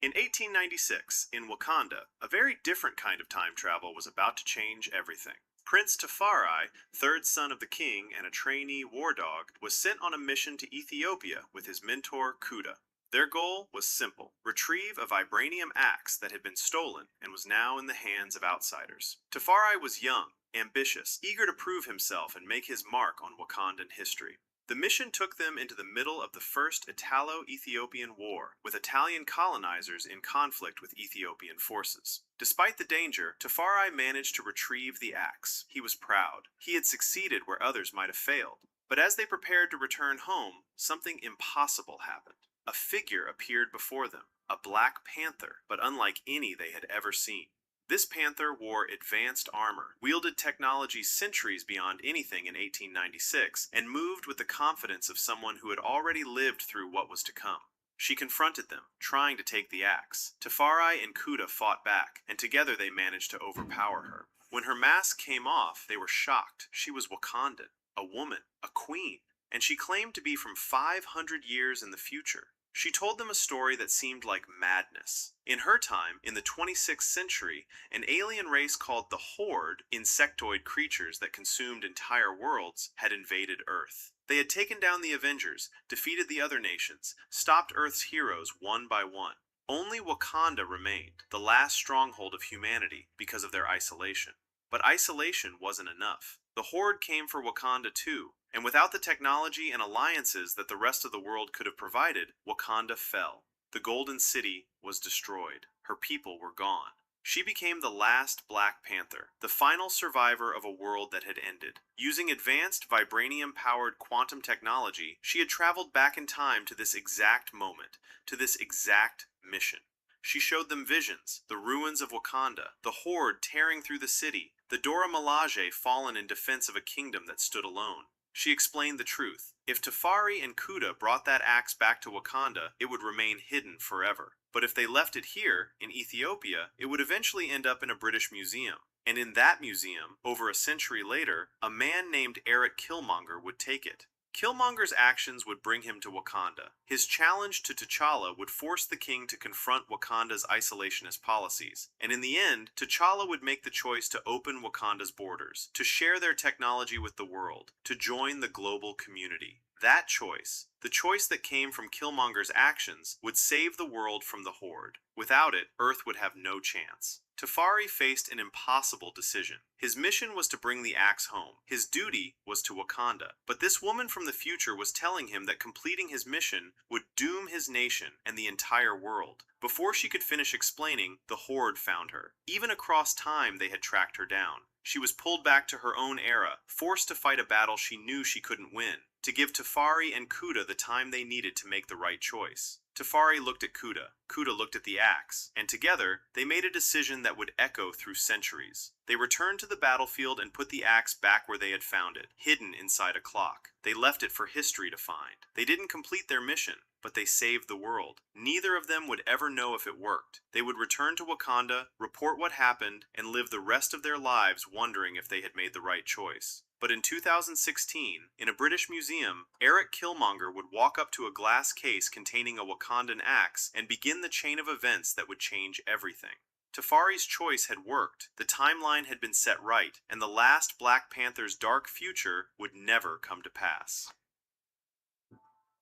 In 1896, in Wakanda, a very different kind of time travel was about to change everything. Prince Tafari, third son of the king and a trainee war dog, was sent on a mission to Ethiopia with his mentor Kuda. Their goal was simple: retrieve a vibranium axe that had been stolen and was now in the hands of outsiders. Tafari was young, ambitious, eager to prove himself and make his mark on Wakandan history. The mission took them into the middle of the First Italo-Ethiopian War, with Italian colonizers in conflict with Ethiopian forces. Despite the danger, Tafari managed to retrieve the axe. He was proud. He had succeeded where others might have failed. But as they prepared to return home, something impossible happened. A figure appeared before them, a black panther, but unlike any they had ever seen. This panther wore advanced armor, wielded technology centuries beyond anything in 1896, and moved with the confidence of someone who had already lived through what was to come. She confronted them, trying to take the axe. Tafari and Kuda fought back, and together they managed to overpower her. When her mask came off, they were shocked. She was Wakandan, a woman, a queen, and she claimed to be from 500 years in the future. She told them a story that seemed like madness. In her time, in the 26th century, an alien race called the Horde, insectoid creatures that consumed entire worlds, had invaded Earth. They had taken down the Avengers, defeated the other nations, stopped Earth's heroes one by one. Only Wakanda remained, the last stronghold of humanity, because of their isolation. But isolation wasn't enough. The Horde came for Wakanda too, and without the technology and alliances that the rest of the world could have provided, Wakanda fell. The Golden City was destroyed. Her people were gone. She became the last Black Panther, the final survivor of a world that had ended. Using advanced vibranium-powered quantum technology, she had traveled back in time to this exact moment, to this exact mission. She showed them visions, the ruins of Wakanda, the Horde tearing through the city, the Dora Milaje fallen in defense of a kingdom that stood alone. She explained the truth. If Tafari and Kuda brought that axe back to Wakanda, it would remain hidden forever. But if they left it here, in Ethiopia, it would eventually end up in a British museum. And in that museum, over a century later, a man named Eric Killmonger would take it. Killmonger's actions would bring him to Wakanda. His challenge to T'Challa would force the king to confront Wakanda's isolationist policies. And in the end, T'Challa would make the choice to open Wakanda's borders, to share their technology with the world, to join the global community. That choice, the choice that came from Killmonger's actions, would save the world from the Horde. Without it, Earth would have no chance. Tafari faced an impossible decision. His mission was to bring the axe home. His duty was to Wakanda. But this woman from the future was telling him that completing his mission would doom his nation and the entire world. Before she could finish explaining, the Horde found her. Even across time, they had tracked her down. She was pulled back to her own era, forced to fight a battle she knew she couldn't win, to give Tafari and Kuda the time they needed to make the right choice. Tafari looked at Kuda, Kuda looked at the axe, and together, they made a decision that would echo through centuries. They returned to the battlefield and put the axe back where they had found it, hidden inside a clock. They left it for history to find. They didn't complete their mission, but they saved the world. Neither of them would ever know if it worked. They would return to Wakanda, report what happened, and live the rest of their lives wondering if they had made the right choice. But in 2016, in a British museum, Eric Killmonger would walk up to a glass case containing a Wakandan axe and begin the chain of events that would change everything. Tafari's choice had worked, the timeline had been set right, and the last Black Panther's dark future would never come to pass.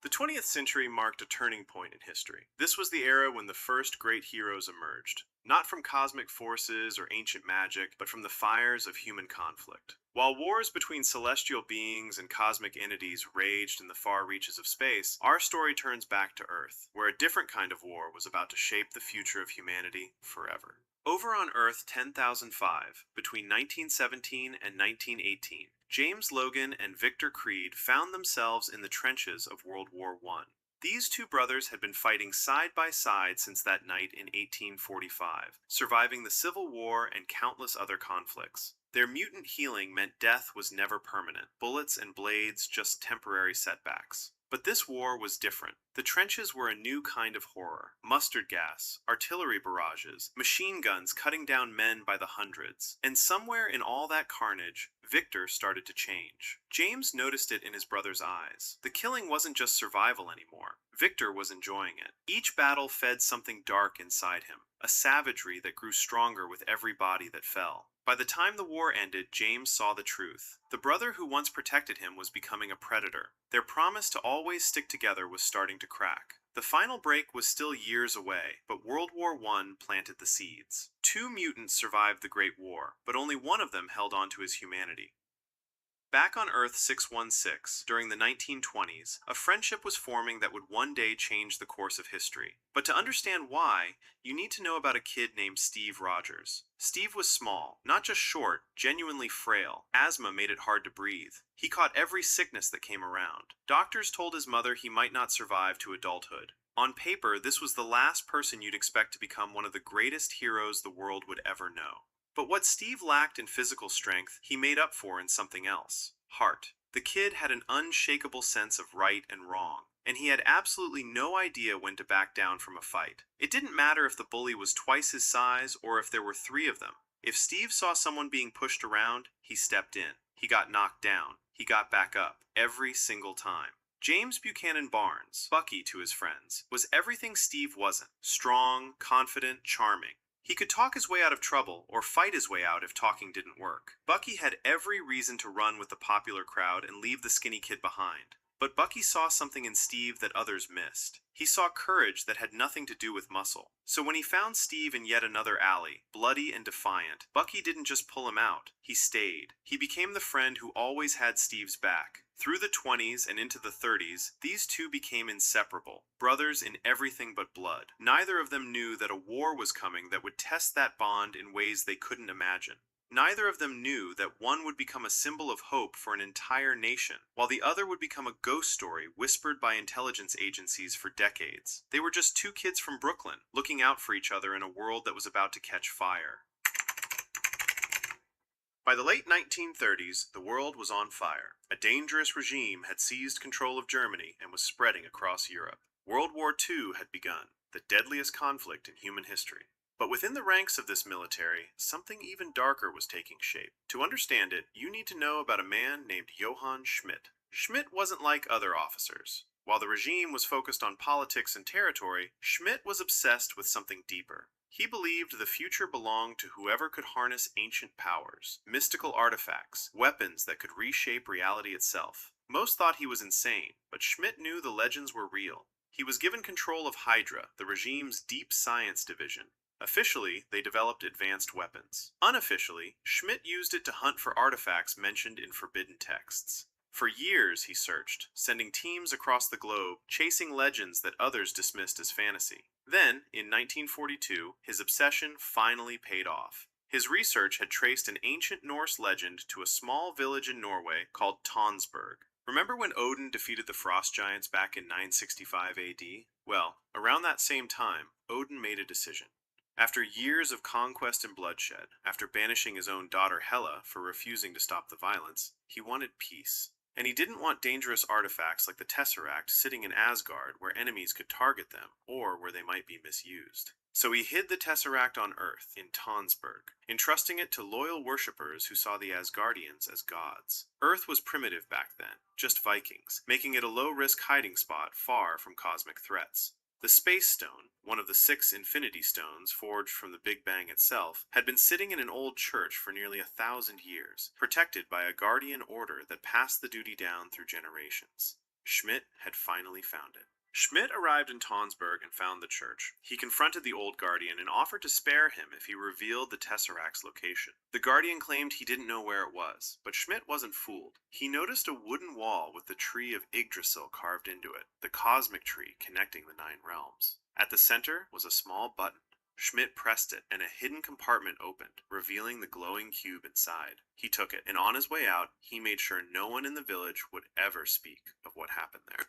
The 20th century marked a turning point in history. This was the era when the first great heroes emerged, not from cosmic forces or ancient magic, but from the fires of human conflict. While wars between celestial beings and cosmic entities raged in the far reaches of space, our story turns back to Earth, where a different kind of war was about to shape the future of humanity forever. Over on Earth 10,005, between 1917 and 1918, James Logan and Victor Creed found themselves in the trenches of World War I. These two brothers had been fighting side by side since that night in 1845, surviving the Civil War and countless other conflicts. Their mutant healing meant death was never permanent, bullets and blades just temporary setbacks. But this war was different. The trenches were a new kind of horror. Mustard gas, artillery barrages, machine guns cutting down men by the hundreds. And somewhere in all that carnage, Victor started to change. James noticed it in his brother's eyes. The killing wasn't just survival anymore. Victor was enjoying it. Each battle fed something dark inside him, a savagery that grew stronger with every body that fell. By the time the war ended, James saw the truth. The brother who once protected him was becoming a predator. Their promise to always stick together was starting to crack. The final break was still years away, but World War I planted the seeds. 2 mutants survived the Great War, but only one of them held on to his humanity. Back on Earth 616, during the 1920s, a friendship was forming that would one day change the course of history. But to understand why, you need to know about a kid named Steve Rogers. Steve was small, not just short, genuinely frail. Asthma made it hard to breathe. He caught every sickness that came around. Doctors told his mother he might not survive to adulthood. On paper, this was the last person you'd expect to become one of the greatest heroes the world would ever know. But what Steve lacked in physical strength, he made up for in something else. Heart. The kid had an unshakable sense of right and wrong, and he had absolutely no idea when to back down from a fight. It didn't matter if the bully was twice his size or if there were 3 of them. If Steve saw someone being pushed around, he stepped in. He got knocked down. He got back up. Every single time. James Buchanan Barnes, Bucky to his friends, was everything Steve wasn't. Strong, confident, charming. He could talk his way out of trouble, or fight his way out if talking didn't work. Bucky had every reason to run with the popular crowd and leave the skinny kid behind. But Bucky saw something in Steve that others missed. He saw courage that had nothing to do with muscle. So when he found Steve in yet another alley, bloody and defiant, Bucky didn't just pull him out. He stayed. He became the friend who always had Steve's back. Through the 20s and into the 30s, these two became inseparable, brothers in everything but blood. Neither of them knew that a war was coming that would test that bond in ways they couldn't imagine. Neither of them knew that one would become a symbol of hope for an entire nation, while the other would become a ghost story whispered by intelligence agencies for decades. They were just 2 kids from Brooklyn, looking out for each other in a world that was about to catch fire. By the late 1930s, the world was on fire. A dangerous regime had seized control of Germany and was spreading across Europe. World War II had begun, the deadliest conflict in human history. But within the ranks of this military, something even darker was taking shape. To understand it, you need to know about a man named Johann Schmidt. Schmidt wasn't like other officers. While the regime was focused on politics and territory, Schmidt was obsessed with something deeper. He believed the future belonged to whoever could harness ancient powers, mystical artifacts, weapons that could reshape reality itself. Most thought he was insane, but Schmidt knew the legends were real. He was given control of Hydra, the regime's deep science division. Officially, they developed advanced weapons. Unofficially, Schmidt used it to hunt for artifacts mentioned in forbidden texts. For years he searched, sending teams across the globe, chasing legends that others dismissed as fantasy. Then, in 1942, his obsession finally paid off. His research had traced an ancient Norse legend to a small village in Norway called Tonsberg. Remember when Odin defeated the frost giants back in 965 AD? Well, around that same time, Odin made a decision. After years of conquest and bloodshed, after banishing his own daughter Hela for refusing to stop the violence, he wanted peace. and he didn't want dangerous artifacts like the Tesseract sitting in Asgard where enemies could target them or where they might be misused. So he hid the Tesseract on Earth, in Tonsberg, entrusting it to loyal worshippers who saw the Asgardians as gods. Earth was primitive back then, just Vikings, making it a low-risk hiding spot far from cosmic threats. The Space Stone, one of the 6 Infinity Stones forged from the Big Bang itself, had been sitting in an old church for nearly 1,000 years, protected by a guardian order that passed the duty down through generations. Schmidt had finally found it. Schmidt arrived in Tonsberg and found the church. He confronted the old guardian and offered to spare him if he revealed the Tesseract's location. The guardian claimed he didn't know where it was, but Schmidt wasn't fooled. He noticed a wooden wall with the tree of Yggdrasil carved into it, the cosmic tree connecting the 9 realms. At the center was a small button. Schmidt pressed it, and a hidden compartment opened, revealing the glowing cube inside. He took it, and on his way out, he made sure no one in the village would ever speak of what happened there.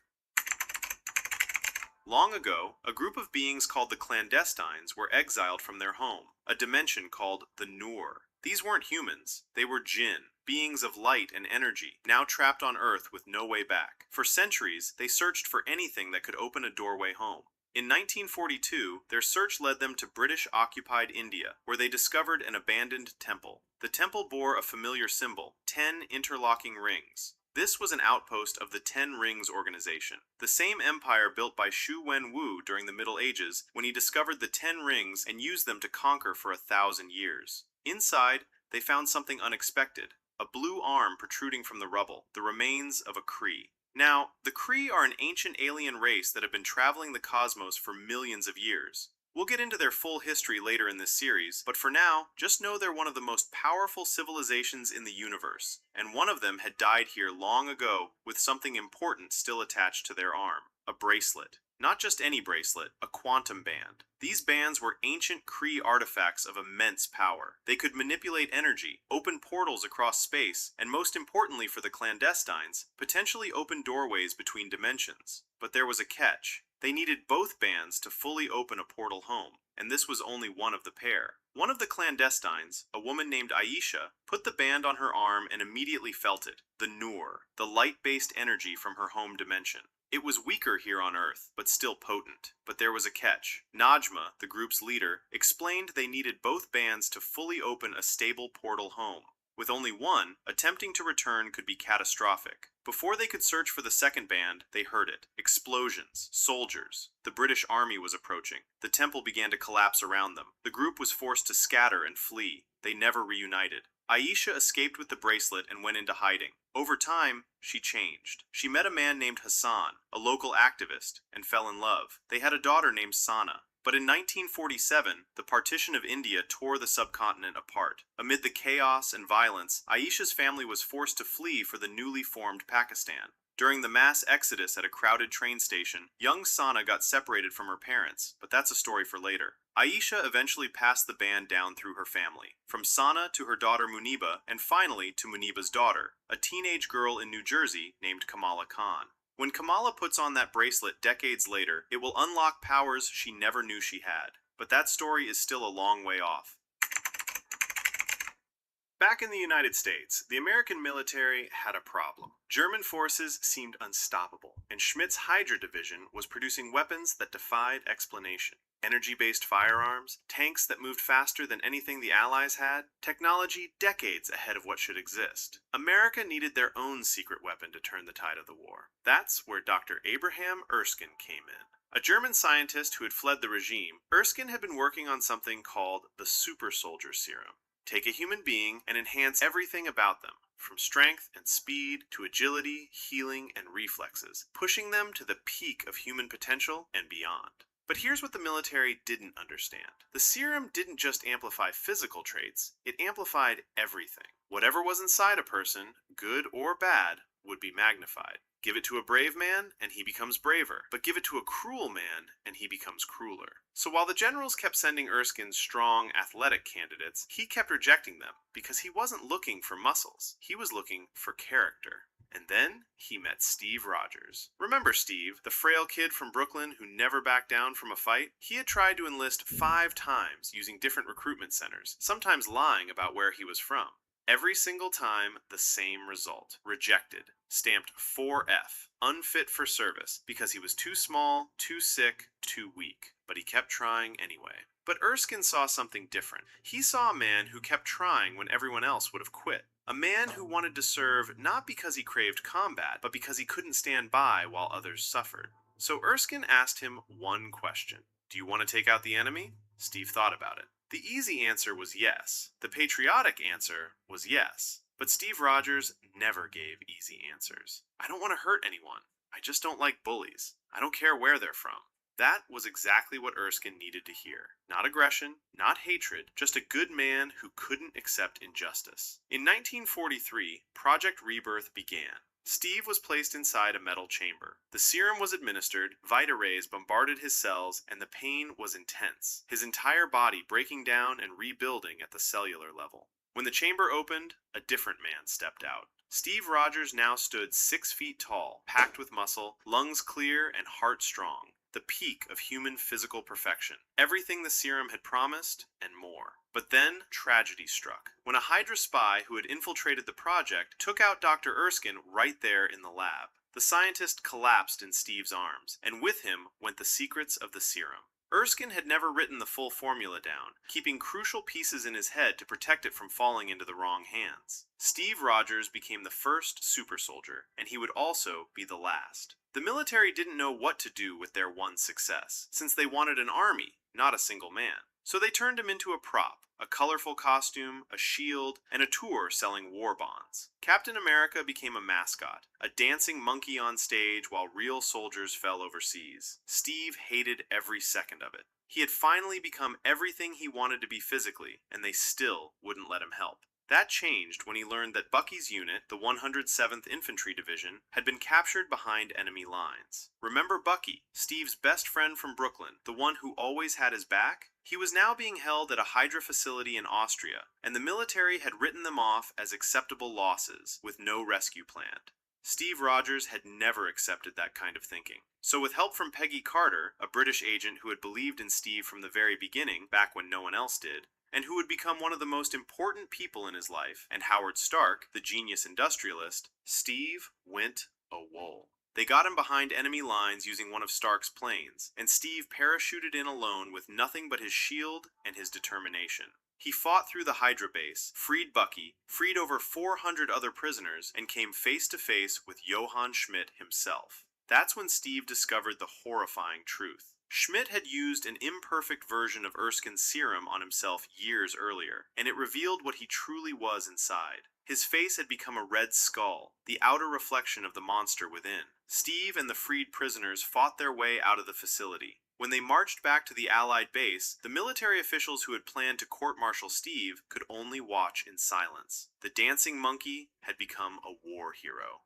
Long ago, a group of beings called the Clandestines were exiled from their home, a dimension called the Noor. These weren't humans, they were jinn, beings of light and energy, now trapped on Earth with no way back. For centuries, they searched for anything that could open a doorway home. In 1942, their search led them to British-occupied India, where they discovered an abandoned temple. The temple bore a familiar symbol, 10 interlocking rings. This was an outpost of the 10 Rings organization, the same empire built by Xu Wenwu during the Middle Ages when he discovered the 10 rings and used them to conquer for 1,000 years. Inside, they found something unexpected, a blue arm protruding from the rubble, the remains of a Kree. Now, the Kree are an ancient alien race that have been traveling the cosmos for millions of years. We'll get into their full history later in this series, but for now, just know they're one of the most powerful civilizations in the universe, and one of them had died here long ago with something important still attached to their arm, a bracelet. Not just any bracelet, a quantum band. These bands were ancient Kree artifacts of immense power. They could manipulate energy, open portals across space, and most importantly for the Clandestines, potentially open doorways between dimensions. But there was a catch. They needed both bands to fully open a portal home, and this was only one of the pair. One of the Clandestines, a woman named Aisha, put the band on her arm and immediately felt it, the Noor, the light-based energy from her home dimension. It was weaker here on Earth, but still potent. But there was a catch. Najma, the group's leader, explained they needed both bands to fully open a stable portal home. With only one, attempting to return could be catastrophic. Before they could search for the second band, they heard it. Explosions. Soldiers. The British army was approaching. The temple began to collapse around them. The group was forced to scatter and flee. They never reunited. Aisha escaped with the bracelet and went into hiding. Over time, she changed. She met a man named Hassan, a local activist, and fell in love. They had a daughter named Sana. But in 1947, the partition of India tore the subcontinent apart. Amid the chaos and violence, Aisha's family was forced to flee for the newly formed Pakistan. During the mass exodus at a crowded train station, young Sana got separated from her parents, but that's a story for later. Aisha eventually passed the band down through her family, from Sana to her daughter Muniba, and finally to Muniba's daughter, a teenage girl in New Jersey named Kamala Khan. When Kamala puts on that bracelet decades later, it will unlock powers she never knew she had. But that story is still a long way off. Back in the United States, the American military had a problem. German forces seemed unstoppable, and Schmidt's Hydra division was producing weapons that defied explanation. Energy-based firearms, tanks that moved faster than anything the Allies had, technology decades ahead of what should exist. America needed their own secret weapon to turn the tide of the war. That's where Dr. Abraham Erskine came in. A German scientist who had fled the regime, Erskine had been working on something called the super soldier serum. Take a human being and enhance everything about them, from strength and speed to agility, healing, and reflexes, pushing them to the peak of human potential and beyond. But here's what the military didn't understand. The serum didn't just amplify physical traits, it amplified everything. Whatever was inside a person, good or bad, would be magnified. Give it to a brave man, and he becomes braver. But give it to a cruel man, and he becomes crueler. So while the generals kept sending Erskine strong, athletic candidates, he kept rejecting them, because he wasn't looking for muscles. He was looking for character. And then he met Steve Rogers. Remember Steve, the frail kid from Brooklyn who never backed down from a fight? He had tried to enlist 5 times using different recruitment centers, sometimes lying about where he was from. Every single time, the same result. Rejected. Stamped 4F. Unfit for service because he was too small, too sick, too weak. But he kept trying anyway. But Erskine saw something different. He saw a man who kept trying when everyone else would have quit. A man who wanted to serve not because he craved combat, but because he couldn't stand by while others suffered. So Erskine asked him one question. Do you want to take out the enemy? Steve thought about it. The easy answer was yes. The patriotic answer was yes. But Steve Rogers never gave easy answers. I don't want to hurt anyone. I just don't like bullies. I don't care where they're from. That was exactly what Erskine needed to hear. Not aggression, not hatred, just a good man who couldn't accept injustice. In 1943, Project Rebirth began. Steve was placed inside a metal chamber. The serum was administered, Vita rays bombarded his cells, and the pain was intense, his entire body breaking down and rebuilding at the cellular level. When the chamber opened, a different man stepped out. Steve Rogers now stood 6 feet tall, packed with muscle, lungs clear, and heart strong. The peak of human physical perfection. Everything the serum had promised, and more. But then, tragedy struck. When a Hydra spy who had infiltrated the project took out Dr. Erskine right there in the lab. The scientist collapsed in Steve's arms, and with him went the secrets of the serum. Erskine had never written the full formula down, keeping crucial pieces in his head to protect it from falling into the wrong hands. Steve Rogers became the first super soldier, and he would also be the last. The military didn't know what to do with their one success, since they wanted an army, not a single man. So they turned him into a prop, a colorful costume, a shield, and a tour selling war bonds. Captain America became a mascot, a dancing monkey on stage while real soldiers fell overseas. Steve hated every second of it. He had finally become everything he wanted to be physically, and they still wouldn't let him help. That changed when he learned that Bucky's unit, the 107th Infantry Division, had been captured behind enemy lines. Remember Bucky, Steve's best friend from Brooklyn, the one who always had his back? He was now being held at a Hydra facility in Austria, and the military had written them off as acceptable losses, with no rescue planned. Steve Rogers had never accepted that kind of thinking. So with help from Peggy Carter, a British agent who had believed in Steve from the very beginning, back when no one else did, and who would become one of the most important people in his life, and Howard Stark, the genius industrialist, Steve went AWOL. They got him behind enemy lines using one of Stark's planes, and Steve parachuted in alone with nothing but his shield and his determination. He fought through the Hydra base, freed Bucky, freed over 400 other prisoners, and came face to face with Johann Schmidt himself. That's when Steve discovered the horrifying truth. Schmidt had used an imperfect version of Erskine's serum on himself years earlier, and it revealed what he truly was inside. His face had become a red skull, the outer reflection of the monster within. Steve and the freed prisoners fought their way out of the facility. When they marched back to the Allied base, the military officials who had planned to court-martial Steve could only watch in silence. The dancing monkey had become a war hero.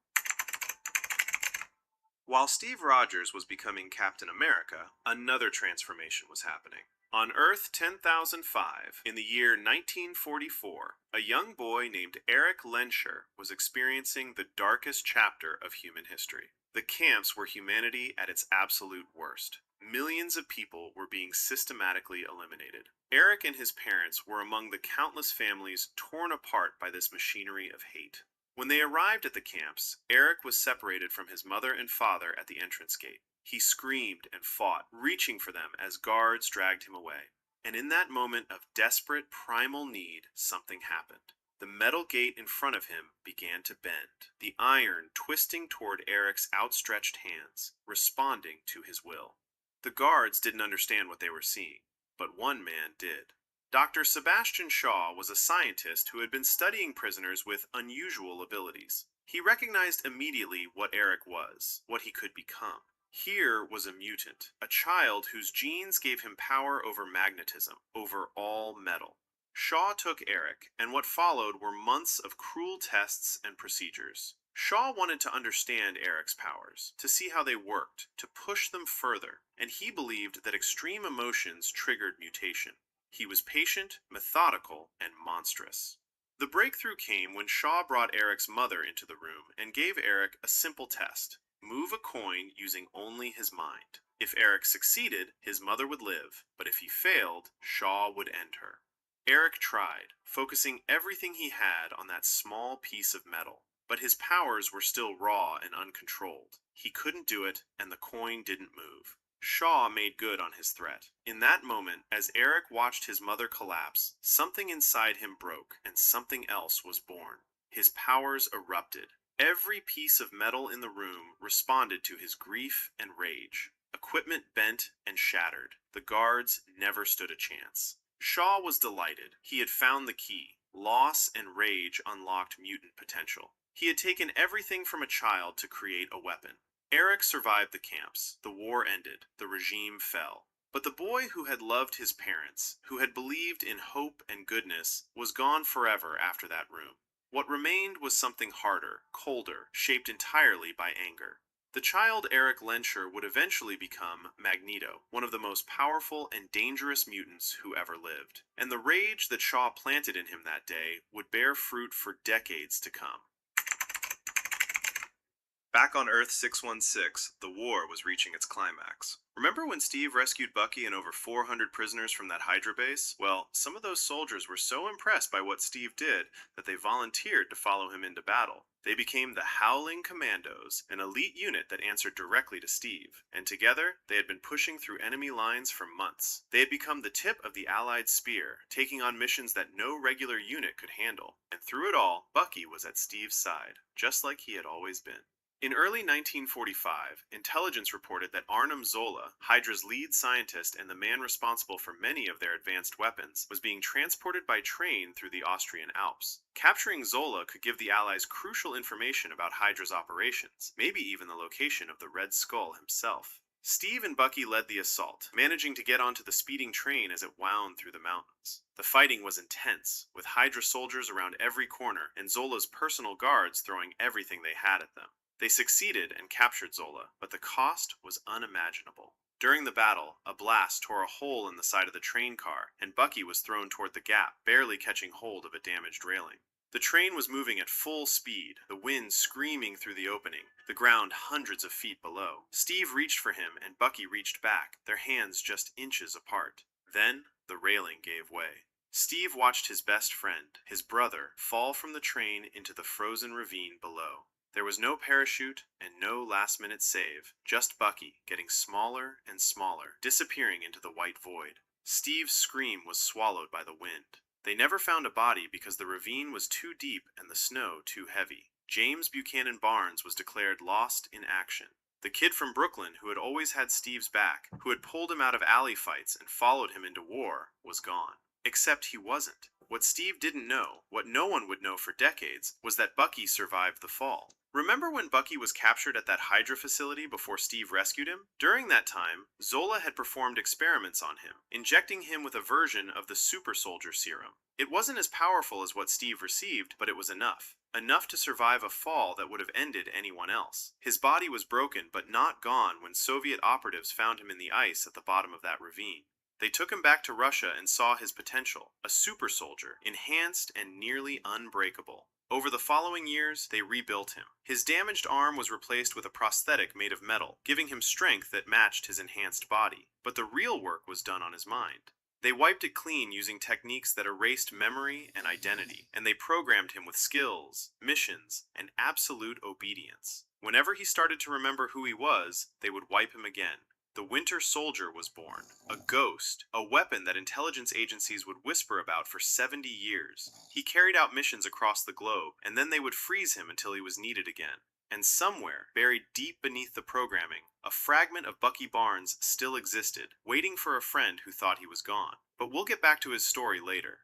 While Steve Rogers was becoming Captain America, another transformation was happening. On Earth 10,005, in the year 1944, a young boy named Eric Lenscher was experiencing the darkest chapter of human history. The camps were humanity at its absolute worst. Millions of people were being systematically eliminated. Eric and his parents were among the countless families torn apart by this machinery of hate. When they arrived at the camps, Eric was separated from his mother and father at the entrance gate. He screamed and fought, reaching for them as guards dragged him away. And in that moment of desperate, primal need, something happened. The metal gate in front of him began to bend, the iron twisting toward Eric's outstretched hands, responding to his will. The guards didn't understand what they were seeing, but one man did. Dr. Sebastian Shaw was a scientist who had been studying prisoners with unusual abilities. He recognized immediately what Eric was, what he could become. Here was a mutant, a child whose genes gave him power over magnetism, over all metal. Shaw took Eric, and what followed were months of cruel tests and procedures. Shaw wanted to understand Eric's powers, to see how they worked, to push them further, and he believed that extreme emotions triggered mutation. He was patient, methodical, and monstrous. The breakthrough came when Shaw brought Eric's mother into the room and gave Eric a simple test. Move a coin using only his mind. If Eric succeeded, his mother would live, but if he failed, Shaw would end her. Eric tried, focusing everything he had on that small piece of metal. But his powers were still raw and uncontrolled. He couldn't do it, and the coin didn't move. Shaw made good on his threat. In that moment, as Eric watched his mother collapse, something inside him broke, and something else was born. His powers erupted. Every piece of metal in the room responded to his grief and rage. Equipment bent and shattered. The guards never stood a chance. Shaw was delighted. He had found the key. Loss and rage unlocked mutant potential. He had taken everything from a child to create a weapon. Eric survived the camps. The war ended. The regime fell. But the boy who had loved his parents, who had believed in hope and goodness, was gone forever after that room. What remained was something harder, colder, shaped entirely by anger. The child Eric Lensher would eventually become Magneto, one of the most powerful and dangerous mutants who ever lived. And the rage that Shaw planted in him that day would bear fruit for decades to come. Back on Earth 616, the war was reaching its climax. Remember when Steve rescued Bucky and over 400 prisoners from that Hydra base? Well, some of those soldiers were so impressed by what Steve did that they volunteered to follow him into battle. They became the Howling Commandos, an elite unit that answered directly to Steve. And together, they had been pushing through enemy lines for months. They had become the tip of the Allied spear, taking on missions that no regular unit could handle. And through it all, Bucky was at Steve's side, just like he had always been. In early 1945, intelligence reported that Arnim Zola, Hydra's lead scientist and the man responsible for many of their advanced weapons, was being transported by train through the Austrian Alps. Capturing Zola could give the Allies crucial information about Hydra's operations, maybe even the location of the Red Skull himself. Steve and Bucky led the assault, managing to get onto the speeding train as it wound through the mountains. The fighting was intense, with Hydra soldiers around every corner and Zola's personal guards throwing everything they had at them. They succeeded and captured Zola, but the cost was unimaginable. During the battle, a blast tore a hole in the side of the train car, and Bucky was thrown toward the gap, barely catching hold of a damaged railing. The train was moving at full speed, the wind screaming through the opening, the ground hundreds of feet below. Steve reached for him, and Bucky reached back, their hands just inches apart. Then, the railing gave way. Steve watched his best friend, his brother, fall from the train into the frozen ravine below. There was no parachute and no last-minute save, just Bucky getting smaller and smaller, disappearing into the white void. Steve's scream was swallowed by the wind. They never found a body because the ravine was too deep and the snow too heavy. James Buchanan Barnes was declared lost in action. The kid from Brooklyn who had always had Steve's back, who had pulled him out of alley fights and followed him into war, was gone. Except he wasn't. What Steve didn't know, what no one would know for decades, was that Bucky survived the fall. Remember when Bucky was captured at that Hydra facility before Steve rescued him? During that time, Zola had performed experiments on him, injecting him with a version of the super soldier serum. It wasn't as powerful as what Steve received, but it was enough. Enough to survive a fall that would have ended anyone else. His body was broken, but not gone when Soviet operatives found him in the ice at the bottom of that ravine. They took him back to Russia and saw his potential, a super soldier, enhanced and nearly unbreakable. Over the following years, they rebuilt him. His damaged arm was replaced with a prosthetic made of metal, giving him strength that matched his enhanced body. But the real work was done on his mind. They wiped it clean using techniques that erased memory and identity, and they programmed him with skills, missions, and absolute obedience. Whenever he started to remember who he was, they would wipe him again. The Winter Soldier was born, a ghost, a weapon that intelligence agencies would whisper about for 70 years. He carried out missions across the globe, and then they would freeze him until he was needed again. And somewhere, buried deep beneath the programming, a fragment of Bucky Barnes still existed, waiting for a friend who thought he was gone. But we'll get back to his story later.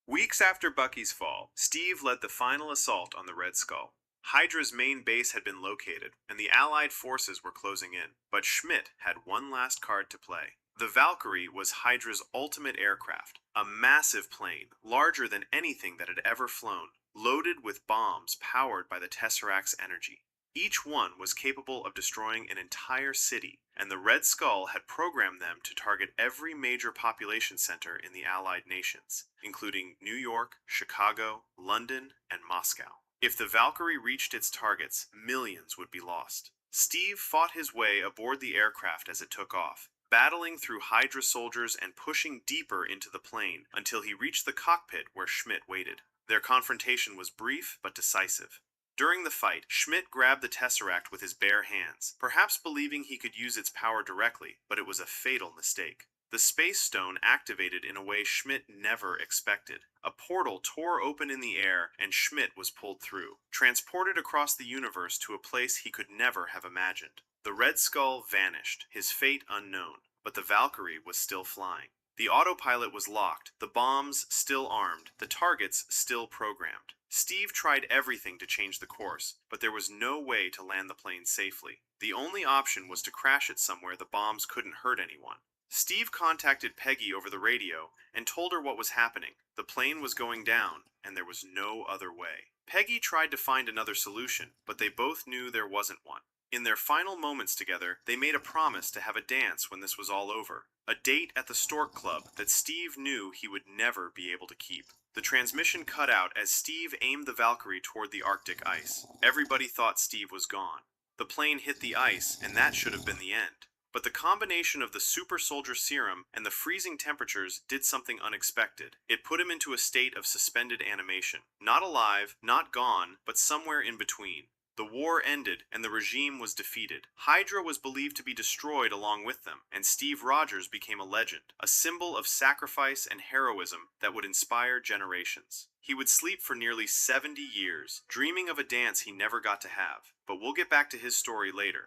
Weeks after Bucky's fall, Steve led the final assault on the Red Skull. Hydra's main base had been located, and the Allied forces were closing in, but Schmidt had one last card to play. The Valkyrie was Hydra's ultimate aircraft, a massive plane, larger than anything that had ever flown, loaded with bombs powered by the Tesseract's energy. Each one was capable of destroying an entire city, and the Red Skull had programmed them to target every major population center in the Allied nations, including New York, Chicago, London, and Moscow. If the Valkyrie reached its targets, millions would be lost. Steve fought his way aboard the aircraft as it took off, battling through Hydra soldiers and pushing deeper into the plane until he reached the cockpit where Schmidt waited. Their confrontation was brief but decisive. During the fight, Schmidt grabbed the Tesseract with his bare hands, perhaps believing he could use its power directly, but it was a fatal mistake. The Space Stone activated in a way Schmidt never expected. A portal tore open in the air, and Schmidt was pulled through, transported across the universe to a place he could never have imagined. The Red Skull vanished, his fate unknown, but the Valkyrie was still flying. The autopilot was locked, the bombs still armed, the targets still programmed. Steve tried everything to change the course, but there was no way to land the plane safely. The only option was to crash it somewhere the bombs couldn't hurt anyone. Steve contacted Peggy over the radio and told her what was happening. The plane was going down, and there was no other way. Peggy tried to find another solution, but they both knew there wasn't one. In their final moments together, they made a promise to have a dance when this was all over. A date at the Stork Club that Steve knew he would never be able to keep. The transmission cut out as Steve aimed the Valkyrie toward the Arctic ice. Everybody thought Steve was gone. The plane hit the ice, and that should have been the end. But the combination of the super soldier serum and the freezing temperatures did something unexpected. It put him into a state of suspended animation. Not alive, not gone, but somewhere in between. The war ended, and the regime was defeated. Hydra was believed to be destroyed along with them, and Steve Rogers became a legend, a symbol of sacrifice and heroism that would inspire generations. He would sleep for nearly 70 years, dreaming of a dance he never got to have. But we'll get back to his story later.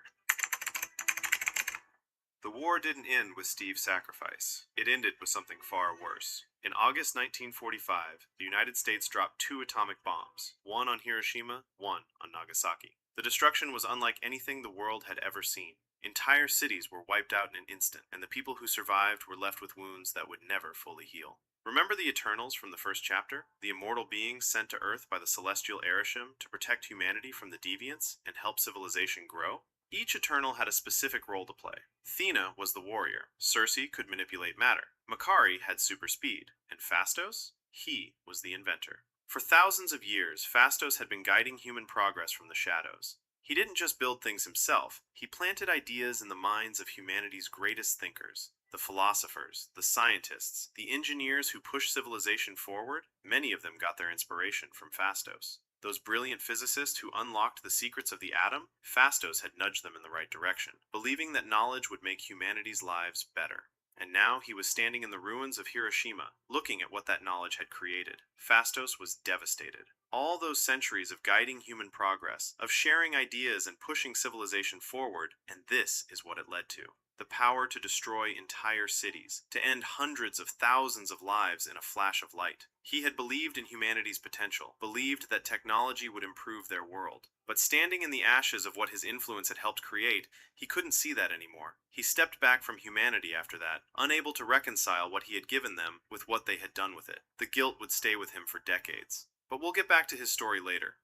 The war didn't end with Steve's sacrifice. It ended with something far worse. In August 1945, the United States dropped 2 atomic bombs, one on Hiroshima, one on Nagasaki. The destruction was unlike anything the world had ever seen. Entire cities were wiped out in an instant, and the people who survived were left with wounds that would never fully heal. Remember the Eternals from the first chapter? The immortal beings sent to Earth by the celestial Arishem to protect humanity from the deviants and help civilization grow? Each Eternal had a specific role to play. Athena was the warrior. Circe could manipulate matter. Makari had super speed. And Phastos? He was the inventor. For thousands of years, Phastos had been guiding human progress from the shadows. He didn't just build things himself. He planted ideas in the minds of humanity's greatest thinkers. The philosophers, the scientists, the engineers who pushed civilization forward, many of them got their inspiration from Phastos. Those brilliant physicists who unlocked the secrets of the atom, Phastos had nudged them in the right direction, believing that knowledge would make humanity's lives better. And now he was standing in the ruins of Hiroshima, looking at what that knowledge had created. Phastos was devastated. All those centuries of guiding human progress, of sharing ideas and pushing civilization forward, and this is what it led to. The power to destroy entire cities, to end hundreds of thousands of lives in a flash of light. He had believed in humanity's potential, believed that technology would improve their world. But standing in the ashes of what his influence had helped create, he couldn't see that anymore. He stepped back from humanity after that, unable to reconcile what he had given them with what they had done with it. The guilt would stay with him for decades. But we'll get back to his story later.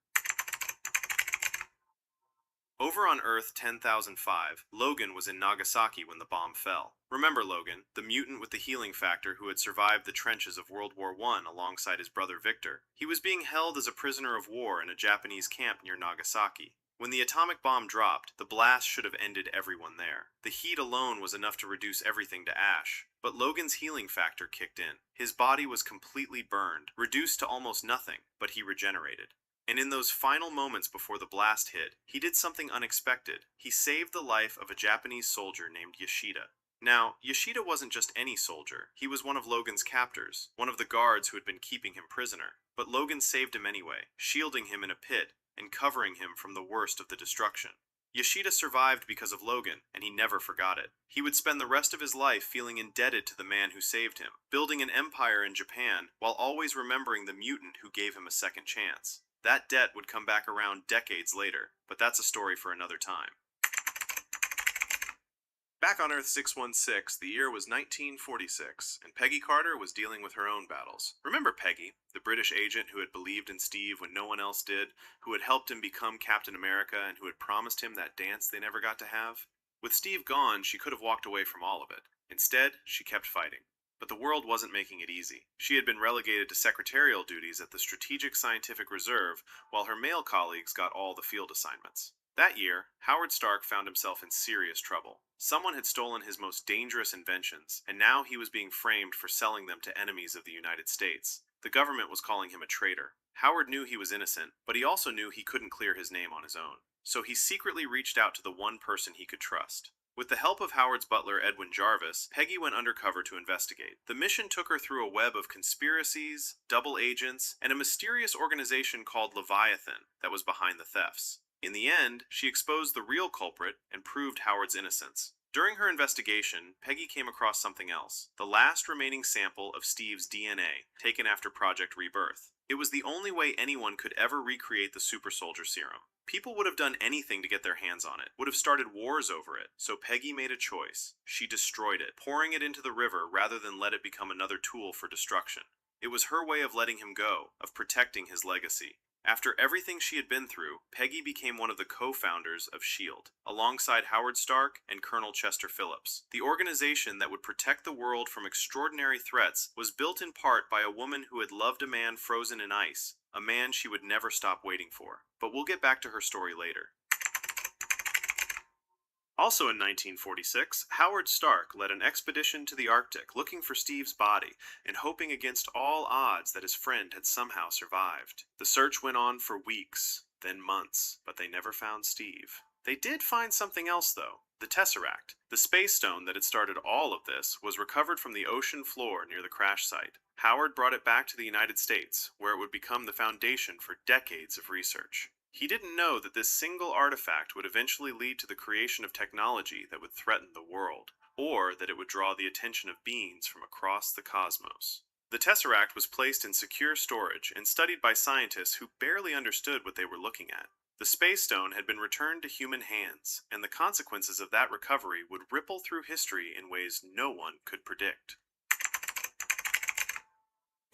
Over on Earth 10,005, Logan was in Nagasaki when the bomb fell. Remember Logan, the mutant with the healing factor who had survived the trenches of World War I alongside his brother Victor. He was being held as a prisoner of war in a Japanese camp near Nagasaki. When the atomic bomb dropped, the blast should have ended everyone there. The heat alone was enough to reduce everything to ash. But Logan's healing factor kicked in. His body was completely burned, reduced to almost nothing, but he regenerated. And in those final moments before the blast hit, he did something unexpected. He saved the life of a Japanese soldier named Yoshida. Now, Yoshida wasn't just any soldier. He was one of Logan's captors, one of the guards who had been keeping him prisoner. But Logan saved him anyway, shielding him in a pit and covering him from the worst of the destruction. Yoshida survived because of Logan, and he never forgot it. He would spend the rest of his life feeling indebted to the man who saved him, building an empire in Japan while always remembering the mutant who gave him a second chance. That debt would come back around decades later, but that's a story for another time. Back on Earth 616, the year was 1946, and Peggy Carter was dealing with her own battles. Remember Peggy, the British agent who had believed in Steve when no one else did, who had helped him become Captain America, and who had promised him that dance they never got to have? With Steve gone, she could have walked away from all of it. Instead, she kept fighting. But the world wasn't making it easy. She had been relegated to secretarial duties at the Strategic Scientific Reserve, while her male colleagues got all the field assignments. That year, Howard Stark found himself in serious trouble. Someone had stolen his most dangerous inventions, and now he was being framed for selling them to enemies of the United States. The government was calling him a traitor. Howard knew he was innocent, but he also knew he couldn't clear his name on his own. So he secretly reached out to the one person he could trust. With the help of Howard's butler, Edwin Jarvis, Peggy went undercover to investigate. The mission took her through a web of conspiracies, double agents, and a mysterious organization called Leviathan that was behind the thefts. In the end, she exposed the real culprit and proved Howard's innocence. During her investigation, Peggy came across something else, the last remaining sample of Steve's DNA, taken after Project Rebirth. It was the only way anyone could ever recreate the super soldier serum. People would have done anything to get their hands on it, would have started wars over it, so Peggy made a choice. She destroyed it, pouring it into the river rather than let it become another tool for destruction. It was her way of letting him go, of protecting his legacy. After everything she had been through, Peggy became one of the co-founders of S.H.I.E.L.D., alongside Howard Stark and Colonel Chester Phillips. The organization that would protect the world from extraordinary threats was built in part by a woman who had loved a man frozen in ice, a man she would never stop waiting for. But we'll get back to her story later. Also in 1946, Howard Stark led an expedition to the Arctic looking for Steve's body and hoping against all odds that his friend had somehow survived. The search went on for weeks, then months, but they never found Steve. They did find something else, though. The Tesseract, the space stone that had started all of this, was recovered from the ocean floor near the crash site. Howard brought it back to the United States, where it would become the foundation for decades of research. He didn't know that this single artifact would eventually lead to the creation of technology that would threaten the world, or that it would draw the attention of beings from across the cosmos. The Tesseract was placed in secure storage and studied by scientists who barely understood what they were looking at. The Space Stone had been returned to human hands, and the consequences of that recovery would ripple through history in ways no one could predict.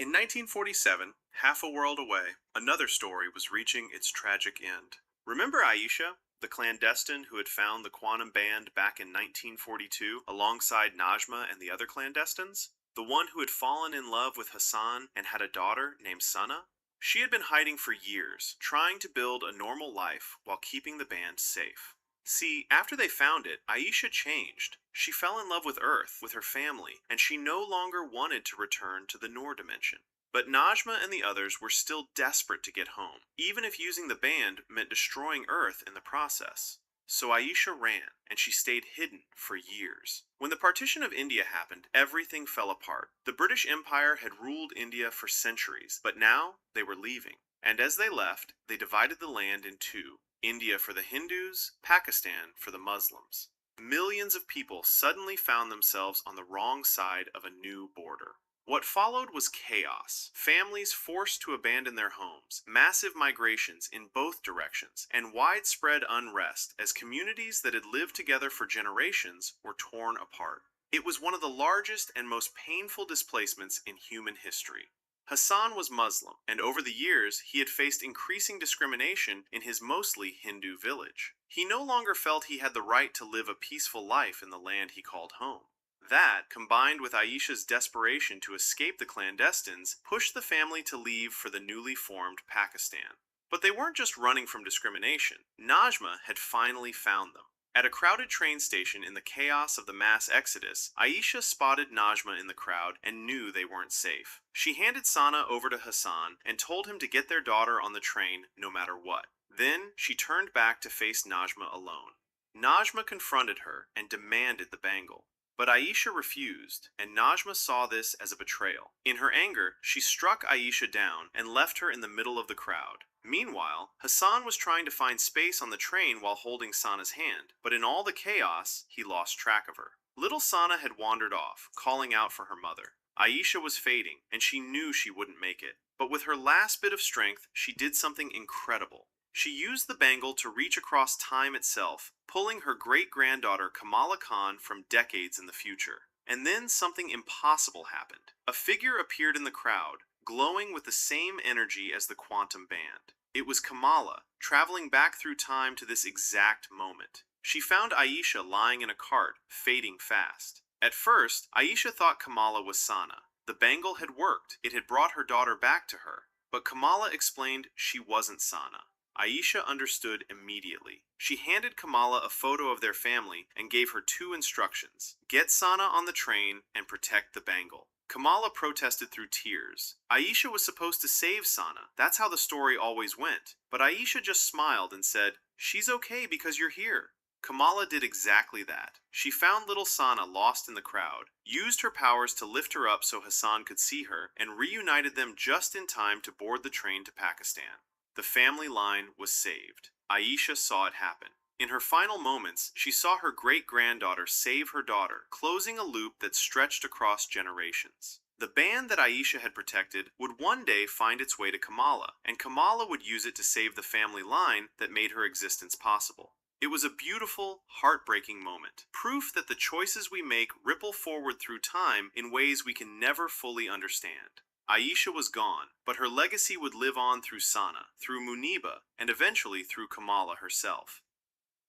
In 1947, half a world away, another story was reaching its tragic end. Remember Aisha, the clandestine who had found the quantum band back in 1942 alongside Najma and the other clandestines? The one who had fallen in love with Hassan and had a daughter named Sana? She had been hiding for years, trying to build a normal life while keeping the band safe. See, after they found it, Aisha changed. She fell in love with Earth, with her family, and she no longer wanted to return to the Noor dimension. But Najma and the others were still desperate to get home, even if using the band meant destroying Earth in the process. So Aisha ran, and she stayed hidden for years. When the partition of India happened, everything fell apart. The British Empire had ruled India for centuries, but now they were leaving. And as they left, they divided the land in two. India for the Hindus, Pakistan for the Muslims. Millions of people suddenly found themselves on the wrong side of a new border. What followed was chaos. Families forced to abandon their homes, massive migrations in both directions, and widespread unrest as communities that had lived together for generations were torn apart. It was one of the largest and most painful displacements in human history. Hassan was Muslim, and over the years, he had faced increasing discrimination in his mostly Hindu village. He no longer felt he had the right to live a peaceful life in the land he called home. That, combined with Aisha's desperation to escape the clandestines, pushed the family to leave for the newly formed Pakistan. But they weren't just running from discrimination. Najma had finally found them. At a crowded train station in the chaos of the mass exodus, Aisha spotted Najma in the crowd and knew they weren't safe. She handed Sana over to Hassan and told him to get their daughter on the train no matter what. Then she turned back to face Najma alone. Najma confronted her and demanded the bangle. But Aisha refused, and Najma saw this as a betrayal. In her anger, she struck Aisha down and left her in the middle of the crowd. Meanwhile, Hassan was trying to find space on the train while holding Sana's hand, but in all the chaos, he lost track of her. Little Sana had wandered off, calling out for her mother. Aisha was fading, and she knew she wouldn't make it. But with her last bit of strength, she did something incredible. She used the bangle to reach across time itself, pulling her great-granddaughter Kamala Khan from decades in the future. And then something impossible happened. A figure appeared in the crowd, glowing with the same energy as the quantum band. It was Kamala, traveling back through time to this exact moment. She found Aisha lying in a cart, fading fast. At first, Aisha thought Kamala was Sana. The bangle had worked. It had brought her daughter back to her. But Kamala explained she wasn't Sana. Aisha understood immediately. She handed Kamala a photo of their family and gave her 2 instructions: get Sana on the train and protect the bangle. Kamala protested through tears. Aisha was supposed to save Sana. That's how the story always went. But Aisha just smiled and said, "She's okay because you're here." Kamala did exactly that. She found little Sana lost in the crowd, used her powers to lift her up so Hassan could see her, and reunited them just in time to board the train to Pakistan. The family line was saved. Aisha saw it happen. In her final moments, she saw her great-granddaughter save her daughter, closing a loop that stretched across generations. The band that Aisha had protected would one day find its way to Kamala, and Kamala would use it to save the family line that made her existence possible. It was a beautiful, heartbreaking moment, proof that the choices we make ripple forward through time in ways we can never fully understand. Aisha was gone, but her legacy would live on through Sana, through Muniba, and eventually through Kamala herself.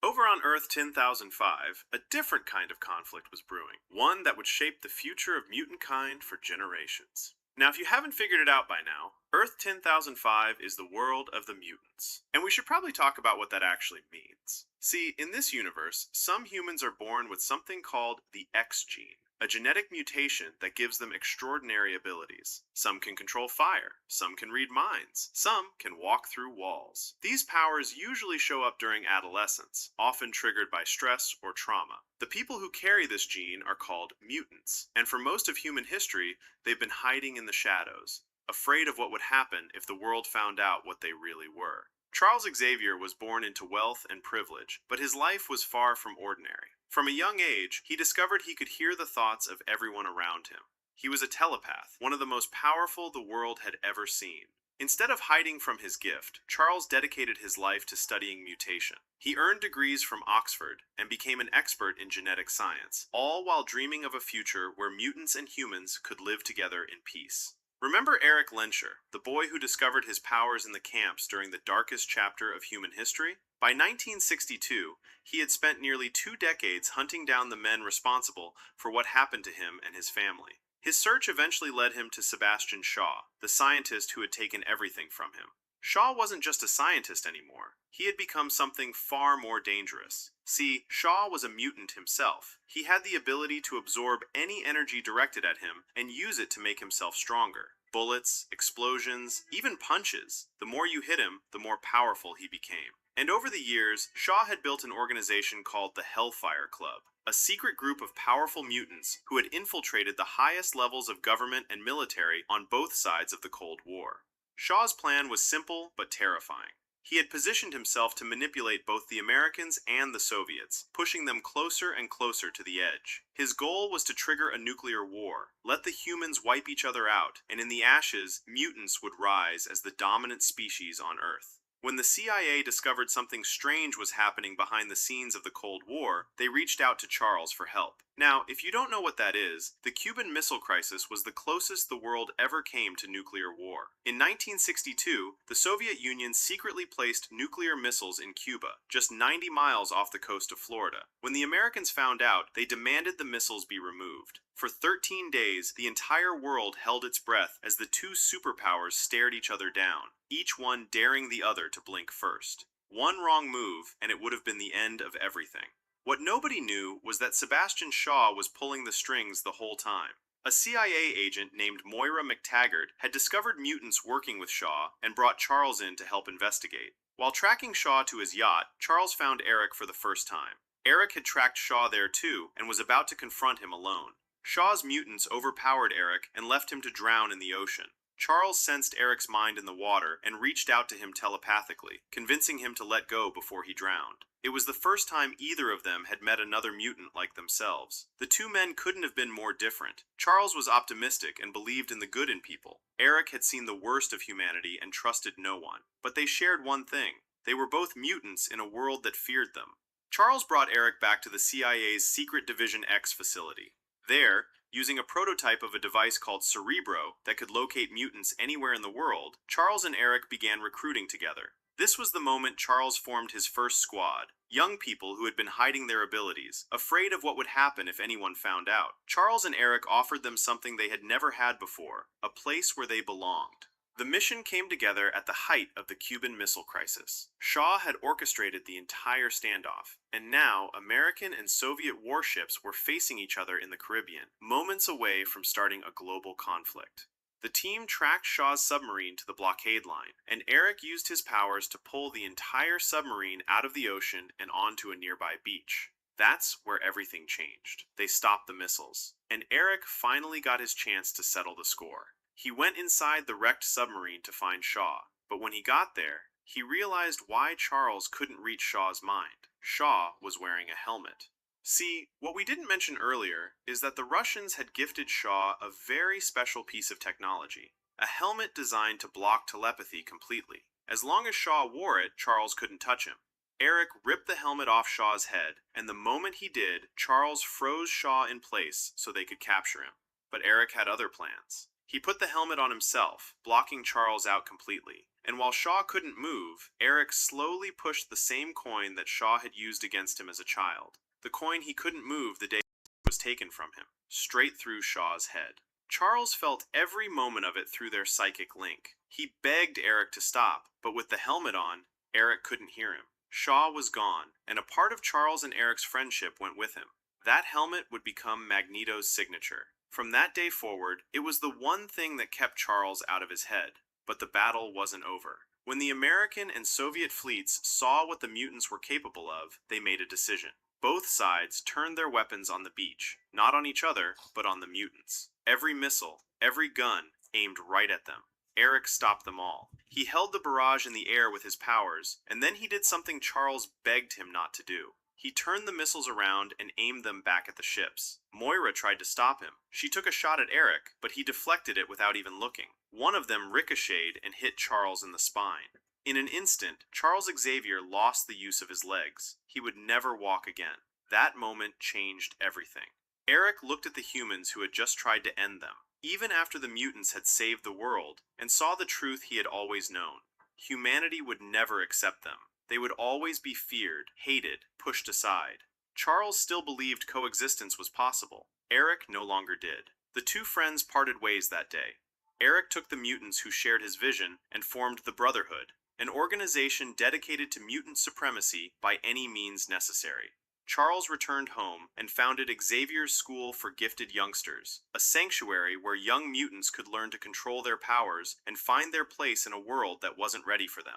Over on Earth 10,005, a different kind of conflict was brewing, one that would shape the future of mutant kind for generations. Now, if you haven't figured it out by now, Earth 10,005 is the world of the mutants. And we should probably talk about what that actually means. See, in this universe, some humans are born with something called the X gene, a genetic mutation that gives them extraordinary abilities. Some can control fire, some can read minds, some can walk through walls. These powers usually show up during adolescence, often triggered by stress or trauma. The people who carry this gene are called mutants, and for most of human history, they've been hiding in the shadows, afraid of what would happen if the world found out what they really were. Charles Xavier was born into wealth and privilege, but his life was far from ordinary. From a young age, he discovered he could hear the thoughts of everyone around him. He was a telepath, one of the most powerful the world had ever seen. Instead of hiding from his gift, Charles dedicated his life to studying mutation. He earned degrees from Oxford and became an expert in genetic science, all while dreaming of a future where mutants and humans could live together in peace. Remember Eric Lenscher, the boy who discovered his powers in the camps during the darkest chapter of human history? By 1962, he had spent nearly 2 decades hunting down the men responsible for what happened to him and his family. His search eventually led him to Sebastian Shaw, the scientist who had taken everything from him. Shaw wasn't just a scientist anymore. He had become something far more dangerous. See, Shaw was a mutant himself. He had the ability to absorb any energy directed at him and use it to make himself stronger. Bullets, explosions, even punches. The more you hit him, the more powerful he became. And over the years, Shaw had built an organization called the Hellfire Club, a secret group of powerful mutants who had infiltrated the highest levels of government and military on both sides of the Cold War. Shaw's plan was simple but terrifying. He had positioned himself to manipulate both the Americans and the Soviets, pushing them closer and closer to the edge. His goal was to trigger a nuclear war, let the humans wipe each other out, and in the ashes, mutants would rise as the dominant species on Earth. When the CIA discovered something strange was happening behind the scenes of the Cold War, they reached out to Charles for help. Now, if you don't know what that is, the Cuban Missile Crisis was the closest the world ever came to nuclear war. In 1962, the Soviet Union secretly placed nuclear missiles in Cuba, just 90 miles off the coast of Florida. When the Americans found out, they demanded the missiles be removed. For 13 days, the entire world held its breath as the two superpowers stared each other down, each one daring the other to blink first. One wrong move, and it would have been the end of everything. What nobody knew was that Sebastian Shaw was pulling the strings the whole time. A CIA agent named Moira McTaggart had discovered mutants working with Shaw and brought Charles in to help investigate. While tracking Shaw to his yacht, Charles found Eric for the first time. Eric had tracked Shaw there too and was about to confront him alone. Shaw's mutants overpowered Eric and left him to drown in the ocean. Charles sensed Eric's mind in the water and reached out to him telepathically, convincing him to let go before he drowned. It was the first time either of them had met another mutant like themselves. The two men couldn't have been more different. Charles was optimistic and believed in the good in people. Eric had seen the worst of humanity and trusted no one. But they shared one thing. They were both mutants in a world that feared them. Charles brought Eric back to the CIA's Secret Division X facility. There, using a prototype of a device called Cerebro that could locate mutants anywhere in the world, Charles and Eric began recruiting together. This was the moment Charles formed his first squad, young people who had been hiding their abilities, afraid of what would happen if anyone found out. Charles and Eric offered them something they had never had before, a place where they belonged. The mission came together at the height of the Cuban Missile Crisis. Shaw had orchestrated the entire standoff, and now American and Soviet warships were facing each other in the Caribbean, moments away from starting a global conflict. The team tracked Shaw's submarine to the blockade line, and Eric used his powers to pull the entire submarine out of the ocean and onto a nearby beach. That's where everything changed. They stopped the missiles, and Eric finally got his chance to settle the score. He went inside the wrecked submarine to find Shaw, but when he got there, he realized why Charles couldn't reach Shaw's mind. Shaw was wearing a helmet. See, what we didn't mention earlier is that the Russians had gifted Shaw a very special piece of technology, a helmet designed to block telepathy completely. As long as Shaw wore it, Charles couldn't touch him. Eric ripped the helmet off Shaw's head, and the moment he did, Charles froze Shaw in place so they could capture him. But Eric had other plans. He put the helmet on himself, blocking Charles out completely. And while Shaw couldn't move, Eric slowly pushed the same coin that Shaw had used against him as a child. The coin he couldn't move the day it was taken from him, straight through Shaw's head. Charles felt every moment of it through their psychic link. He begged Eric to stop, but with the helmet on, Eric couldn't hear him. Shaw was gone, and a part of Charles and Eric's friendship went with him. That helmet would become Magneto's signature. From that day forward, it was the one thing that kept Charles out of his head. But the battle wasn't over. When the American and Soviet fleets saw what the mutants were capable of, they made a decision. Both sides turned their weapons on the beach, not on each other, but on the mutants. Every missile, every gun, aimed right at them. Eric stopped them all. He held the barrage in the air with his powers, and then he did something Charles begged him not to do. He turned the missiles around and aimed them back at the ships. Moira tried to stop him. She took a shot at Eric, but he deflected it without even looking. One of them ricocheted and hit Charles in the spine. In an instant, Charles Xavier lost the use of his legs. He would never walk again. That moment changed everything. Eric looked at the humans who had just tried to end them, even after the mutants had saved the world, and saw the truth he had always known. Humanity would never accept them. They would always be feared, hated, pushed aside. Charles still believed coexistence was possible. Eric no longer did. The two friends parted ways that day. Eric took the mutants who shared his vision and formed the Brotherhood, an organization dedicated to mutant supremacy by any means necessary. Charles returned home and founded Xavier's School for Gifted Youngsters, a sanctuary where young mutants could learn to control their powers and find their place in a world that wasn't ready for them.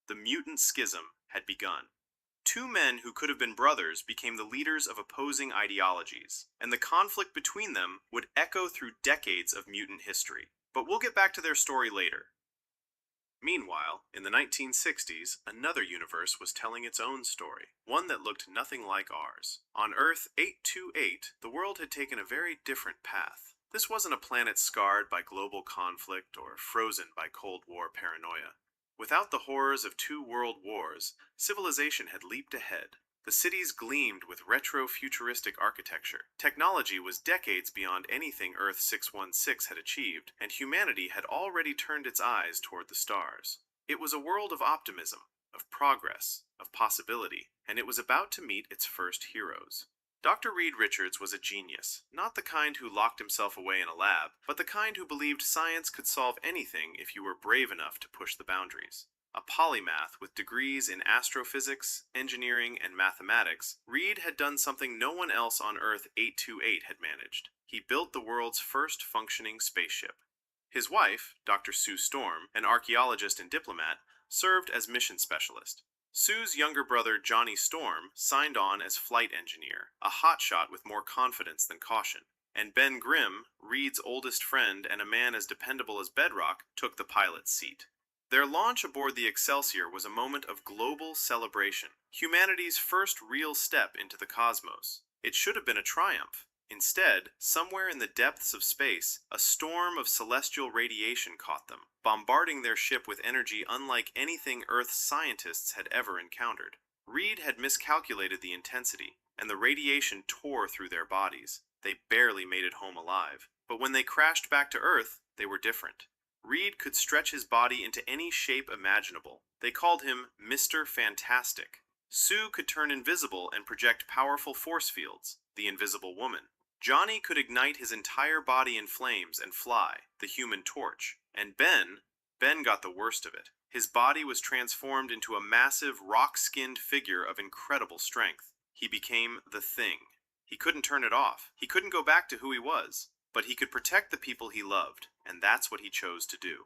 The mutant schism had begun. Two men who could have been brothers became the leaders of opposing ideologies, and the conflict between them would echo through decades of mutant history. But we'll get back to their story later. Meanwhile, in the 1960s, another universe was telling its own story, one that looked nothing like ours. On Earth 828, the world had taken a very different path. This wasn't a planet scarred by global conflict or frozen by Cold War paranoia. Without the horrors of 2 world wars, civilization had leaped ahead. The cities gleamed with retro-futuristic architecture. Technology was decades beyond anything Earth 616 had achieved, and humanity had already turned its eyes toward the stars. It was a world of optimism, of progress, of possibility, and it was about to meet its first heroes. Dr. Reed Richards was a genius, not the kind who locked himself away in a lab, but the kind who believed science could solve anything if you were brave enough to push the boundaries. A polymath with degrees in astrophysics, engineering, and mathematics, Reed had done something no one else on Earth 828 had managed. He built the world's first functioning spaceship. His wife, Dr. Sue Storm, an archaeologist and diplomat, served as mission specialist. Sue's younger brother, Johnny Storm, signed on as flight engineer, a hotshot with more confidence than caution. And Ben Grimm, Reed's oldest friend and a man as dependable as bedrock, took the pilot's seat. Their launch aboard the Excelsior was a moment of global celebration, humanity's first real step into the cosmos. It should have been a triumph. Instead, somewhere in the depths of space, a storm of celestial radiation caught them, bombarding their ship with energy unlike anything Earth's scientists had ever encountered. Reed had miscalculated the intensity, and the radiation tore through their bodies. They barely made it home alive. But when they crashed back to Earth, they were different. Reed could stretch his body into any shape imaginable. They called him Mr. Fantastic. Sue could turn invisible and project powerful force fields, the Invisible Woman. Johnny could ignite his entire body in flames and fly, the Human Torch. And Ben Ben got the worst of it. His body was transformed into a massive, rock-skinned figure of incredible strength. He became the Thing. He couldn't turn it off. He couldn't go back to who he was. But he could protect the people he loved, and that's what he chose to do.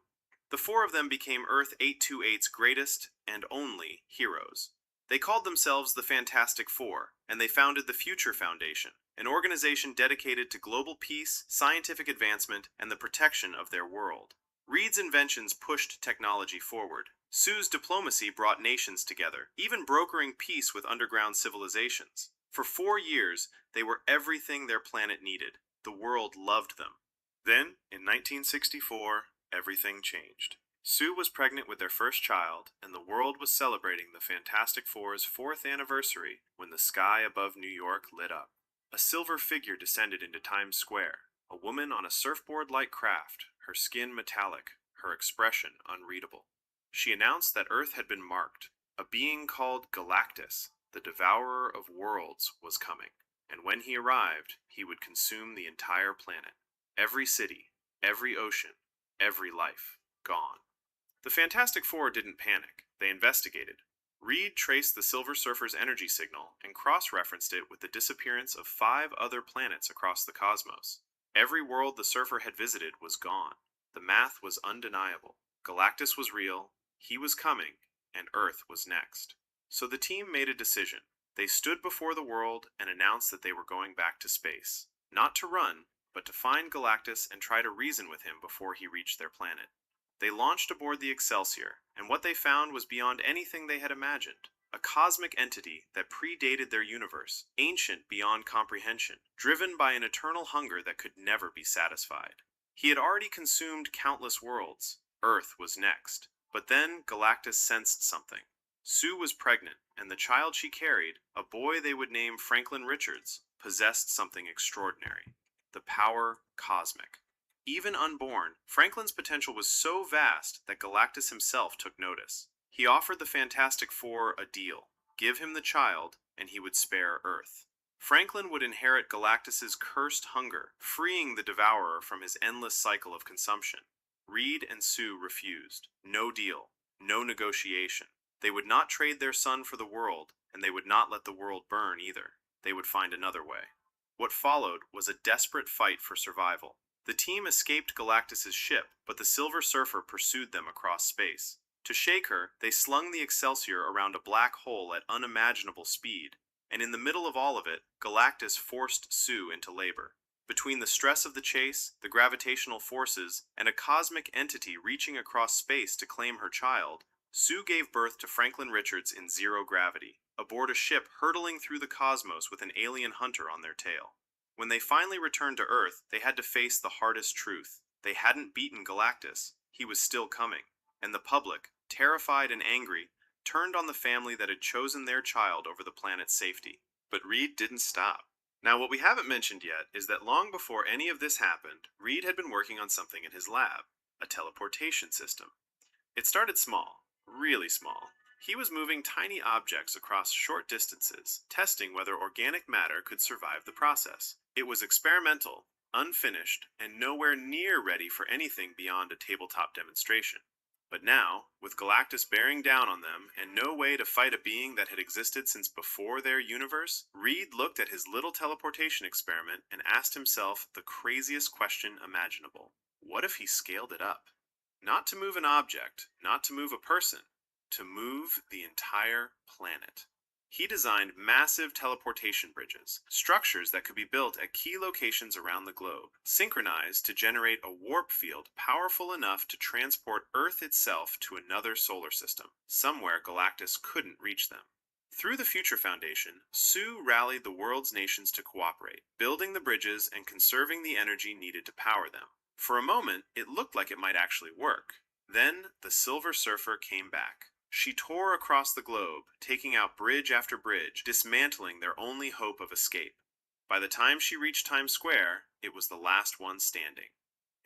The four of them became Earth 828's greatest and only heroes. They called themselves the Fantastic Four, and they founded the Future Foundation, an organization dedicated to global peace, scientific advancement, and the protection of their world. Reed's inventions pushed technology forward. Sue's diplomacy brought nations together, even brokering peace with underground civilizations. For 4 years, they were everything their planet needed. The world loved them. Then, in 1964, everything changed. Sue was pregnant with their first child, and the world was celebrating the Fantastic Four's 4th anniversary when the sky above New York lit up. A silver figure descended into Times Square, a woman on a surfboard-like craft, her skin metallic, her expression unreadable. She announced that Earth had been marked. A being called Galactus, the devourer of worlds, was coming. And when he arrived, he would consume the entire planet. Every city, every ocean, every life, gone. The Fantastic Four didn't panic. They investigated. Reed traced the Silver Surfer's energy signal and cross-referenced it with the disappearance of 5 other planets across the cosmos. Every world the Surfer had visited was gone. The math was undeniable. Galactus was real, he was coming, and Earth was next. So the team made a decision. They stood before the world and announced that they were going back to space. Not to run, but to find Galactus and try to reason with him before he reached their planet. They launched aboard the Excelsior, and what they found was beyond anything they had imagined. A cosmic entity that predated their universe, ancient beyond comprehension, driven by an eternal hunger that could never be satisfied. He had already consumed countless worlds. Earth was next. But then Galactus sensed something. Sue was pregnant, and the child she carried, a boy they would name Franklin Richards, possessed something extraordinary. The power cosmic. Even unborn, Franklin's potential was so vast that Galactus himself took notice. He offered the Fantastic Four a deal. Give him the child, and he would spare Earth. Franklin would inherit Galactus's cursed hunger, freeing the Devourer from his endless cycle of consumption. Reed and Sue refused. No deal. No negotiation. They would not trade their son for the world, and they would not let the world burn either. They would find another way. What followed was a desperate fight for survival. The team escaped Galactus's ship, but the Silver Surfer pursued them across space. To shake her, they slung the Excelsior around a black hole at unimaginable speed, and in the middle of all of it, Galactus forced Sue into labor. Between the stress of the chase, the gravitational forces, and a cosmic entity reaching across space to claim her child, Sue gave birth to Franklin Richards in zero gravity, aboard a ship hurtling through the cosmos with an alien hunter on their tail. When they finally returned to Earth, they had to face the hardest truth. They hadn't beaten Galactus. He was still coming. And the public, terrified and angry, turned on the family that had chosen their child over the planet's safety. But Reed didn't stop. Now, what we haven't mentioned yet is that long before any of this happened, Reed had been working on something in his lab, a teleportation system. It started small, really small. He was moving tiny objects across short distances, testing whether organic matter could survive the process. It was experimental, unfinished, and nowhere near ready for anything beyond a tabletop demonstration. But now, with Galactus bearing down on them and no way to fight a being that had existed since before their universe, Reed looked at his little teleportation experiment and asked himself the craziest question imaginable. What if he scaled it up? Not to move an object, not to move a person, to move the entire planet. He designed massive teleportation bridges, structures that could be built at key locations around the globe, synchronized to generate a warp field powerful enough to transport Earth itself to another solar system, somewhere Galactus couldn't reach them. Through the Future Foundation, Sue rallied the world's nations to cooperate, building the bridges and conserving the energy needed to power them. For a moment, it looked like it might actually work. Then, the Silver Surfer came back. She tore across the globe, taking out bridge after bridge, dismantling their only hope of escape. By the time she reached Times Square, it was the last one standing.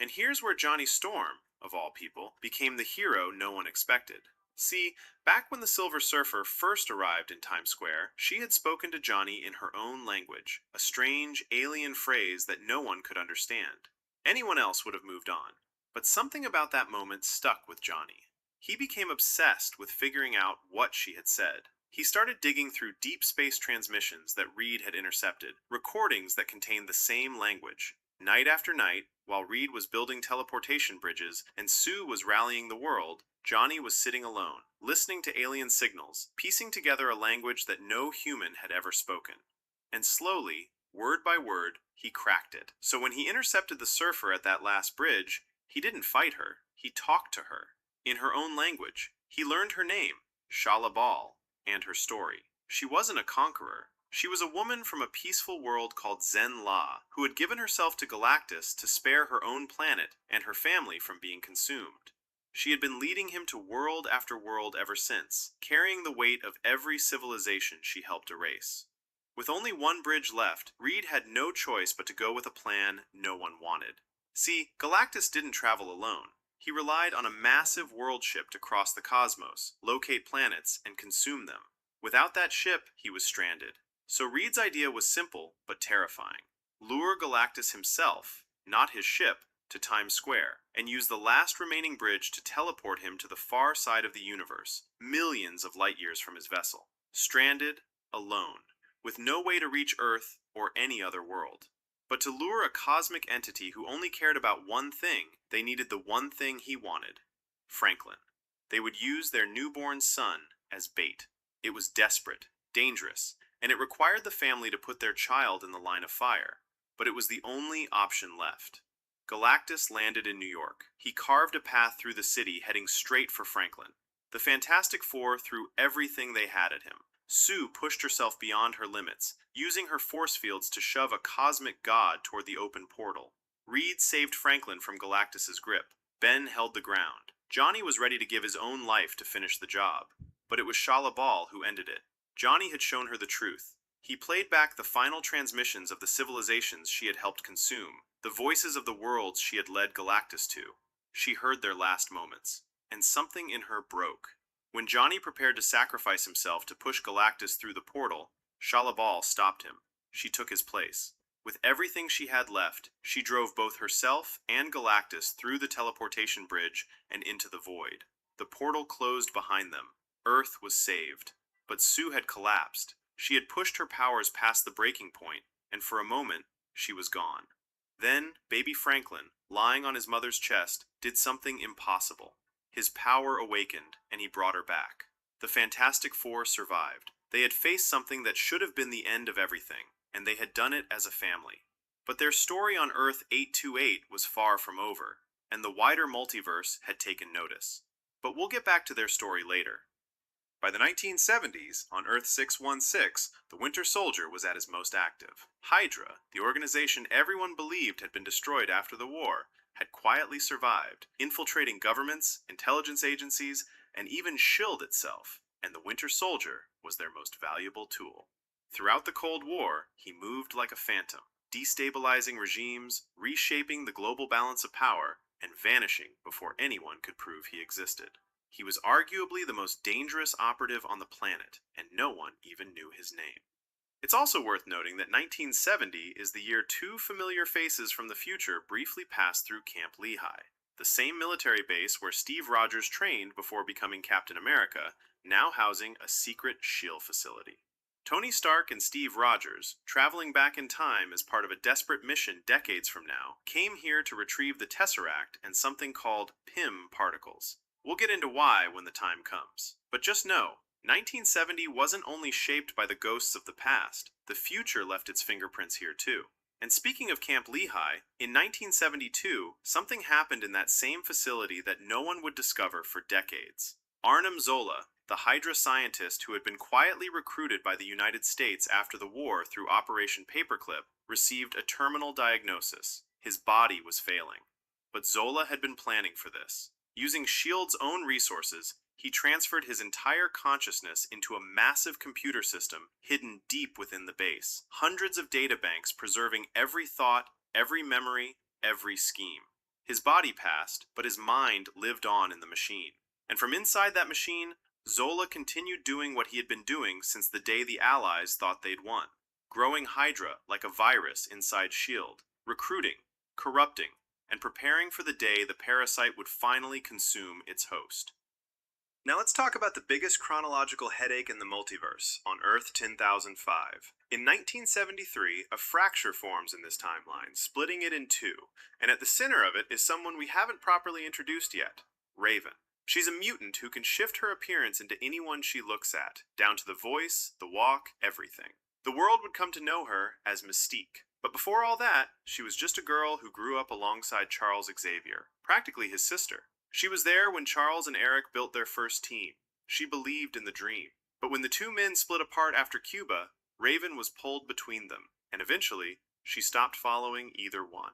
And here's where Johnny Storm, of all people, became the hero no one expected. See, back when the Silver Surfer first arrived in Times Square, she had spoken to Johnny in her own language, a strange, alien phrase that no one could understand. Anyone else would have moved on. But something about that moment stuck with Johnny. He became obsessed with figuring out what she had said. He started digging through deep space transmissions that Reed had intercepted, recordings that contained the same language. Night after night, while Reed was building teleportation bridges and Sue was rallying the world, Johnny was sitting alone, listening to alien signals, piecing together a language that no human had ever spoken. And slowly, word by word, he cracked it. So when he intercepted the surfer at that last bridge, he didn't fight her, he talked to her. In her own language, he learned her name, Shala Bal, and her story. She wasn't a conqueror. She was a woman from a peaceful world called Zen La, who had given herself to Galactus to spare her own planet and her family from being consumed. She had been leading him to world after world ever since, carrying the weight of every civilization she helped erase. With only one bridge left, Reed had no choice but to go with a plan no one wanted. See, Galactus didn't travel alone. He relied on a massive world ship to cross the cosmos, locate planets, and consume them. Without that ship, he was stranded. So Reed's idea was simple, but terrifying. Lure Galactus himself, not his ship, to Times Square, and use the last remaining bridge to teleport him to the far side of the universe, millions of light years from his vessel. Stranded, alone, with no way to reach Earth or any other world. But to lure a cosmic entity who only cared about one thing, they needed the one thing he wanted: Franklin. They would use their newborn son as bait. It was desperate, dangerous, and it required the family to put their child in the line of fire. But it was the only option left. Galactus landed in New York. He carved a path through the city, heading straight for Franklin. The Fantastic Four threw everything they had at him. Sue pushed herself beyond her limits, using her force fields to shove a cosmic god toward the open portal. Reed saved Franklin from Galactus's grip. Ben held the ground. Johnny was ready to give his own life to finish the job. But it was Shala Bal who ended it. Johnny had shown her the truth. He played back the final transmissions of the civilizations she had helped consume, the voices of the worlds she had led Galactus to. She heard their last moments, and something in her broke. When Johnny prepared to sacrifice himself to push Galactus through the portal, Shala Bal stopped him. She took his place. With everything she had left, she drove both herself and Galactus through the teleportation bridge and into the void. The portal closed behind them. Earth was saved. But Sue had collapsed. She had pushed her powers past the breaking point, and for a moment, she was gone. Then, baby Franklin, lying on his mother's chest, did something impossible. His power awakened, and he brought her back. The Fantastic Four survived. They had faced something that should have been the end of everything, and they had done it as a family. But their story on Earth 828 was far from over, and the wider multiverse had taken notice. But we'll get back to their story later. By the 1970s, on Earth 616, the Winter Soldier was at his most active. Hydra, the organization everyone believed had been destroyed after the war, had quietly survived, infiltrating governments, intelligence agencies, and even S.H.I.E.L.D. itself, and the Winter Soldier was their most valuable tool. Throughout the Cold War, he moved like a phantom, destabilizing regimes, reshaping the global balance of power, and vanishing before anyone could prove he existed. He was arguably the most dangerous operative on the planet, and no one even knew his name. It's also worth noting that 1970 is the year two familiar faces from the future briefly passed through Camp Lehigh, the same military base where Steve Rogers trained before becoming Captain America, now housing a secret S.H.I.E.L.D. facility. Tony Stark and Steve Rogers, traveling back in time as part of a desperate mission decades from now, came here to retrieve the Tesseract and something called PIM particles. We'll get into why when the time comes. But just know, 1970 wasn't only shaped by the ghosts of the past, the future left its fingerprints here too. And speaking of Camp Lehigh, in 1972, something happened in that same facility that no one would discover for decades. Arnim Zola, the Hydra scientist who had been quietly recruited by the United States after the war through Operation Paperclip, received a terminal diagnosis. His body was failing. But Zola had been planning for this. Using S.H.I.E.L.D.'s own resources, he transferred his entire consciousness into a massive computer system hidden deep within the base. Hundreds of databanks preserving every thought, every memory, every scheme. His body passed, but his mind lived on in the machine. And from inside that machine, Zola continued doing what he had been doing since the day the Allies thought they'd won. Growing Hydra like a virus inside S.H.I.E.L.D., recruiting, corrupting, and preparing for the day the parasite would finally consume its host. Now let's talk about the biggest chronological headache in the multiverse, on Earth 10005. In 1973, a fracture forms in this timeline, splitting it in two, and at the center of it is someone we haven't properly introduced yet, Raven. She's a mutant who can shift her appearance into anyone she looks at, down to the voice, the walk, everything. The world would come to know her as Mystique. But before all that, she was just a girl who grew up alongside Charles Xavier, practically his sister. She was there when Charles and Eric built their first team. She believed in the dream. But when the two men split apart after Cuba, Raven was pulled between them, and eventually, she stopped following either one.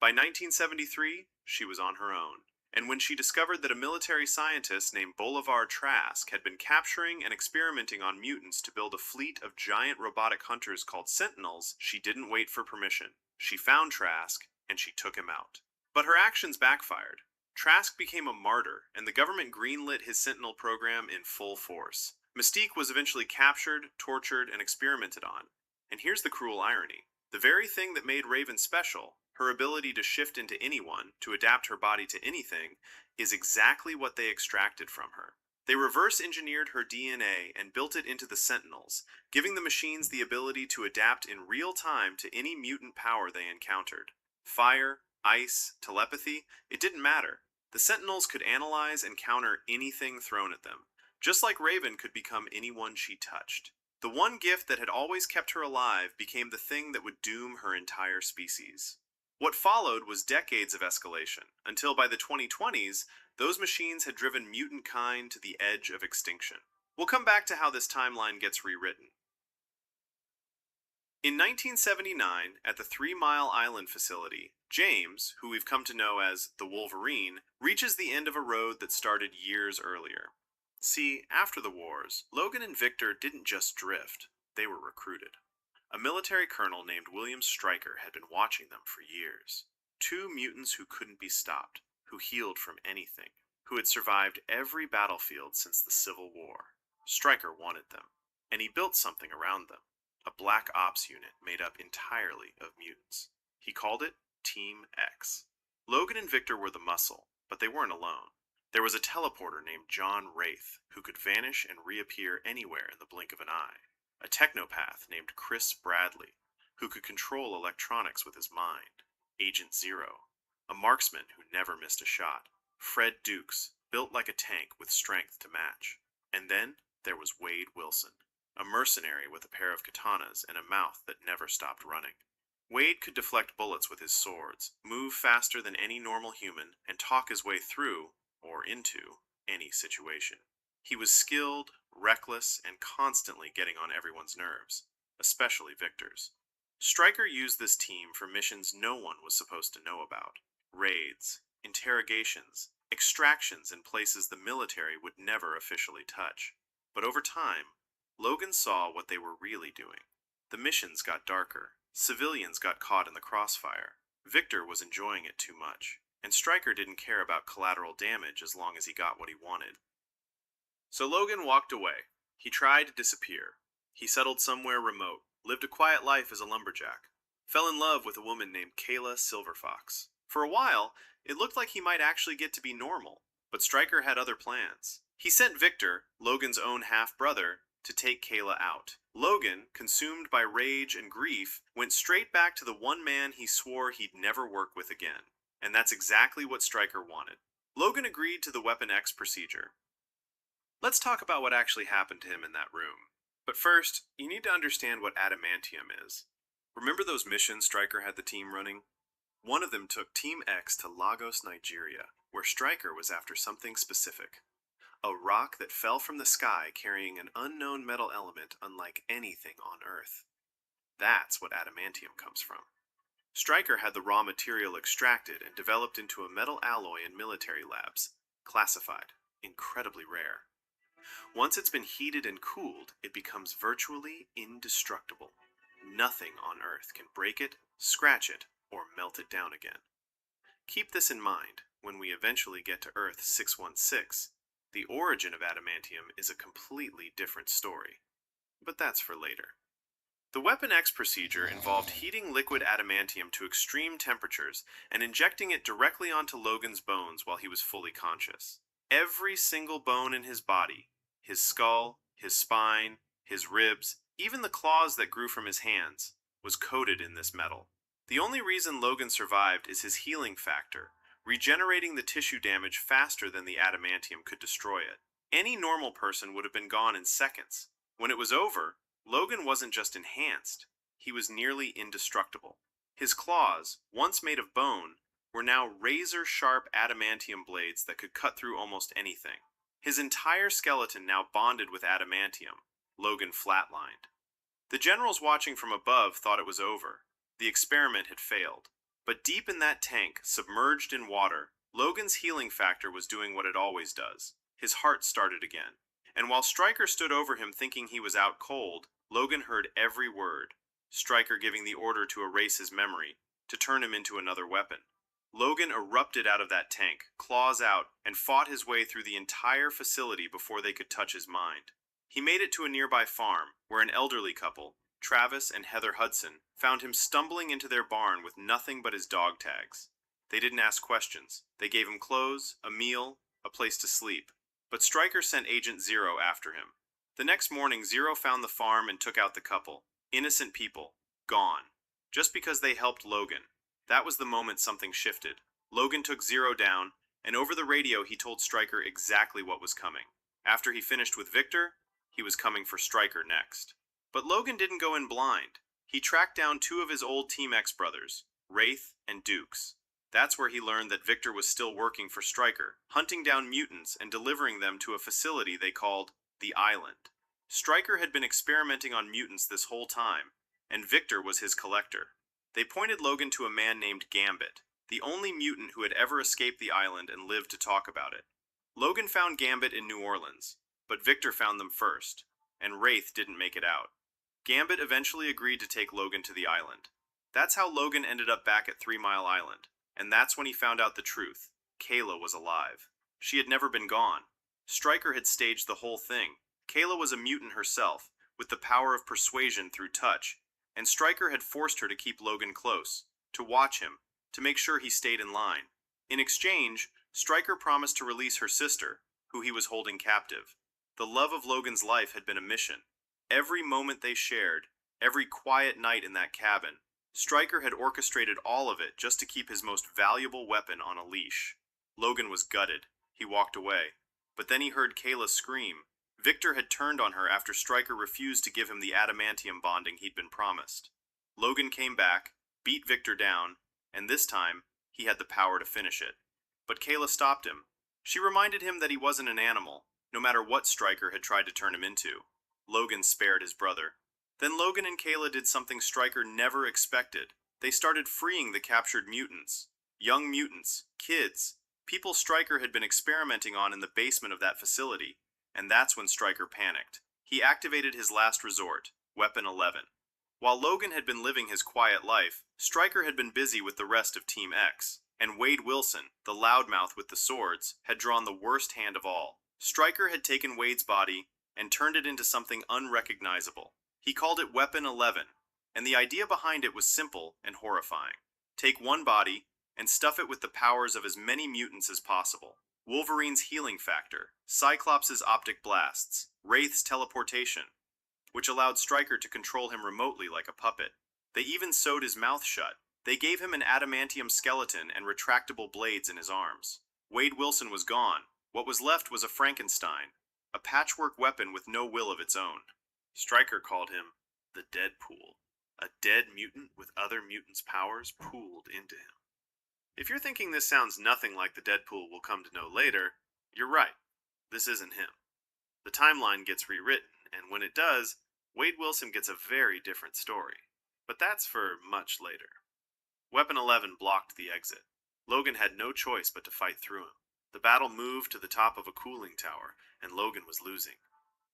By 1973, she was on her own. And when she discovered that a military scientist named Bolivar Trask had been capturing and experimenting on mutants to build a fleet of giant robotic hunters called Sentinels, she didn't wait for permission. She found Trask, and she took him out. But her actions backfired. Trask became a martyr, and the government greenlit his Sentinel program in full force. Mystique was eventually captured, tortured, and experimented on. And here's the cruel irony. The very thing that made Raven special, her ability to shift into anyone, to adapt her body to anything, is exactly what they extracted from her. They reverse-engineered her DNA and built it into the Sentinels, giving the machines the ability to adapt in real time to any mutant power they encountered. Fire, ice, telepathy, it didn't matter. The Sentinels could analyze and counter anything thrown at them, just like Raven could become anyone she touched. The one gift that had always kept her alive became the thing that would doom her entire species. What followed was decades of escalation, until by the 2020s, those machines had driven mutant kind to the edge of extinction. We'll come back to how this timeline gets rewritten. In 1979, at the 3 Mile Island facility, James, who we've come to know as the Wolverine, reaches the end of a road that started years earlier. See, after the wars, Logan and Victor didn't just drift, they were recruited. A military colonel named William Stryker had been watching them for years. Two mutants who couldn't be stopped, who healed from anything, who had survived every battlefield since the Civil War. Stryker wanted them, and he built something around them, a black ops unit made up entirely of mutants. He called it Team X. Logan and Victor were the muscle, but they weren't alone. There was a teleporter named John Wraith, who could vanish and reappear anywhere in the blink of an eye. A technopath named Chris Bradley, who could control electronics with his mind. Agent Zero. A marksman who never missed a shot. Fred Dukes, built like a tank with strength to match. And then there was Wade Wilson, a mercenary with a pair of katanas and a mouth that never stopped running. Wade could deflect bullets with his swords, move faster than any normal human, and talk his way through, or into, any situation. He was skilled, reckless, and constantly getting on everyone's nerves, especially Victor's. Stryker used this team for missions no one was supposed to know about. Raids, interrogations, extractions in places the military would never officially touch. But over time, Logan saw what they were really doing. The missions got darker. Civilians got caught in the crossfire. Victor was enjoying it too much, and Stryker didn't care about collateral damage as long as he got what he wanted. So Logan walked away. He tried to disappear. He settled somewhere remote, lived a quiet life as a lumberjack, fell in love with a woman named Kayla Silverfox. For a while, it looked like he might actually get to be normal, but Stryker had other plans. He sent Victor, Logan's own half-brother, to take Kayla out. Logan, consumed by rage and grief, went straight back to the one man he swore he'd never work with again. And that's exactly what Stryker wanted. Logan agreed to the Weapon X procedure. Let's talk about what actually happened to him in that room. But first, you need to understand what adamantium is. Remember those missions Stryker had the team running? One of them took Team X to Lagos, Nigeria, where Stryker was after something specific. A rock that fell from the sky carrying an unknown metal element unlike anything on Earth. That's what adamantium comes from. Stryker had the raw material extracted and developed into a metal alloy in military labs, classified, incredibly rare. Once it's been heated and cooled, it becomes virtually indestructible. Nothing on Earth can break it, scratch it, or melt it down again. Keep this in mind when we eventually get to Earth 616. The origin of adamantium is a completely different story. But that's for later. The Weapon X procedure involved heating liquid adamantium to extreme temperatures and injecting it directly onto Logan's bones while he was fully conscious. Every single bone in his body, his skull, his spine, his ribs, even the claws that grew from his hands, was coated in this metal. The only reason Logan survived is his healing factor, regenerating the tissue damage faster than the adamantium could destroy it. Any normal person would have been gone in seconds. When it was over, Logan wasn't just enhanced, he was nearly indestructible. His claws, once made of bone, were now razor-sharp adamantium blades that could cut through almost anything. His entire skeleton now bonded with adamantium. Logan flatlined. The generals watching from above thought it was over. The experiment had failed. But deep in that tank, submerged in water, Logan's healing factor was doing what it always does. His heart started again. And while Stryker stood over him thinking he was out cold, Logan heard every word. Stryker giving the order to erase his memory, to turn him into another weapon. Logan erupted out of that tank, claws out, and fought his way through the entire facility before they could touch his mind. He made it to a nearby farm, where an elderly couple, Travis and Heather Hudson, found him stumbling into their barn with nothing but his dog tags. They didn't ask questions. They gave him clothes, a meal, a place to sleep. But Stryker sent Agent Zero after him. The next morning, Zero found the farm and took out the couple. Innocent people. Gone. Just because they helped Logan. That was the moment something shifted. Logan took Zero down, and over the radio he told Stryker exactly what was coming. After he finished with Victor, he was coming for Stryker next. But Logan didn't go in blind. He tracked down two of his old Team X brothers, Wraith and Dukes. That's where he learned that Victor was still working for Stryker, hunting down mutants and delivering them to a facility they called the Island. Stryker had been experimenting on mutants this whole time, and Victor was his collector. They pointed Logan to a man named Gambit, the only mutant who had ever escaped the island and lived to talk about it. Logan found Gambit in New Orleans, but Victor found them first, and Wraith didn't make it out. Gambit eventually agreed to take Logan to the island. That's how Logan ended up back at 3 Mile Island. And that's when he found out the truth. Kayla was alive. She had never been gone. Stryker had staged the whole thing. Kayla was a mutant herself, with the power of persuasion through touch, and Stryker had forced her to keep Logan close, to watch him, to make sure he stayed in line. In exchange, Stryker promised to release her sister, who he was holding captive. The love of Logan's life had been a mission. Every moment they shared, every quiet night in that cabin, Stryker had orchestrated all of it just to keep his most valuable weapon on a leash. Logan was gutted. He walked away. But then he heard Kayla scream. Victor had turned on her after Stryker refused to give him the adamantium bonding he'd been promised. Logan came back, beat Victor down, and this time, he had the power to finish it. But Kayla stopped him. She reminded him that he wasn't an animal, no matter what Stryker had tried to turn him into. Logan spared his brother. Then Logan and Kayla did something Stryker never expected. They started freeing the captured mutants. Young mutants, kids, people Stryker had been experimenting on in the basement of that facility. And that's when Stryker panicked. He activated his last resort, Weapon 11. While Logan had been living his quiet life, Stryker had been busy with the rest of Team X. And Wade Wilson, the loudmouth with the swords, had drawn the worst hand of all. Stryker had taken Wade's body and turned it into something unrecognizable. He called it Weapon 11, and the idea behind it was simple and horrifying. Take one body and stuff it with the powers of as many mutants as possible. Wolverine's healing factor, Cyclops' optic blasts, Wraith's teleportation, which allowed Stryker to control him remotely like a puppet. They even sewed his mouth shut. They gave him an adamantium skeleton and retractable blades in his arms. Wade Wilson was gone. What was left was a Frankenstein, a patchwork weapon with no will of its own. Stryker called him the Deadpool, a dead mutant with other mutants' powers pooled into him. If you're thinking this sounds nothing like the Deadpool we'll come to know later, you're right. This isn't him. The timeline gets rewritten, and when it does, Wade Wilson gets a very different story. But that's for much later. Weapon 11 blocked the exit. Logan had no choice but to fight through him. The battle moved to the top of a cooling tower, and Logan was losing.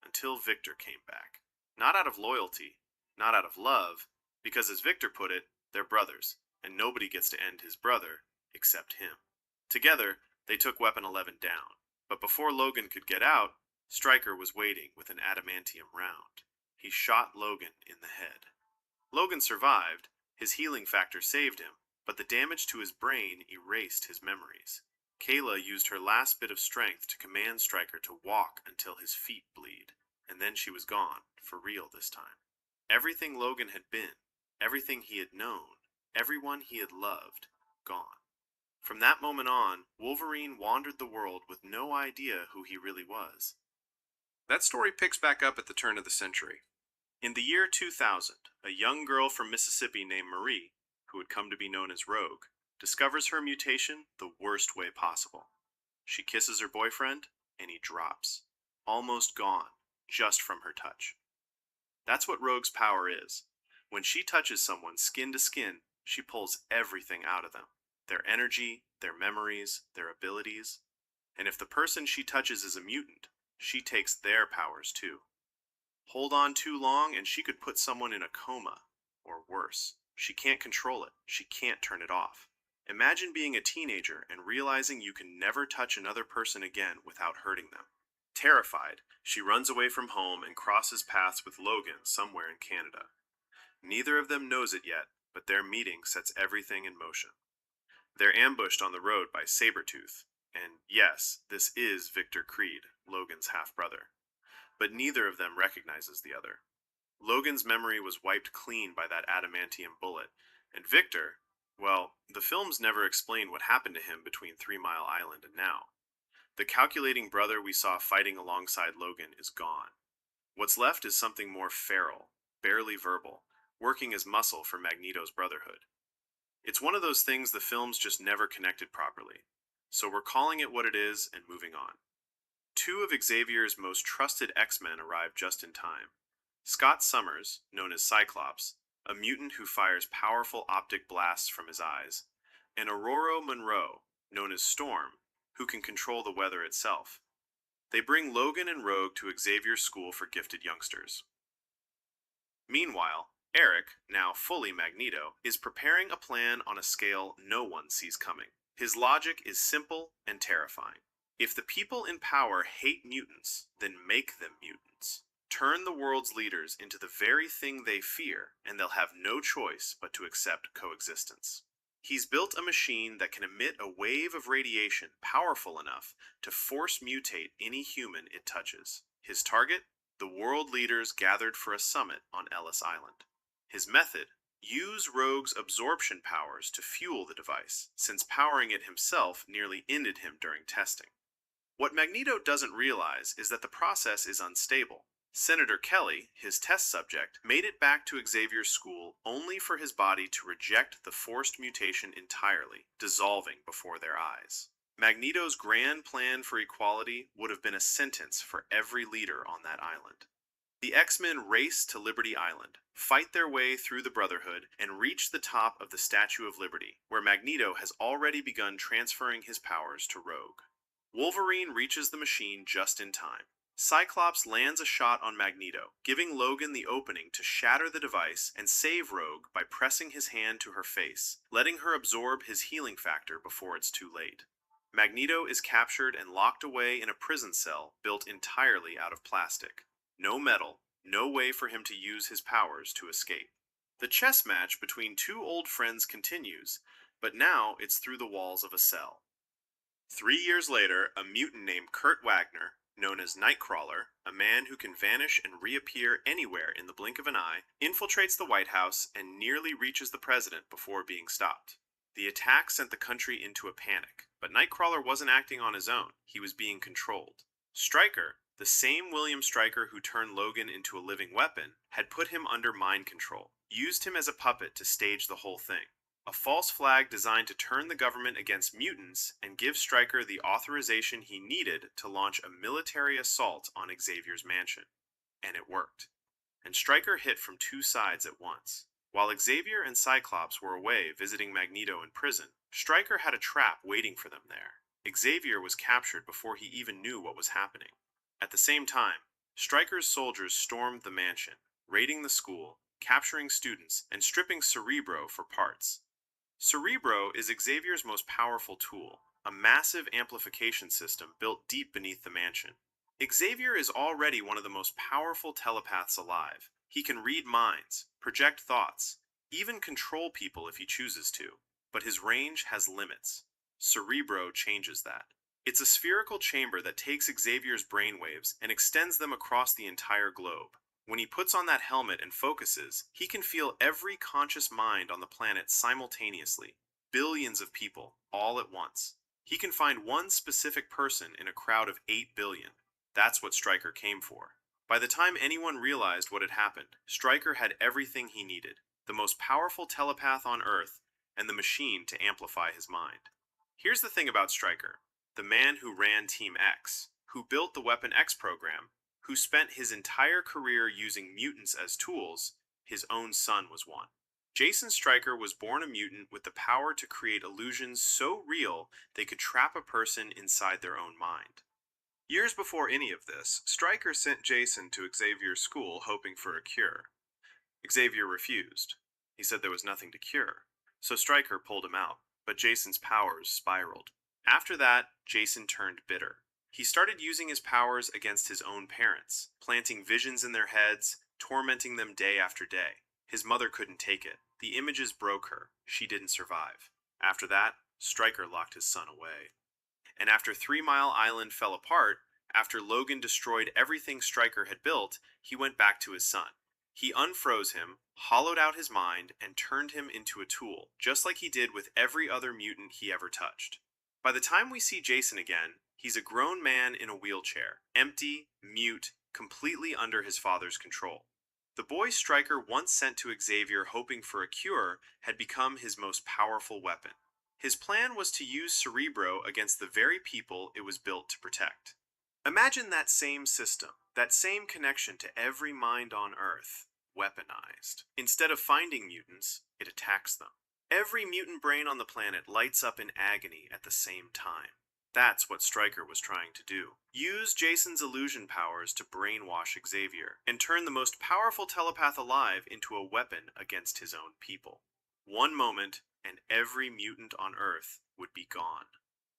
Until Victor came back. Not out of loyalty, not out of love, because as Victor put it, they're brothers, and nobody gets to end his brother except him. Together, they took Weapon 11 down, but before Logan could get out, Stryker was waiting with an adamantium round. He shot Logan in the head. Logan survived, his healing factor saved him, but the damage to his brain erased his memories. Kayla used her last bit of strength to command Stryker to walk until his feet bleed, and then she was gone, for real this time. Everything Logan had been, everything he had known, everyone he had loved, gone. From that moment on, Wolverine wandered the world with no idea who he really was. That story picks back up at the turn of the century. In the year 2000, a young girl from Mississippi named Marie, who had come to be known as Rogue, discovers her mutation the worst way possible. She kisses her boyfriend, and he drops, almost gone, just from her touch. That's what Rogue's power is. When she touches someone skin to skin, she pulls everything out of them. Their energy, their memories, their abilities. And if the person she touches is a mutant, she takes their powers too. Hold on too long and she could put someone in a coma, or worse. She can't control it. She can't turn it off. Imagine being a teenager and realizing you can never touch another person again without hurting them. Terrified, she runs away from home and crosses paths with Logan somewhere in Canada. Neither of them knows it yet, but their meeting sets everything in motion. They're ambushed on the road by Sabretooth, and yes, this is Victor Creed, Logan's half-brother. But neither of them recognizes the other. Logan's memory was wiped clean by that adamantium bullet, and Victor, well, the films never explain what happened to him between 3 Mile Island and now. The calculating brother we saw fighting alongside Logan is gone. What's left is something more feral, barely verbal, working as muscle for Magneto's Brotherhood. It's one of those things the films just never connected properly, so we're calling it what it is and moving on. 2 of Xavier's most trusted X-Men arrive just in time. Scott Summers, known as Cyclops, a mutant who fires powerful optic blasts from his eyes, and Aurora Monroe, known as Storm, who can control the weather itself. They bring Logan and Rogue to Xavier's school for gifted youngsters. Meanwhile, Eric, now fully Magneto, is preparing a plan on a scale no one sees coming. His logic is simple and terrifying. If the people in power hate mutants, then make them mutants. Turn the world's leaders into the very thing they fear, and they'll have no choice but to accept coexistence. He's built a machine that can emit a wave of radiation powerful enough to force mutate any human it touches. His target? The world leaders gathered for a summit on Ellis Island. His method? Use Rogue's absorption powers to fuel the device, since powering it himself nearly ended him during testing. What Magneto doesn't realize is that the process is unstable. Senator Kelly, his test subject, made it back to Xavier's school only for his body to reject the forced mutation entirely, dissolving before their eyes. Magneto's grand plan for equality would have been a sentence for every leader on that island. The X-Men race to Liberty Island, fight their way through the Brotherhood, and reach the top of the Statue of Liberty, where Magneto has already begun transferring his powers to Rogue. Wolverine reaches the machine just in time. Cyclops lands a shot on Magneto, giving Logan the opening to shatter the device and save Rogue by pressing his hand to her face, letting her absorb his healing factor before it's too late. Magneto is captured and locked away in a prison cell built entirely out of plastic. No metal, no way for him to use his powers to escape. The chess match between 2 old friends continues, but now it's through the walls of a cell. 3 years later, a mutant named Kurt Wagner, known as Nightcrawler, a man who can vanish and reappear anywhere in the blink of an eye, infiltrates the White House and nearly reaches the president before being stopped. The attack sent the country into a panic, but Nightcrawler wasn't acting on his own. He was being controlled. Stryker, the same William Stryker who turned Logan into a living weapon, had put him under mind control, used him as a puppet to stage the whole thing. A false flag designed to turn the government against mutants and give Stryker the authorization he needed to launch a military assault on Xavier's mansion. And it worked. And Stryker hit from 2 sides at once. While Xavier and Cyclops were away visiting Magneto in prison, Stryker had a trap waiting for them there. Xavier was captured before he even knew what was happening. At the same time, Stryker's soldiers stormed the mansion, raiding the school, capturing students, and stripping Cerebro for parts. Cerebro is Xavier's most powerful tool, a massive amplification system built deep beneath the mansion. Xavier is already one of the most powerful telepaths alive, He can read minds, project thoughts, even control people if he chooses to. But his range has limits. Cerebro changes that. It's a spherical chamber that takes Xavier's brainwaves and extends them across the entire globe. When he puts on that helmet and focuses, he can feel every conscious mind on the planet simultaneously. Billions of people, all at once. He can find one specific person in a crowd of 8 billion. That's what Stryker came for. By the time anyone realized what had happened, Stryker had everything he needed. The most powerful telepath on Earth, and the machine to amplify his mind. Here's the thing about Stryker. The man who ran Team X, who built the Weapon X program, who spent his entire career using mutants as tools, his own son was one. Jason Stryker was born a mutant with the power to create illusions so real they could trap a person inside their own mind. Years before any of this, Stryker sent Jason to Xavier's school hoping for a cure. Xavier refused. He said there was nothing to cure. So Stryker pulled him out, but Jason's powers spiraled. After that, Jason turned bitter. He started using his powers against his own parents, planting visions in their heads, tormenting them day after day. His mother couldn't take it. The images broke her. She didn't survive. After that, Stryker locked his son away. And after 3 Mile Island fell apart, after Logan destroyed everything Stryker had built, he went back to his son. He unfroze him, hollowed out his mind, and turned him into a tool, just like he did with every other mutant he ever touched. By the time we see Jason again, he's a grown man in a wheelchair, empty, mute, completely under his father's control. The boy Stryker once sent to Xavier hoping for a cure had become his most powerful weapon. His plan was to use Cerebro against the very people it was built to protect. Imagine that same system, that same connection to every mind on Earth, weaponized. Instead of finding mutants, it attacks them. Every mutant brain on the planet lights up in agony at the same time. That's what Stryker was trying to do. Use Jason's illusion powers to brainwash Xavier, and turn the most powerful telepath alive into a weapon against his own people. One moment, and every mutant on Earth would be gone.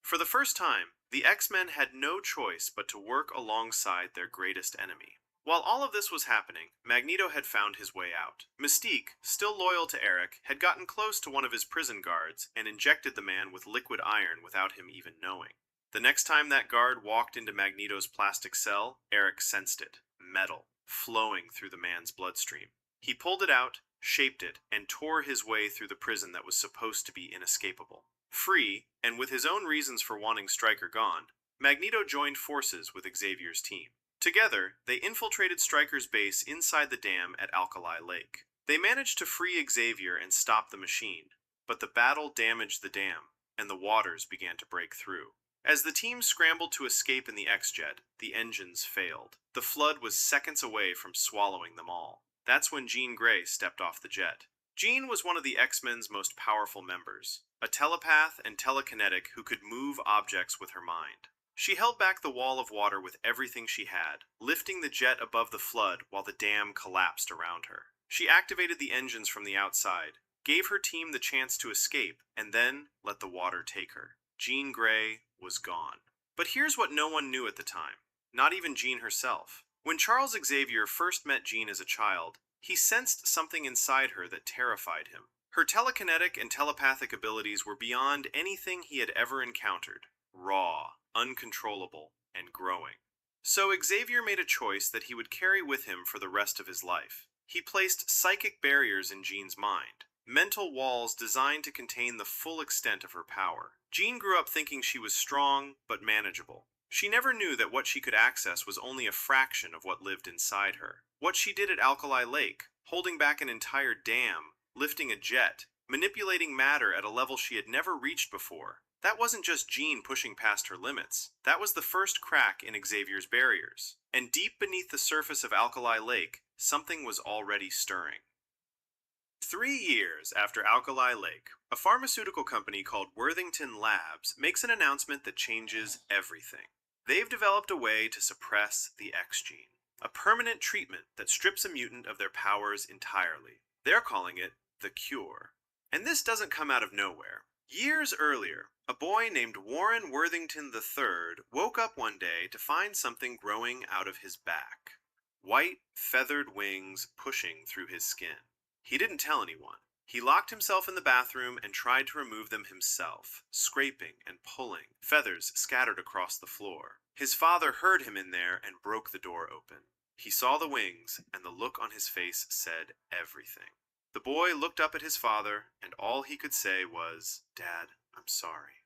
For the first time, the X-Men had no choice but to work alongside their greatest enemy. While all of this was happening, Magneto had found his way out. Mystique, still loyal to Eric, had gotten close to one of his prison guards and injected the man with liquid iron without him even knowing. The next time that guard walked into Magneto's plastic cell, Eric sensed it. Metal, flowing through the man's bloodstream. He pulled it out, shaped it, and tore his way through the prison that was supposed to be inescapable. Free, and with his own reasons for wanting Stryker gone, Magneto joined forces with Xavier's team. Together, they infiltrated Stryker's base inside the dam at Alkali Lake. They managed to free Xavier and stop the machine, but the battle damaged the dam, and the waters began to break through. As the team scrambled to escape in the X-Jet, the engines failed. The flood was seconds away from swallowing them all. That's when Jean Grey stepped off the jet. Jean was one of the X-Men's most powerful members, a telepath and telekinetic who could move objects with her mind. She held back the wall of water with everything she had, lifting the jet above the flood while the dam collapsed around her. She activated the engines from the outside, gave her team the chance to escape, and then let the water take her. Jean Grey was gone. But here's what no one knew at the time, not even Jean herself. When Charles Xavier first met Jean as a child, he sensed something inside her that terrified him. Her telekinetic and telepathic abilities were beyond anything he had ever encountered. Raw, uncontrollable, and growing. So Xavier made a choice that he would carry with him for the rest of his life. He placed psychic barriers in Jean's mind, mental walls designed to contain the full extent of her power. Jean grew up thinking she was strong, but manageable. She never knew that what she could access was only a fraction of what lived inside her. What she did at Alkali Lake, holding back an entire dam, lifting a jet, manipulating matter at a level she had never reached before, that wasn't just Jean pushing past her limits. That was the first crack in Xavier's barriers. And deep beneath the surface of Alkali Lake, something was already stirring. 3 years after Alkali Lake, a pharmaceutical company called Worthington Labs makes an announcement that changes everything. They've developed a way to suppress the X gene, a permanent treatment that strips a mutant of their powers entirely. They're calling it the cure. And this doesn't come out of nowhere. Years earlier, a boy named Warren Worthington III woke up one day to find something growing out of his back. white, feathered wings pushing through his skin. He didn't tell anyone. He locked himself in the bathroom and tried to remove them himself, scraping and pulling, feathers scattered across the floor. His father heard him in there and broke the door open. He saw the wings, and the look on his face said everything. The boy looked up at his father, and all he could say was, "Dad, I'm sorry."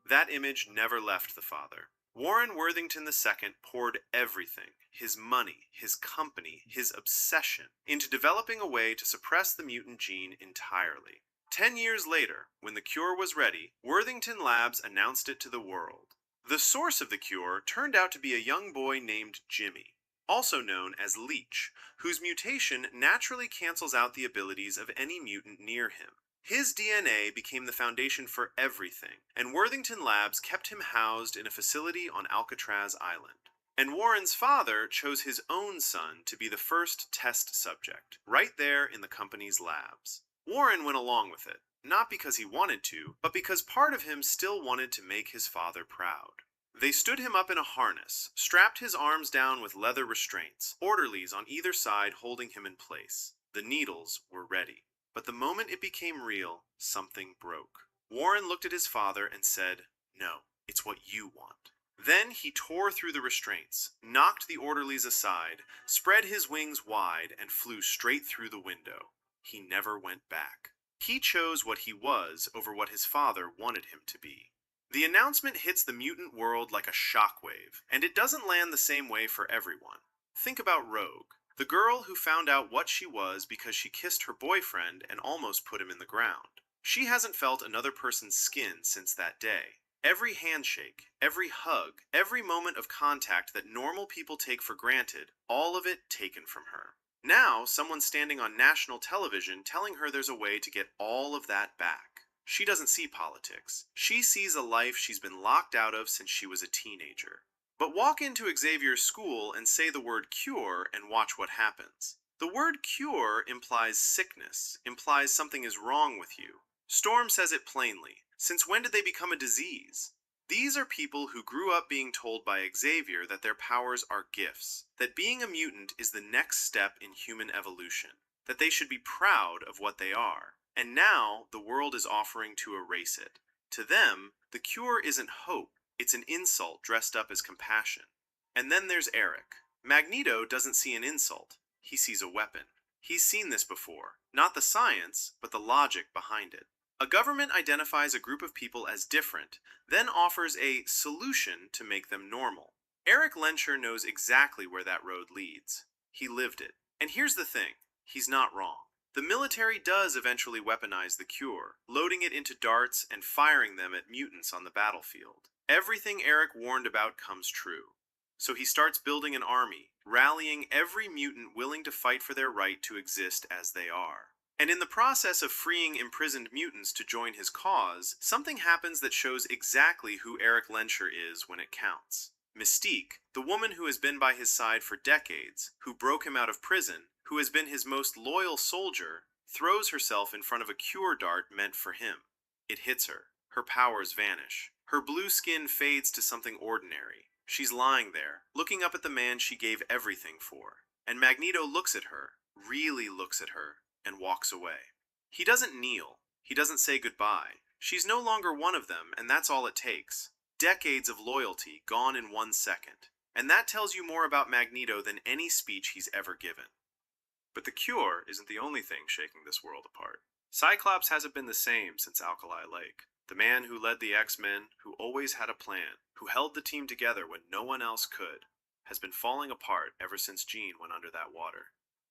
That image never left the father. Warren Worthington II poured everything, his money, his company, his obsession, into developing a way to suppress the mutant gene entirely. 10 years later, when the cure was ready, Worthington Labs announced it to the world. The source of the cure turned out to be a young boy named Jimmy, also known as Leech, whose mutation naturally cancels out the abilities of any mutant near him. His DNA became the foundation for everything, and Worthington Labs kept him housed in a facility on Alcatraz Island. And Warren's father chose his own son to be the first test subject, right there in the company's labs. Warren went along with it, not because he wanted to, but because part of him still wanted to make his father proud. They stood him up in a harness, strapped his arms down with leather restraints, orderlies on either side holding him in place. The needles were ready. But the moment it became real, something broke. Warren looked at his father and said, "No, it's what you want." Then he tore through the restraints, knocked the orderlies aside, spread his wings wide, and flew straight through the window. He never went back. He chose what he was over what his father wanted him to be. The announcement hits the mutant world like a shockwave, and it doesn't land the same way for everyone. Think about Rogue, the girl who found out what she was because she kissed her boyfriend and almost put him in the ground. She hasn't felt another person's skin since that day. Every handshake, every hug, every moment of contact that normal people take for granted, all of it taken from her. Now, someone's standing on national television telling her there's a way to get all of that back. She doesn't see politics. She sees a life she's been locked out of since she was a teenager. But walk into Xavier's school and say the word cure and watch what happens. The word cure implies sickness, implies something is wrong with you. Storm says it plainly. Since when did they become a disease? These are people who grew up being told by Xavier that their powers are gifts, that being a mutant is the next step in human evolution, that they should be proud of what they are. And now the world is offering to erase it. To them, the cure isn't hope. It's an insult dressed up as compassion. And then there's Eric. Magneto doesn't see an insult. He sees a weapon. He's seen this before. Not the science, but the logic behind it. A government identifies a group of people as different, then offers a solution to make them normal. Eric Lensher knows exactly where that road leads. He lived it. And here's the thing. He's not wrong. The military does eventually weaponize the cure, loading it into darts and firing them at mutants on the battlefield. Everything Eric warned about comes true. So he starts building an army, rallying every mutant willing to fight for their right to exist as they are. And in the process of freeing imprisoned mutants to join his cause, something happens that shows exactly who Eric Lensher is when it counts. Mystique, the woman who has been by his side for decades, who broke him out of prison, who has been his most loyal soldier, throws herself in front of a cure dart meant for him. It hits her. Her powers vanish. Her blue skin fades to something ordinary. She's lying there, looking up at the man she gave everything for. And Magneto looks at her, really looks at her, and walks away. He doesn't kneel. He doesn't say goodbye. She's no longer one of them, and that's all it takes. Decades of loyalty gone in 1 second. And that tells you more about Magneto than any speech he's ever given. But the cure isn't the only thing shaking this world apart. Cyclops hasn't been the same since Alkali Lake. The man who led the X-Men, who always had a plan, who held the team together when no one else could, has been falling apart ever since Jean went under that water.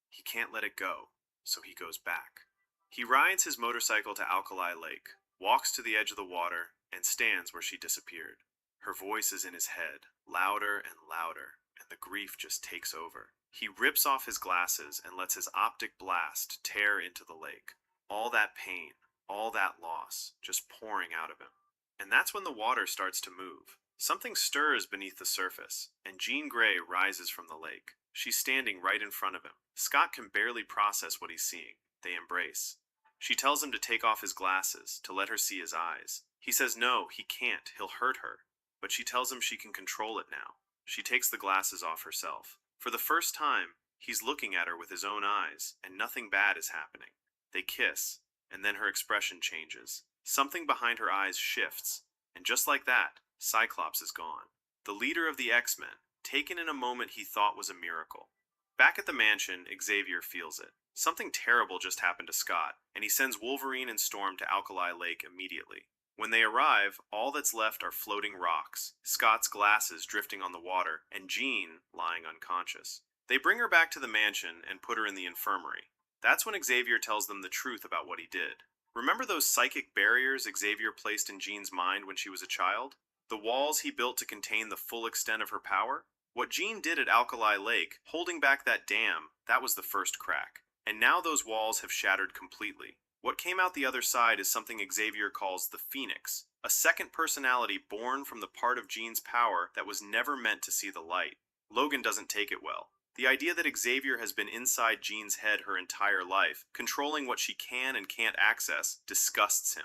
He can't let it go, so he goes back. He rides his motorcycle to Alkali Lake, walks to the edge of the water, and stands where she disappeared. Her voice is in his head, louder and louder, and the grief just takes over. He rips off his glasses and lets his optic blast tear into the lake. All that pain, all that loss, just pouring out of him. And that's when the water starts to move. Something stirs beneath the surface, and Jean Grey rises from the lake. She's standing right in front of him. Scott can barely process what he's seeing. They embrace. She tells him to take off his glasses, to let her see his eyes. He says no, he can't, he'll hurt her. But she tells him she can control it now. She takes the glasses off herself. For the first time, He's looking at her with his own eyes, and nothing bad is happening. They kiss, and then her expression changes. Something behind her eyes shifts, and just like that, Cyclops is gone. The leader of the X-Men, taken in a moment he thought was a miracle. Back at the mansion, Xavier feels it. Something terrible just happened to Scott, and he sends Wolverine and Storm to Alkali Lake immediately. When they arrive, all that's left are floating rocks, Scott's glasses drifting on the water, and Jean lying unconscious. They bring her back to the mansion and put her in the infirmary. That's when Xavier tells them the truth about what he did. Remember those psychic barriers Xavier placed in Jean's mind when she was a child? The walls he built to contain the full extent of her power? What Jean did at Alkali Lake, holding back that dam, that was the first crack. And now those walls have shattered completely. What came out the other side is something Xavier calls the Phoenix, a second personality born from the part of Jean's power that was never meant to see the light. Logan doesn't take it well. The idea that Xavier has been inside Jean's head her entire life, controlling what she can and can't access, disgusts him.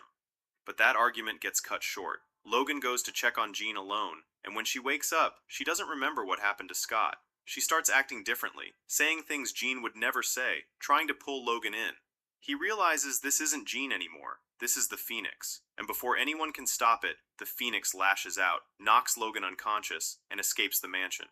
But that argument gets cut short. Logan goes to check on Jean alone, and when she wakes up, she doesn't remember what happened to Scott. She starts acting differently, saying things Jean would never say, trying to pull Logan in. He realizes this isn't Jean anymore. This is the Phoenix. And before anyone can stop it, the Phoenix lashes out, knocks Logan unconscious, and escapes the mansion.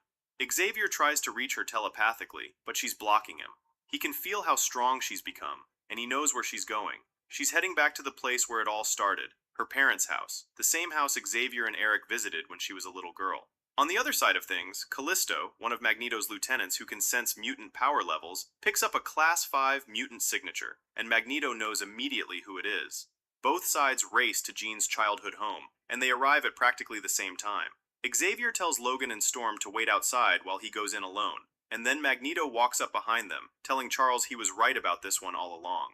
Xavier tries to reach her telepathically, but she's blocking him. He can feel how strong she's become, and he knows where she's going. She's heading back to the place where it all started, her parents' house, the same house Xavier and Eric visited when she was a little girl. On the other side of things, Callisto, one of Magneto's lieutenants who can sense mutant power levels, picks up a Class 5 mutant signature, and Magneto knows immediately who it is. Both sides race to Jean's childhood home, and they arrive at practically the same time. Xavier tells Logan and Storm to wait outside while he goes in alone, and then Magneto walks up behind them, telling Charles he was right about this one all along.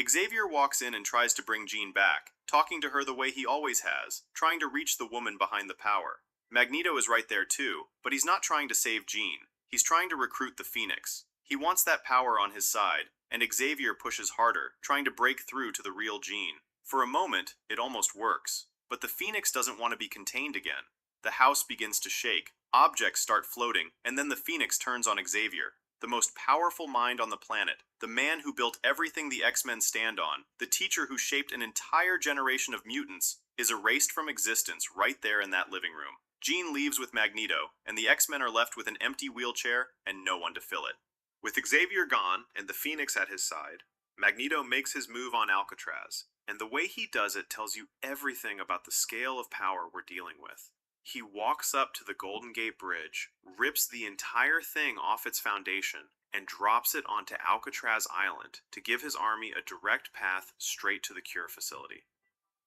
Xavier walks in and tries to bring Jean back, talking to her the way he always has, trying to reach the woman behind the power. Magneto is right there too, but he's not trying to save Jean. He's trying to recruit the Phoenix. He wants that power on his side, and Xavier pushes harder, trying to break through to the real Jean. For a moment, it almost works, but the Phoenix doesn't want to be contained again. The house begins to shake, objects start floating, and then the Phoenix turns on Xavier, the most powerful mind on the planet, the man who built everything the X-Men stand on, the teacher who shaped an entire generation of mutants, is erased from existence right there in that living room. Jean leaves with Magneto, and the X-Men are left with an empty wheelchair and no one to fill it. With Xavier gone and the Phoenix at his side, Magneto makes his move on Alcatraz, and the way he does it tells you everything about the scale of power we're dealing with. He walks up to the Golden Gate Bridge, rips the entire thing off its foundation, and drops it onto Alcatraz Island to give his army a direct path straight to the cure facility.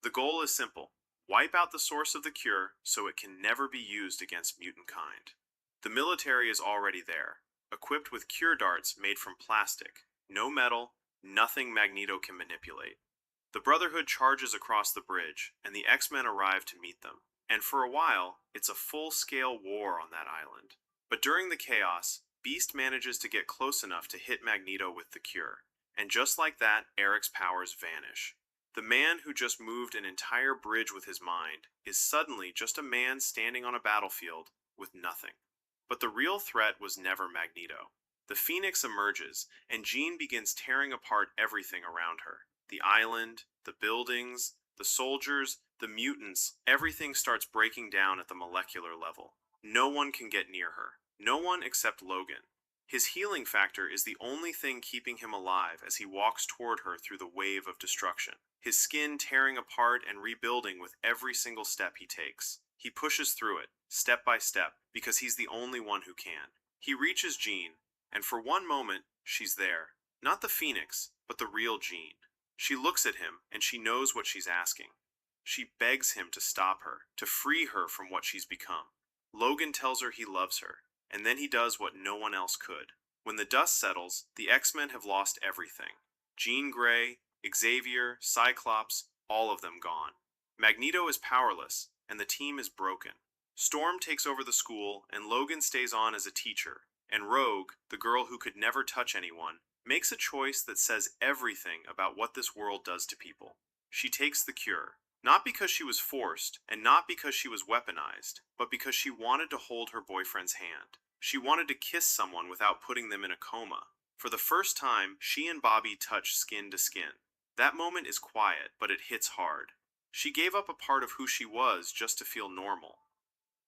The goal is simple: wipe out the source of the cure so it can never be used against mutant kind. The military is already there, equipped with cure darts made from plastic, no metal, nothing Magneto can manipulate. The Brotherhood charges across the bridge, and the X-Men arrive to meet them. And for a while, it's a full-scale war on that island. But during the chaos, Beast manages to get close enough to hit Magneto with the cure. And just like that, Eric's powers vanish. The man who just moved an entire bridge with his mind is suddenly just a man standing on a battlefield with nothing. But the real threat was never Magneto. The Phoenix emerges, and Jean begins tearing apart everything around her. The island, the buildings, the soldiers, the mutants, everything starts breaking down at the molecular level. No one can get near her. No one except Logan. His healing factor is the only thing keeping him alive as he walks toward her through the wave of destruction. His skin tearing apart and rebuilding with every single step he takes. He pushes through it, step by step, because he's the only one who can. He reaches Jean, and for one moment, she's there. Not the Phoenix, but the real Jean. She looks at him, and she knows what she's asking. She begs him to stop her, to free her from what she's become. Logan tells her he loves her, and then he does what no one else could. When the dust settles, the X-Men have lost everything. Jean Grey, Xavier, Cyclops, all of them gone. Magneto is powerless, and the team is broken. Storm takes over the school, and Logan stays on as a teacher. And Rogue, the girl who could never touch anyone, makes a choice that says everything about what this world does to people. She takes the cure. Not because she was forced, and not because she was weaponized, but because she wanted to hold her boyfriend's hand. She wanted to kiss someone without putting them in a coma. For the first time, she and Bobby touch skin to skin. That moment is quiet, but it hits hard. She gave up a part of who she was just to feel normal.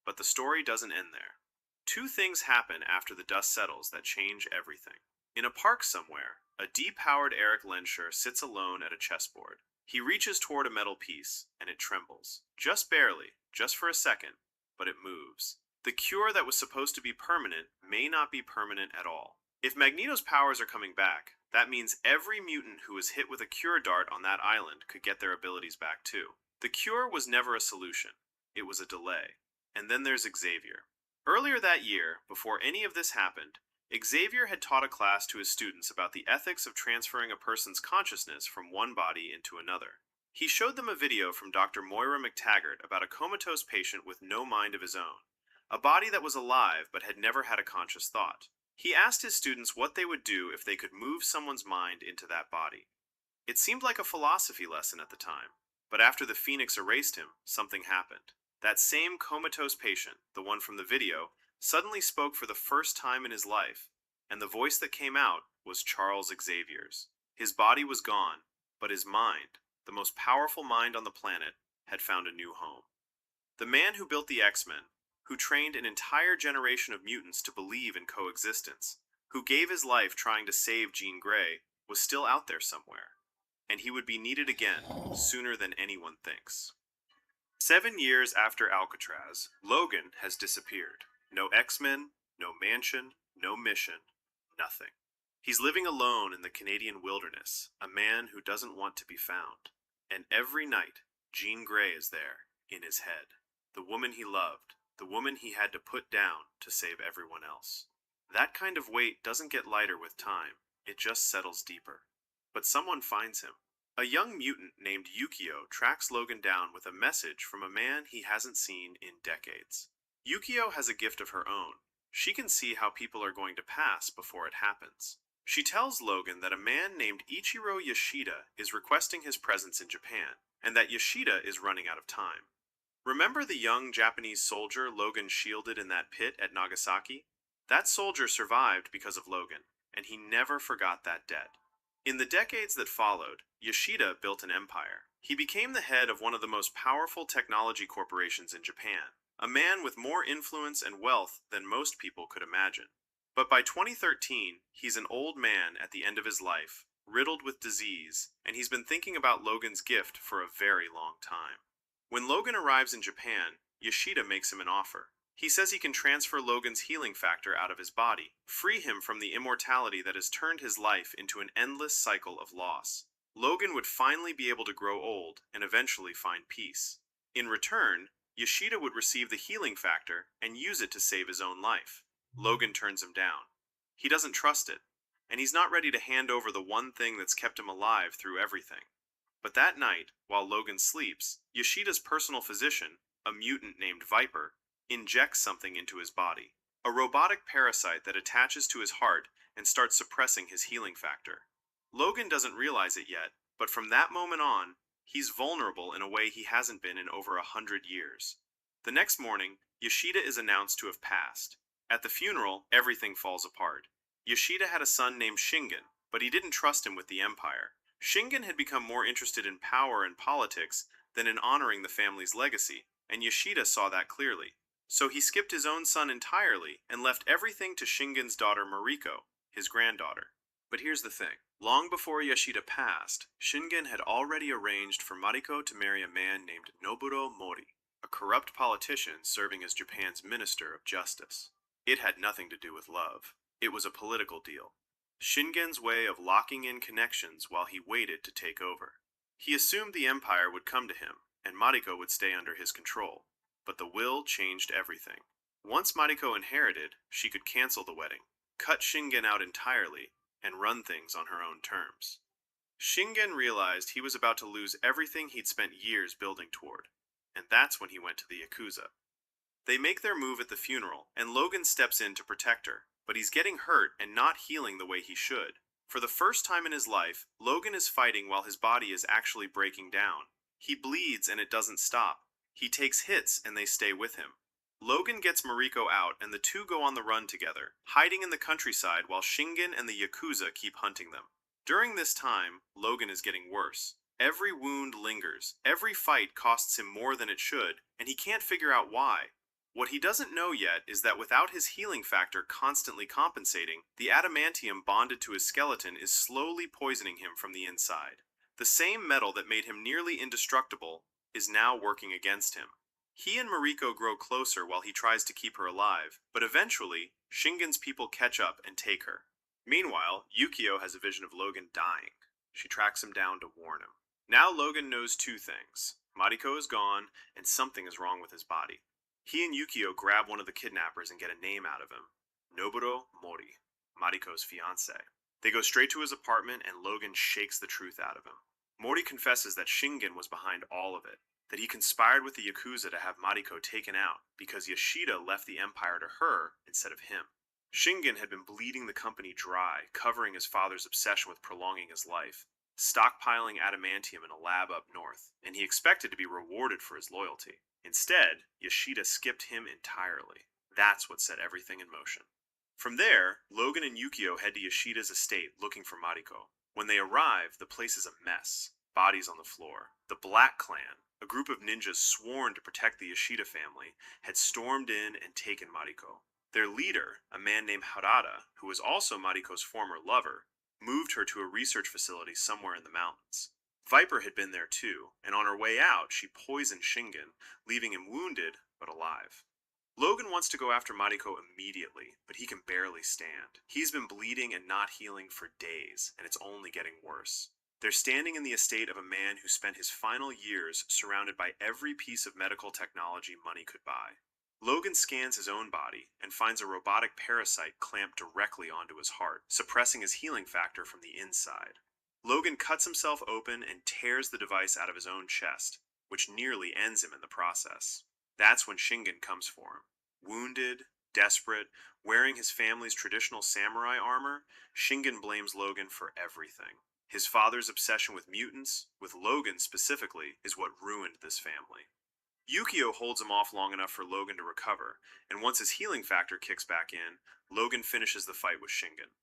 But the story doesn't end there. Two things happen after the dust settles that change everything. In a park somewhere, a depowered Eric Lensher sits alone at a chessboard. He reaches toward a metal piece, and it trembles. Just barely, just for a second, but it moves. The cure that was supposed to be permanent may not be permanent at all. If Magneto's powers are coming back, that means every mutant who was hit with a cure dart on that island could get their abilities back too. The cure was never a solution. It was a delay. And then there's Xavier. Earlier that year, before any of this happened, Xavier had taught a class to his students about the ethics of transferring a person's consciousness from one body into another. He showed them a video from Dr. Moira McTaggart about a comatose patient with no mind of his own, a body that was alive but had never had a conscious thought. He asked his students what they would do if they could move someone's mind into that body. It seemed like a philosophy lesson at the time, but after the Phoenix erased him, something happened. That same comatose patient, the one from the video, suddenly spoke for the first time in his life, and the voice that came out was Charles Xavier's. His body was gone, but his mind, the most powerful mind on the planet, had found a new home. The man who built the X-Men, who trained an entire generation of mutants to believe in coexistence, who gave his life trying to save Jean Grey, was still out there somewhere, and he would be needed again sooner than anyone thinks. 7 years after Alcatraz, Logan has disappeared. No X-Men, no mansion, no mission, nothing. He's living alone in the Canadian wilderness, a man who doesn't want to be found. And every night, Jean Grey is there, in his head. The woman he loved, the woman he had to put down to save everyone else. That kind of weight doesn't get lighter with time, it just settles deeper. But someone finds him. A young mutant named Yukio tracks Logan down with a message from a man he hasn't seen in decades. Yukio has a gift of her own. She can see how people are going to pass before it happens. She tells Logan that a man named Ichiro Yoshida is requesting his presence in Japan, and that Yoshida is running out of time. Remember the young Japanese soldier Logan shielded in that pit at Nagasaki? That soldier survived because of Logan, and he never forgot that debt. In the decades that followed, Yoshida built an empire. He became the head of one of the most powerful technology corporations in Japan, a man with more influence and wealth than most people could imagine. But by 2013, he's an old man at the end of his life, riddled with disease, and he's been thinking about Logan's gift for a very long time. When Logan arrives in Japan, Yoshida makes him an offer. He says he can transfer Logan's healing factor out of his body, free him from the immortality that has turned his life into an endless cycle of loss. Logan would finally be able to grow old and eventually find peace. In return, Yoshida would receive the healing factor and use it to save his own life. Logan turns him down. He doesn't trust it, and he's not ready to hand over the one thing that's kept him alive through everything. But that night, while Logan sleeps, Yoshida's personal physician, a mutant named Viper, injects something into his body. A robotic parasite that attaches to his heart and starts suppressing his healing factor. Logan doesn't realize it yet, but from that moment on, he's vulnerable in a way he hasn't been in over 100 years. The next morning, Yoshida is announced to have passed. At the funeral, everything falls apart. Yoshida had a son named Shingen, but he didn't trust him with the Empire. Shingen had become more interested in power and politics than in honoring the family's legacy, and Yoshida saw that clearly. So he skipped his own son entirely and left everything to Shingen's daughter Mariko, his granddaughter. But here's the thing. Long before Yoshida passed, Shingen had already arranged for Mariko to marry a man named Noburo Mori, a corrupt politician serving as Japan's Minister of Justice. It had nothing to do with love. It was a political deal. Shingen's way of locking in connections while he waited to take over. He assumed the Empire would come to him, and Mariko would stay under his control. But the will changed everything. Once Mariko inherited, she could cancel the wedding, cut Shingen out entirely, and run things on her own terms. Shingen realized he was about to lose everything he'd spent years building toward, and that's when he went to the Yakuza. They make their move at the funeral, and Logan steps in to protect her, but he's getting hurt and not healing the way he should. For the first time in his life, Logan is fighting while his body is actually breaking down. He bleeds and it doesn't stop. He takes hits and they stay with him. Logan gets Mariko out and the two go on the run together, hiding in the countryside while Shingen and the Yakuza keep hunting them. During this time, Logan is getting worse. Every wound lingers, every fight costs him more than it should, and he can't figure out why. What he doesn't know yet is that without his healing factor constantly compensating, the adamantium bonded to his skeleton is slowly poisoning him from the inside. The same metal that made him nearly indestructible is now working against him. He and Mariko grow closer while he tries to keep her alive, but eventually, Shingen's people catch up and take her. Meanwhile, Yukio has a vision of Logan dying. She tracks him down to warn him. Now Logan knows two things. Mariko is gone, and something is wrong with his body. He and Yukio grab one of the kidnappers and get a name out of him. Noburo Mori, Mariko's fiancé. They go straight to his apartment and Logan shakes the truth out of him. Mori confesses that Shingen was behind all of it, that he conspired with the Yakuza to have Mariko taken out because Yoshida left the empire to her instead of him. Shingen had been bleeding the company dry, covering his father's obsession with prolonging his life, stockpiling adamantium in a lab up north, and he expected to be rewarded for his loyalty. Instead, Yoshida skipped him entirely. That's what set everything in motion. From there, Logan and Yukio head to Yoshida's estate looking for Mariko. When they arrive, the place is a mess. Bodies on the floor. The Black Clan, a group of ninjas sworn to protect the Yoshida family, had stormed in and taken Mariko. Their leader, a man named Harada, who was also Mariko's former lover, moved her to a research facility somewhere in the mountains. Viper had been there too, and on her way out, she poisoned Shingen, leaving him wounded but alive. Logan wants to go after Mariko immediately, but he can barely stand. He's been bleeding and not healing for days, and it's only getting worse. They're standing in the estate of a man who spent his final years surrounded by every piece of medical technology money could buy. Logan scans his own body and finds a robotic parasite clamped directly onto his heart, suppressing his healing factor from the inside. Logan cuts himself open and tears the device out of his own chest, which nearly ends him in the process. That's when Shingen comes for him. Wounded, desperate, wearing his family's traditional samurai armor, Shingen blames Logan for everything. His father's obsession with mutants, with Logan specifically, is what ruined this family. Yukio holds him off long enough for Logan to recover, and once his healing factor kicks back in, Logan finishes the fight with Shingen.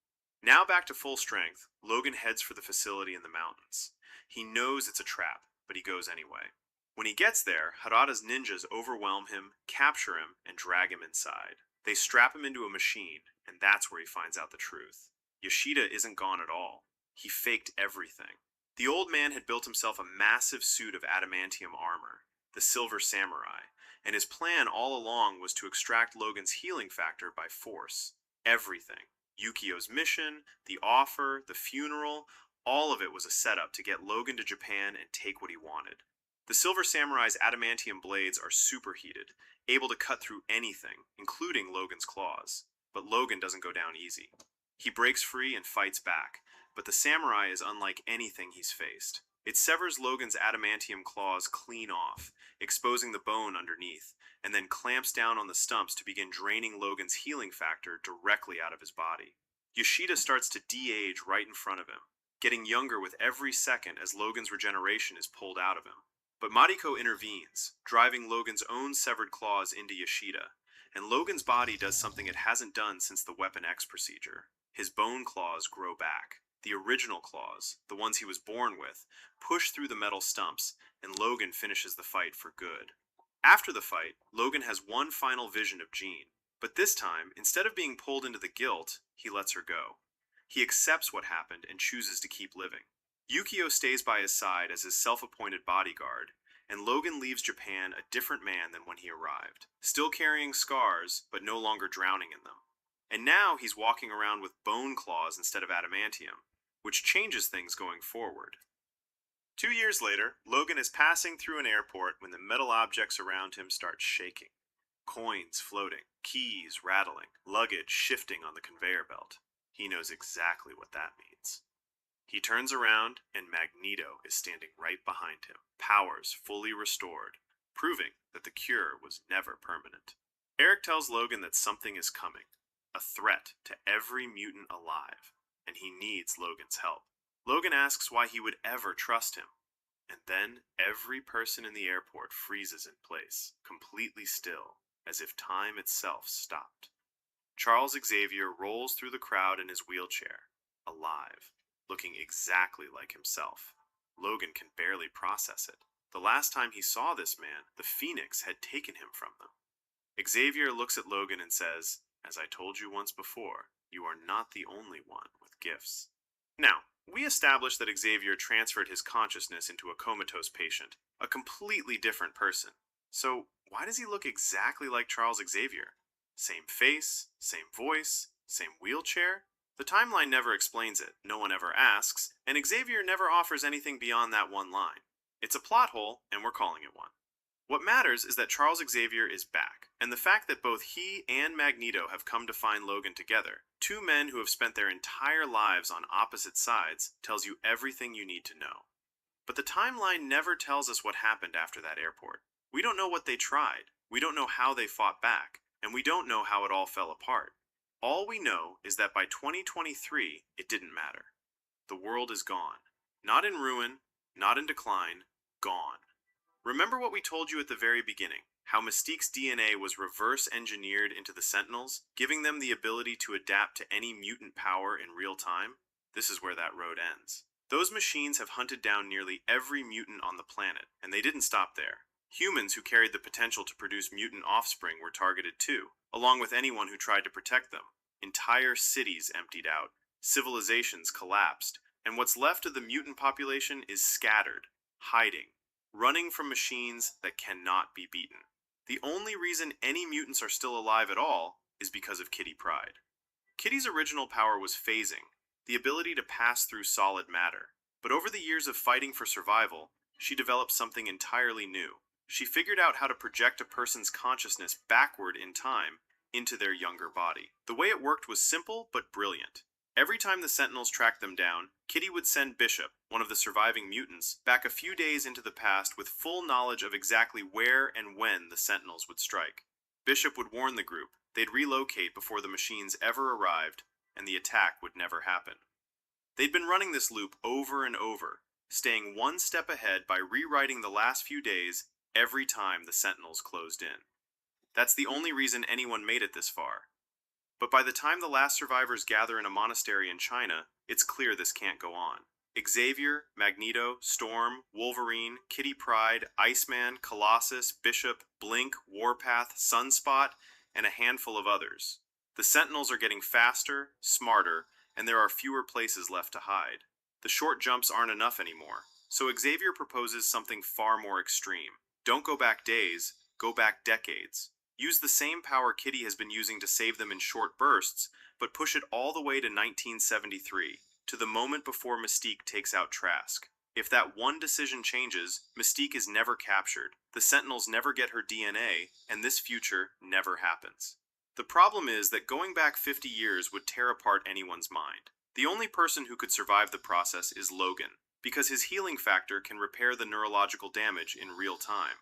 Now back to full strength, Logan heads for the facility in the mountains. He knows it's a trap, but he goes anyway. When he gets there, Harada's ninjas overwhelm him, capture him, and drag him inside. They strap him into a machine, and that's where he finds out the truth. Yoshida isn't gone at all. He faked everything. The old man had built himself a massive suit of adamantium armor, the Silver Samurai, and his plan all along was to extract Logan's healing factor by force. Everything. Yukio's mission, the offer, the funeral, all of it was a setup to get Logan to Japan and take what he wanted. The Silver Samurai's adamantium blades are superheated, able to cut through anything, including Logan's claws. But Logan doesn't go down easy. He breaks free and fights back, but the samurai is unlike anything he's faced. It severs Logan's adamantium claws clean off, exposing the bone underneath, and then clamps down on the stumps to begin draining Logan's healing factor directly out of his body. Yoshida starts to de-age right in front of him, getting younger with every second as Logan's regeneration is pulled out of him. But Mariko intervenes, driving Logan's own severed claws into Yoshida, and Logan's body does something it hasn't done since the Weapon X procedure. His bone claws grow back. The original claws, the ones he was born with, push through the metal stumps, and Logan finishes the fight for good. After the fight, Logan has one final vision of Jean, but this time, instead of being pulled into the guilt, he lets her go. He accepts what happened and chooses to keep living. Yukio stays by his side as his self-appointed bodyguard, and Logan leaves Japan a different man than when he arrived, still carrying scars, but no longer drowning in them. And now he's walking around with bone claws instead of adamantium, which changes things going forward. 2 years later, Logan is passing through an airport when the metal objects around him start shaking. Coins floating, keys rattling, luggage shifting on the conveyor belt. He knows exactly what that means. He turns around, and Magneto is standing right behind him, powers fully restored, proving that the cure was never permanent. Eric tells Logan that something is coming, a threat to every mutant alive, and he needs Logan's help. Logan asks why he would ever trust him, and then every person in the airport freezes in place, completely still. as if time itself stopped. Charles Xavier rolls through the crowd in his wheelchair, alive, looking exactly like himself. Logan can barely process it. The last time he saw this man, the Phoenix had taken him from them. Xavier looks at Logan and says, "As I told you once before, you are not the only one with gifts." Now, we established that Xavier transferred his consciousness into a comatose patient, a completely different person. So, why does he look exactly like Charles Xavier? Same face, same voice, same wheelchair? The timeline never explains it, no one ever asks, and Xavier never offers anything beyond that one line. It's a plot hole, and we're calling it one. What matters is that Charles Xavier is back, and the fact that both he and Magneto have come to find Logan together, two men who have spent their entire lives on opposite sides, tells you everything you need to know. But the timeline never tells us what happened after that airport. We don't know what they tried, we don't know how they fought back, and we don't know how it all fell apart. All we know is that by 2023, it didn't matter. The world is gone. Not in ruin, not in decline, gone. Remember what we told you at the very beginning, how Mystique's DNA was reverse engineered into the Sentinels, giving them the ability to adapt to any mutant power in real time? This is where that road ends. Those machines have hunted down nearly every mutant on the planet, and they didn't stop there. Humans who carried the potential to produce mutant offspring were targeted too, along with anyone who tried to protect them. Entire cities emptied out, civilizations collapsed, and what's left of the mutant population is scattered, hiding, running from machines that cannot be beaten. The only reason any mutants are still alive at all is because of Kitty Pryde. Kitty's original power was phasing, the ability to pass through solid matter. But over the years of fighting for survival, she developed something entirely new. She figured out how to project a person's consciousness backward in time into their younger body. The way it worked was simple but brilliant. Every time the Sentinels tracked them down, Kitty would send Bishop, one of the surviving mutants, back a few days into the past with full knowledge of exactly where and when the Sentinels would strike. Bishop would warn the group they'd relocate before the machines ever arrived, and the attack would never happen. They'd been running this loop over and over, staying one step ahead by rewriting the last few days every time the Sentinels closed in. That's the only reason anyone made it this far. But by the time the last survivors gather in a monastery in China, it's clear this can't go on. Xavier, Magneto, Storm, Wolverine, Kitty Pryde, Iceman, Colossus, Bishop, Blink, Warpath, Sunspot, and a handful of others. The Sentinels are getting faster, smarter, and there are fewer places left to hide. The short jumps aren't enough anymore, so Xavier proposes something far more extreme. Don't go back days, go back decades. Use the same power Kitty has been using to save them in short bursts, but push it all the way to 1973, to the moment before Mystique takes out Trask. If that one decision changes, Mystique is never captured, the Sentinels never get her DNA, and this future never happens. The problem is that going back 50 years would tear apart anyone's mind. The only person who could survive the process is Logan, because his healing factor can repair the neurological damage in real time.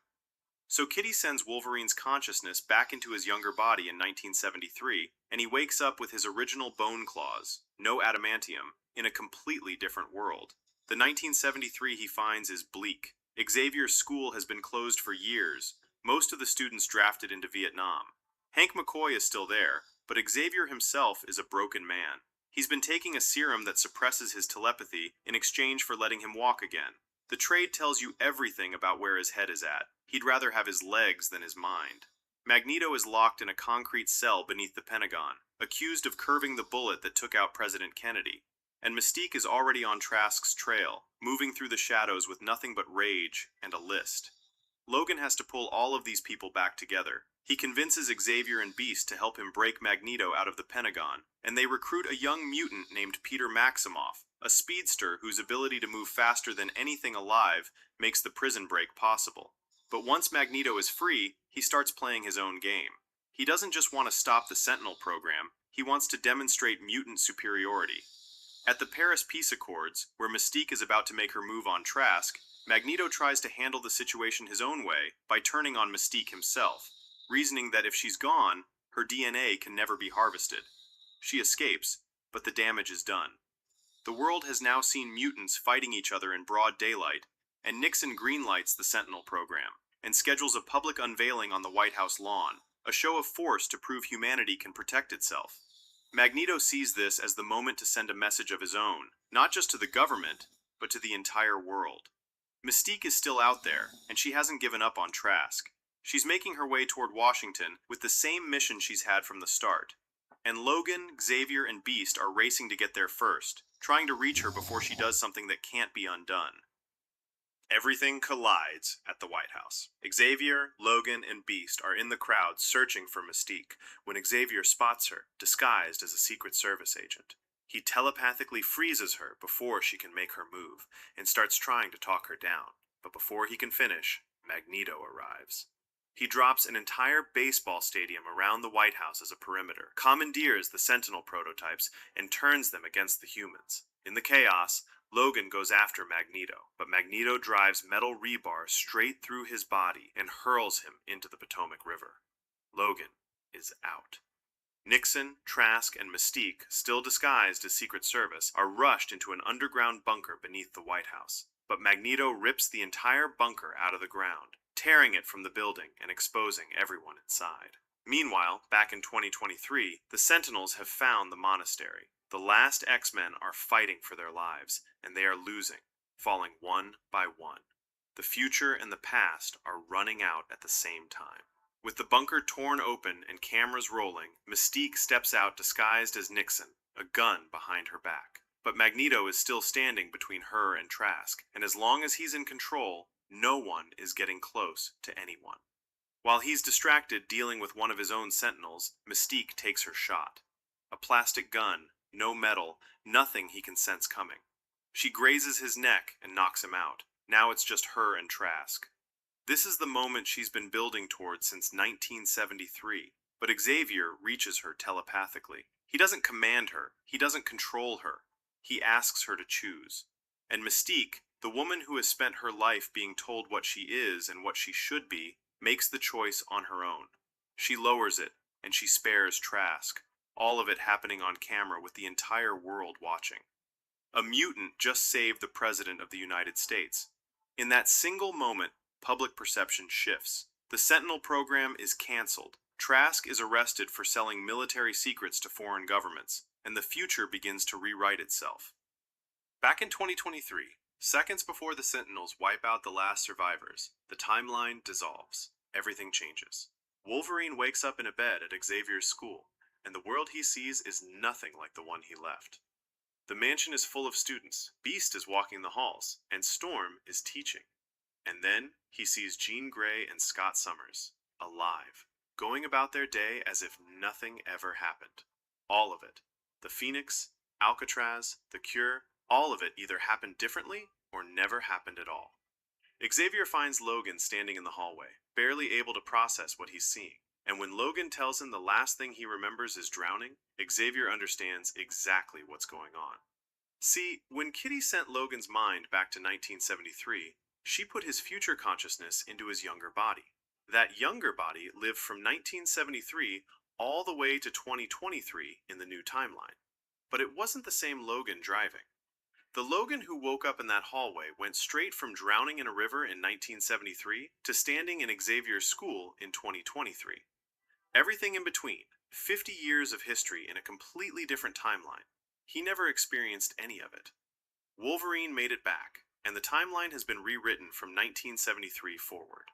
So Kitty sends Wolverine's consciousness back into his younger body in 1973, and he wakes up with his original bone claws, no adamantium, in a completely different world. The 1973 he finds is bleak. Xavier's school has been closed for years, most of the students drafted into Vietnam. Hank McCoy is still there, but Xavier himself is a broken man. He's been taking a serum that suppresses his telepathy in exchange for letting him walk again. The trade tells you everything about where his head is at. He'd rather have his legs than his mind. Magneto is locked in a concrete cell beneath the Pentagon, accused of curving the bullet that took out President Kennedy. And Mystique is already on Trask's trail, moving through the shadows with nothing but rage and a list. Logan has to pull all of these people back together. He convinces Xavier and Beast to help him break Magneto out of the Pentagon, and they recruit a young mutant named Peter Maximoff, a speedster whose ability to move faster than anything alive makes the prison break possible. But once Magneto is free, he starts playing his own game. He doesn't just want to stop the Sentinel program, he wants to demonstrate mutant superiority. At the Paris Peace Accords, where Mystique is about to make her move on Trask, Magneto tries to handle the situation his own way by turning on Mystique himself, reasoning that if she's gone, her DNA can never be harvested. She escapes, but the damage is done. The world has now seen mutants fighting each other in broad daylight, and Nixon greenlights the Sentinel program, and schedules a public unveiling on the White House lawn, a show of force to prove humanity can protect itself. Magneto sees this as the moment to send a message of his own, not just to the government, but to the entire world. Mystique is still out there, and she hasn't given up on Trask. She's making her way toward Washington with the same mission she's had from the start. And Logan, Xavier, and Beast are racing to get there first, trying to reach her before she does something that can't be undone. Everything collides at the White House. Xavier, Logan, and Beast are in the crowd searching for Mystique when Xavier spots her, disguised as a Secret Service agent. He telepathically freezes her before she can make her move, and starts trying to talk her down. But before he can finish, Magneto arrives. He drops an entire baseball stadium around the White House as a perimeter, commandeers the Sentinel prototypes, and turns them against the humans. In the chaos, Logan goes after Magneto, but Magneto drives metal rebar straight through his body and hurls him into the Potomac River. Logan is out. Nixon, Trask, and Mystique, still disguised as Secret Service, are rushed into an underground bunker beneath the White House. But Magneto rips the entire bunker out of the ground, tearing it from the building and exposing everyone inside. Meanwhile, back in 2023, the Sentinels have found the monastery. The last X-Men are fighting for their lives, and they are losing, falling one by one. The future and the past are running out at the same time. With the bunker torn open and cameras rolling, Mystique steps out disguised as Nixon, a gun behind her back. But Magneto is still standing between her and Trask, and as long as he's in control, no one is getting close to anyone. While he's distracted dealing with one of his own Sentinels, Mystique takes her shot. A plastic gun, no metal, nothing he can sense coming. She grazes his neck and knocks him out. Now it's just her and Trask. This is the moment she's been building towards since 1973, but Xavier reaches her telepathically. He doesn't command her, he doesn't control her, he asks her to choose. And Mystique, the woman who has spent her life being told what she is and what she should be, makes the choice on her own. She lowers it, and she spares Trask, all of it happening on camera with the entire world watching. A mutant just saved the President of the United States. In that single moment, public perception shifts. The Sentinel program is cancelled. Trask is arrested for selling military secrets to foreign governments, and the future begins to rewrite itself. Back in 2023, seconds before the Sentinels wipe out the last survivors, the timeline dissolves. Everything changes. Wolverine wakes up in a bed at Xavier's school, and the world he sees is nothing like the one he left. The mansion is full of students, Beast is walking the halls, and Storm is teaching. And then he sees Jean Grey and Scott Summers, alive, going about their day as if nothing ever happened. All of it. The Phoenix, Alcatraz, the Cure, all of it either happened differently or never happened at all. Xavier finds Logan standing in the hallway, barely able to process what he's seeing. And when Logan tells him the last thing he remembers is drowning, Xavier understands exactly what's going on. See, when Kitty sent Logan's mind back to 1973, she put his future consciousness into his younger body. That younger body lived from 1973 all the way to 2023 in the new timeline. But it wasn't the same Logan driving. The Logan who woke up in that hallway went straight from drowning in a river in 1973 to standing in Xavier's school in 2023. Everything in between, 50 years of history in a completely different timeline. He never experienced any of it. Wolverine made it back, and the timeline has been rewritten from 1973 forward.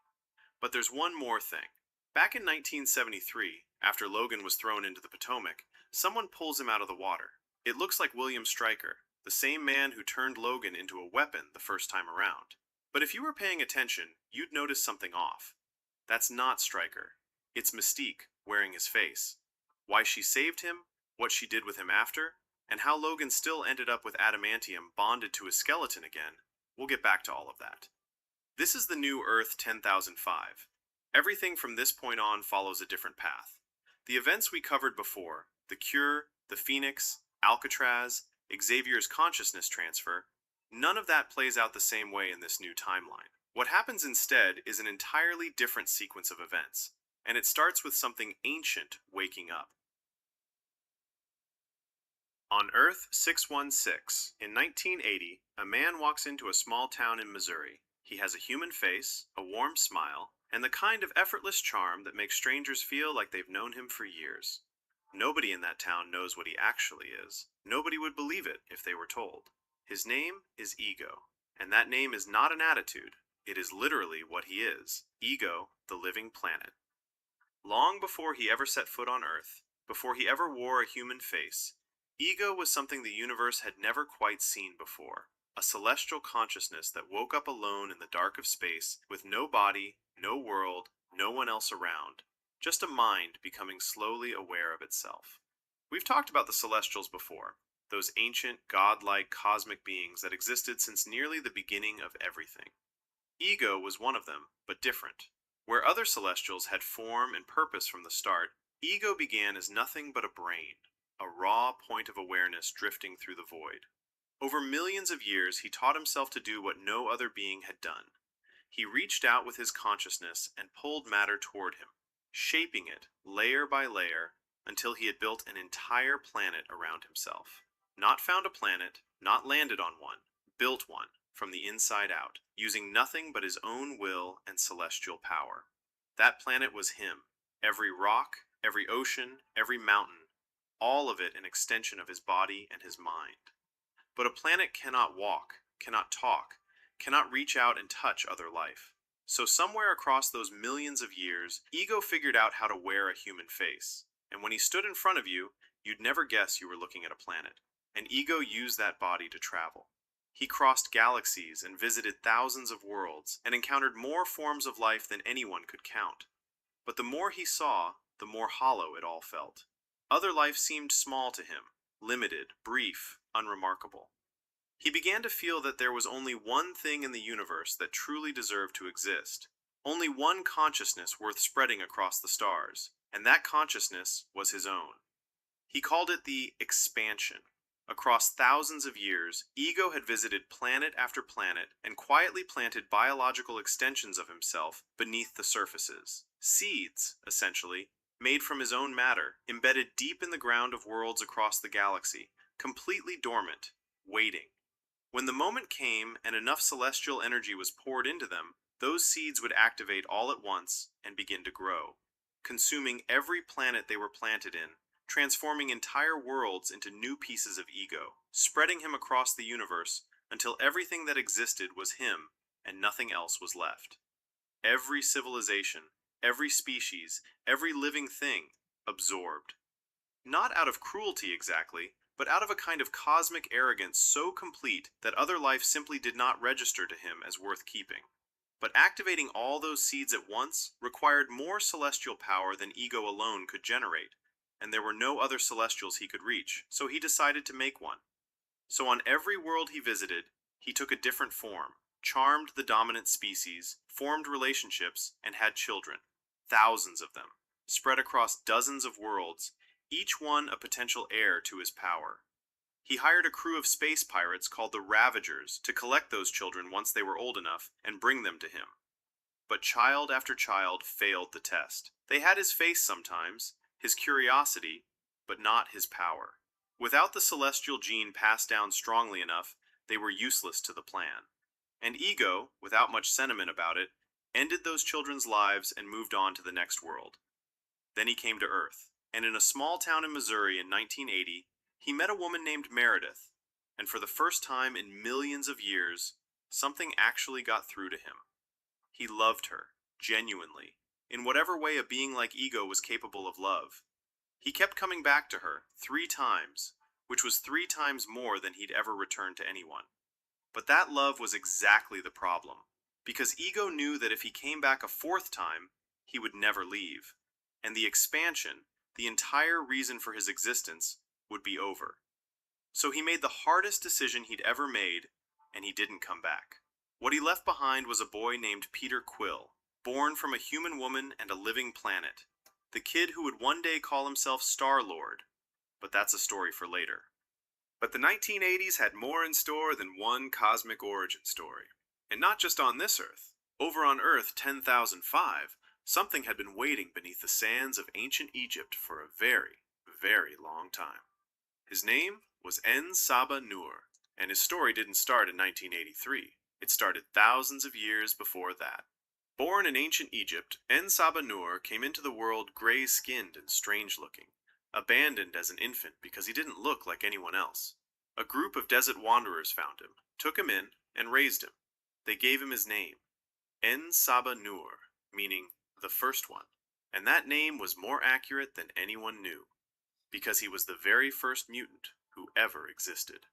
But there's one more thing. Back in 1973, after Logan was thrown into the Potomac, someone pulls him out of the water. It looks like William Stryker, the same man who turned Logan into a weapon the first time around. But if you were paying attention, you'd notice something off. That's not Stryker. It's Mystique, wearing his face. Why she saved him, what she did with him after, and how Logan still ended up with adamantium bonded to his skeleton again, we'll get back to all of that. This is the new Earth 10,005. Everything from this point on follows a different path. The events we covered before, the Cure, the Phoenix, Alcatraz, Xavier's consciousness transfer, none of that plays out the same way in this new timeline. What happens instead is an entirely different sequence of events, and it starts with something ancient waking up. On Earth 616, in 1980, a man walks into a small town in Missouri. He has a human face, a warm smile, and the kind of effortless charm that makes strangers feel like they've known him for years. Nobody in that town knows what he actually is. Nobody would believe it if they were told. His name is Ego, and that name is not an attitude. It is literally what he is, Ego, the living planet. Long before he ever set foot on Earth, before he ever wore a human face, Ego was something the universe had never quite seen before. A celestial consciousness that woke up alone in the dark of space, with no body, no world, no one else around. Just a mind becoming slowly aware of itself. We've talked about the Celestials before, those ancient, godlike cosmic beings that existed since nearly the beginning of everything. Ego was one of them, but different. Where other Celestials had form and purpose from the start, Ego began as nothing but a brain, a raw point of awareness drifting through the void. Over millions of years, he taught himself to do what no other being had done. He reached out with his consciousness and pulled matter toward him, shaping it layer by layer until he had built an entire planet around himself. Not found a planet, not landed on one, built one from the inside out, using nothing but his own will and celestial power. That planet was him. Every rock, every ocean, every mountain, all of it an extension of his body and his mind. But a planet cannot walk, cannot talk, cannot reach out and touch other life. So somewhere across those millions of years, Ego figured out how to wear a human face. And when he stood in front of you, you'd never guess you were looking at a planet. And Ego used that body to travel. He crossed galaxies and visited thousands of worlds, and encountered more forms of life than anyone could count. But the more he saw, the more hollow it all felt. Other life seemed small to him, limited, brief, unremarkable. He began to feel that there was only one thing in the universe that truly deserved to exist, only one consciousness worth spreading across the stars, and that consciousness was his own. He called it the expansion. Across thousands of years, Ego had visited planet after planet and quietly planted biological extensions of himself beneath the surfaces. Seeds, essentially, made from his own matter, embedded deep in the ground of worlds across the galaxy, completely dormant, waiting. When the moment came and enough celestial energy was poured into them, those seeds would activate all at once and begin to grow, consuming every planet they were planted in, transforming entire worlds into new pieces of Ego, spreading him across the universe until everything that existed was him and nothing else was left. Every civilization, every species, every living thing absorbed. Not out of cruelty exactly, but out of a kind of cosmic arrogance so complete that other life simply did not register to him as worth keeping. But activating all those seeds at once required more celestial power than Ego alone could generate, and there were no other celestials he could reach, so he decided to make one. So on every world he visited, he took a different form, charmed the dominant species, formed relationships, and had children. Thousands of them, spread across dozens of worlds, each one a potential heir to his power. He hired a crew of space pirates called the Ravagers to collect those children once they were old enough and bring them to him. But child after child failed the test. They had his face sometimes, his curiosity, but not his power. Without the celestial gene passed down strongly enough, they were useless to the plan. And Ego, without much sentiment about it, ended those children's lives and moved on to the next world. Then he came to Earth, and in a small town in Missouri in 1980, he met a woman named Meredith, and for the first time in millions of years, something actually got through to him. He loved her, genuinely, in whatever way a being like Ego was capable of love. He kept coming back to her 3 times, which was 3 times more than he'd ever returned to anyone. But that love was exactly the problem, because Ego knew that if he came back a 4th time, he would never leave, and the expansion, the entire reason for his existence, would be over. So he made the hardest decision he'd ever made, and he didn't come back. What he left behind was a boy named Peter Quill, born from a human woman and a living planet. The kid who would one day call himself Star-Lord. But that's a story for later. But the 1980s had more in store than one cosmic origin story. And not just on this Earth. Over on Earth 10,005, something had been waiting beneath the sands of ancient Egypt for a very, very long time. His name was En Saba Nur, and his story didn't start in 1983. It started thousands of years before that. Born in ancient Egypt, En-Saba-Nur came into the world gray-skinned and strange-looking, abandoned as an infant because he didn't look like anyone else. A group of desert wanderers found him, took him in, and raised him. They gave him his name, En-Saba-Nur, meaning the first one, and that name was more accurate than anyone knew, because he was the very first mutant who ever existed.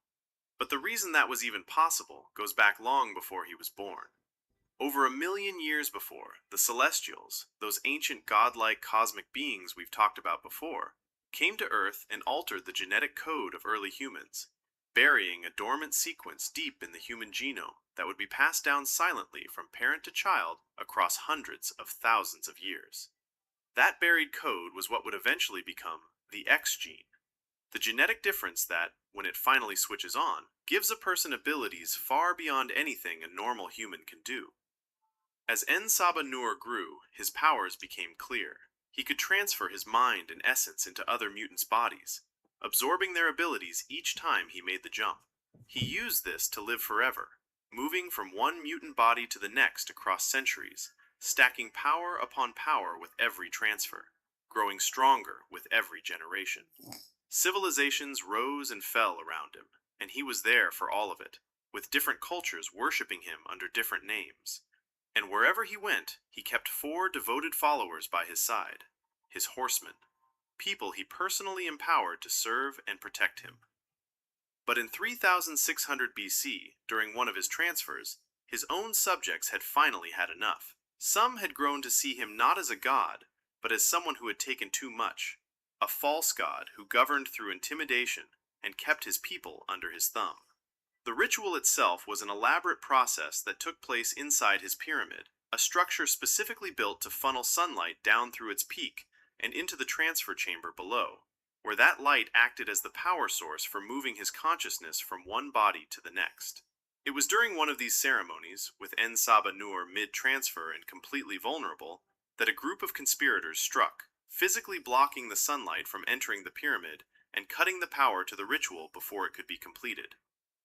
But the reason that was even possible goes back long before he was born. Over 1,000,000 years before, the Celestials, those ancient godlike cosmic beings we've talked about before, came to Earth and altered the genetic code of early humans, burying a dormant sequence deep in the human genome that would be passed down silently from parent to child across hundreds of thousands of years. That buried code was what would eventually become the X gene, the genetic difference that, when it finally switches on, gives a person abilities far beyond anything a normal human can do. As En-Saba-Nur grew, his powers became clear. He could transfer his mind and essence into other mutants' bodies, absorbing their abilities each time he made the jump. He used this to live forever, moving from one mutant body to the next across centuries, stacking power upon power with every transfer, growing stronger with every generation. Civilizations rose and fell around him, and he was there for all of it, with different cultures worshipping him under different names. And wherever he went, he kept 4 devoted followers by his side, his horsemen, people he personally empowered to serve and protect him. But in 3600 BC, during one of his transfers, his own subjects had finally had enough. Some had grown to see him not as a god, but as someone who had taken too much, a false god who governed through intimidation and kept his people under his thumb. The ritual itself was an elaborate process that took place inside his pyramid, a structure specifically built to funnel sunlight down through its peak and into the transfer chamber below, where that light acted as the power source for moving his consciousness from one body to the next. It was during one of these ceremonies, with En-Saba-Nur mid-transfer and completely vulnerable, that a group of conspirators struck, physically blocking the sunlight from entering the pyramid and cutting the power to the ritual before it could be completed.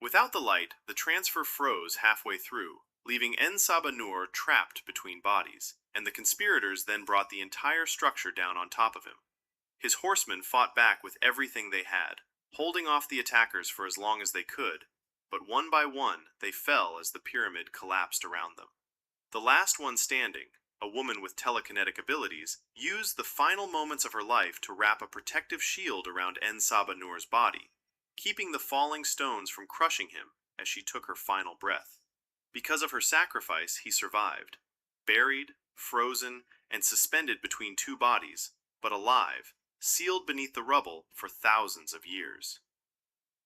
Without the light, the transfer froze halfway through, leaving En-Saba-Nur trapped between bodies, and the conspirators then brought the entire structure down on top of him. His horsemen fought back with everything they had, holding off the attackers for as long as they could, but one by one they fell as the pyramid collapsed around them. The last one standing, a woman with telekinetic abilities, used the final moments of her life to wrap a protective shield around En-Saba-Nur's body, keeping the falling stones from crushing him as she took her final breath. Because of her sacrifice, he survived, buried, frozen, and suspended between 2 bodies, but alive, sealed beneath the rubble for thousands of years.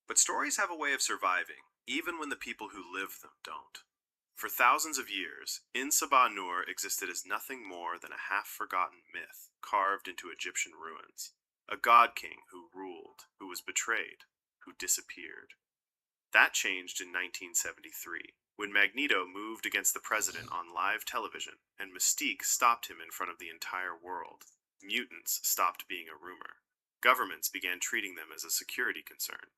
But stories have a way of surviving, even when the people who live them don't. For thousands of years, En-Saba-Nur existed as nothing more than a half-forgotten myth carved into Egyptian ruins. A god king who ruled, who was betrayed, who disappeared. That changed in 1973, when Magneto moved against the president on live television, and Mystique stopped him in front of the entire world. Mutants stopped being a rumor. Governments began treating them as a security concern.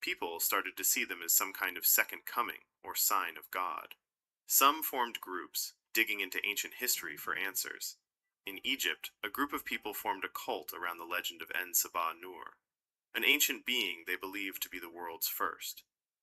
People started to see them as some kind of second coming or sign of God. Some formed groups, digging into ancient history for answers. In Egypt, a group of people formed a cult around the legend of En-Saba-Nur, an ancient being they believed to be the world's first.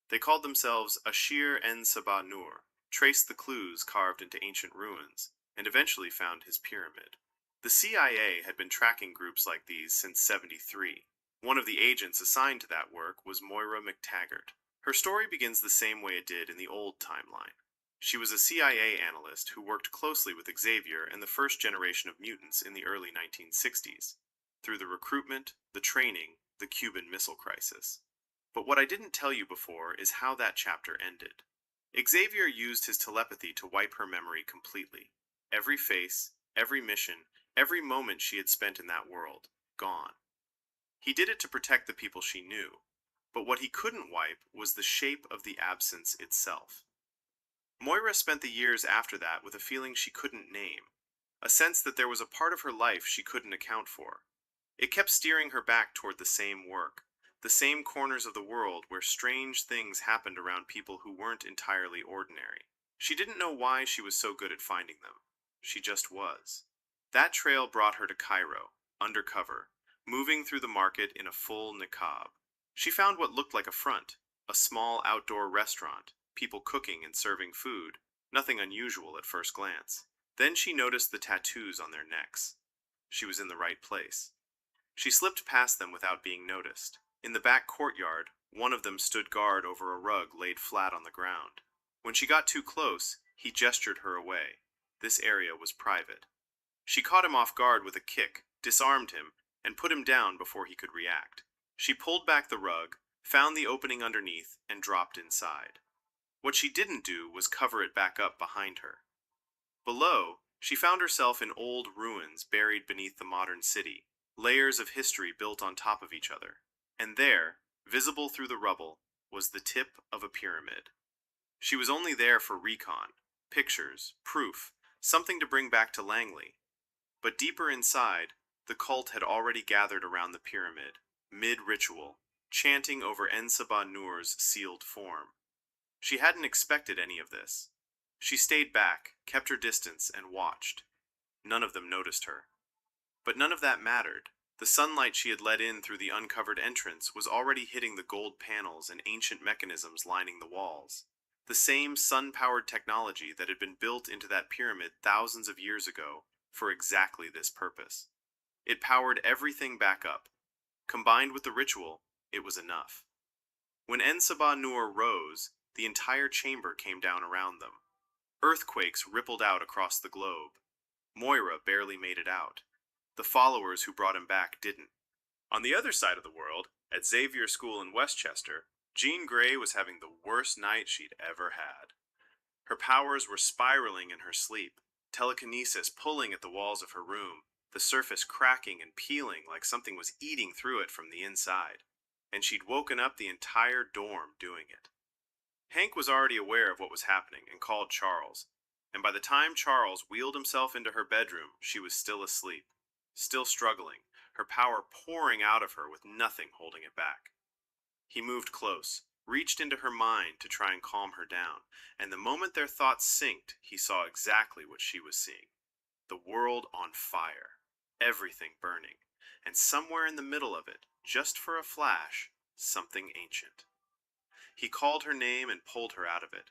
They called themselves Ashir En-Saba-Nur, traced the clues carved into ancient ruins, and eventually found his pyramid. The CIA had been tracking groups like these since '73. One of the agents assigned to that work was Moira McTaggart. Her story begins the same way it did in the old timeline. She was a CIA analyst who worked closely with Xavier and the first generation of mutants in the early 1960s, through the recruitment, the training, the Cuban Missile Crisis. But what I didn't tell you before is how that chapter ended. Xavier used his telepathy to wipe her memory completely. Every face, every mission, every moment she had spent in that world, gone. He did it to protect the people she knew, but what he couldn't wipe was the shape of the absence itself. Moira spent the years after that with a feeling she couldn't name, a sense that there was a part of her life she couldn't account for. It kept steering her back toward the same work, the same corners of the world where strange things happened around people who weren't entirely ordinary. She didn't know why she was so good at finding them. She just was. That trail brought her to Cairo, undercover, moving through the market in a full niqab. She found what looked like a front, a small outdoor restaurant, people cooking and serving food, nothing unusual at first glance. Then she noticed the tattoos on their necks. She was in the right place. She slipped past them without being noticed. In the back courtyard, one of them stood guard over a rug laid flat on the ground. When she got too close, he gestured her away. This area was private. She caught him off guard with a kick, disarmed him, and put him down before he could react. She pulled back the rug, found the opening underneath, and dropped inside. What she didn't do was cover it back up behind her. Below, she found herself in old ruins buried beneath the modern city, layers of history built on top of each other. And there, visible through the rubble, was the tip of a pyramid. She was only there for recon, pictures, proof, something to bring back to Langley. But deeper inside, the cult had already gathered around the pyramid, mid-ritual, chanting over Ensaba Nur's sealed form. She hadn't expected any of this. She stayed back, kept her distance, and watched. None of them noticed her. But none of that mattered. The sunlight she had let in through the uncovered entrance was already hitting the gold panels and ancient mechanisms lining the walls. The same sun-powered technology that had been built into that pyramid thousands of years ago for exactly this purpose. It powered everything back up. Combined with the ritual, it was enough. When Ensaba Nur rose, the entire chamber came down around them. Earthquakes rippled out across the globe. Moira barely made it out. The followers who brought him back didn't. On the other side of the world, at Xavier School in Westchester, Jean Grey was having the worst night she'd ever had. Her powers were spiraling in her sleep, telekinesis pulling at the walls of her room, the surface cracking and peeling like something was eating through it from the inside. And she'd woken up the entire dorm doing it. Hank was already aware of what was happening and called Charles, and by the time Charles wheeled himself into her bedroom, she was still asleep, still struggling, her power pouring out of her with nothing holding it back. He moved close, reached into her mind to try and calm her down, and the moment their thoughts synced, he saw exactly what she was seeing. The world on fire, everything burning, and somewhere in the middle of it, just for a flash, something ancient. He called her name and pulled her out of it.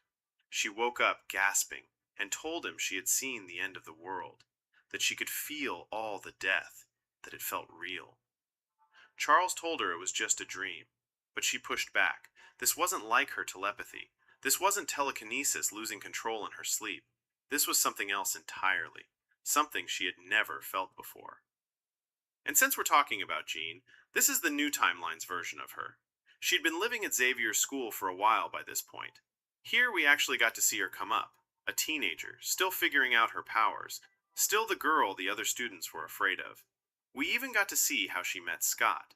She woke up gasping and told him she had seen the end of the world, that she could feel all the death, that it felt real. Charles told her it was just a dream, but she pushed back. This wasn't like her telepathy. This wasn't telekinesis losing control in her sleep. This was something else entirely, something she had never felt before. And since we're talking about Jean, this is the new timeline's version of her. She'd been living at Xavier's school for a while by this point. Here we actually got to see her come up, a teenager, still figuring out her powers, still the girl the other students were afraid of. We even got to see how she met Scott.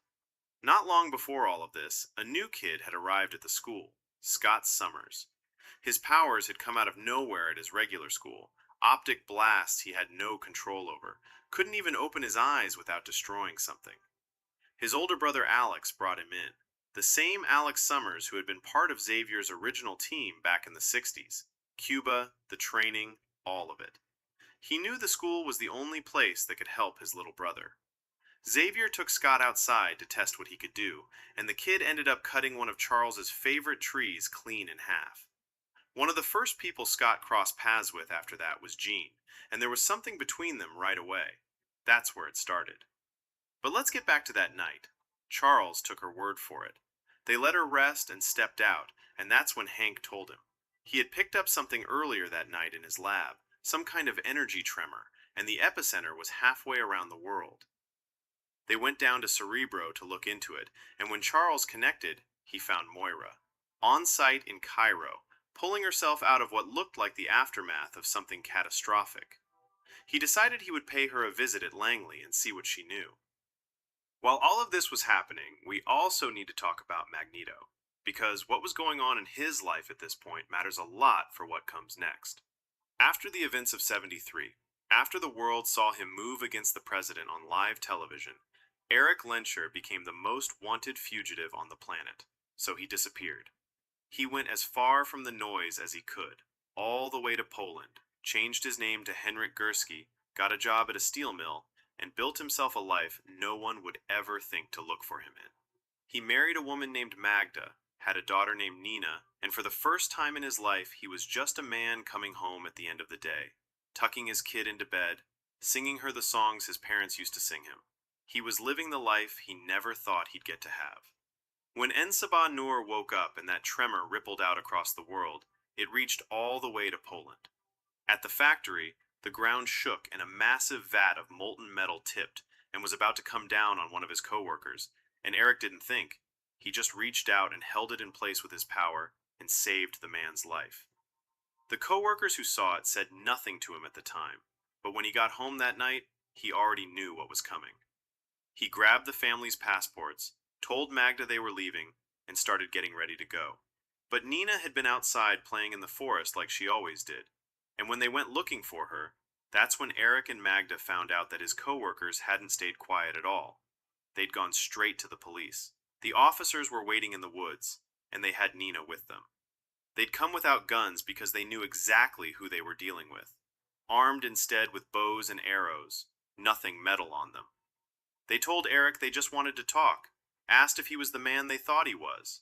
Not long before all of this, a new kid had arrived at the school, Scott Summers. His powers had come out of nowhere at his regular school, optic blasts he had no control over, couldn't even open his eyes without destroying something. His older brother Alex brought him in. The same Alex Summers who had been part of Xavier's original team back in the 60s. Cuba, the training, all of it. He knew the school was the only place that could help his little brother. Xavier took Scott outside to test what he could do, and the kid ended up cutting one of Charles's favorite trees clean in half. One of the first people Scott crossed paths with after that was Jean, and there was something between them right away. That's where it started. But let's get back to that night. Charles took her word for it. They let her rest and stepped out, and that's when Hank told him. He had picked up something earlier that night in his lab, some kind of energy tremor, and the epicenter was halfway around the world. They went down to Cerebro to look into it, and when Charles connected, he found Moira, on site in Cairo, pulling herself out of what looked like the aftermath of something catastrophic. He decided he would pay her a visit at Langley and see what she knew. While all of this was happening, we also need to talk about Magneto, because what was going on in his life at this point matters a lot for what comes next. After the events of '73, after the world saw him move against the president on live television, Eric Lenscher became the most wanted fugitive on the planet, so he disappeared. He went as far from the noise as he could, all the way to Poland, changed his name to Henryk Gurski, got a job at a steel mill, and built himself a life no one would ever think to look for him in. He married a woman named Magda, had a daughter named Nina, and for the first time in his life, he was just a man coming home at the end of the day, tucking his kid into bed, singing her the songs his parents used to sing him. He was living the life he never thought he'd get to have. When En Sabah Nur woke up and that tremor rippled out across the world, it reached all the way to Poland. At the factory, the ground shook and a massive vat of molten metal tipped and was about to come down on one of his coworkers, and Eric didn't think. He just reached out and held it in place with his power and saved the man's life. The coworkers who saw it said nothing to him at the time, but when he got home that night, he already knew what was coming. He grabbed the family's passports, told Magda they were leaving, and started getting ready to go. But Nina had been outside playing in the forest like she always did, and when they went looking for her, that's when Eric and Magda found out that his coworkers hadn't stayed quiet at all. They'd gone straight to the police. The officers were waiting in the woods, and they had Nina with them. They'd come without guns because they knew exactly who they were dealing with, armed instead with bows and arrows, nothing metal on them. They told Eric they just wanted to talk, asked if he was the man they thought he was.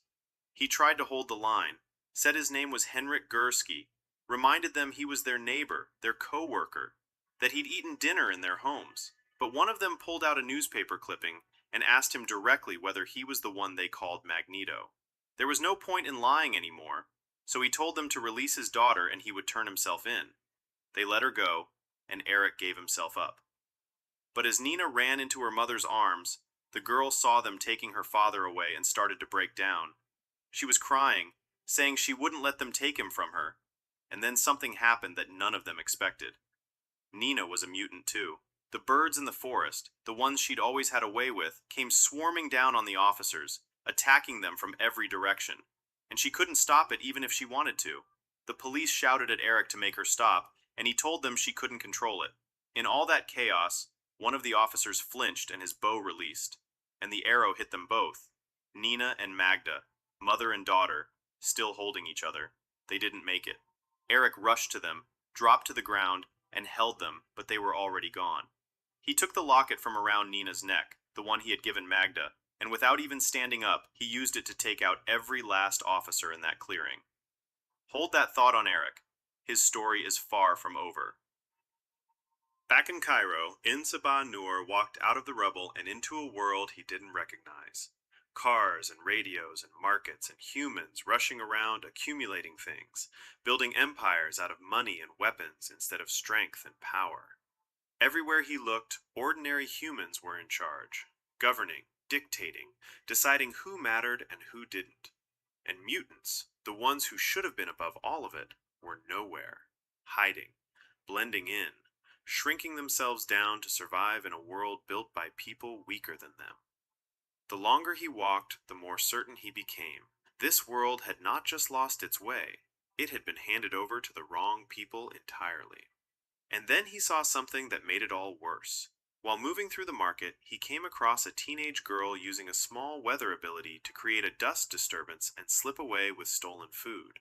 He tried to hold the line, said his name was Henryk Gurski, reminded them he was their neighbor, their co-worker, that he'd eaten dinner in their homes. But one of them pulled out a newspaper clipping and asked him directly whether he was the one they called Magneto. There was no point in lying anymore, so he told them to release his daughter and he would turn himself in. They let her go, and Eric gave himself up. But as Nina ran into her mother's arms, the girl saw them taking her father away and started to break down. She was crying, saying she wouldn't let them take him from her, and then something happened that none of them expected. Nina was a mutant too. The birds in the forest, the ones she'd always had a way with, came swarming down on the officers, attacking them from every direction, and she couldn't stop it even if she wanted to. The police shouted at Eric to make her stop, and he told them she couldn't control it. In all that chaos, one of the officers flinched and his bow released, and the arrow hit them both, Nina and Magda, mother and daughter, still holding each other. They didn't make it. Eric rushed to them, dropped to the ground, and held them, but they were already gone. He took the locket from around Nina's neck, the one he had given Magda, and without even standing up, he used it to take out every last officer in that clearing. Hold that thought on Eric. His story is far from over. Back in Cairo, En Sabah Nur walked out of the rubble and into a world he didn't recognize. Cars and radios and markets and humans rushing around accumulating things, building empires out of money and weapons instead of strength and power. Everywhere he looked, ordinary humans were in charge, governing, dictating, deciding who mattered and who didn't. And mutants, the ones who should have been above all of it, were nowhere, hiding, blending in, shrinking themselves down to survive in a world built by people weaker than them. The longer he walked, the more certain he became. This world had not just lost its way, it had been handed over to the wrong people entirely. And then he saw something that made it all worse. While moving through the market, he came across a teenage girl using a small weather ability to create a dust disturbance and slip away with stolen food.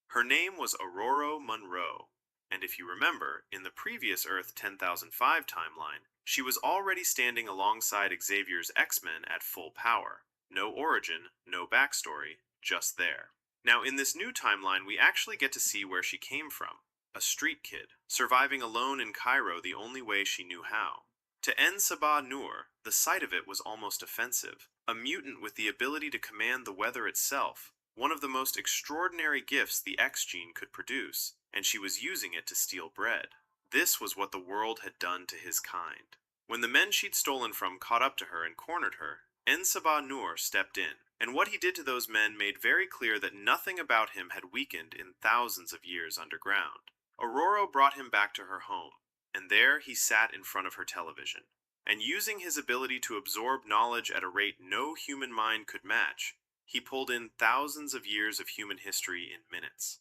Her name was Aurora Monroe, and if you remember, in the previous Earth 10,005 timeline, she was already standing alongside Xavier's X-Men at full power. No origin, no backstory, just there. Now in this new timeline, we actually get to see where she came from. A street kid, surviving alone in Cairo the only way she knew how. To En Sabah Nur, the sight of it was almost offensive. A mutant with the ability to command the weather itself, one of the most extraordinary gifts the X gene could produce, and she was using it to steal bread. This was what the world had done to his kind. When the men she'd stolen from caught up to her and cornered her, En Sabah Nur stepped in, and what he did to those men made very clear that nothing about him had weakened in thousands of years underground. Aurora brought him back to her home, and there he sat in front of her television. And using his ability to absorb knowledge at a rate no human mind could match, he pulled in thousands of years of human history in minutes.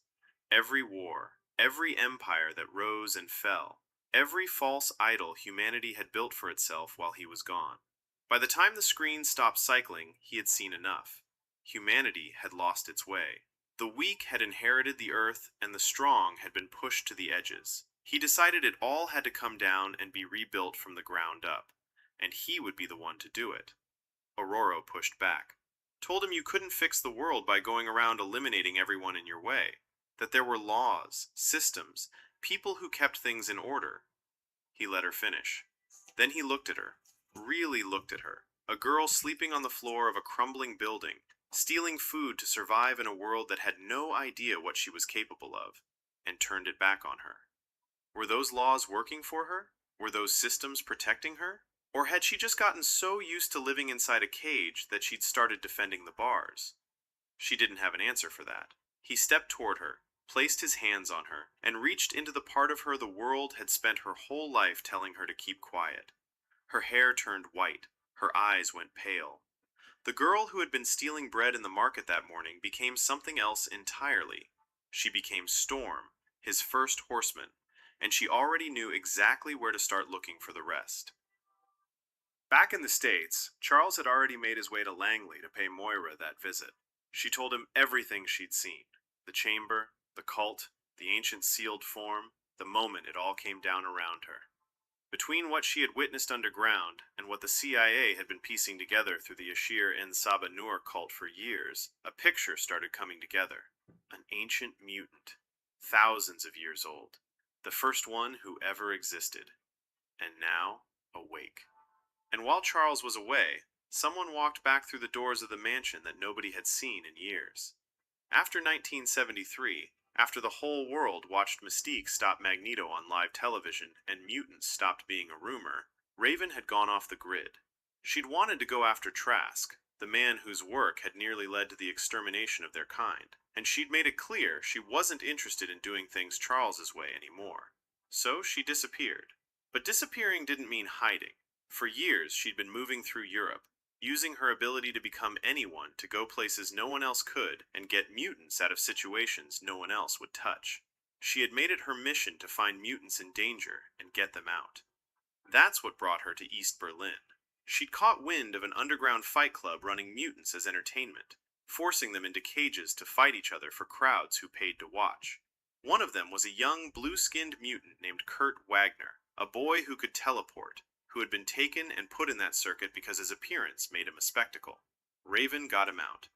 Every war, every empire that rose and fell, every false idol humanity had built for itself while he was gone. By the time the screen stopped cycling, he had seen enough. Humanity had lost its way. The weak had inherited the earth, and the strong had been pushed to the edges. He decided it all had to come down and be rebuilt from the ground up, and he would be the one to do it. Aurora pushed back, told him you couldn't fix the world by going around eliminating everyone in your way, that there were laws, systems, people who kept things in order. He let her finish. Then he looked at her, really looked at her, a girl sleeping on the floor of a crumbling building, stealing food to survive in a world that had no idea what she was capable of, and turned it back on her. Were those laws working for her? Were those systems protecting her? Or had she just gotten so used to living inside a cage that she'd started defending the bars? She didn't have an answer for that. He stepped toward her, placed his hands on her, and reached into the part of her the world had spent her whole life telling her to keep quiet. Her hair turned white, her eyes went pale. The girl who had been stealing bread in the market that morning became something else entirely. She became Storm, his first horseman, and she already knew exactly where to start looking for the rest. Back in the States, Charles had already made his way to Langley to pay Moira that visit. She told him everything she'd seen. The chamber, the cult, the ancient sealed form, the moment it all came down around her. Between what she had witnessed underground and what the CIA had been piecing together through the Ashir en Saba Nur cult for years, a picture started coming together. An ancient mutant, thousands of years old, the first one who ever existed, and now awake. And while Charles was away, someone walked back through the doors of the mansion that nobody had seen in years. After 1973, after the whole world watched Mystique stop Magneto on live television and mutants stopped being a rumor, Raven had gone off the grid. She'd wanted to go after Trask, the man whose work had nearly led to the extermination of their kind, and she'd made it clear she wasn't interested in doing things Charles's way anymore. So she disappeared. But disappearing didn't mean hiding. For years, she'd been moving through Europe, using her ability to become anyone to go places no one else could and get mutants out of situations no one else would touch. She had made it her mission to find mutants in danger and get them out. That's what brought her to East Berlin. She'd caught wind of an underground fight club running mutants as entertainment, forcing them into cages to fight each other for crowds who paid to watch. One of them was a young, blue-skinned mutant named Kurt Wagner, a boy who could teleport, who had been taken and put in that circuit because his appearance made him a spectacle. Raven got him out.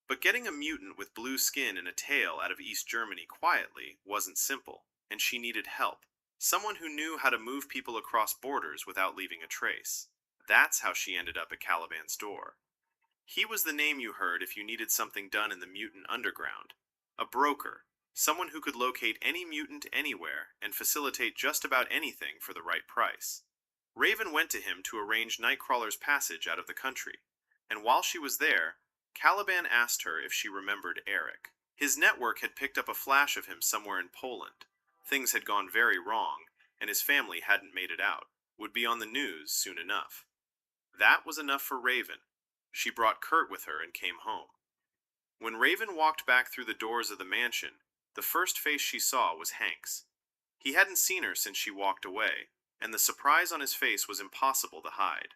But getting a mutant with blue skin and a tail out of East Germany quietly wasn't simple, and she needed help. Someone who knew how to move people across borders without leaving a trace. That's how she ended up at Caliban's door. He was the name you heard if you needed something done in the mutant underground. A broker, someone who could locate any mutant anywhere and facilitate just about anything for the right price. Raven went to him to arrange Nightcrawler's passage out of the country, and while she was there, Caliban asked her if she remembered Eric. His network had picked up a flash of him somewhere in Poland. Things had gone very wrong, and his family hadn't made it out, would be on the news soon enough. That was enough for Raven. She brought Kurt with her and came home. When Raven walked back through the doors of the mansion, the first face she saw was Hank's. He hadn't seen her since she walked away, and the surprise on his face was impossible to hide.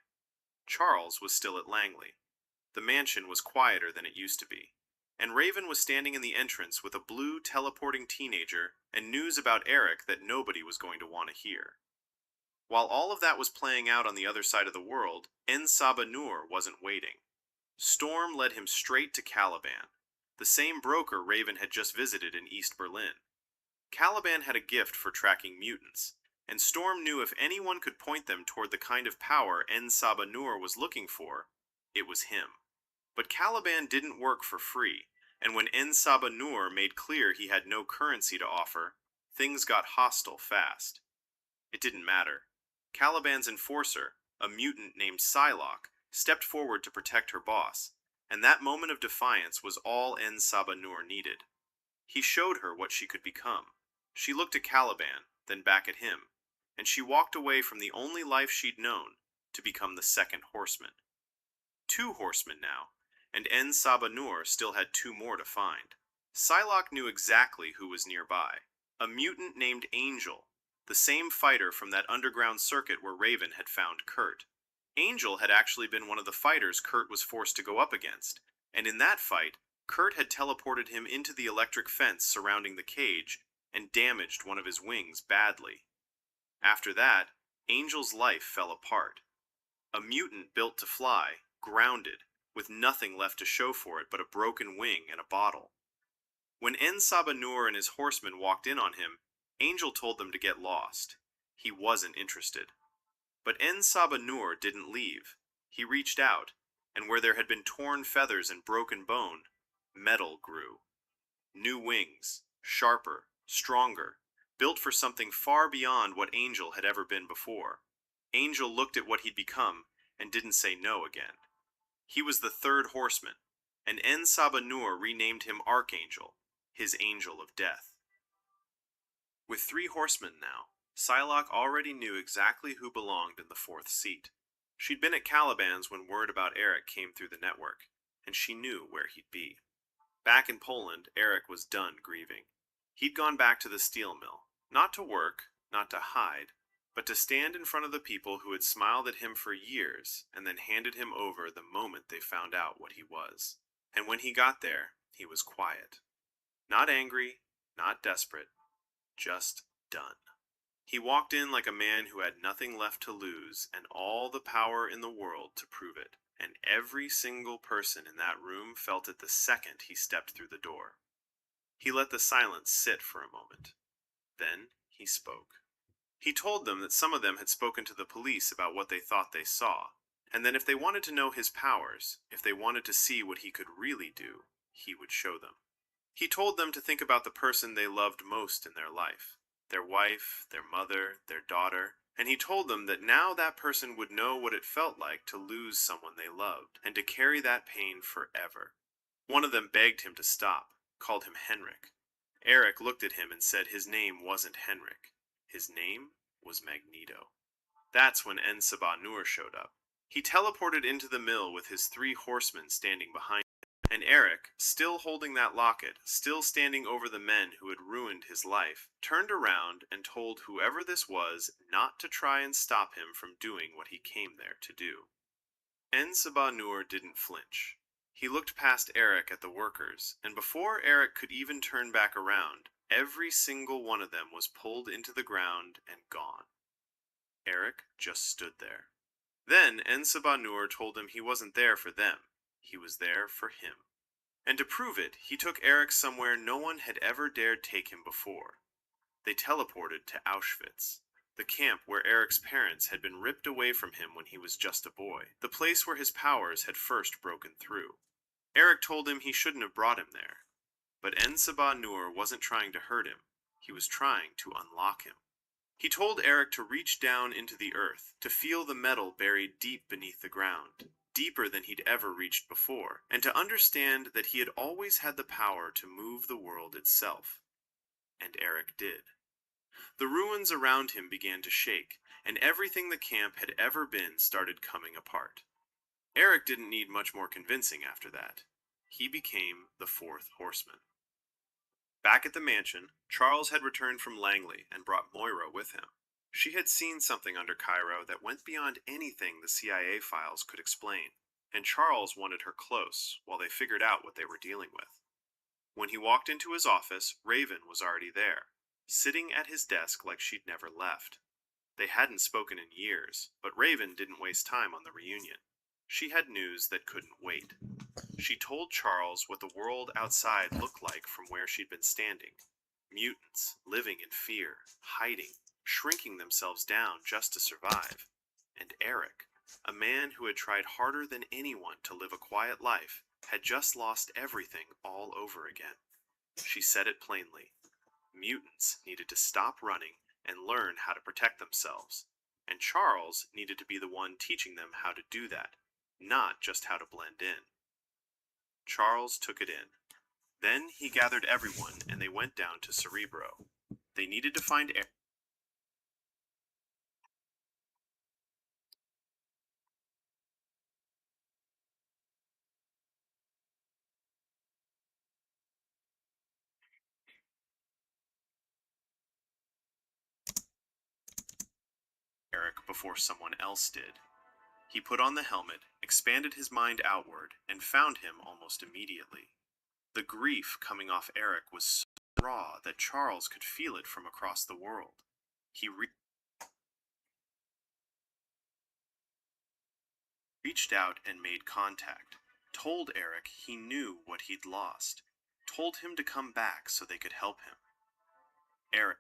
Charles was still at Langley. The mansion was quieter than it used to be, and Raven was standing in the entrance with a blue teleporting teenager and news about Eric that nobody was going to want to hear. While all of that was playing out on the other side of the world, En Saba Nur wasn't waiting. Storm led him straight to Caliban, the same broker Raven had just visited in East Berlin. Caliban had a gift for tracking mutants, and Storm knew if anyone could point them toward the kind of power En Saba Nur was looking for, it was him. But Caliban didn't work for free, and when En Saba Nur made clear he had no currency to offer, things got hostile fast. It didn't matter. Caliban's enforcer, a mutant named Psylocke, stepped forward to protect her boss, and that moment of defiance was all En Saba Nur needed. He showed her what she could become. She looked at Caliban, then back at him, and she walked away from the only life she'd known to become the second horseman. 2 horsemen now, and En Saba Nur still had 2 more to find. Psylocke knew exactly who was nearby. A mutant named Angel, the same fighter from that underground circuit where Raven had found Kurt. Angel had actually been one of the fighters Kurt was forced to go up against, and in that fight, Kurt had teleported him into the electric fence surrounding the cage and damaged one of his wings badly. After that, Angel's life fell apart. A mutant built to fly, grounded, with nothing left to show for it but a broken wing and a bottle. When En Sabah Nur and his horsemen walked in on him, Angel told them to get lost. He wasn't interested. But En Sabah Nur didn't leave. He reached out, and where there had been torn feathers and broken bone, metal grew. New wings, sharper, stronger, built for something far beyond what Angel had ever been before. Angel looked at what he'd become and didn't say no again. He was the third horseman, and En Sabah Nur renamed him Archangel, his angel of death. With 3 horsemen now, Psylocke already knew exactly who belonged in the 4th seat. She'd been at Caliban's when word about Eric came through the network, and she knew where he'd be. Back in Poland, Eric was done grieving. He'd gone back to the steel mill, not to work, not to hide, but to stand in front of the people who had smiled at him for years and then handed him over the moment they found out what he was. And when he got there, he was quiet. Not angry, not desperate, just done. He walked in like a man who had nothing left to lose and all the power in the world to prove it. And every single person in that room felt it the second he stepped through the door. He let the silence sit for a moment. Then he spoke. He told them that some of them had spoken to the police about what they thought they saw, and that if they wanted to know his powers, if they wanted to see what he could really do, he would show them. He told them to think about the person they loved most in their life, their wife, their mother, their daughter, and he told them that now that person would know what it felt like to lose someone they loved, and to carry that pain forever. One of them begged him to stop, called him Henrik. Eric looked at him and said his name wasn't Henrik. His name was Magneto. That's when En Sabah Nur showed up. He teleported into the mill with his 3 horsemen standing behind him, and Eric, still holding that locket, still standing over the men who had ruined his life, turned around and told whoever this was not to try and stop him from doing what he came there to do. En Sabah Nur didn't flinch. He looked past Eric at the workers, and before Eric could even turn back around, every single one of them was pulled into the ground and gone. Eric just stood there. Then En Sabah Nur told him he wasn't there for them. He was there for him. And to prove it, he took Eric somewhere no one had ever dared take him before. They teleported to Auschwitz, the camp where Eric's parents had been ripped away from him when he was just a boy, the place where his powers had first broken through. Eric told him he shouldn't have brought him there. But En Sabah Nur wasn't trying to hurt him. He was trying to unlock him. He told Eric to reach down into the earth, to feel the metal buried deep beneath the ground, deeper than he'd ever reached before, and to understand that he had always had the power to move the world itself. And Eric did. The ruins around him began to shake, and everything the camp had ever been started coming apart. Eric didn't need much more convincing after that. He became the 4th horseman. Back at the mansion, Charles had returned from Langley and brought Moira with him. She had seen something under Cairo that went beyond anything the CIA files could explain, and Charles wanted her close while they figured out what they were dealing with. When he walked into his office, Raven was already there, sitting at his desk like she'd never left. They hadn't spoken in years, but Raven didn't waste time on the reunion. She had news that couldn't wait. She told Charles what the world outside looked like from where she'd been standing. Mutants, living in fear, hiding, shrinking themselves down just to survive. And Eric, a man who had tried harder than anyone to live a quiet life, had just lost everything all over again. She said it plainly. Mutants needed to stop running and learn how to protect themselves. And Charles needed to be the one teaching them how to do that, not just how to blend in. Charles took it in. Then he gathered everyone and they went down to Cerebro. They needed to find Eric. Before someone else did. He put on the helmet, expanded his mind outward, and found him almost immediately. The grief coming off Eric was so raw that Charles could feel it from across the world. He reached out and made contact, told Eric he knew what he'd lost, told him to come back so they could help him. Eric